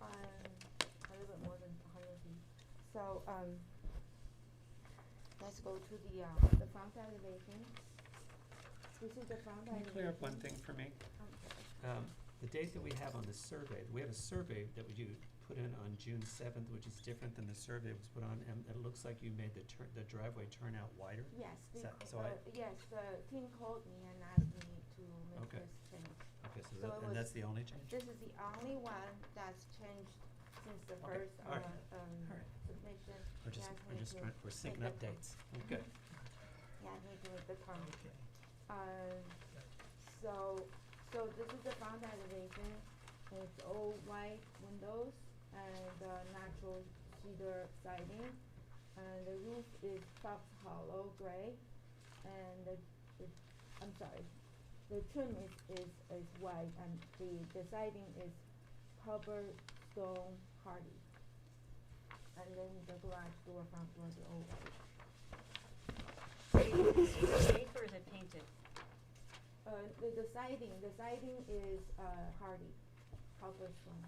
a little bit more than 100 feet. So let's go to the front elevation. This is the front Can you elevation. clear up one thing for me? The date that we have on the survey, we have a survey that you put in on June 7th, which is different than the survey that was put on, and it looks like you made the driveway turn out wider? Yes, Is that- so yes, the team called me and asked me to make Okay. this change. Okay, so So that, it and was- that's the only change? This is the only one that's changed since the Okay, first all right. submission. We're just, He asked we're me just to trying, we're make syncing the up turn. dates. Okay. He asked me to make the turn. So this is the front elevation. It's all white windows and natural cedar siding. And the roof is Fox Hollow gray. And I'm sorry, the trim is white, and the siding is cobblestone hardy. And then the garage door, front door is all white. Is it safe or is it painted? The siding is hardy, cobblestone.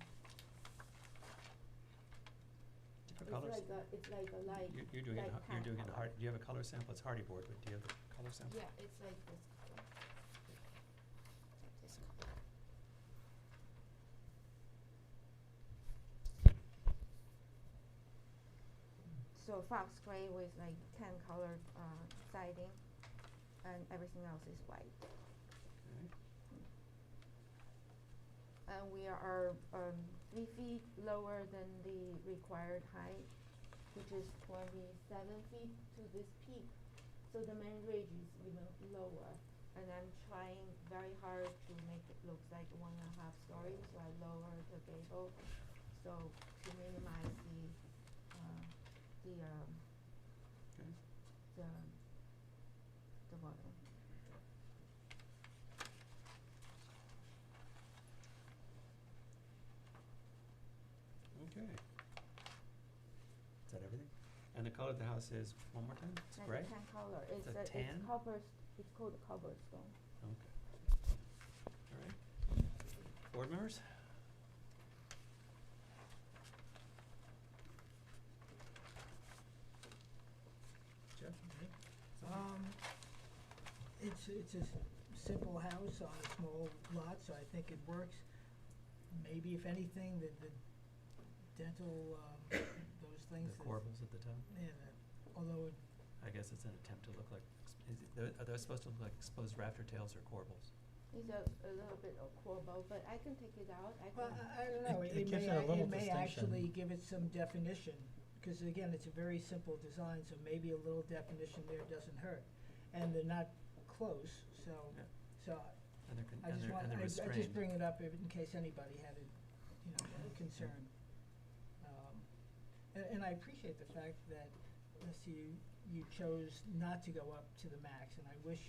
Different colors? It's like a light. You're doing it, light you're tan doing it color. hard, do you have a color sample? It's hardy board, but do you have the color sample? Yeah, it's like this color. This color. So fox gray with like tan colored siding, and everything else is white. And we are 3 feet lower than the required height, which is 27 feet to this peak. So the main ridge is even lower. And I'm trying very hard to make it look like 1.5 stories, so I lower the gable, so to minimize the bottom. Okay. Is that everything? And the color of the house is, one more time, it's And gray? the tan color, it's a tan? it's called cobblestone. Okay. All right. Board members? Jeff? It's a simple house on a small lot, so I think it works. Maybe if anything, the dental, those things. The corbels at the top? Yeah, although it, I guess it's an attempt to look like, are those supposed to look like exposed rafter tails or corbels? It's a little bit of corbel, but I can take it out. I well, can. I don't know, It gives it a little it may distinction. actually give it some definition, because again, it's a very simple design, so maybe a little definition there doesn't hurt. And they're not close, so, Yeah. so And they're, I just want, and they're I just restrained. bring it up in case anybody had a, a concern. And I appreciate the fact that, you chose not to go up to the max, and I wish,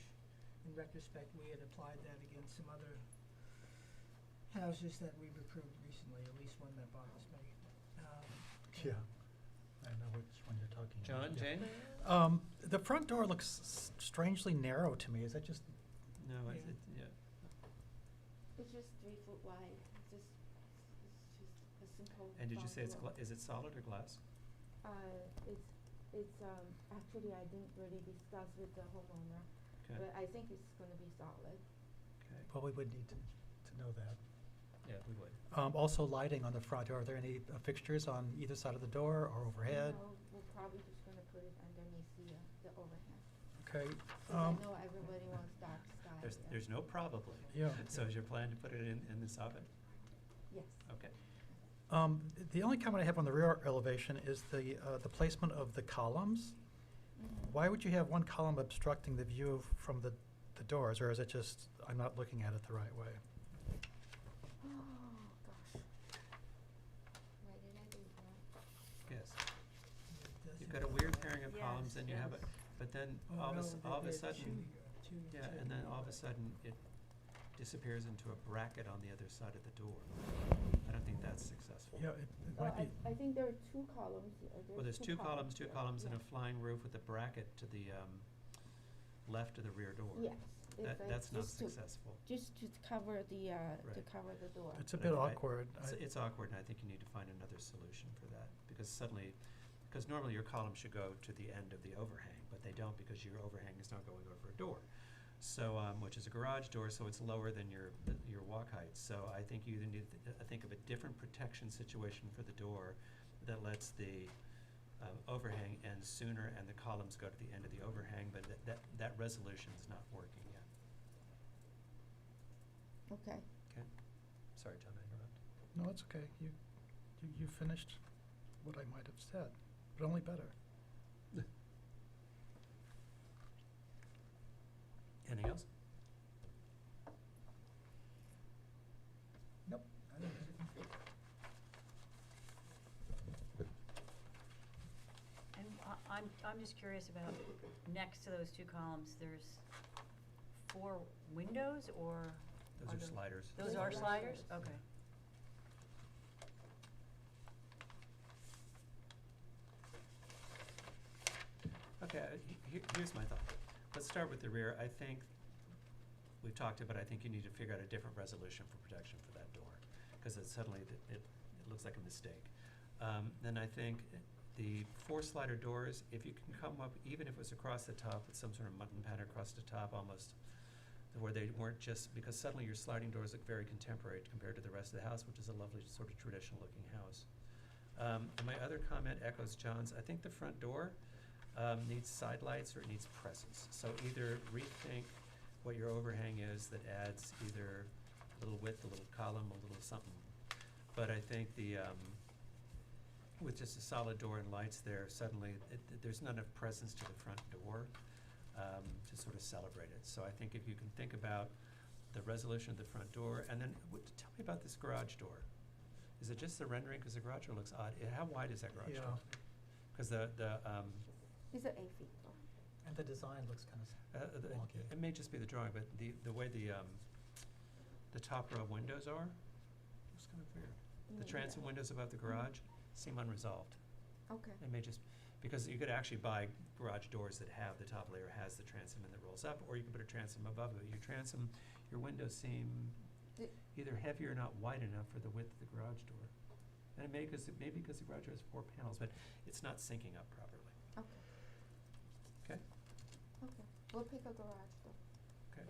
in retrospect, we had applied that against some other houses that we've approved recently, at least one that bothers me. Yeah, I know which one you're talking John, about. Jane? The front door looks strangely narrow to me. Is that just? No, Yeah. It's just 3 foot wide. It's just a simple. And did you say front it's, door. is it solid or glass? It's actually I didn't really discuss with the homeowner, Okay. but I think it's gonna be solid. Okay. Well, we would need to know that. Yeah, we would. Also, lighting on the front door. Are there any fixtures on either side of the door or overhead? No, we're probably just gonna put it underneath the overhead. Okay. 'Cause I know everybody wants dark sky. There's, here. there's no probably. Yeah. So is your plan to put it in the soffit? Yes. Okay. The only comment I have on the rear elevation is the placement of the columns. Why would you have one column obstructing the view from the doors, or is it just I'm not looking at it the right way? Oh, gosh. Why did I do that? Yes. You've got a weird pairing of columns, and you have it, but then all of a sudden, yeah, and then all of a sudden it disappears into a bracket on the other side of the door. I don't think that's successful. Yeah, it might be. I think there are two columns. Well, there's two columns, and a flying roof with a bracket to the left of the rear door. Yes. That's not just to- successful. Just to cover the, to Right. cover the door. It's a But bit I- awkward. It's awkward, and I think you need to find another solution for that, because normally your columns should go to the end of the overhang, but they don't, because your overhang is not going over a door. So, which is a garage door, so it's lower than your walk height. So I think you either need to think of a different protection situation for the door that lets the overhang end sooner and the columns go to the end of the overhang, but that resolution is not working yet. Okay. Okay. Sorry, John, I interrupted. No, it's okay. You finished what I might have said, but only better. Anything else? Nope. And I'm just curious about, next to those two columns, there's 4 windows, or? Those are sliders. Those are sliders? Okay. Okay, here's my thought. Let's start with the rear. I think we've talked about, I think you need to figure out a different resolution for protection for that door, because it suddenly, it looks like a mistake. Then I think the 4 slider doors, if you can come up, even if it was across the top with some sort of mutton pattern across the top almost, where they weren't just, because suddenly your sliding doors look very contemporary compared to the rest of the house, which is a lovely sort of traditional looking house. And my other comment echoes John's. I think the front door needs side lights or it needs presses. So either rethink what your overhang is that adds either a little width, a little column, a little something. But I think with just a solid door and lights there, suddenly there's not enough presence to the front door to sort of celebrate it. So I think if you can think about the resolution of the front door, and then tell me about this garage door. Is it just the rendering? Because the garage door looks odd. How wide is that garage door? Because These are 8 feet. And the design looks kind of wonky. it may just be the drawing, but the way the top row of windows are, looks kind of weird. The transom windows above the garage seem unresolved. Okay. It may just, because you could actually buy garage doors that have, the top layer has the transom and that rolls up, or you can put a transom above it. Your windows seem either heavy or not wide enough for the width of the garage door. And it may, maybe because the garage door has 4 panels, but it's not syncing up properly. Okay. Okay? Okay. We'll pick a garage door. Okay.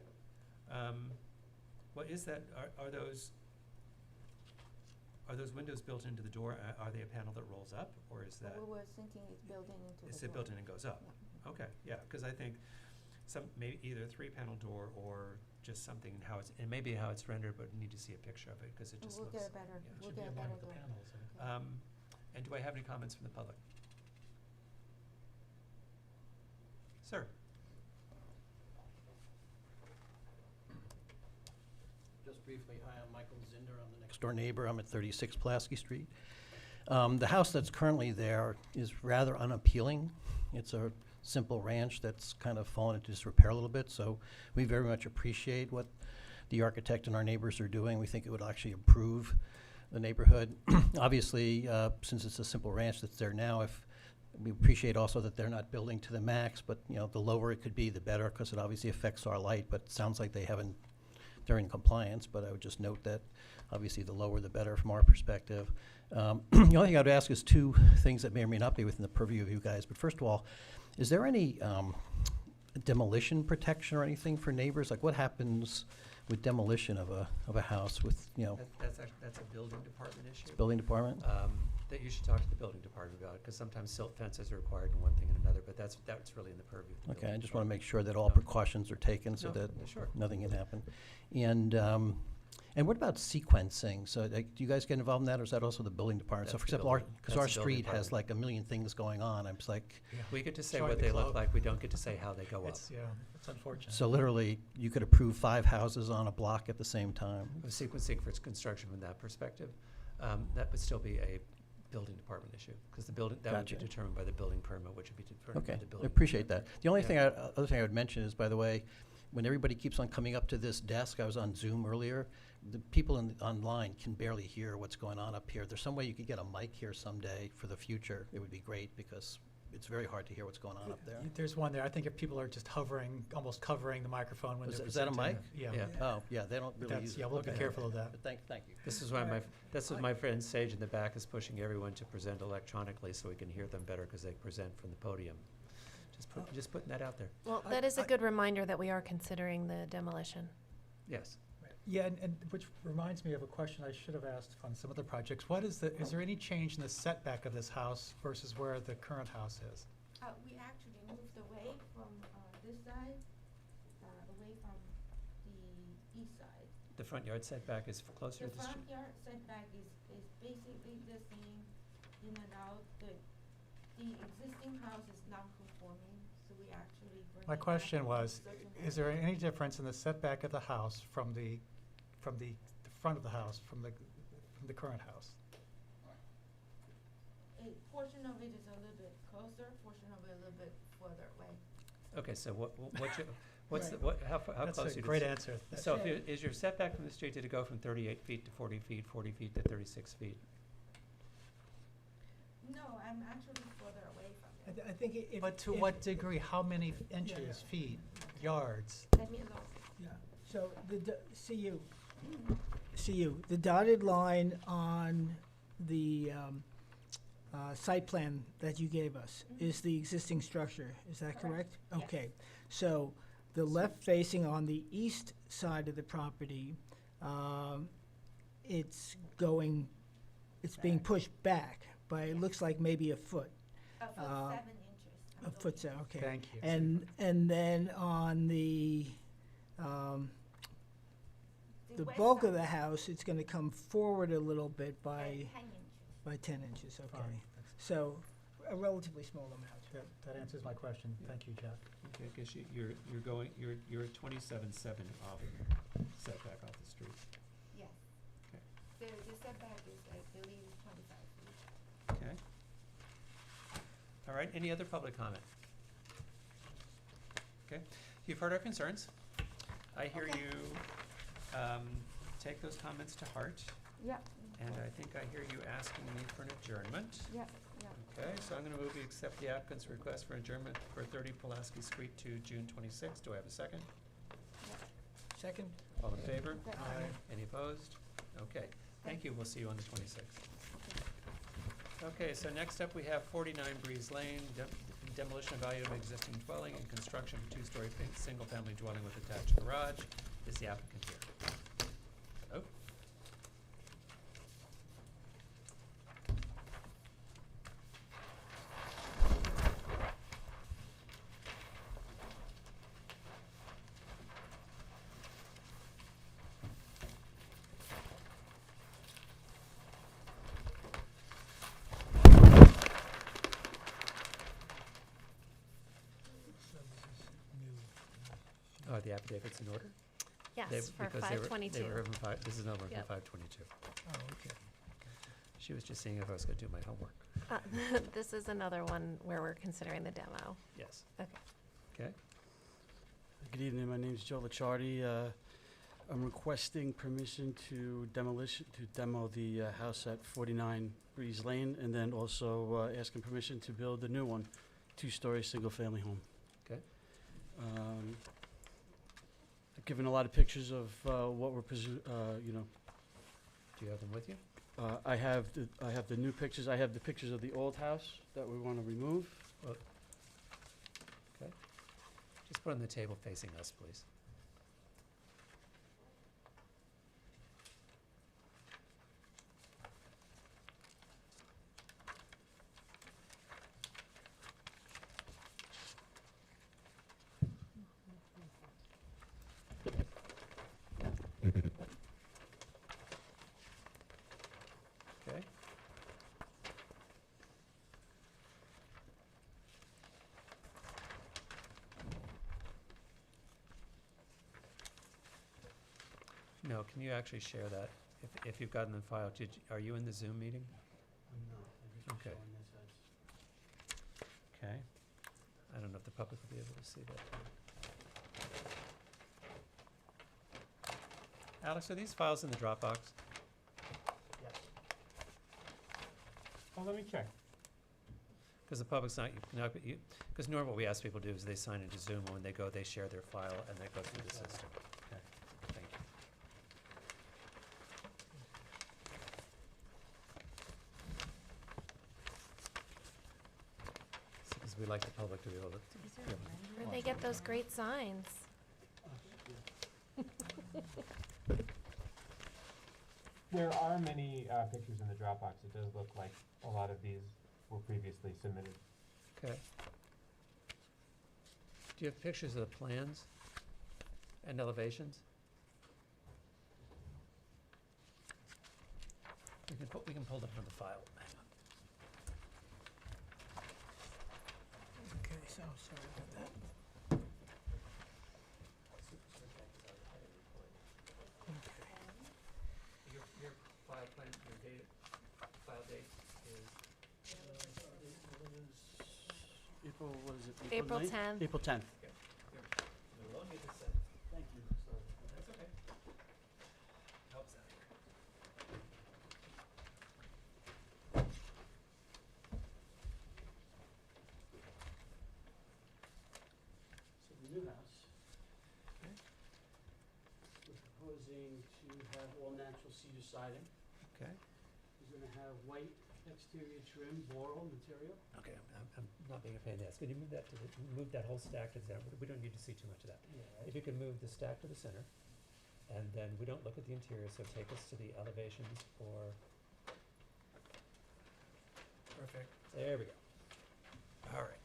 What is that? Are those windows built into the door? Are they a panel that rolls up, or is that? We were thinking it's built in into the door. Is it built in and goes up? Yeah. Okay, yeah, because I think maybe either a 3-panel door or just something and maybe how it's rendered, but we need to see a picture of it because it just We'll looks. get a better. yeah. We'll Should get be a in line better with the door. panels. And do I have any comments from the public? Sir? Just briefly, hi, I'm Michael Zinder. I'm the next door neighbor. I'm at 36 Pulaski Street. The house that's currently there is rather unappealing. It's a simple ranch that's kind of fallen into disrepair a little bit, so we very much appreciate what the architect and our neighbors are doing. We think it would actually improve the neighborhood. Obviously, since it's a simple ranch that's there now, we appreciate also that they're not building to the max, but the lower it could be, the better, because it obviously affects our light, but it sounds like they're in compliance, but I would just note that obviously the lower the better from our perspective. The only thing I'd ask is 2 things that may or may not be within the purview of you guys, but first of all, is there any demolition protection or anything for neighbors? Like what happens with demolition of a house with, That's a building department issue. building department? That you should talk to the building department about, because sometimes silt fences are required in one thing and another, but that's really in the purview of the Okay, building I just want to department. make sure that all No. precautions are taken so No, that sure. nothing can happen. And And what about sequencing? So like, do you guys get involved in that, or is that also the building department? So That's for the example, building- because that's our the building street has department. like a million things going on, I'm just like, We get to say Join what the they look club. like, we don't get to say how they go up. It's, yeah, it's unfortunate. so literally, you could approve 5 houses on a block at the same time. Sequencing for its construction from that perspective, that would still be a building department issue, because the building, that would be Gotcha. determined by the building permit, which would be determined by Okay, the I building. appreciate that. The only Yeah. thing, other thing I would mention is, by the way, when everybody keeps on coming up to this desk, I was on Zoom earlier, the people online can barely hear what's going on up here. There's some way you could get a mic here someday for the future. It would be great, because it's very hard to hear what's going on up there. There's one there. I think if people are just hovering, almost covering the microphone when they're Is that a mic? presenting. Yeah. Yeah. Oh, yeah, they don't really That's, use it. yeah, we'll be Okay. careful of that. But thank you. This is why my friend Sage in the back is pushing everyone to present electronically so we can hear them better, because they present from the podium. Just putting that out there. Well, that is a good reminder that we are considering the demolition. Yes. Yeah, and which reminds me of a question I should have asked on some other projects. Is there any change in the setback of this house versus where the current house is? We actually moved away from this side, away from the east side. The front yard setback is closer The to the street. front yard setback is basically the same in and out. The existing house is non-conforming, so we actually bring My it back question to was, certain is there any difference in the setback of the house from the front of the house, from the current house? A portion of it is a little bit closer, portion of it a little bit further away. Okay, so what's the, Right. how That's close a you? great answer. So is your setback from the street, did it go from 38 feet to 40 feet, 40 feet to 36 feet? No, I'm actually further away from it. I think if. But to if- what degree? How many inches, feet, yards? Let me look. Yeah, so CU, the dotted line on the site plan that you gave us is the existing structure, is that correct? Yes. Okay, so the left facing on the east side of the property, it's being pushed back by, it looks like maybe a foot. A foot 7 inches. A foot, okay. Thank you. And then on the west bulk of side, the house, it's gonna come forward a little bit by 10 inches. 10 inches, okay. Fine. So, a relatively small amount. That answers my question. Thank you, Jeff. Okay, because you're at 27.7 off setback off the street. Yes. Okay. The setback is, I believe, 25 feet. Okay. All right, any other public comment? Okay, you've heard our concerns. I hear Okay. you take those comments to heart, Yeah. and I think I hear you asking me for an adjournment. Yeah, yeah. Okay, so I'm going to move we accept the applicant's request for adjournment for 30 Pulaski Street to June 26th. Do I have a second? Second? All in favor? Aye. Any opposed? Okay, thank you. We'll see you on the 26th. Okay, so next up we have 49 Breeze Lane, demolition of value of existing dwelling and construction of two-story single-family dwelling with attached garage. Is the applicant here? Oh. Oh, the affidavit's in order? Yes, for because they were 522. from this is number from Yep. 522. Oh, okay. She was just seeing if I was going to do my homework. This is another one where we're considering the demo. Yes. Okay. Okay. Good evening, my name is Joe Licciardi. I'm requesting permission to demo the house at 49 Breeze Lane, and then also asking permission to build a new one, two-story, single-family home. Okay. I've given a lot of pictures of what we're, Do you have them with you? I have the new pictures. I have the pictures of the old house that we want to remove. Okay. Just put on the table facing us, please. email, can you actually share that? If you've gotten the file, are you in the Zoom meeting? I'm not, I'm just Okay. showing this as. Okay. I don't know if the public will be able to see that. Alex, are these files in the Dropbox? Yes. Oh, let me check. Because the public's not, because normally what we ask people to do is they sign into Zoom, and when they go, they share their file, and they go through the system. Okay, thank you. Because we like the public to be able to. Where they get those great signs. There are many pictures in the Dropbox. It does look like a lot of these were previously submitted. Okay. Do you have pictures of the plans and elevations? We can pull them from the file. Hang on. Okay, so sorry about that. Your file plan, your date, file date is? April, what is it? April 9th? 10th. April 10th. Thank you. Sorry. That's okay. Helps out here. So the new house. We're proposing to have all natural cedar siding. Okay. We're gonna have white exterior trim, boral material. Okay, I'm not being a pain in the ass. Can you move that move that whole stack to the center? We don't need to see too much of that. Yeah, right. If you can move the stack to the center, and then we don't look at the interior, so take us to the elevations for. Perfect. There we go. All right.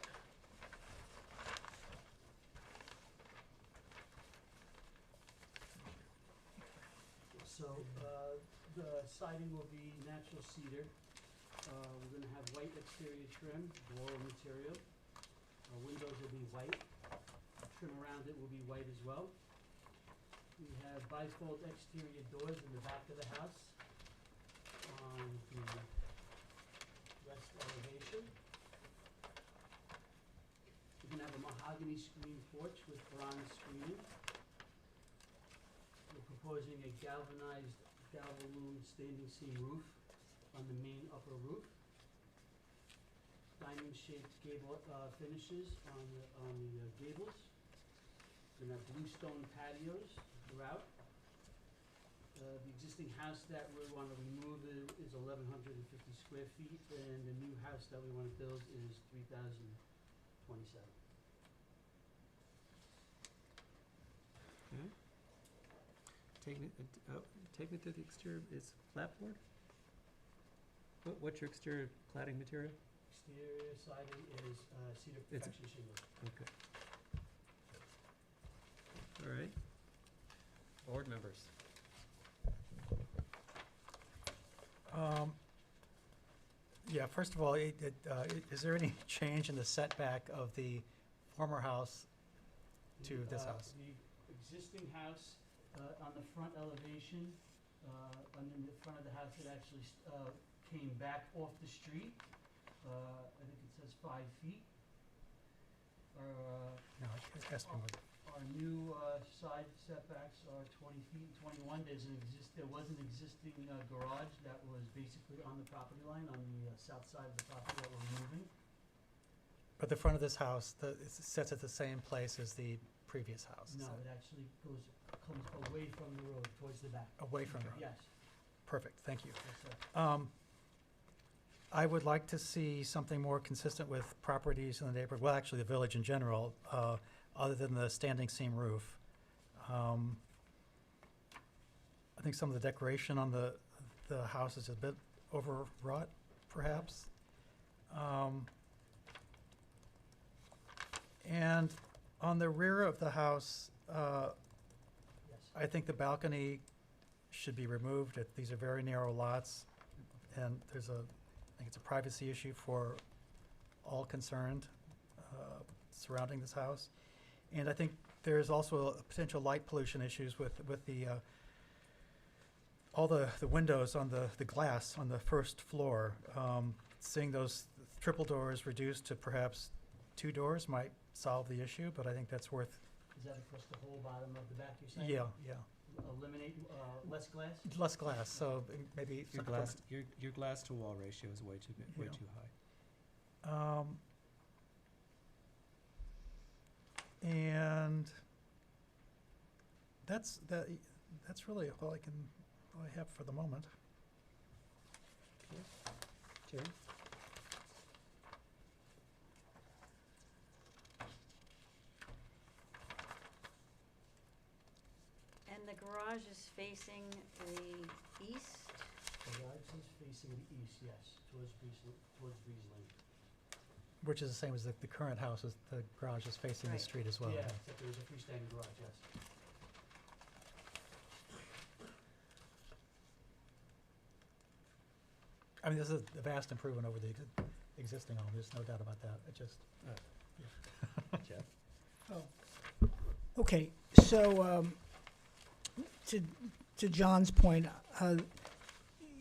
So, the siding will be natural cedar. We're gonna have white exterior trim, boral material. Windows will be white. Trim around it will be white as well. We have bifold exterior doors in the back of the house on the west elevation. We're gonna have a mahogany screen porch with bronze screening. We're proposing a galvanized galvalume standing seam roof on the main upper roof. Diamond-shaped gable finishes on the gables. We're gonna have bluestone patios throughout. The existing house that we want to remove is 1,150 square feet, and the new house that we want to build is 3,027. Okay. Take me to the exterior. It's clapboard? What's your exterior cladding material? Exterior siding is cedar protection shingle. Okay. All right. Board members. Yeah, first of all, is there any change in the setback of the former house to this house? The existing house on the front elevation, on the front of the house, it actually came back off the street. I think it says 5 feet. No, it's asking what. Our new side setbacks are 20 feet and 21. There was an existing garage that was basically on the property line, on the south side of the property that we're moving. But the front of this house, it sits at the same place as the previous house? is No, that- it actually comes away from the road, towards the back. Away from the road? Yes. Perfect, thank you. Yes, sir. I would like to see something more consistent with properties in the neighborhood, well, actually, the village in general, other than the standing seam roof. I think some of the decoration on the house is a bit overwrought, perhaps. And on the rear of the house, I think the balcony should be removed. These are very narrow lots, and I think it's a privacy issue for all concerned surrounding this house. And I think there's also a potential light pollution issues with the all the windows on the glass on the first floor, seeing those triple doors reduced to perhaps 2 doors might solve the issue, but I think that's worth, Is that across the whole bottom of the back, you're saying? yeah. Eliminate, less glass? Less glass, so maybe. Your glass to wall ratio is way Yeah. too high. And that's really all I have for the moment. Jerry? And the garage is facing the east? The garage is facing the east, yes, towards Breeze Lane. Which is the same as the current house, is the garage is facing the Right. street as well. Yeah, except there's a freestanding garage, yes. I mean, this is a vast improvement over the existing home, there's no doubt about that. It just, Jeff? Oh. Okay, so, to John's point,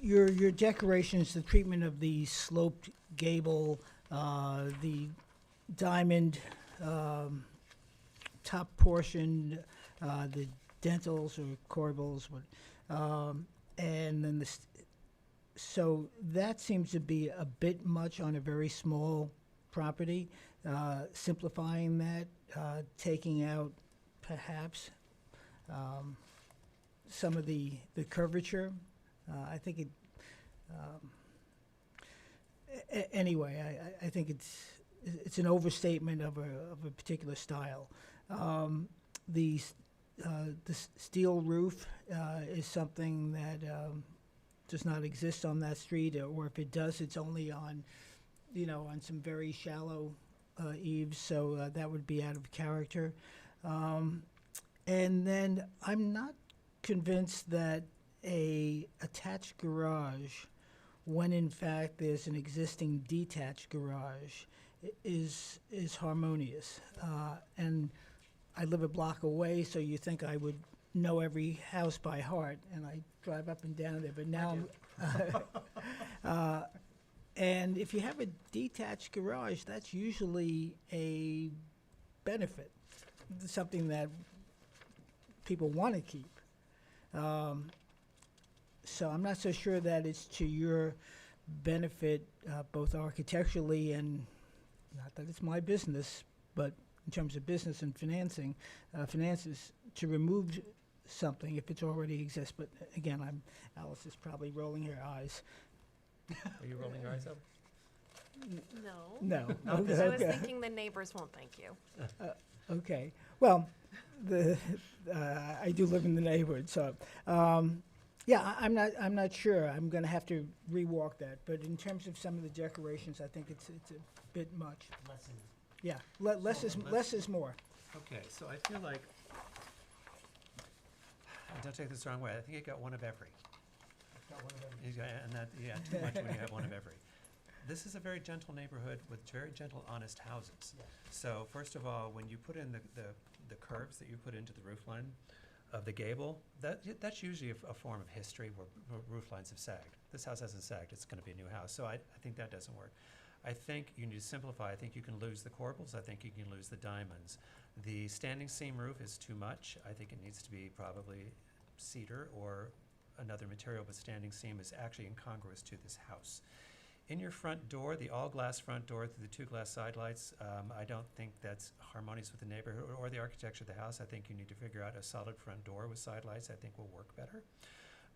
your decorations, the treatment of the sloped gable, the diamond top portion, the dentils or corbels, and then so that seems to be a bit much on a very small property. Simplifying that, taking out perhaps some of the curvature. I think it. Anyway, I think it's an overstatement of a particular style. The steel roof is something that does not exist on that street, or if it does, it's only on, on some very shallow eaves, so that would be out of character. And then I'm not convinced that a attached garage, when in fact there's an existing detached garage, is harmonious. And I live a block away, so you think I would know every house by heart, and I drive up and down there, but now and if you have a detached garage, that's usually a benefit, something that people want to keep. So I'm not so sure that it's to your benefit, both architecturally and, not that it's my business, but in terms of business and finances, to remove something if it already exists. But again, Alice is probably rolling her eyes. Are you rolling your eyes up? No. No. I was Okay. thinking the neighbors won't thank you. Okay. Well, I do live in the neighborhood, so yeah, I'm not sure. I'm going to have to rewalk that. But in terms of some of the decorations, I think it's a bit much. Less in. Yeah, less is more. Okay, so I feel like, don't take this the wrong way, I think you got one of every. Got one of them. And that, too much when you have one of every. This is a very gentle neighborhood with very gentle, honest houses. Yeah. So first of all, when you put in the curves that you put into the roof line of the gable, that's usually a form of history where roof lines have sagged. This house hasn't sagged, it's gonna be a new house, so I think that doesn't work. I think you need to simplify. I think you can lose the corbels. I think you can lose the diamonds. The standing seam roof is too much. I think it needs to be probably cedar or another material, but standing seam is actually incongruous to this house. In your front door, the all-glass front door through the 2 glass side lights, I don't think that's harmonious with the neighborhood or the architecture of the house. I think you need to figure out a solid front door with side lights. I think will work better.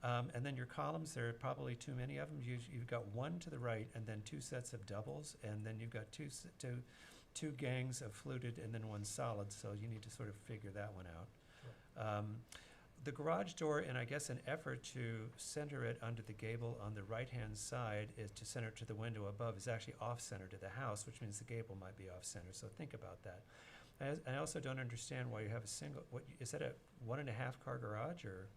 And then your columns, there are probably too many of them. You've got one to the right and then 2 sets of doubles, and then you've got two gangs of fluted and then one solid, so you need to sort of figure that one out. Sure. The garage door, and I guess an effort to center it under the gable on the right-hand side is to center it to the window above, is actually off-center to the house, which means the gable might be off-center, so think about that. I also don't understand why you have a single, is that a 1.5 car garage, or?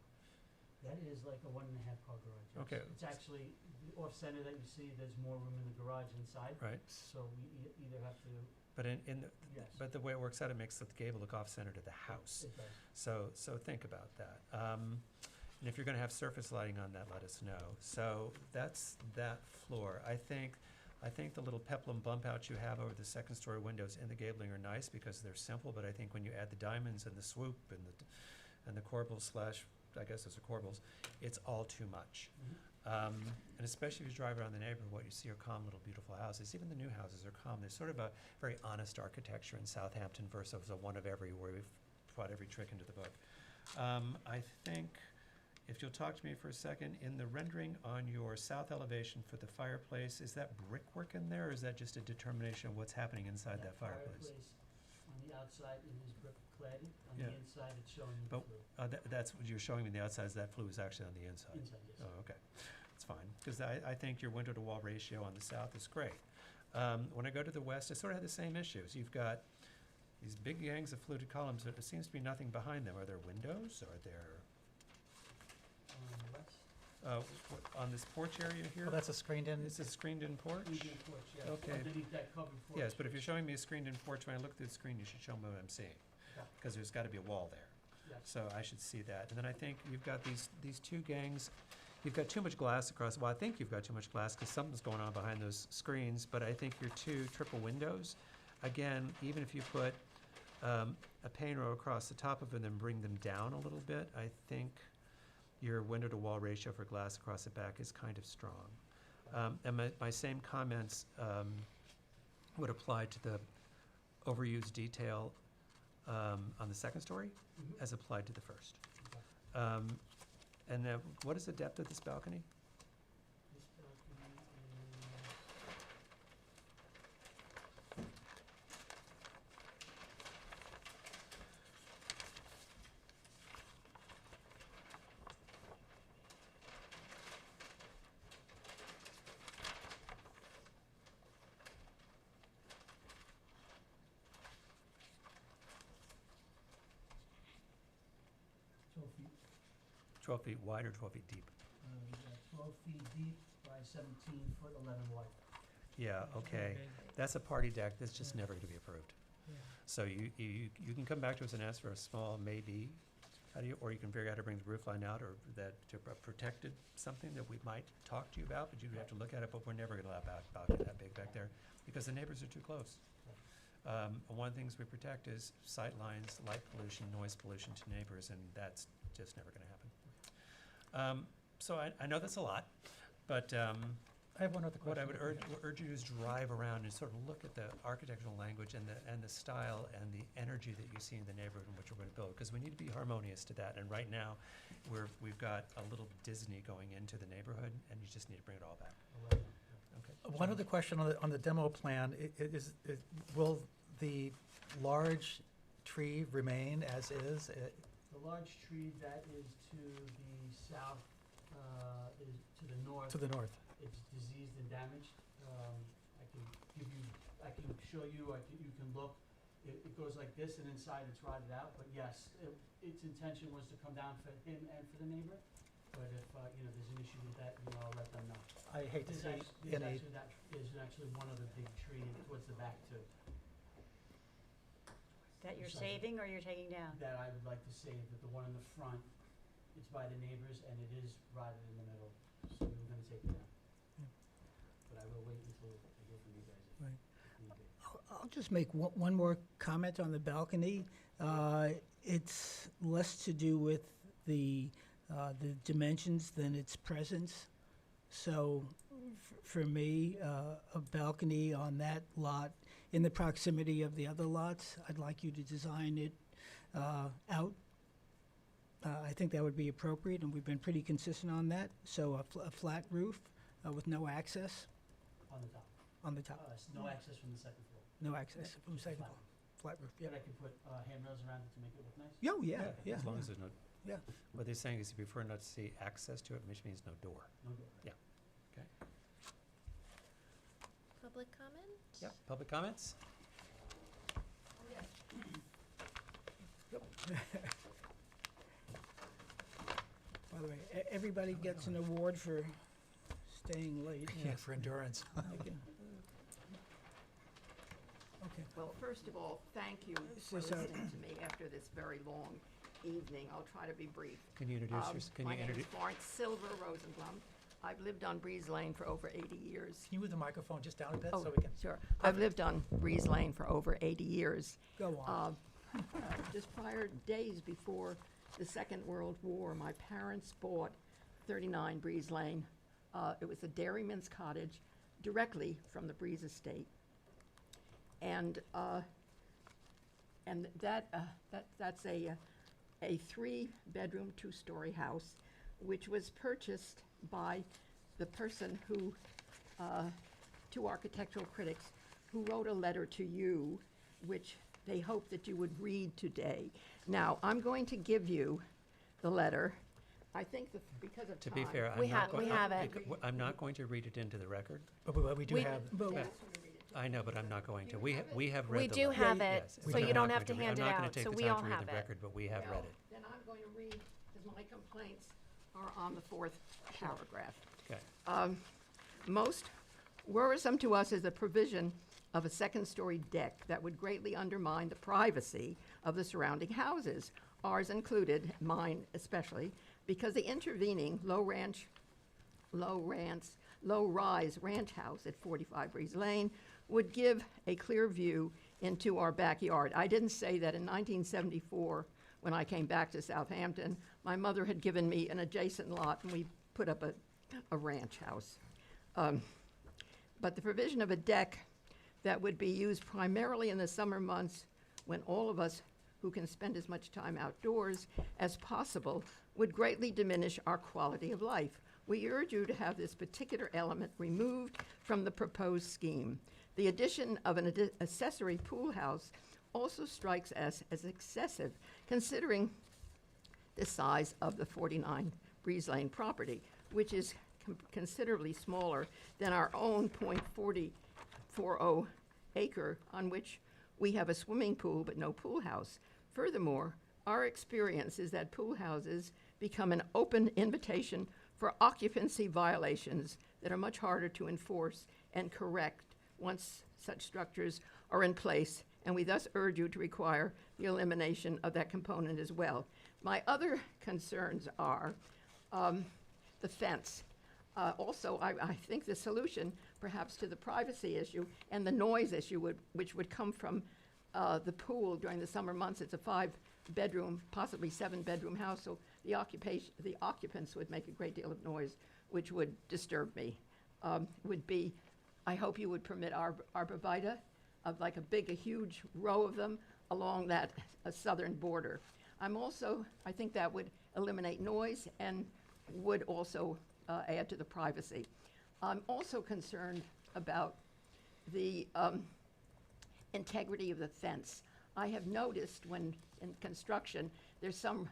That is like a 1.5 car garage. Yes. Okay. It's actually the off-center that you see, there's more room in the garage inside. Right. So we either have to. But Yes. but the way it works out, it makes the gable look off-center to the house. It does. So think about that. And if you're gonna have surface lighting on that, let us know. So that's that floor. I think the little peplum bump outs you have over the second story windows in the gabling are nice because they're simple, but I think when you add the diamonds and the swoop and the corbels slash, I guess those are corbels, it's all too much. And especially if you drive around the neighborhood, what you see are calm little beautiful houses. Even the new houses are calm. There's sort of a very honest architecture in Southampton versus a one of every where we've brought every trick into the book. I think if you'll talk to me for a second, in the rendering on your south elevation for the fireplace, is that brickwork in there, or is that just a determination of what's happening inside that fireplace? On the outside, it is brick cladded. On Yeah. the inside, it's showing you But through. that's what you're showing me, the outside, is that flue is actually on the inside? Inside, yes. Oh, okay. That's fine, because I think your window-to-wall ratio on the south is great. When I go to the west, I sort of have the same issues. You've got these big gangs of fluted columns, but there seems to be nothing behind them. Are there windows? Are there, On the west, on this porch area here? Oh, that's a screened-in? It's a screened-in porch? Indian porch, yes. Okay. Underneath that covered porch. Yes, but if you're showing me a screened-in porch, when I look through the screen, you should show me what I'm seeing. Yeah. Because there's got to be a wall there. Yes. So I should see that. And then I think you've got these two gangs. You've got too much glass across. Well, I think you've got too much glass because something's going on behind those screens. But I think your two triple windows, again, even if you put a pane row across the top of them and then bring them down a little bit, I think your window-to-wall ratio for glass across the back is kind of strong. And my same comments would apply to the overused detail on the second story as applied to the first. And what is the depth of this balcony? This balcony is 12 feet. 12 feet wide or 12 feet deep? We got 12 feet deep by 17 foot 11 wide. Yeah, okay. That's a party deck that's just never going to be approved. So you can come back to us and ask for a small maybe, or you can figure out how to bring the roof line out, or that to protected something that we might talk to you about, but you'd have to look at it, but we're never going to allow balcony that big back there because the neighbors are too close. One of the things we protect is sight lines, light pollution, noise pollution to neighbors, and that's just never going to happen. So I know that's a lot, but I have one other what I question. would urge you to do is drive around and sort of look at the architectural language and the style and the energy that you see in the neighborhood in which we're going to build, because we need to be harmonious to that. And right now, we've got a little Disney going into the neighborhood, and you just need to bring it all back. Okay. One other question on the demo plan, will the large tree remain as is? The large tree that is to the south, is to the north. To the north. It's diseased and damaged. I can show you, you can look. It goes like this, and inside it's rotted out. But yes, its intention was to come down for him and for the neighbor. But if, there's an issue with that, I'll let them know. I hate to see any. There's actually one other big tree towards the back too. That you're Sorry. saving or you're taking down? That I would like to save, that the one in the front, it's by the neighbors and it is rotted in the middle. So we were gonna take it down. But I will wait until I hear from you guys. Right. if need be. I'll just make one more comment on the balcony. It's less to do with the dimensions than its presence. So for me, a balcony on that lot, in the proximity of the other lots, I'd like you to design it out. I think that would be appropriate, and we've been pretty consistent on that. So a flat roof with no access On the top. on the top. No access from the second floor. No access from the second Flat. floor. Flat roof, yeah. But I can put handrails around it to make it look nice? Oh, yeah. As long as there's no. Yeah. What they're saying is you prefer not to see access to it, which means no door. No door. Yeah. Okay. Public comment? Yep. Public comments? By the way, everybody gets an award for staying late. Yeah, for endurance. Okay. Okay. Well, first of all, thank you This for is, listening to me after this very long evening. I'll try to be brief. Can you introduce yourself? My name is Florence Silver Rosenblum. I've lived on Breeze Lane for over 80 years. Can you move the microphone just down a bit Oh, so we can? sure. I've lived on Breeze Lane for over 80 years. Go on. Just prior days before the Second World War, my parents bought 39 Breeze Lane. It was a dairyman's cottage directly from the Breeze estate. And that's a 3-bedroom, 2-story house, which was purchased by the person who, 2 architectural critics, who wrote a letter to you, which they hope that you would read today. Now, I'm going to give you the letter. I think because of To time. be fair, We have it. I'm not going to read it into the record. But we do have. I know, but I'm not going to. We have read We the do letter. have it, Yes, so but you I'm don't not have to going hand it I'm not going out, to take so the we time all to read have the it. record, but we have read it. Then I'm going to read, because my complaints are on the 4th paragraph. Okay. Most worrisome to us is the provision of a second-story deck that would greatly undermine the privacy of the surrounding houses, ours included, mine especially, because the intervening low-rise ranch house at 45 Breeze Lane would give a clear view into our backyard. I didn't say that in 1974, when I came back to Southampton, my mother had given me an adjacent lot and we put up a ranch house. But the provision of a deck that would be used primarily in the summer months when all of us who can spend as much time outdoors as possible would greatly diminish our quality of life. We urge you to have this particular element removed from the proposed scheme. The addition of an accessory pool house also strikes us as excessive, considering the size of the 49 Breeze Lane property, which is considerably smaller than our own .40 acre on which we have a swimming pool but no pool house. Furthermore, our experience is that pool houses become an open invitation for occupancy violations that are much harder to enforce and correct once such structures are in place, and we thus urge you to require the elimination of that component as well. My other concerns are the fence. Also, I think the solution perhaps to the privacy issue and the noise issue which would come from the pool during the summer months. It's a 5-bedroom, possibly 7-bedroom house, so the occupants would make a great deal of noise, which would disturb me. Would be, I hope you would permit arborvitae of like a huge row of them along that southern border. I think that would eliminate noise and would also add to the privacy. I'm also concerned about the integrity of the fence. I have noticed when in construction, there's some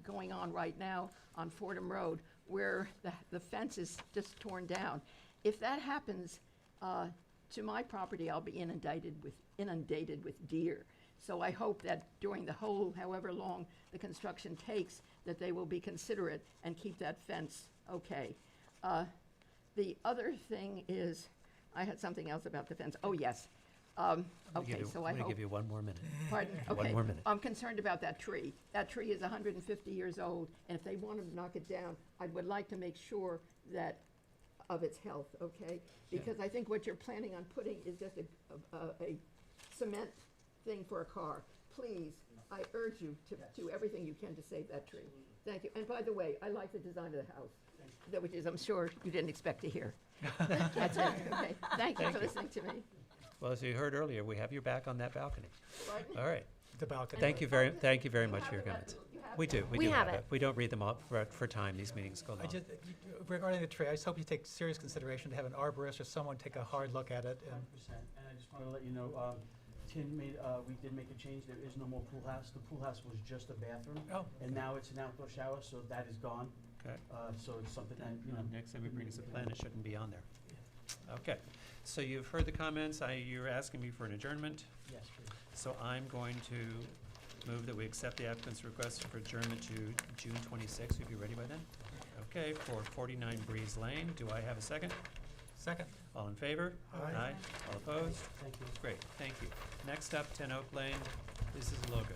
going on right now on Fordham Road where the fence is just torn down. If that happens to my property, I'll be inundated with deer. So I hope that during the whole, however long the construction takes, that they will be considerate and keep that fence okay. The other thing is, I had something else about the fence. Oh, yes. Okay, so I I'm going hope. to give you one more minute. Pardon? One Okay. more minute. I'm concerned about that tree. That tree is 150 years old, and if they wanted to knock it down, I would like to make sure that of its health, okay? Because I think what you're planning on putting is just a cement thing for a car. Please, I urge you to do everything you can to save that tree. Thank you. And by the way, I like the design of the house, which is, I'm sure you didn't expect to hear. That's it. Okay. Thank you for listening to me. Well, as you heard earlier, we have your back on that balcony. Pardon? All right. The balcony. Thank you very much for your comments. We do have it. We don't read them all for time. These meetings go long. Regarding the tree, I just hope you take serious consideration to have an arborist or someone take a hard look at it. 100%. And I just want to let you know, we did make a change. There is no more pool house. The pool house was just a bathroom. Oh, and now it's an outdoor shower, so that is gone. Okay. So it's something that, Next time we bring us a plan, it shouldn't be on there. Okay. So you've heard the comments. You're asking me for an adjournment. Yes, please. So I'm going to move that we accept the applicant's request for adjournment to June 26th. You'll be ready by then? Okay, for 49 Breeze Lane. Do I have a second? Second. All in favor? Aye. All opposed? Thank you. Great, thank you. Next up, 10 Oak Lane. This is Logo.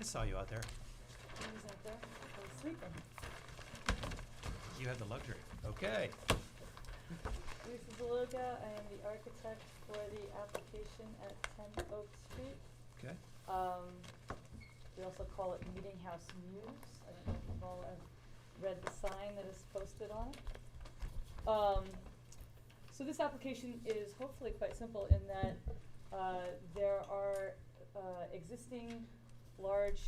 I saw you out there. I was out there, I was sleeping. You have the luxury. Okay. Lisa Zaloga, I am the architect for the application at 10 Oak Street. Okay. We also call it Meeting House News. I don't know if you've all read the sign that is posted on it. So this application is hopefully quite simple in that there are existing large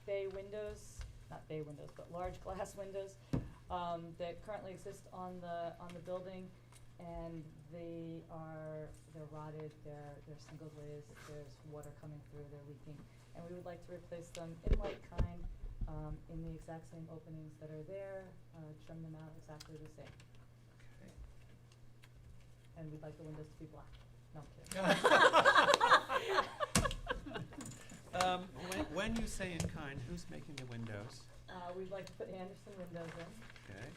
bay windows, not bay windows, but large glass windows that currently exist on the building, and they're rotted, they're single glazed, there's water coming through, they're leaking, and we would like to replace them in like kind, in the exact same openings that are there, trim them out exactly the same. Okay. And we'd like the windows to be black. No, I'm kidding. When you say in kind, who's making the windows? We'd like to put Anderson windows in. Okay.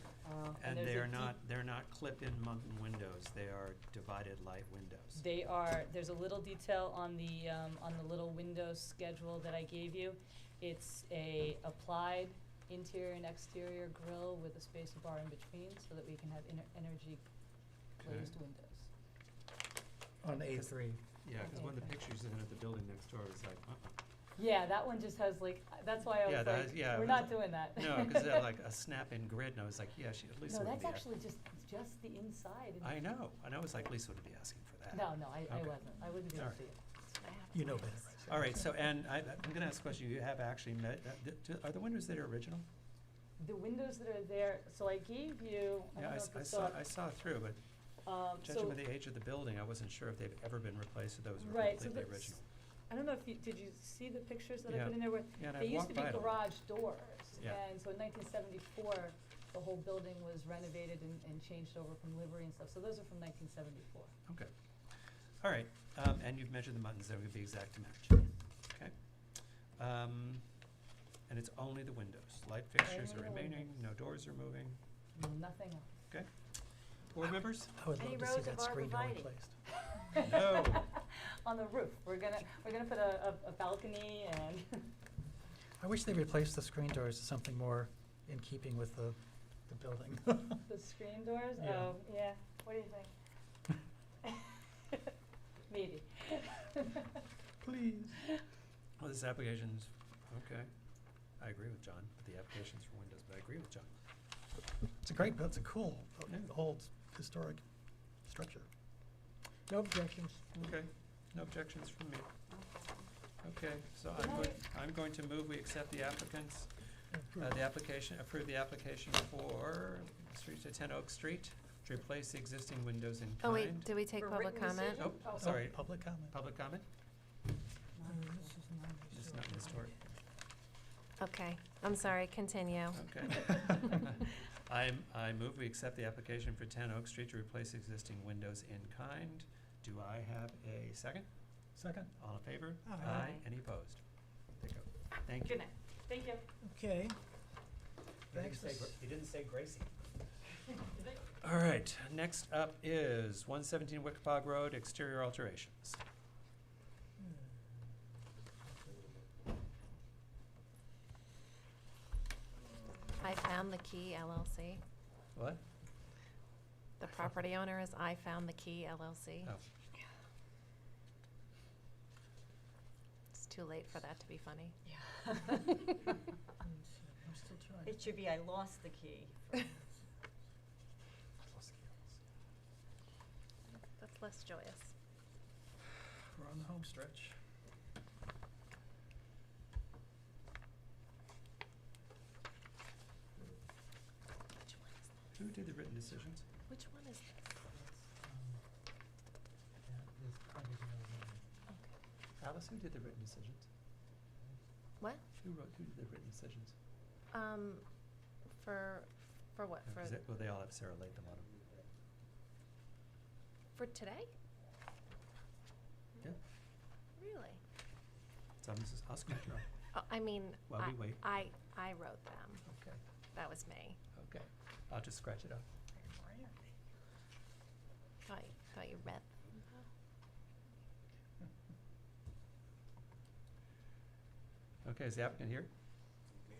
And And there's a they're not clip-in Muntin windows. They are divided light windows. They are, there's a little detail on the little window schedule that I gave you. It's a applied interior and exterior grille with a spacer bar in between so that we can have energy glazed windows. On A3. Yeah, because one of the pictures in at the building next door was like, Yeah, that one just has like, that's why I Yeah, was that like, is- yeah, we're it not was- doing that. No, because they're like a snap-in grid, and I was like, yeah, she at least No, wouldn't that's be. actually just the inside. I know, and I was like, Lisa wouldn't be asking for that. No, I Okay. wasn't. I wouldn't be All able to right. see it. You know better. All right, so, and I'm gonna ask a question, you have actually met, are the windows that are original? The windows that are there, so I gave you, I Yeah, don't know if you I saw through, but judging so, by the age of the building, I wasn't sure if they've ever been replaced, or those were right, so completely the, original. I don't know if you, did you see the pictures that I Yeah. put in there where, Yeah, and they I've used to walked be by it a lot. garage doors. Yeah. And so in 1974, the whole building was renovated and changed over from livery and stuff, so those are from 1974. Okay. All right, and you've measured the Muntins, that would be exact to match. Okay. And it's only the windows. Light fixtures are Only the remaining, no doors are moving. Nothing else. Okay. Board members? I would Any love to see rows that of screen door arborvitae? replaced. No. On the roof, we're gonna put a balcony and I wish they replaced the screen doors to something more in keeping with the building. the screen doors. Yeah. Oh, yeah. What do you think? Maybe. Please. Well, this application's, okay. I agree with John, but the application's for windows, but I agree with John. It's a great, it's a cool, Yeah. old historic structure. No objections. Okay, no objections from me. Okay, so Good night. I'm going to move, we accept the applicants, the application, approve the application for street to 10 Oak Street to replace the existing windows in kind. Oh, wait, did we take For public written comment? decision? Oh, sorry, Public comment. public comment? This is not historic. Okay, I'm sorry, continue. Okay. I move we accept the application for 10 Oak Street to replace existing windows in kind. Do I have a second? Second. All in favor? Aye. Any opposed? There you go. Thank you. Good night. Thank you. Okay. You didn't Thanks. say you didn't say Gracie. All right, next up is 117 Wickapog Road, exterior alterations. I Found the Key LLC. What? The property owner is I Found the Key LLC. Oh. It's too late for that to be funny. I'm still trying. It should be I lost the key. That's less joyous. We're on the home stretch. Who did the written decisions? Which one is this? Alice, who did the written decisions? What? Who did the written decisions? For what? Yeah, 'cause well, they all have Sarah Latham on them. For today? Yeah. Really? So I'll scratch it off. Oh, I mean, While we wait. I wrote them. Okay, That was me. okay. I'll just scratch it off. Thought you read them. Okay, is the applicant here?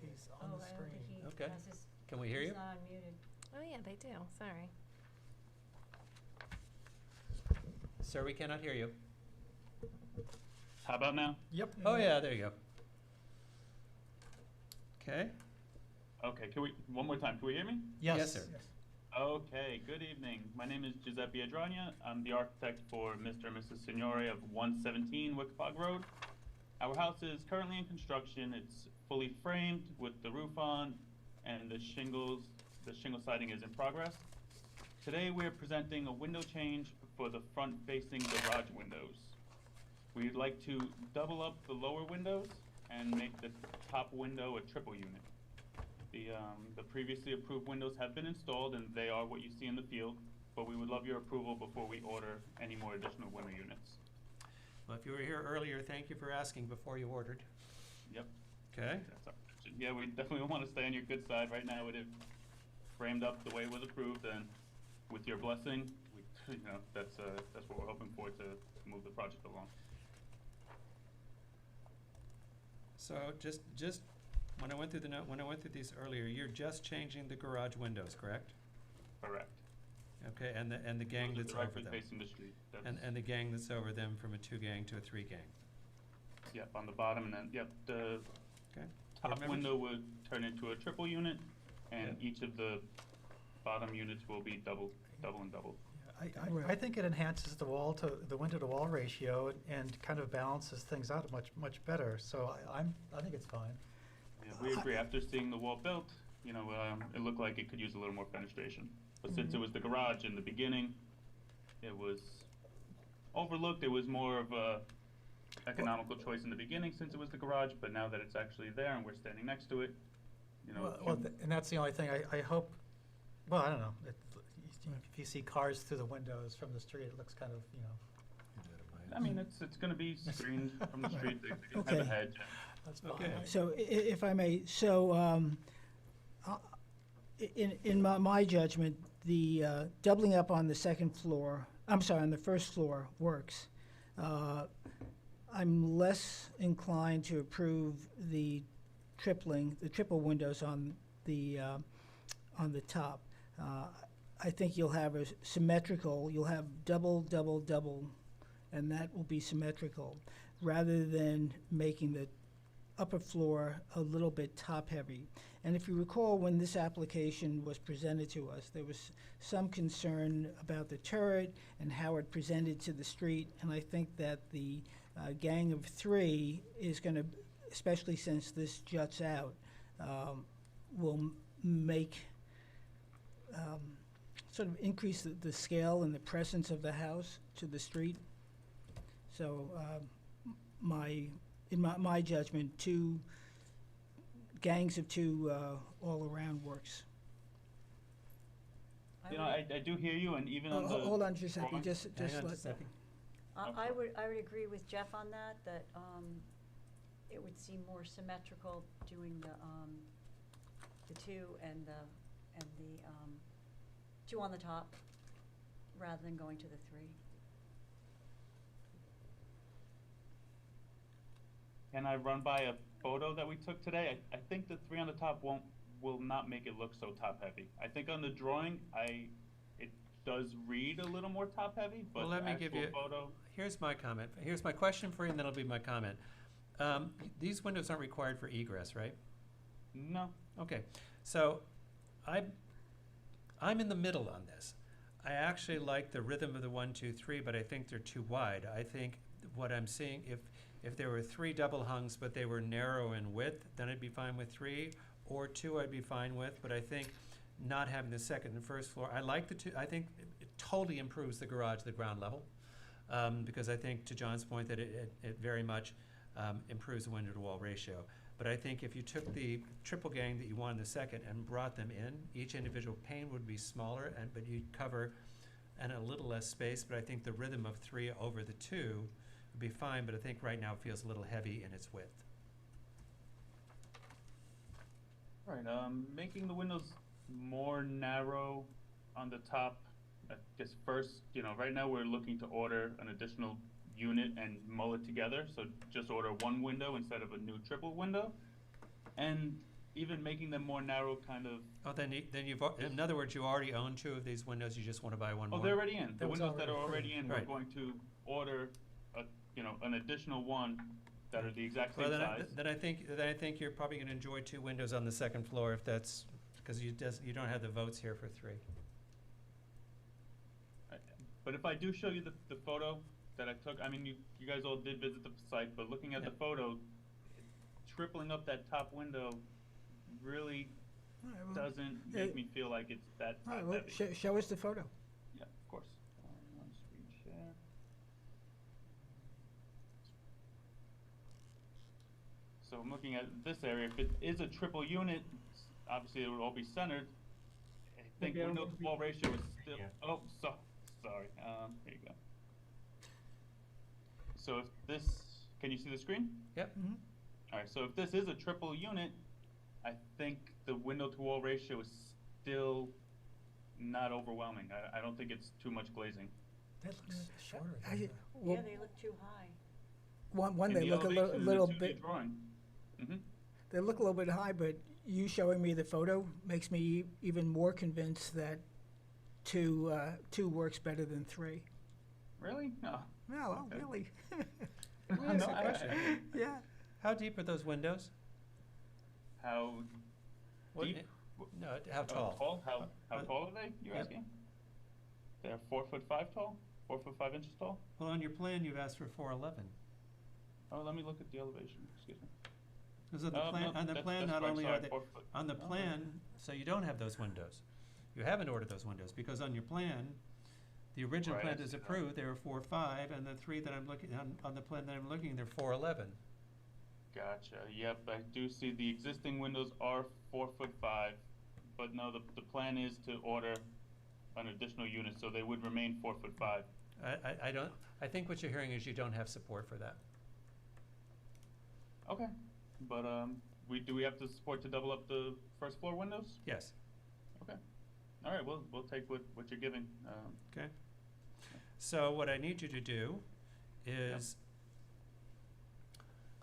He's Oh, on the I don't screen. think he Okay. has his, Can we hear you? he's not unmuted. Oh, yeah, they do, sorry. Sir, we cannot hear you. How about now? Yep. Oh, yeah, there you go. Okay. Okay, can we, one more time, can we hear me? Yes. Yes, sir. Okay, good evening. My name is Giuseppe Adragna. I'm the architect for Mr. and Mrs. Signore of 117 Wickfog Road. Our house is currently in construction. It's fully framed with the roof on, and the shingle siding is in progress. Today we're presenting a window change for the front-facing garage windows. We'd like to double up the lower windows and make the top window a triple unit. The previously approved windows have been installed and they are what you see in the field, but we would love your approval before we order any more additional window units. Well, if you were here earlier, thank you for asking before you ordered. Yep. Okay. That's our intention. Yeah, we definitely want to stay on your good side. Right now it is framed up the way it was approved, and with your blessing, that's what we're hoping for to move the project along. So just when I went through these earlier, you're just changing the garage windows, correct? Correct. Okay, and the gang that's over Directly them. facing the street. And the gang that's over them from a 2-gang to a 3-gang. Yep, on the bottom, and then, yep, the Okay. top Board members? window would turn into a triple unit, and Yep. each of the bottom units will be double and double. I think it enhances the window-to-wall ratio and kind of balances things out much better. So I think it's fine. Yeah, we agree. After seeing the wall built, it looked like it could use a little more fenestration. But since it was the garage in the beginning, it was overlooked. It was more of a economical choice in the beginning since it was the garage, but now that it's actually there and we're standing next to it, And that's the only thing I hope. Well, I don't know. If you see cars through the windows from the street, it looks kind of, I mean, it's going to be screened from the street. They're going to have a Okay. hedge. That's fine. Okay. So if I may, in my judgment, the doubling up on the on the first floor works. I'm less inclined to approve the triple windows on the top. I think you'll have you'll have double, and that will be symmetrical, rather than making the upper floor a little bit top-heavy. And if you recall, when this application was presented to us, there was some concern about the turret and how it presented to the street, and I think that the gang of 3 is going to, especially since this juts out, will make sort of increase the scale and the presence of the house to the street. So in my judgment, 2 gangs of 2 all around works. I do hear you, and even on the Hold on just a second, drawing- just Hang on let. just a second. I would agree with Jeff on that, it would seem more symmetrical doing the 2 and the 2 on the top rather than going to the 3. Can I run by a photo that we took today? I think the 3 on the top will not make it look so top heavy. I think on the drawing, it does read a little more top heavy, but Well, let the me give you, actual photo. here's my comment. Here's my question for you, and then it'll be my comment. These windows aren't required for egress, right? No. Okay, so I'm in the middle on this. I actually like the rhythm of the 1, 2, 3, but I think they're too wide. I think what I'm seeing, if there were 3 double hungs, but they were narrow in width, then I'd be fine with 3, or 2 I'd be fine with, but I think not having the second and first floor, I like the 2, I think it totally improves the garage, the ground level, because I think, to John's point, that it very much improves the window-to-wall ratio. But I think if you took the triple gang that you want in the second and brought them in, each individual pane would be smaller, but you'd cover and a little less space, but I think the rhythm of 3 over the 2 would be fine, but I think right now it feels a little heavy in its width. Right, making the windows more narrow on the top, I guess first, right now we're looking to order an additional unit and mull it together, so just order one window instead of a new triple window, and even making them more narrow, kind of. Oh, then in other words, you already own 2 of these windows, you just want to buy one Oh, more? they're already in. The That was windows that are already already in, we're Right. going to order an additional one that are the exact Well, same then size. I think you're probably going to enjoy 2 windows on the second floor if that's, because you don't have the votes here for 3. But if I do show you the photo that I took, I mean, you guys all did visit the site, but looking at the photo, tripling up that top window really doesn't make me feel like it's that All right, top well, heavy. show us the photo. Yeah, of course. On screen share. So I'm looking at this area. If it is a triple unit, obviously it would all be centered. I think Okay, window to wall ratio is still. Yeah. Oh, sorry. Here you go. So if this, can you see the screen? Yep. All right. So if this is a triple unit, I think the window to wall ratio is still not overwhelming. I don't think it's too much glazing. That looks shorter than Actually, the- well, Yeah, they look too high. one In they the look a elevation in the little 2D bit. drawing. They look a little bit high, but you showing me the photo makes me even more convinced that 2 works better than 3. Really? No. No, Okay. really. Let me ask you a question. Yeah. How deep are those windows? How What- deep? No, how tall? How tall are they? You're Yeah. asking? They're 4'5" tall. 4'5" tall. Well, on your plan, you've asked for 411. Oh, let me look at the elevation. Excuse me. Because on the plan, No, on the that's- plan, that's not right, only sorry, are they, 4 foot. on the Okay. plan, so you don't have those windows. You haven't ordered those windows, because on your plan, the original Right, I plan is see that. approved, they were 4.5, and the 3 that I'm looking, on the plan that I'm looking, they're 4.11. Gotcha. Yep, I do see the existing windows are 4'5", but no, the plan is to order an additional unit, so they would remain 4'5". I think what you're hearing is you don't have support for that. Okay, but do we have the support to double up the first floor windows? Yes. Okay. All right, we'll take what you're giving. Okay. So what I need you to do is,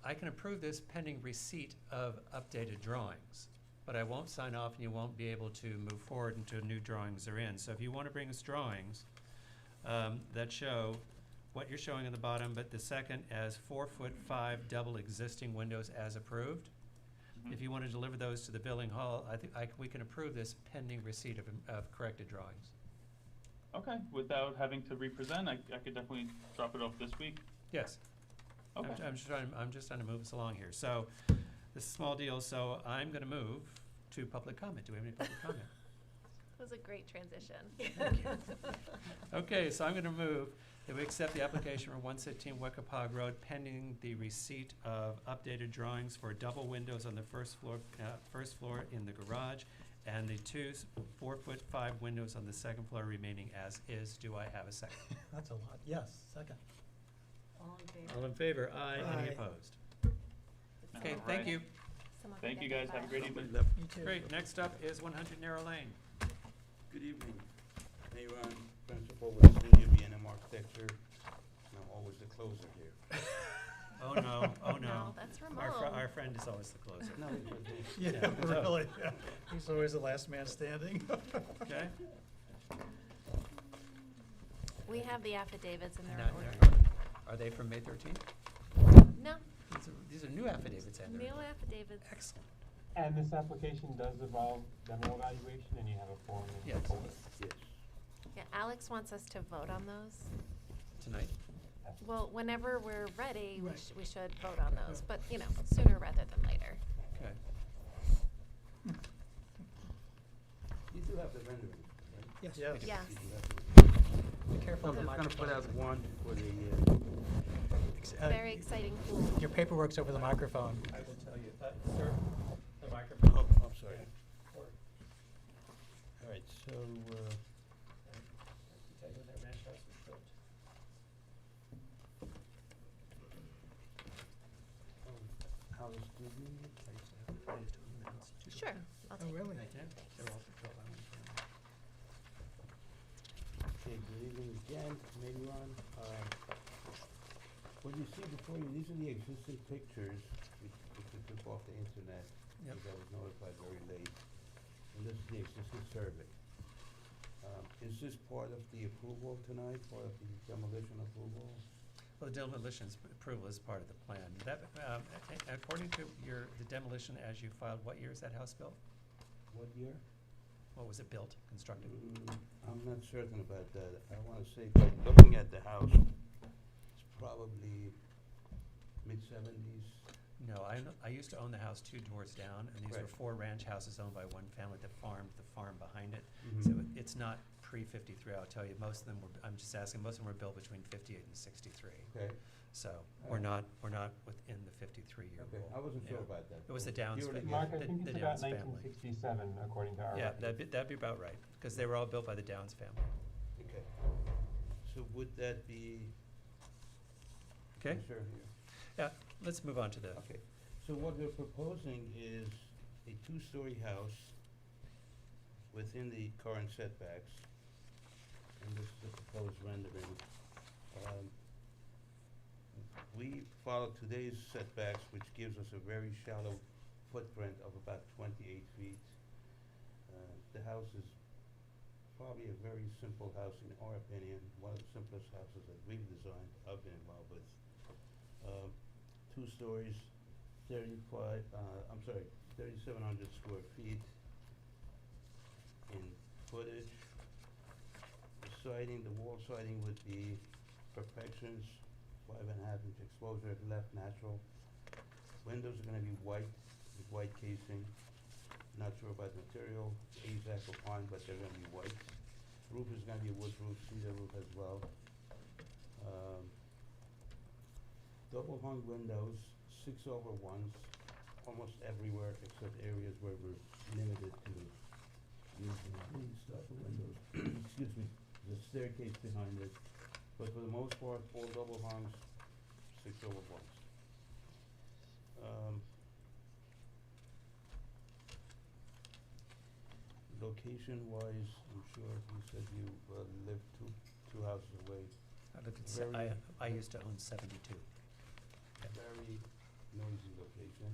I can approve this pending receipt of updated drawings, but I won't sign off and you won't be able to move forward until new drawings are in. So if you want to bring us drawings that show what you're showing on the bottom, but the second as 4'5" double existing windows as approved. Mhm. If you want to deliver those to the billing hall, I think we can approve this pending receipt of corrected drawings. Okay, without having to represent, I could definitely drop it off this week. Yes. Okay. I'm just trying to move us along here. So this is a small deal, so I'm going to move to public comment. Do we have any public comment? That was a great transition. Okay, so I'm going to move that we accept the application for 116 Weckapog Road pending the receipt of updated drawings for double windows on the first floor in the garage, and the 2 4'5" windows on the second floor remaining as is. Do I have a second? That's a lot. Yes, second. All in favor? All in favor? Aye. Any Aye. opposed? Okay, All thank right. you. Someone Thank can you get guys. that Have a great file. evening. You too. Great. Next up is 100 Narrow Lane. Good evening. Mayor, principal with Studio B&M Architecture. I'm always the closer here. Oh, no. Oh, no. No, that's Ramon. Our friend is always the closer. No, it was me. Yeah, really. Yeah. He's always the last man standing. Okay? We have the affidavits in their Not- order. Are they from May 13th? No, These are new affidavits, and new affidavits. excellent. And this application does involve demo evaluation, and you have a form and Yes. proposal. Yes. Yeah, Alex wants us to vote on those. Tonight? Well, whenever we're ready, Right. we should vote on those, but, you know, sooner rather than later. Okay. You do have the rendering, right? Yes. Yes. Yes. You do have the- Be careful of the I'm just gonna put out microphone. one for the, Very exciting pool. Your paperwork's over the microphone. I will tell you, sir, the microphone. oh, I'm sorry. All right, so, how is the, Sure, I'll Oh, take really? okay, good evening again, Mayron. What you see before you, these are the existing pictures which we took off the internet, Yep. because I was notified very late. And this is the existing survey. Is this part of the approval tonight, part of the demolition approval? Well, the demolition approval is part of the plan. That, according to the demolition as you filed, what year is that house built? What year? What was it built, constructed? I'm not certain about that. I wanna say, by looking at the house, it's probably mid-seventies. No, I used to own the house 2 doors down, and these were Right. 4 ranch houses owned by one family that farmed the farm behind it. Mhm. So it's not pre-53, I'll tell you. Most of them were, I'm just asking, most of them were built between 58 and 63. Okay. So All right. we're not within the 53-year Okay, rule. I wasn't sure Yeah. about that. It was the You Downs, were the fa- Mark, I the think the it's about Downs family. 1967, according to our Yeah, records. that'd be about right, because they were all built by the Downs family. Okay. So would that be? Okay? Sure, here. Yeah, let's move on to the, Okay, so what we're proposing is a 2-story house within the current setbacks, and this is the proposed rendering. We follow today's setbacks, which gives us a very shallow footprint of about 28 feet. The house is probably a very simple house in our opinion, one of the simplest houses that we've designed, I've been involved with. 2 stories, 3,700 square feet in footage. The siding, the wall siding would be perfections, 5.5-inch exposure, left natural. Windows are gonna be white, with white casing. Not sure about the material, AZAC or pine, but they're gonna be white. Roof is gonna be a wood roof, cedar roof as well. Double hung windows, 6/1s, almost everywhere except areas where we're limited to using these type of windows. Excuse me, there's a staircase behind it, but for the most part, all double hungs, 6/1s. Location-wise, I'm sure you said you live two houses away. I used to own 72. Very noisy location,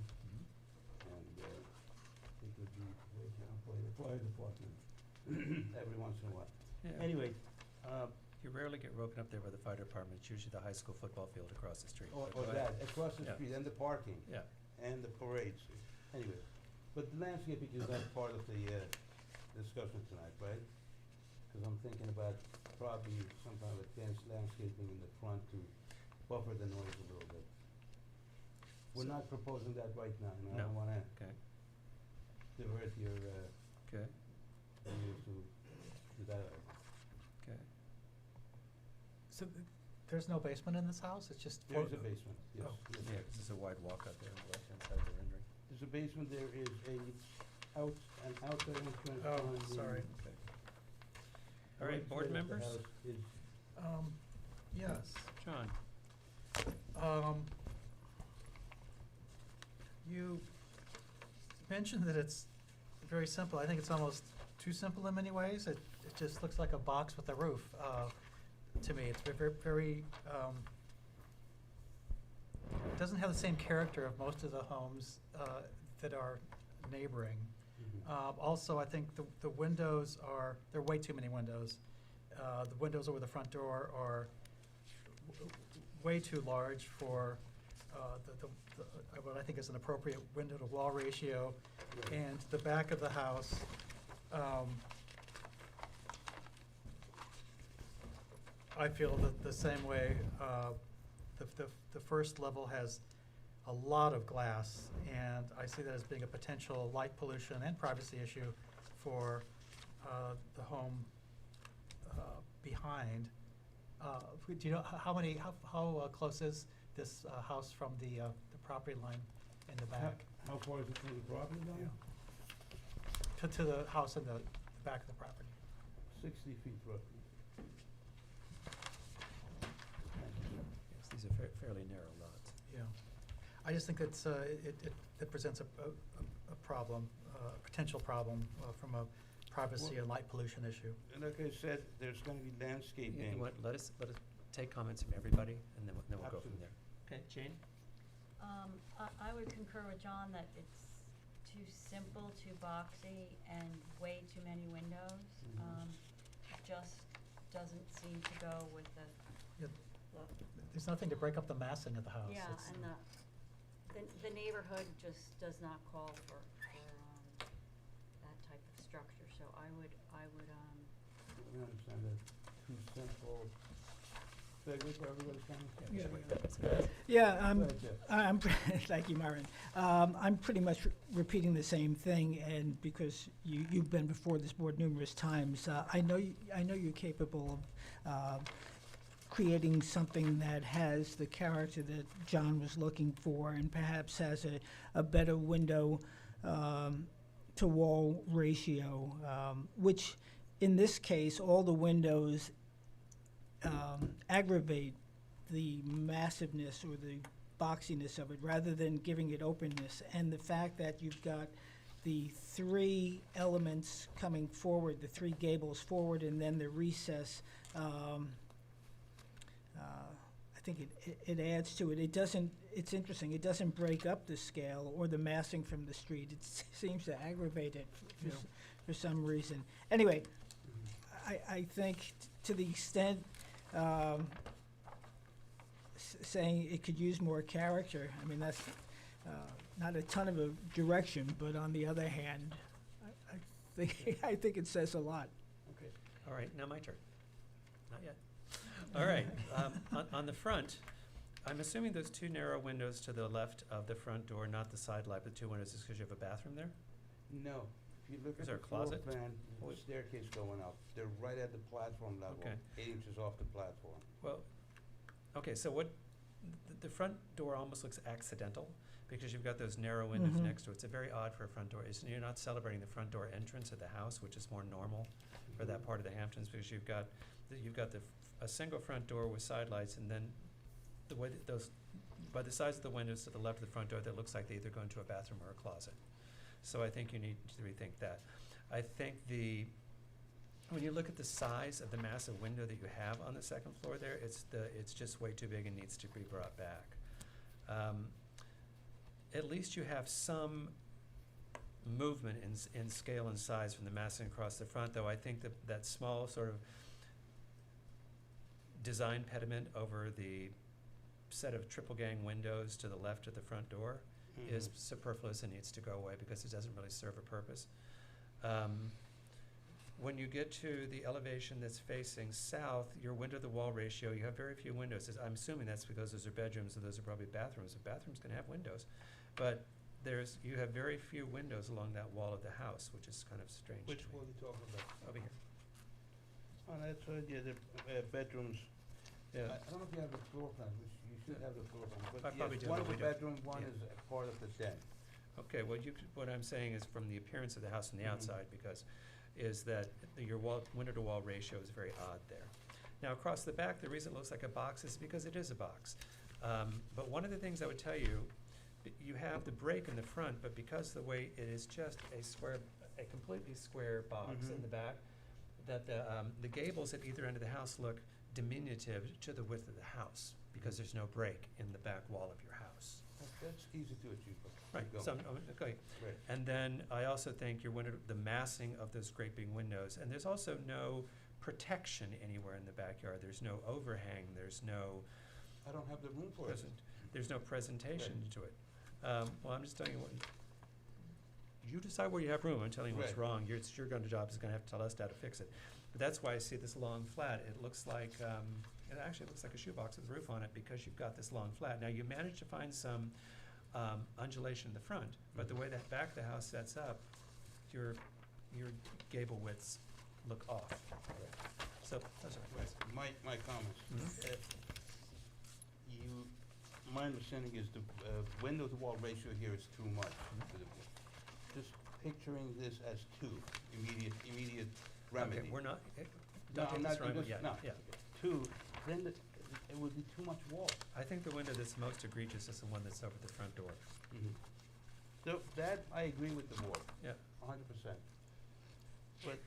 and it would be way down for the fire department every once in a while. Yeah. Anyway, You rarely get broken up there by the fire department. It's usually the high school football field across the street. or But go that, ahead. across the Yeah. street, and the parking. Yeah. And the parades. Anyway, but the landscaping is not part of the discussion tonight, right? Because I'm thinking about probably some kind of advanced landscaping in the front to buffer the noise a little bit. We're So- not proposing that right now, and I No. don't wanna Okay. divert your Okay. view to that. Okay. So there's no basement in this house? It's just? There is a basement, yes. Oh. yes. Yeah, 'cause there's a wide walk out there on the left-hand side of the rendering. There's a basement, there is an outside entrance Oh, on the sorry. Okay. All right, right board side of the members? house is Yes. John? You mentioned that it's very simple. I think it's almost too simple in many ways. It just looks like a box with a roof, to me. It's very, it doesn't have the same character of most of the homes, that are neighboring. Also, I think the windows there are way too many windows. The windows over the front door are way too large for what I think is an appropriate window-to-wall ratio. And the back of the house, I feel that the same way. The first level has a lot of glass, and I see that as being a potential light pollution and privacy issue for the home behind. Do you know how close is this house from the property line in the back? How far is it from the property line? To the house in the back of the property? 60 feet roughly. Yes, these are fairly narrow lots. Yeah. I just think it's, it presents a problem, a potential problem from a privacy and light pollution issue. And like I said, there's gonna be landscaping. You know what, let us take comments from everybody, and then we'll go from there. Okay, Jane? I would concur with John that it's too simple, too boxy, and way too many windows. It just doesn't seem to go with the There's nothing to break up the massing of the house. yeah, It's- and the neighborhood just does not call for that type of structure. So I would We understand that too simple. Is that good for everybody's comments? Yeah, Go ahead, Jeff. thank you, Myron. I'm pretty much repeating the same thing, and because you've been before this board numerous times, I know you're capable of creating something that has the character that John was looking for, and perhaps has a better window to wall ratio, which in this case, all the windows aggravate the massiveness or the boxiness of it rather than giving it openness. And the fact that you've got the three elements coming forward, the three gables forward, and then the recess, I think it adds to it. It doesn't, it's interesting, it doesn't break up the scale or the massing from the street. It seems to aggravate it for some reason. Anyway, I think to the extent saying it could use more character, I mean, that's not a ton of a direction, but on the other hand, I think it says a lot. Okay. All right, now my turn. Not yet. All right, on the front, I'm assuming those two narrow windows to the left of the front door, not the side light, but two windows, is because you have a bathroom there? No. If you look Is at there the a floor closet? plan, there's a staircase going up. They're right at the platform level, Okay. 8 inches off the platform. Well, okay, so what, the front door almost looks accidental because you've got those narrow windows Mhm. next to it. It's very odd for a front door. You're not celebrating the front door entrance of the house, which is more normal for that part of the Hamptons, because you've got a single front door with side lights, and then the way that those, by the size of the windows to the left of the front door, that looks like they either go into a bathroom or a closet. So I think you need to rethink that. I think when you look at the size of the massive window that you have on the second floor there, it's just way too big and needs to be brought back. At least you have some movement in scale and size from the massing across the front, though I think that small sort of design pediment over the set of triple gang windows to the left of the front door is superfluous and needs to go away because it doesn't really serve a purpose. When you get to the elevation that's facing south, your window-to-wall ratio, you have very few windows. I'm assuming that's because those are bedrooms and those are probably bathrooms. The bathrooms can have windows. But you have very few windows along that wall of the house, which is kind of strange to Which me. wall are you talking about? Over here. Oh, that's right, yeah, the bedrooms. Yeah. I don't know if you have the floor plan, which you should have the floor plan, I but probably yes, do, one but is we a don't. bedroom, one Yeah. is a part of the den. Okay, what I'm saying is from the appearance of the house from the outside, because is that your window-to-wall ratio is very odd there. Now, across the back, the reason it looks like a box is because it is a box. But one of the things I would tell you, you have the break in the front, but because the way it is just a completely square box in the back, that the gables at either end of the house look diminutive to the width of the house because there's no break in the back wall of your house. That's easy to achieve. but Right, keep so, going. okay. Right. And then I also think the massing of those great big windows, and there's also no protection anywhere in the backyard. There's no overhang, there's no. I don't have the room for it. There's no presentation to it. Well, I'm just telling you what, you decide where you have room. I'm telling you what's Right. wrong. It's your job is gonna have to tell us how to fix it. But that's why I see this long flat. It looks like, it actually looks like a shoebox with a roof on it because you've got this long flat. Now, you managed to find some undulation in the front, but the way that back of the house sets up, your gable widths look off. So, those are my questions. My comments. My understanding is the window-to-wall ratio here is too much for the board. Just picturing this as two, immediate remedy. Okay, we're not, No, don't I'm take this not, wrong, just, yeah, no. yeah. Two, then it would be too much wall. I think the window that's most egregious is the one that's over the front door. So that, I agree with the board. Yeah. 100%. But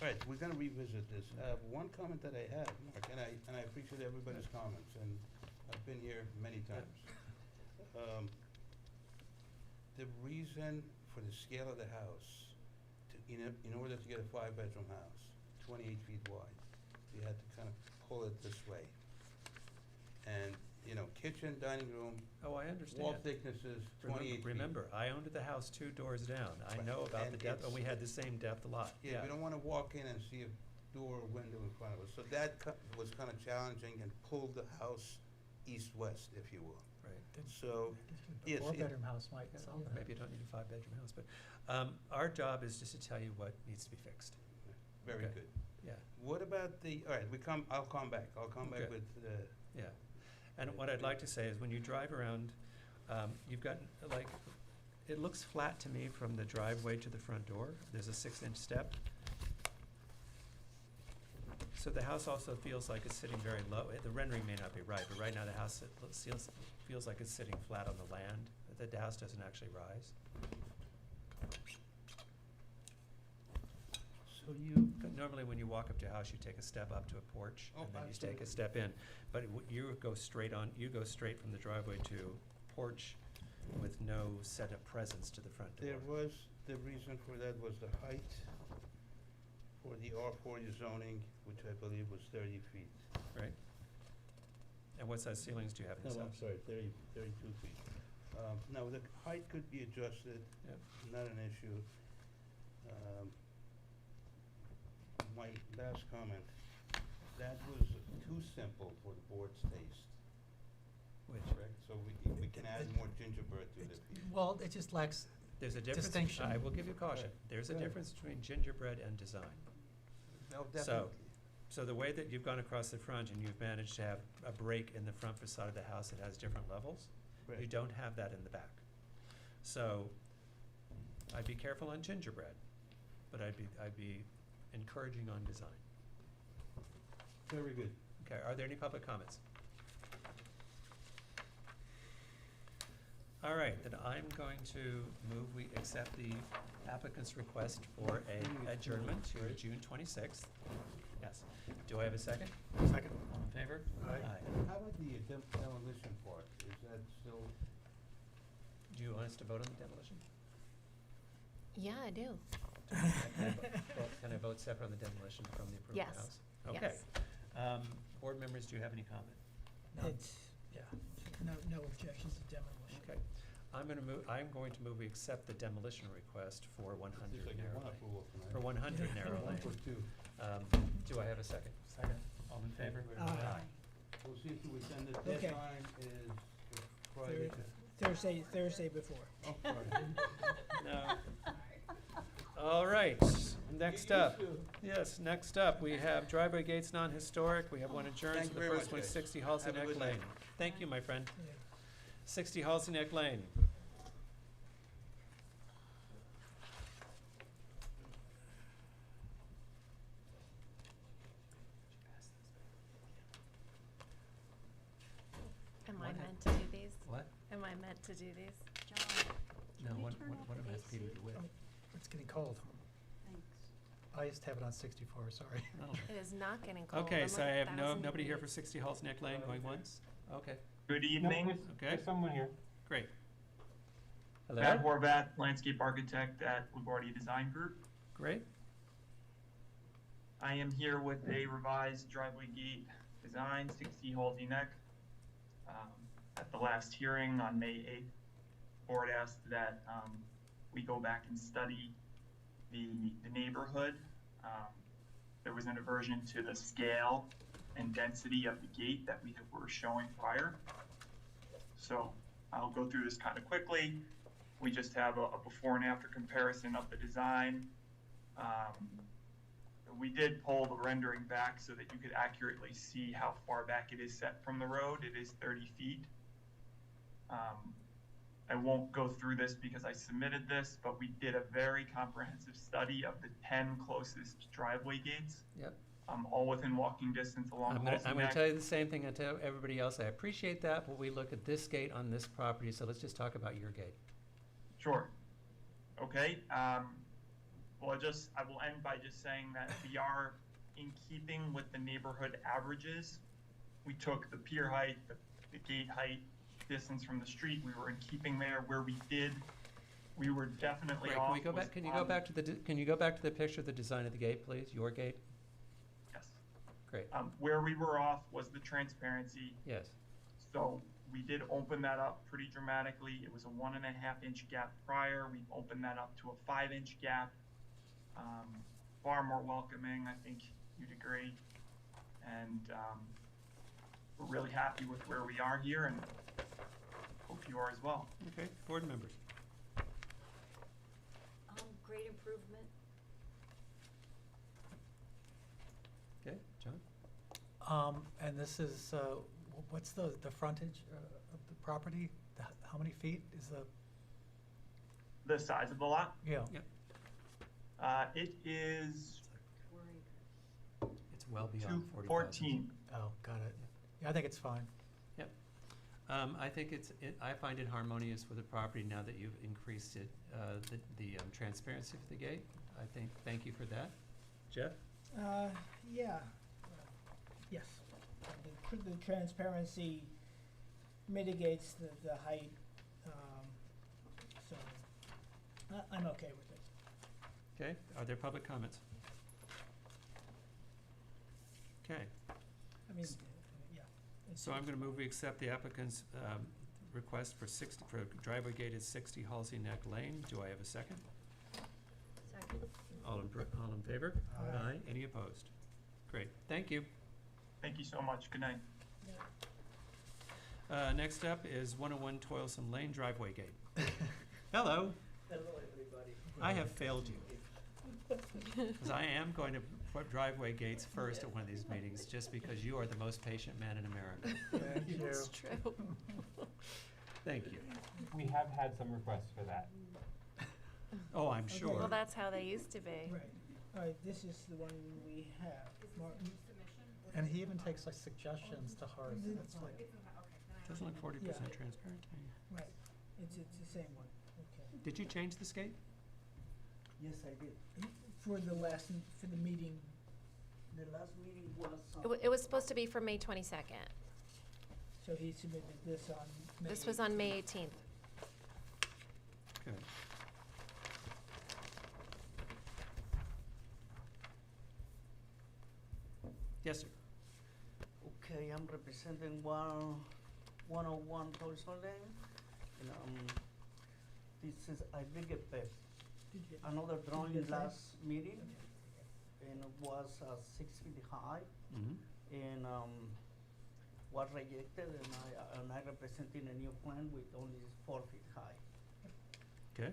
All right, we're gonna revisit this. One comment that I have, Mark, and I appreciate everybody's comments, and I've been here many times. The reason for the scale of the house, in order to get a 5-bedroom house, 28 feet wide, you had to kind of pull it this way. And, kitchen, dining room, Oh, I understand. wall thicknesses, 28 feet. Remember, I owned the house 2 doors down. I Right. know about And the depth, and we it's- had the same depth lot. Yeah, we don't wanna walk in and see a door or window in front of us. So that was kind of challenging and pulled the house east-west, if you will. Right. So, A yes. 4-bedroom house might solve that. Maybe you don't need a 5-bedroom house, but our job is just to tell you what needs to be fixed. Very Okay. good. Yeah. What about all right, I'll come back. I'll come back Okay. with, Yeah. And what I'd like to say is when you drive around, you've got, it looks flat to me from the driveway to the front door. There's a 6-inch step. So the house also feels like it's sitting very low. The rendering may not be right, but right now the house feels like it's sitting flat on the land. The house doesn't actually rise. So you... Normally when you walk up to a house, you take a step up to a porch, Oh, and then you take a absolutely. step in. But you go straight from the driveway to porch with no set of presence to the front door. The reason for that was the height for the R4 zoning, which I believe was 30 feet. Right? And what size ceilings do you have in this No, house? I'm sorry, 32 feet. No, the height could be adjusted, Yep. not an issue. My last comment, that was too simple for the board's taste. Which? Correct? So we can add more gingerbread to it. Well, it just lacks There's a difference. distinction. I will give you caution. Right. There's a Right. difference between gingerbread and design. No, So, definitely. so the way that you've gone across the front and you've managed to have a break in the front facade of the house that has different levels, you Right. don't have that in the back. So I'd be careful on gingerbread, but I'd be encouraging on design. Very good. Okay, are there any public comments? All right, then I'm going to move we accept the applicant's request for a adjournment to June 26th. Yes. Do I have a second? Second. All in favor? Aye. How about the demolition part? Is that still? Do you want us to vote on the demolition? Yeah, I do. Can I vote separate on the demolition from the approval of Yes. the house? Yes. Okay. Board members, do you have any comment? It's, yeah, no objections to demolition. Okay. I'm going to move we accept the demolition request for 100 Seems like you Narrow want Lane. approval tonight. For 100 Narrow One Lane. for two. Do I have a second? Second. All in favor? Aye. We'll see if we send it. Okay. Deadline is Friday. Thursday before. Oh, Friday. No. All right, next up. Yes, next up, we have driveway gates non-historic. We have one adjourned. Thank So you the very first much, one's guys. 60 Halsey Have a Neck good Lane. night. Thank you, my friend. Yeah. 60 Halsey Neck Lane. Am I What meant to do these? What? Am I meant to do these? John, No, we what turn off am the I supposed to AC? do with? It's getting cold. thanks. I used to have it on 64, sorry. It is not getting cold. Okay, I'm so like I have 1,000 nobody here for degrees. 60 Halsey Neck Lane going once? Okay, Good evening. okay, There's someone here. great. Hello? Matt Horvath, landscape architect at LaGuardia Design Group. Great. I am here with a revised driveway gate design, 60 Halsey Neck. At the last hearing on May 8th, board asked that we go back and study the neighborhood. There was an aversion to the scale and density of the gate that we were showing prior. So I'll go through this kind of quickly. We just have a before and after comparison of the design. We did pull the rendering back so that you could accurately see how far back it is set from the road. It is 30 feet. I won't go through this because I submitted this, but we did a very comprehensive study of the 10 closest driveway gates. Yep. All within walking distance along I'm going Halsey to Neck. tell you the same thing I tell everybody else. I appreciate that, but we look at this gate on this property, so let's just talk about your gate. Sure. Okay. Well, I will end by just saying that we are in keeping with the neighborhood averages. We took the pier height, the gate height, distance from the street. We were in keeping there. Where we were definitely Great, off. can we go back, can you go back to the, can you go back to the picture of the design of the gate, please? Your gate? Yes. Great. Where we were off was the transparency. Yes. So we did open that up pretty dramatically. It was a 1.5 inch gap prior. We've opened that up to a 5-inch gap. Far more welcoming, I think you'd agree. And we're really happy with where we are here, and hope you are as well. Okay, board members. Great improvement. Okay, John? And this is, what's the frontage of the property? How many feet is The size of the lot? Yeah. Yep. It is It's well beyond 40,000. 14. Oh, got it. Yeah, I think it's fine. Yep. I think I find it harmonious with the property now that you've increased it, the transparency of the gate. Thank you for that. Jeff? Yeah. Yes. The transparency mitigates the height, so I'm okay with it. Okay, are there public comments? Okay. I mean, yeah. So I'm gonna move we accept the applicant's request for driveway gate at 60 Halsey Neck Lane. Do I have a second? Second. All in favor? Aye. Any opposed? Great, thank you. Thank you so much. Good night. Next up is 101 Toilsome Lane driveway gate. Hello. Hello, everybody. I have failed you. Because I am going to put driveway gates first at one of these meetings, just because you are the most patient man in America. Thank you. It's true. Thank you. We have had some requests for that. Oh, I'm Okay. sure. Well, that's how they used to be. Right. All right, this is the one we have. And he even takes like suggestions to heart. It's like, Doesn't look 40% Yeah. transparent to me. Right. It's the same one. Okay. Did you change the skate? Yes, I did. For the meeting. The last meeting was. It was supposed to be for May 22nd. So he submitted this on May. This was on May 18th. Good. Yes, sir. Okay, I'm representing 101 Tulsa Lane. And, this is, I did get another drawing get that? last meeting, and it was 6 feet high, Mm-hmm. and was rejected, and I representing a new plan with only 4 feet high. Okay.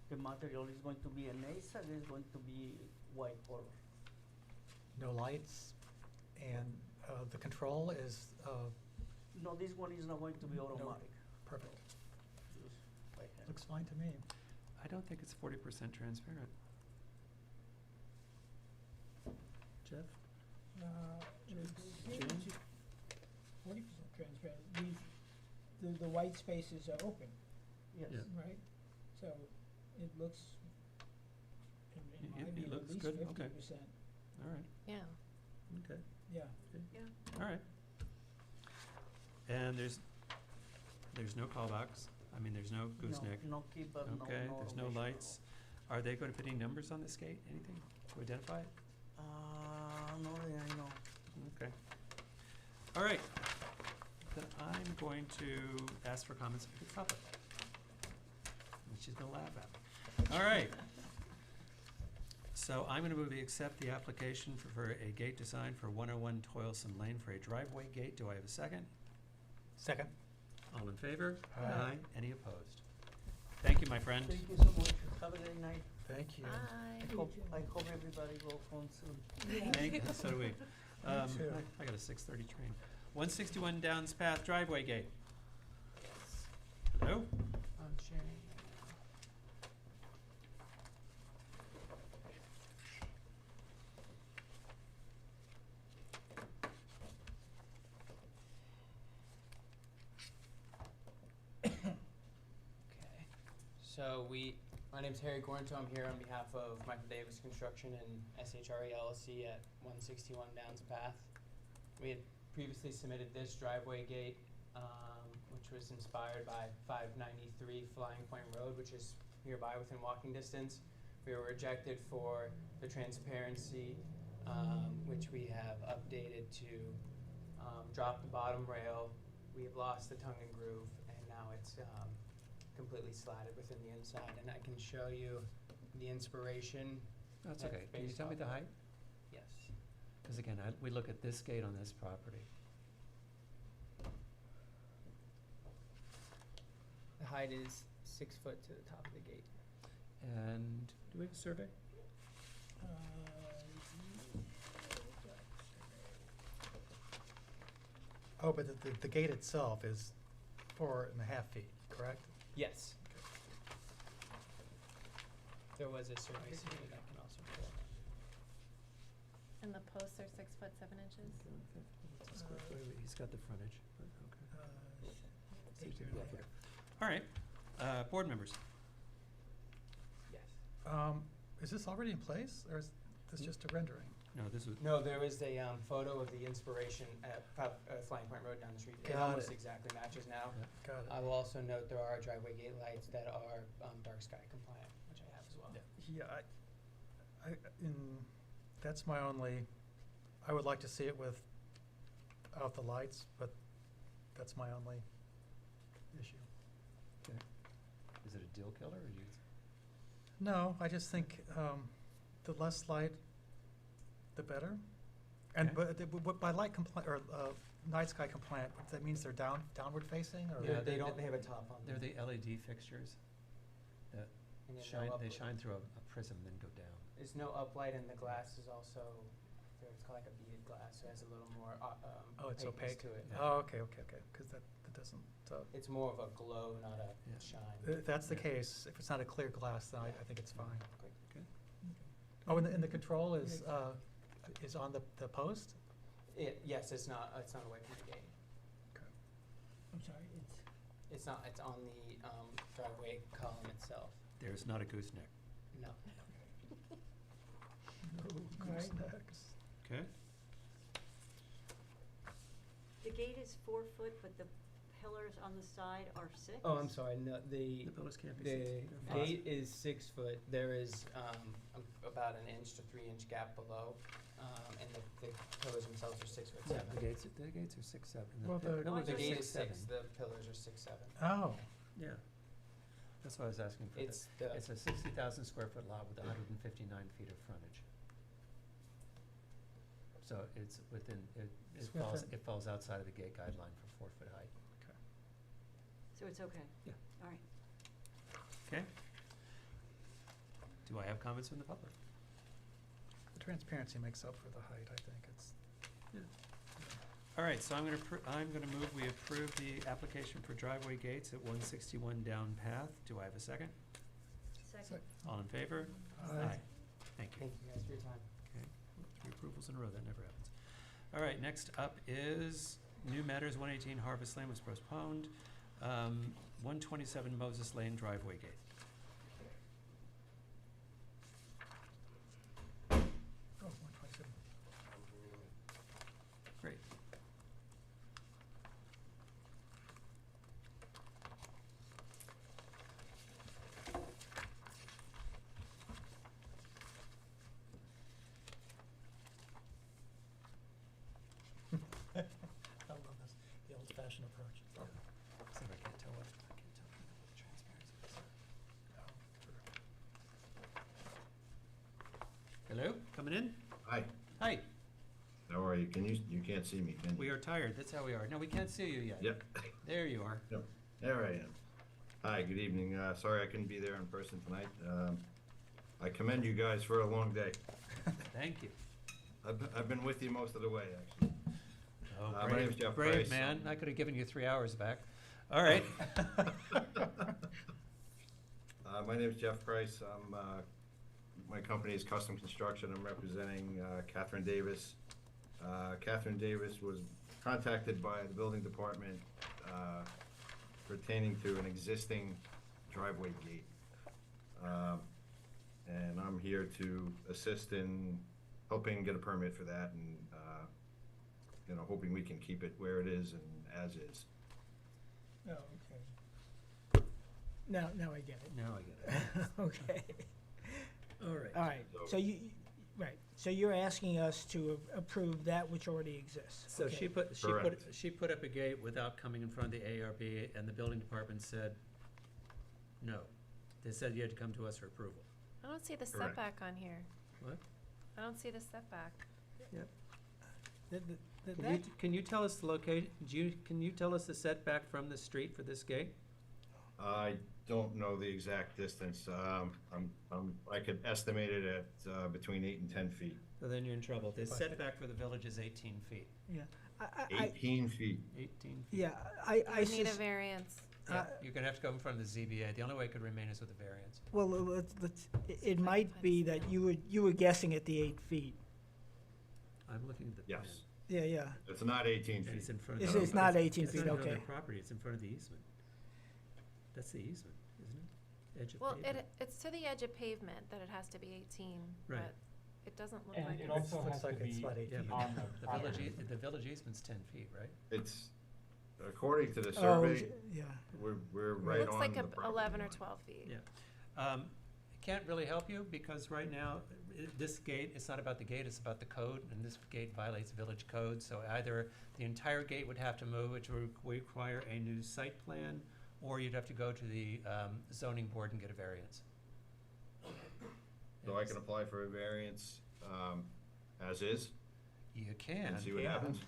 The material is going to be an ace, and it's going to be white color. no lights, and the control is No, this one is not going to be automatic. perfect. Just by hand. Looks fine to me. I don't think it's 40% transparent. Jeff? It's 40% transparent. The white spaces are open, Yes. Yeah. right? So it looks, in my It view, at looks least good, okay. 50%. All right, Yeah. okay, Yeah. all right. And there's no call box, I mean, there's no gooseneck. No keeper, no Okay, there's no automation, lights. Are they going to put any numbers on the skate, anything to identify it? No, I know. Okay. All right, then I'm going to ask for comments from the public. And she's gonna laugh at me. All right. So I'm gonna move to accept the application for a gate design for 101 Toilsome Lane for a driveway gate. Do I have a second? Second. All in favor? Aye. Any opposed? Thank you, my friend. Thank you so much. Have a great night. Thank you. Bye. I hope everybody go home soon. Thank you, so do we. too. I got a 6:30 train. 161 Downs Path driveway gate. Hello? I'm sharing. Okay, So my name's Harry Gornto. I'm here on behalf of Michael Davis Construction and SHRE LLC at 161 Downs Path. We had previously submitted this driveway gate, which was inspired by 593 Flying Point Road, which is nearby within walking distance. We were rejected for the transparency, which we have updated to drop the bottom rail. We have lost the tongue and groove, and now it's completely slatted within the inside. And I can show you the inspiration. That's okay. Can you tell me the height? Yes. Because again, we look at this gate on this property. The height is 6 foot to the top of the gate. And do we have a survey? Oh, but the gate itself is 4.5 feet, correct? Yes. There was a survey submitted I can also pull up. And the posts are 6 foot 7 inches? He's got the frontage. but okay. Eight. All right, board members. Yes. Is this already in place, or is this just a rendering? No, this was. No, there is a photo of the inspiration at Flying Point Road down the street. It Got almost it. exactly matches now. Got it. I will also note there are driveway gate lights that are dark sky compliant, which I have as well. Yeah, that's my only, I would like to see it without the lights, but that's my only issue. Okay. Is it a deal killer or you? No, I just think the less light, the better. And but by light compliant or night sky compliant, that means they're downward facing, or Yeah, they have a top on They're them. the LED fixtures that And then shine. no They uplight. shine through a prism, then go down. There's no uplight, and the glass is also, it's called like a beaded glass, so it has a little more oh, it's opaqueness opaque. to it. Oh, okay, because that doesn't. It's more of a glow, not a shine. If that's the case, if it's not a clear glass, then I think it's fine. Oh, and the control is on the post? Yes, it's not away from the gate. I'm sorry, It's not, it's on the driveway column itself. There's not a gooseneck. No. No goosenecks. Okay. The gate is 4 foot, but the pillars on the side are 6? Oh, I'm sorry, no, the pillars can't be the 6 feet. They're gate is 6 foot. There is about an inch to 3 inch gap below, and the pillars themselves are 6 foot 7. The gates are 6, 7. Well, the- pillars The are gate 6, is 7. 6, the pillars are 6, 7. Oh. Yeah. That's what I was asking for. It's It's a 60,000 square foot lot with 159 feet of frontage. So it's within, It's within. it falls outside of the gate guideline for 4 foot height. So it's okay? Yeah. All right. Okay. Do I have comments from the public? The transparency makes up for the height, I think. It's. All right, so I'm gonna move we approve the application for driveway gates at 161 Down Path. Do I have a second? Second. All in favor? Aye. Thank you. Thank you guys for your time. Okay, 3 approvals in a row, that never happens. All right, next up is new matters. 118 Harvest Lane was postponed. 127 Moses Lane driveway gate. Oh, 127. Great. I love this, the old-fashioned approach. Except I can't tell what the transparency is. Hello, coming in? Hi, Hi, how are you? You can't see me, can you? we are tired, that's how we are. No, we can't see you yet. Yep. There you are. Yep, there I am. Hi, good evening. Sorry I couldn't be there in person tonight. I commend you guys for a long day. Thank you. I've been with you most of the way, actually. Oh, My name's Jeff brave Price. man, I could have given you 3 hours back. All right. My name's Jeff Price. My company is Custom Construction. I'm representing Catherine Davis. Catherine Davis was contacted by the building department pertaining to an existing driveway gate. And I'm here to assist in helping get a permit for that and, you know, hoping we can keep it where it is and as is. Oh, okay. Now I get it. Now I get it. Okay. All right. All right, so right, so you're asking us to approve that which already exists. So Okay. she put up a gate without coming in front of the ARB, and the building department said, no. They said you had to come to us for approval. I don't see the Correct. setback on here. What? I don't see the setback. Yep. That- Can you tell us the location, can you tell us the setback from the street for this gate? I don't know the exact distance. I could estimate it at between 8 and 10 feet. So then you're in trouble. The setback for the village is 18 feet. Yeah. 18 feet. 18 feet. Yeah, I You need a sus- variance. Yeah, you're gonna have to go in front of the ZBA. The only way it could remain is with a variance. well, it might be that you were guessing at the 8 feet. I'm looking at the plan. Yes. Yeah. It's not 18 And feet. it's in front of. It's- the- it's not 18 feet, It's not in front okay. of their property, it's in front of the easement. That's the easement, isn't it? Edge of Well, pavement. it's to the edge of pavement that it has to be 18, Right. but it doesn't look And like it it's. also looks has to like it's be about 8 Yeah, feet. but on the the village, property. the village easement's 10 feet, right? It's, according to the Oh, survey, yeah. we're It right looks on like the property 11 or line. 12 feet. Yeah. I can't really help you because right now, this gate, it's not about the gate, it's about the code, and this gate violates village code. So either the entire gate would have to move, which would require a new site plan, or you'd have to go to the zoning board and get a variance. So I can apply for a variance as is You can. and see what Yeah. happens?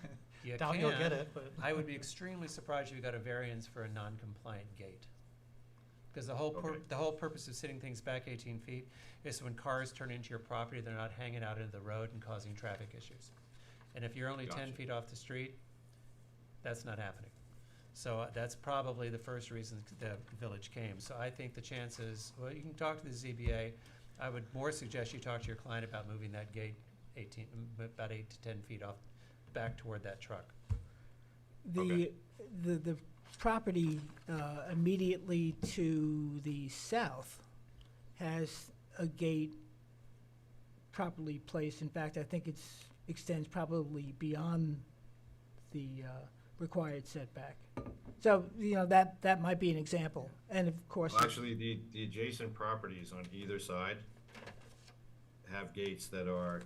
You Doubt you'll can. get it, but. I would be extremely surprised if you got a variance for a non-compliant gate. Because the whole Okay. the whole purpose of sitting things back 18 feet is when cars turn into your property, they're not hanging out into the road and causing traffic issues. And if you're only 10 Gotcha. feet off the street, that's not happening. So that's probably the first reason the village came. So I think the chances, well, you can talk to the ZBA. I would more suggest you talk to your client about moving that gate about 8 to 10 feet off, back toward that truck. The property immediately to the south has a gate properly placed. In fact, I think it's extends probably beyond the required setback. So, you know, that might be an example. And of course, Well, actually, the adjacent properties on either side have gates that are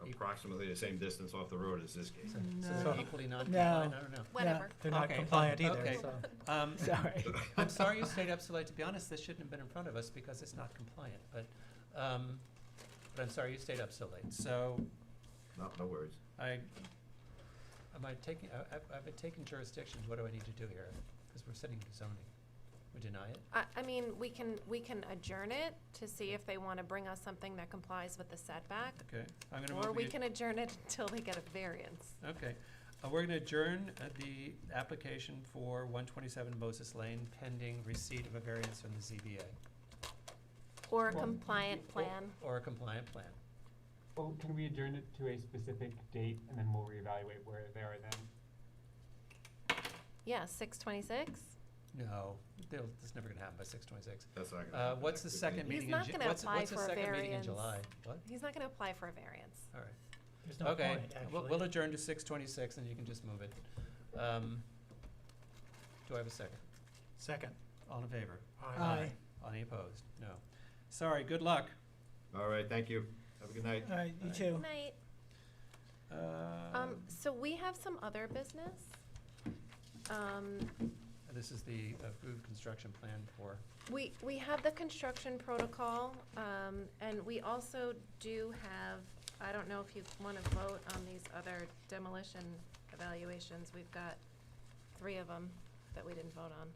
approximately the same distance off the road as this gate. So No. they're equally non-compliant, I don't know. Whatever. They're not Okay, compliant either, okay. so. sorry. I'm sorry you stayed up so late. To be honest, this shouldn't have been in front of us because it's not compliant, but I'm sorry you stayed up so late. So No worries. I've been taking jurisdiction. What do I need to do here? Because we're sitting in zoning. We deny it? I mean, we can adjourn it to see if they want to bring us something that complies with the setback. Okay. I'm gonna move. Or we can adjourn it until they get a variance. Okay. We're gonna adjourn the application for 127 Moses Lane pending receipt of a variance from the ZBA. Or a compliant plan. Or a compliant plan. Well, can we adjourn it to a specific date and then we'll reevaluate where they are then? Yeah, 6/26. No, it's never gonna happen by 6/26. That's not gonna happen. What's the second He's meeting not in gonna what's apply the for a second meeting in variance. July? What? He's not going to apply for a variance. All right. There's no Okay, point, actually. we'll adjourn to 6/26 and you can just move it. Do I have a second? Second. All in favor? Aye. Any opposed? No. Sorry, good luck. All right, thank you. Have a good night. All right, you Aye. too. Good night. So we have some other business. This is the approved construction plan for, We have the construction protocol, and we also do have, I don't know if you want to vote on these other demolition evaluations. We've got 3 of them that we didn't vote on.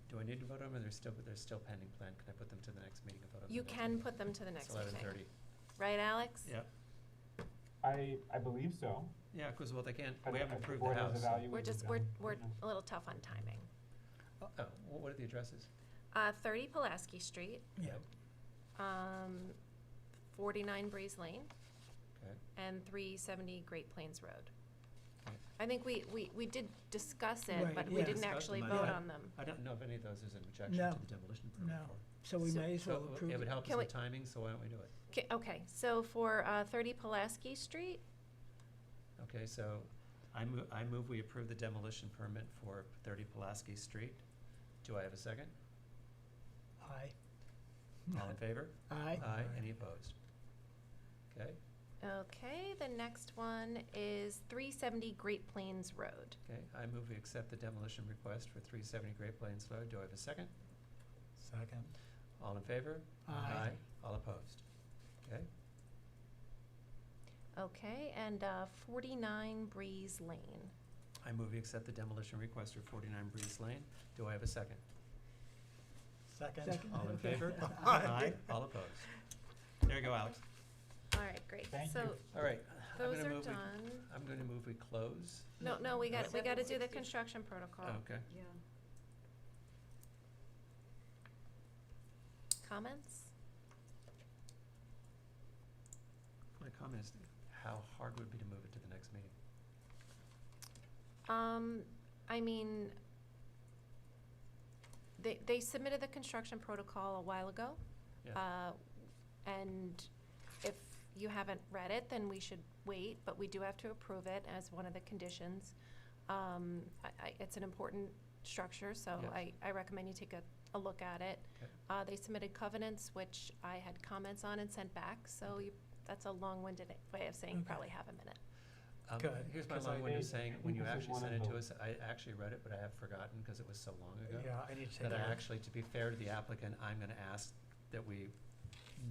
do I need to vote on them, or they're still pending plan? Can I put them to the next meeting and vote on them? You can put them to the next It's meeting. 11:30. Right, Alex? Yep. I believe so. Yeah, because, well, they can't, But we haven't if the approved the board has house. evaluated We're just, them, we're yeah. a little tough on timing. Oh, what are the addresses? 30 Pulaski Street, Yeah. 49 Breeze Lane, Okay. and 370 Great Plains Road. Okay. I think we did discuss it, Right, but we yeah. didn't Discuss actually them, vote yeah. on them. I don't know if any of those is an objection No. to the demolition permit No. for. So we may as well So approve it would it. help us Can with timing, so why don't we do it? Okay, so for 30 Pulaski Street, Okay, so I move we approve the demolition permit for 30 Pulaski Street. Do I have a second? Aye. All in favor? Aye. Aye. Any opposed? Okay, okay, the next one is 370 Great Plains Road. okay. I move we accept the demolition request for 370 Great Plains Road. Do I have a second? Second. All in favor? Aye. All opposed? Okay, Okay, and 49 Breeze Lane. I move we accept the demolition request for 49 Breeze Lane. Do I have a second? Second. All in favor? Aye. All opposed? There you go, Alex. All right, great. Thank So you. All right. I'm those gonna are move we- done. I'm going to move we close. No, we got to do the 760. construction protocol. Okay. Yeah. Comments? My comment is, how hard would it be to move it to the next meeting? I mean, they submitted the construction protocol a while ago. Yeah. And if you haven't read it, then we should wait, but we do have to approve it as one of the conditions. It's an important structure, so Yes. I recommend you take a look at it. Okay. They submitted covenants, which I had comments on and sent back, so that's a long-winded way of saying you Okay. probably have a minute. Good, Here's my 'cause long-winded I saying, think when you this is actually one sent of it to the- us, I actually read it, but I have forgotten because it was so long ago. yeah, I need to take That I care of it. actually, to be fair to the applicant, I'm gonna ask that we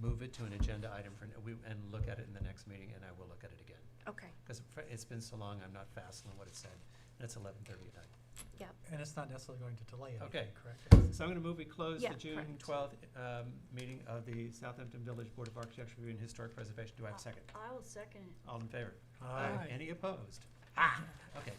move it to an agenda item and look at it in the next meeting, and I will look at it again. Okay, Because it's been so long, I'm not fast on what it said, and it's 11:30 at night. yep. And it's not necessarily going to delay anything, Okay. correct? So I'm gonna move we close Yeah, the June correct. 12th, meeting of the Southampton Village Board of Architecture Review and Historic Preservation. Do I have a second? I will second it. All in favor? Aye. Any opposed? Okay,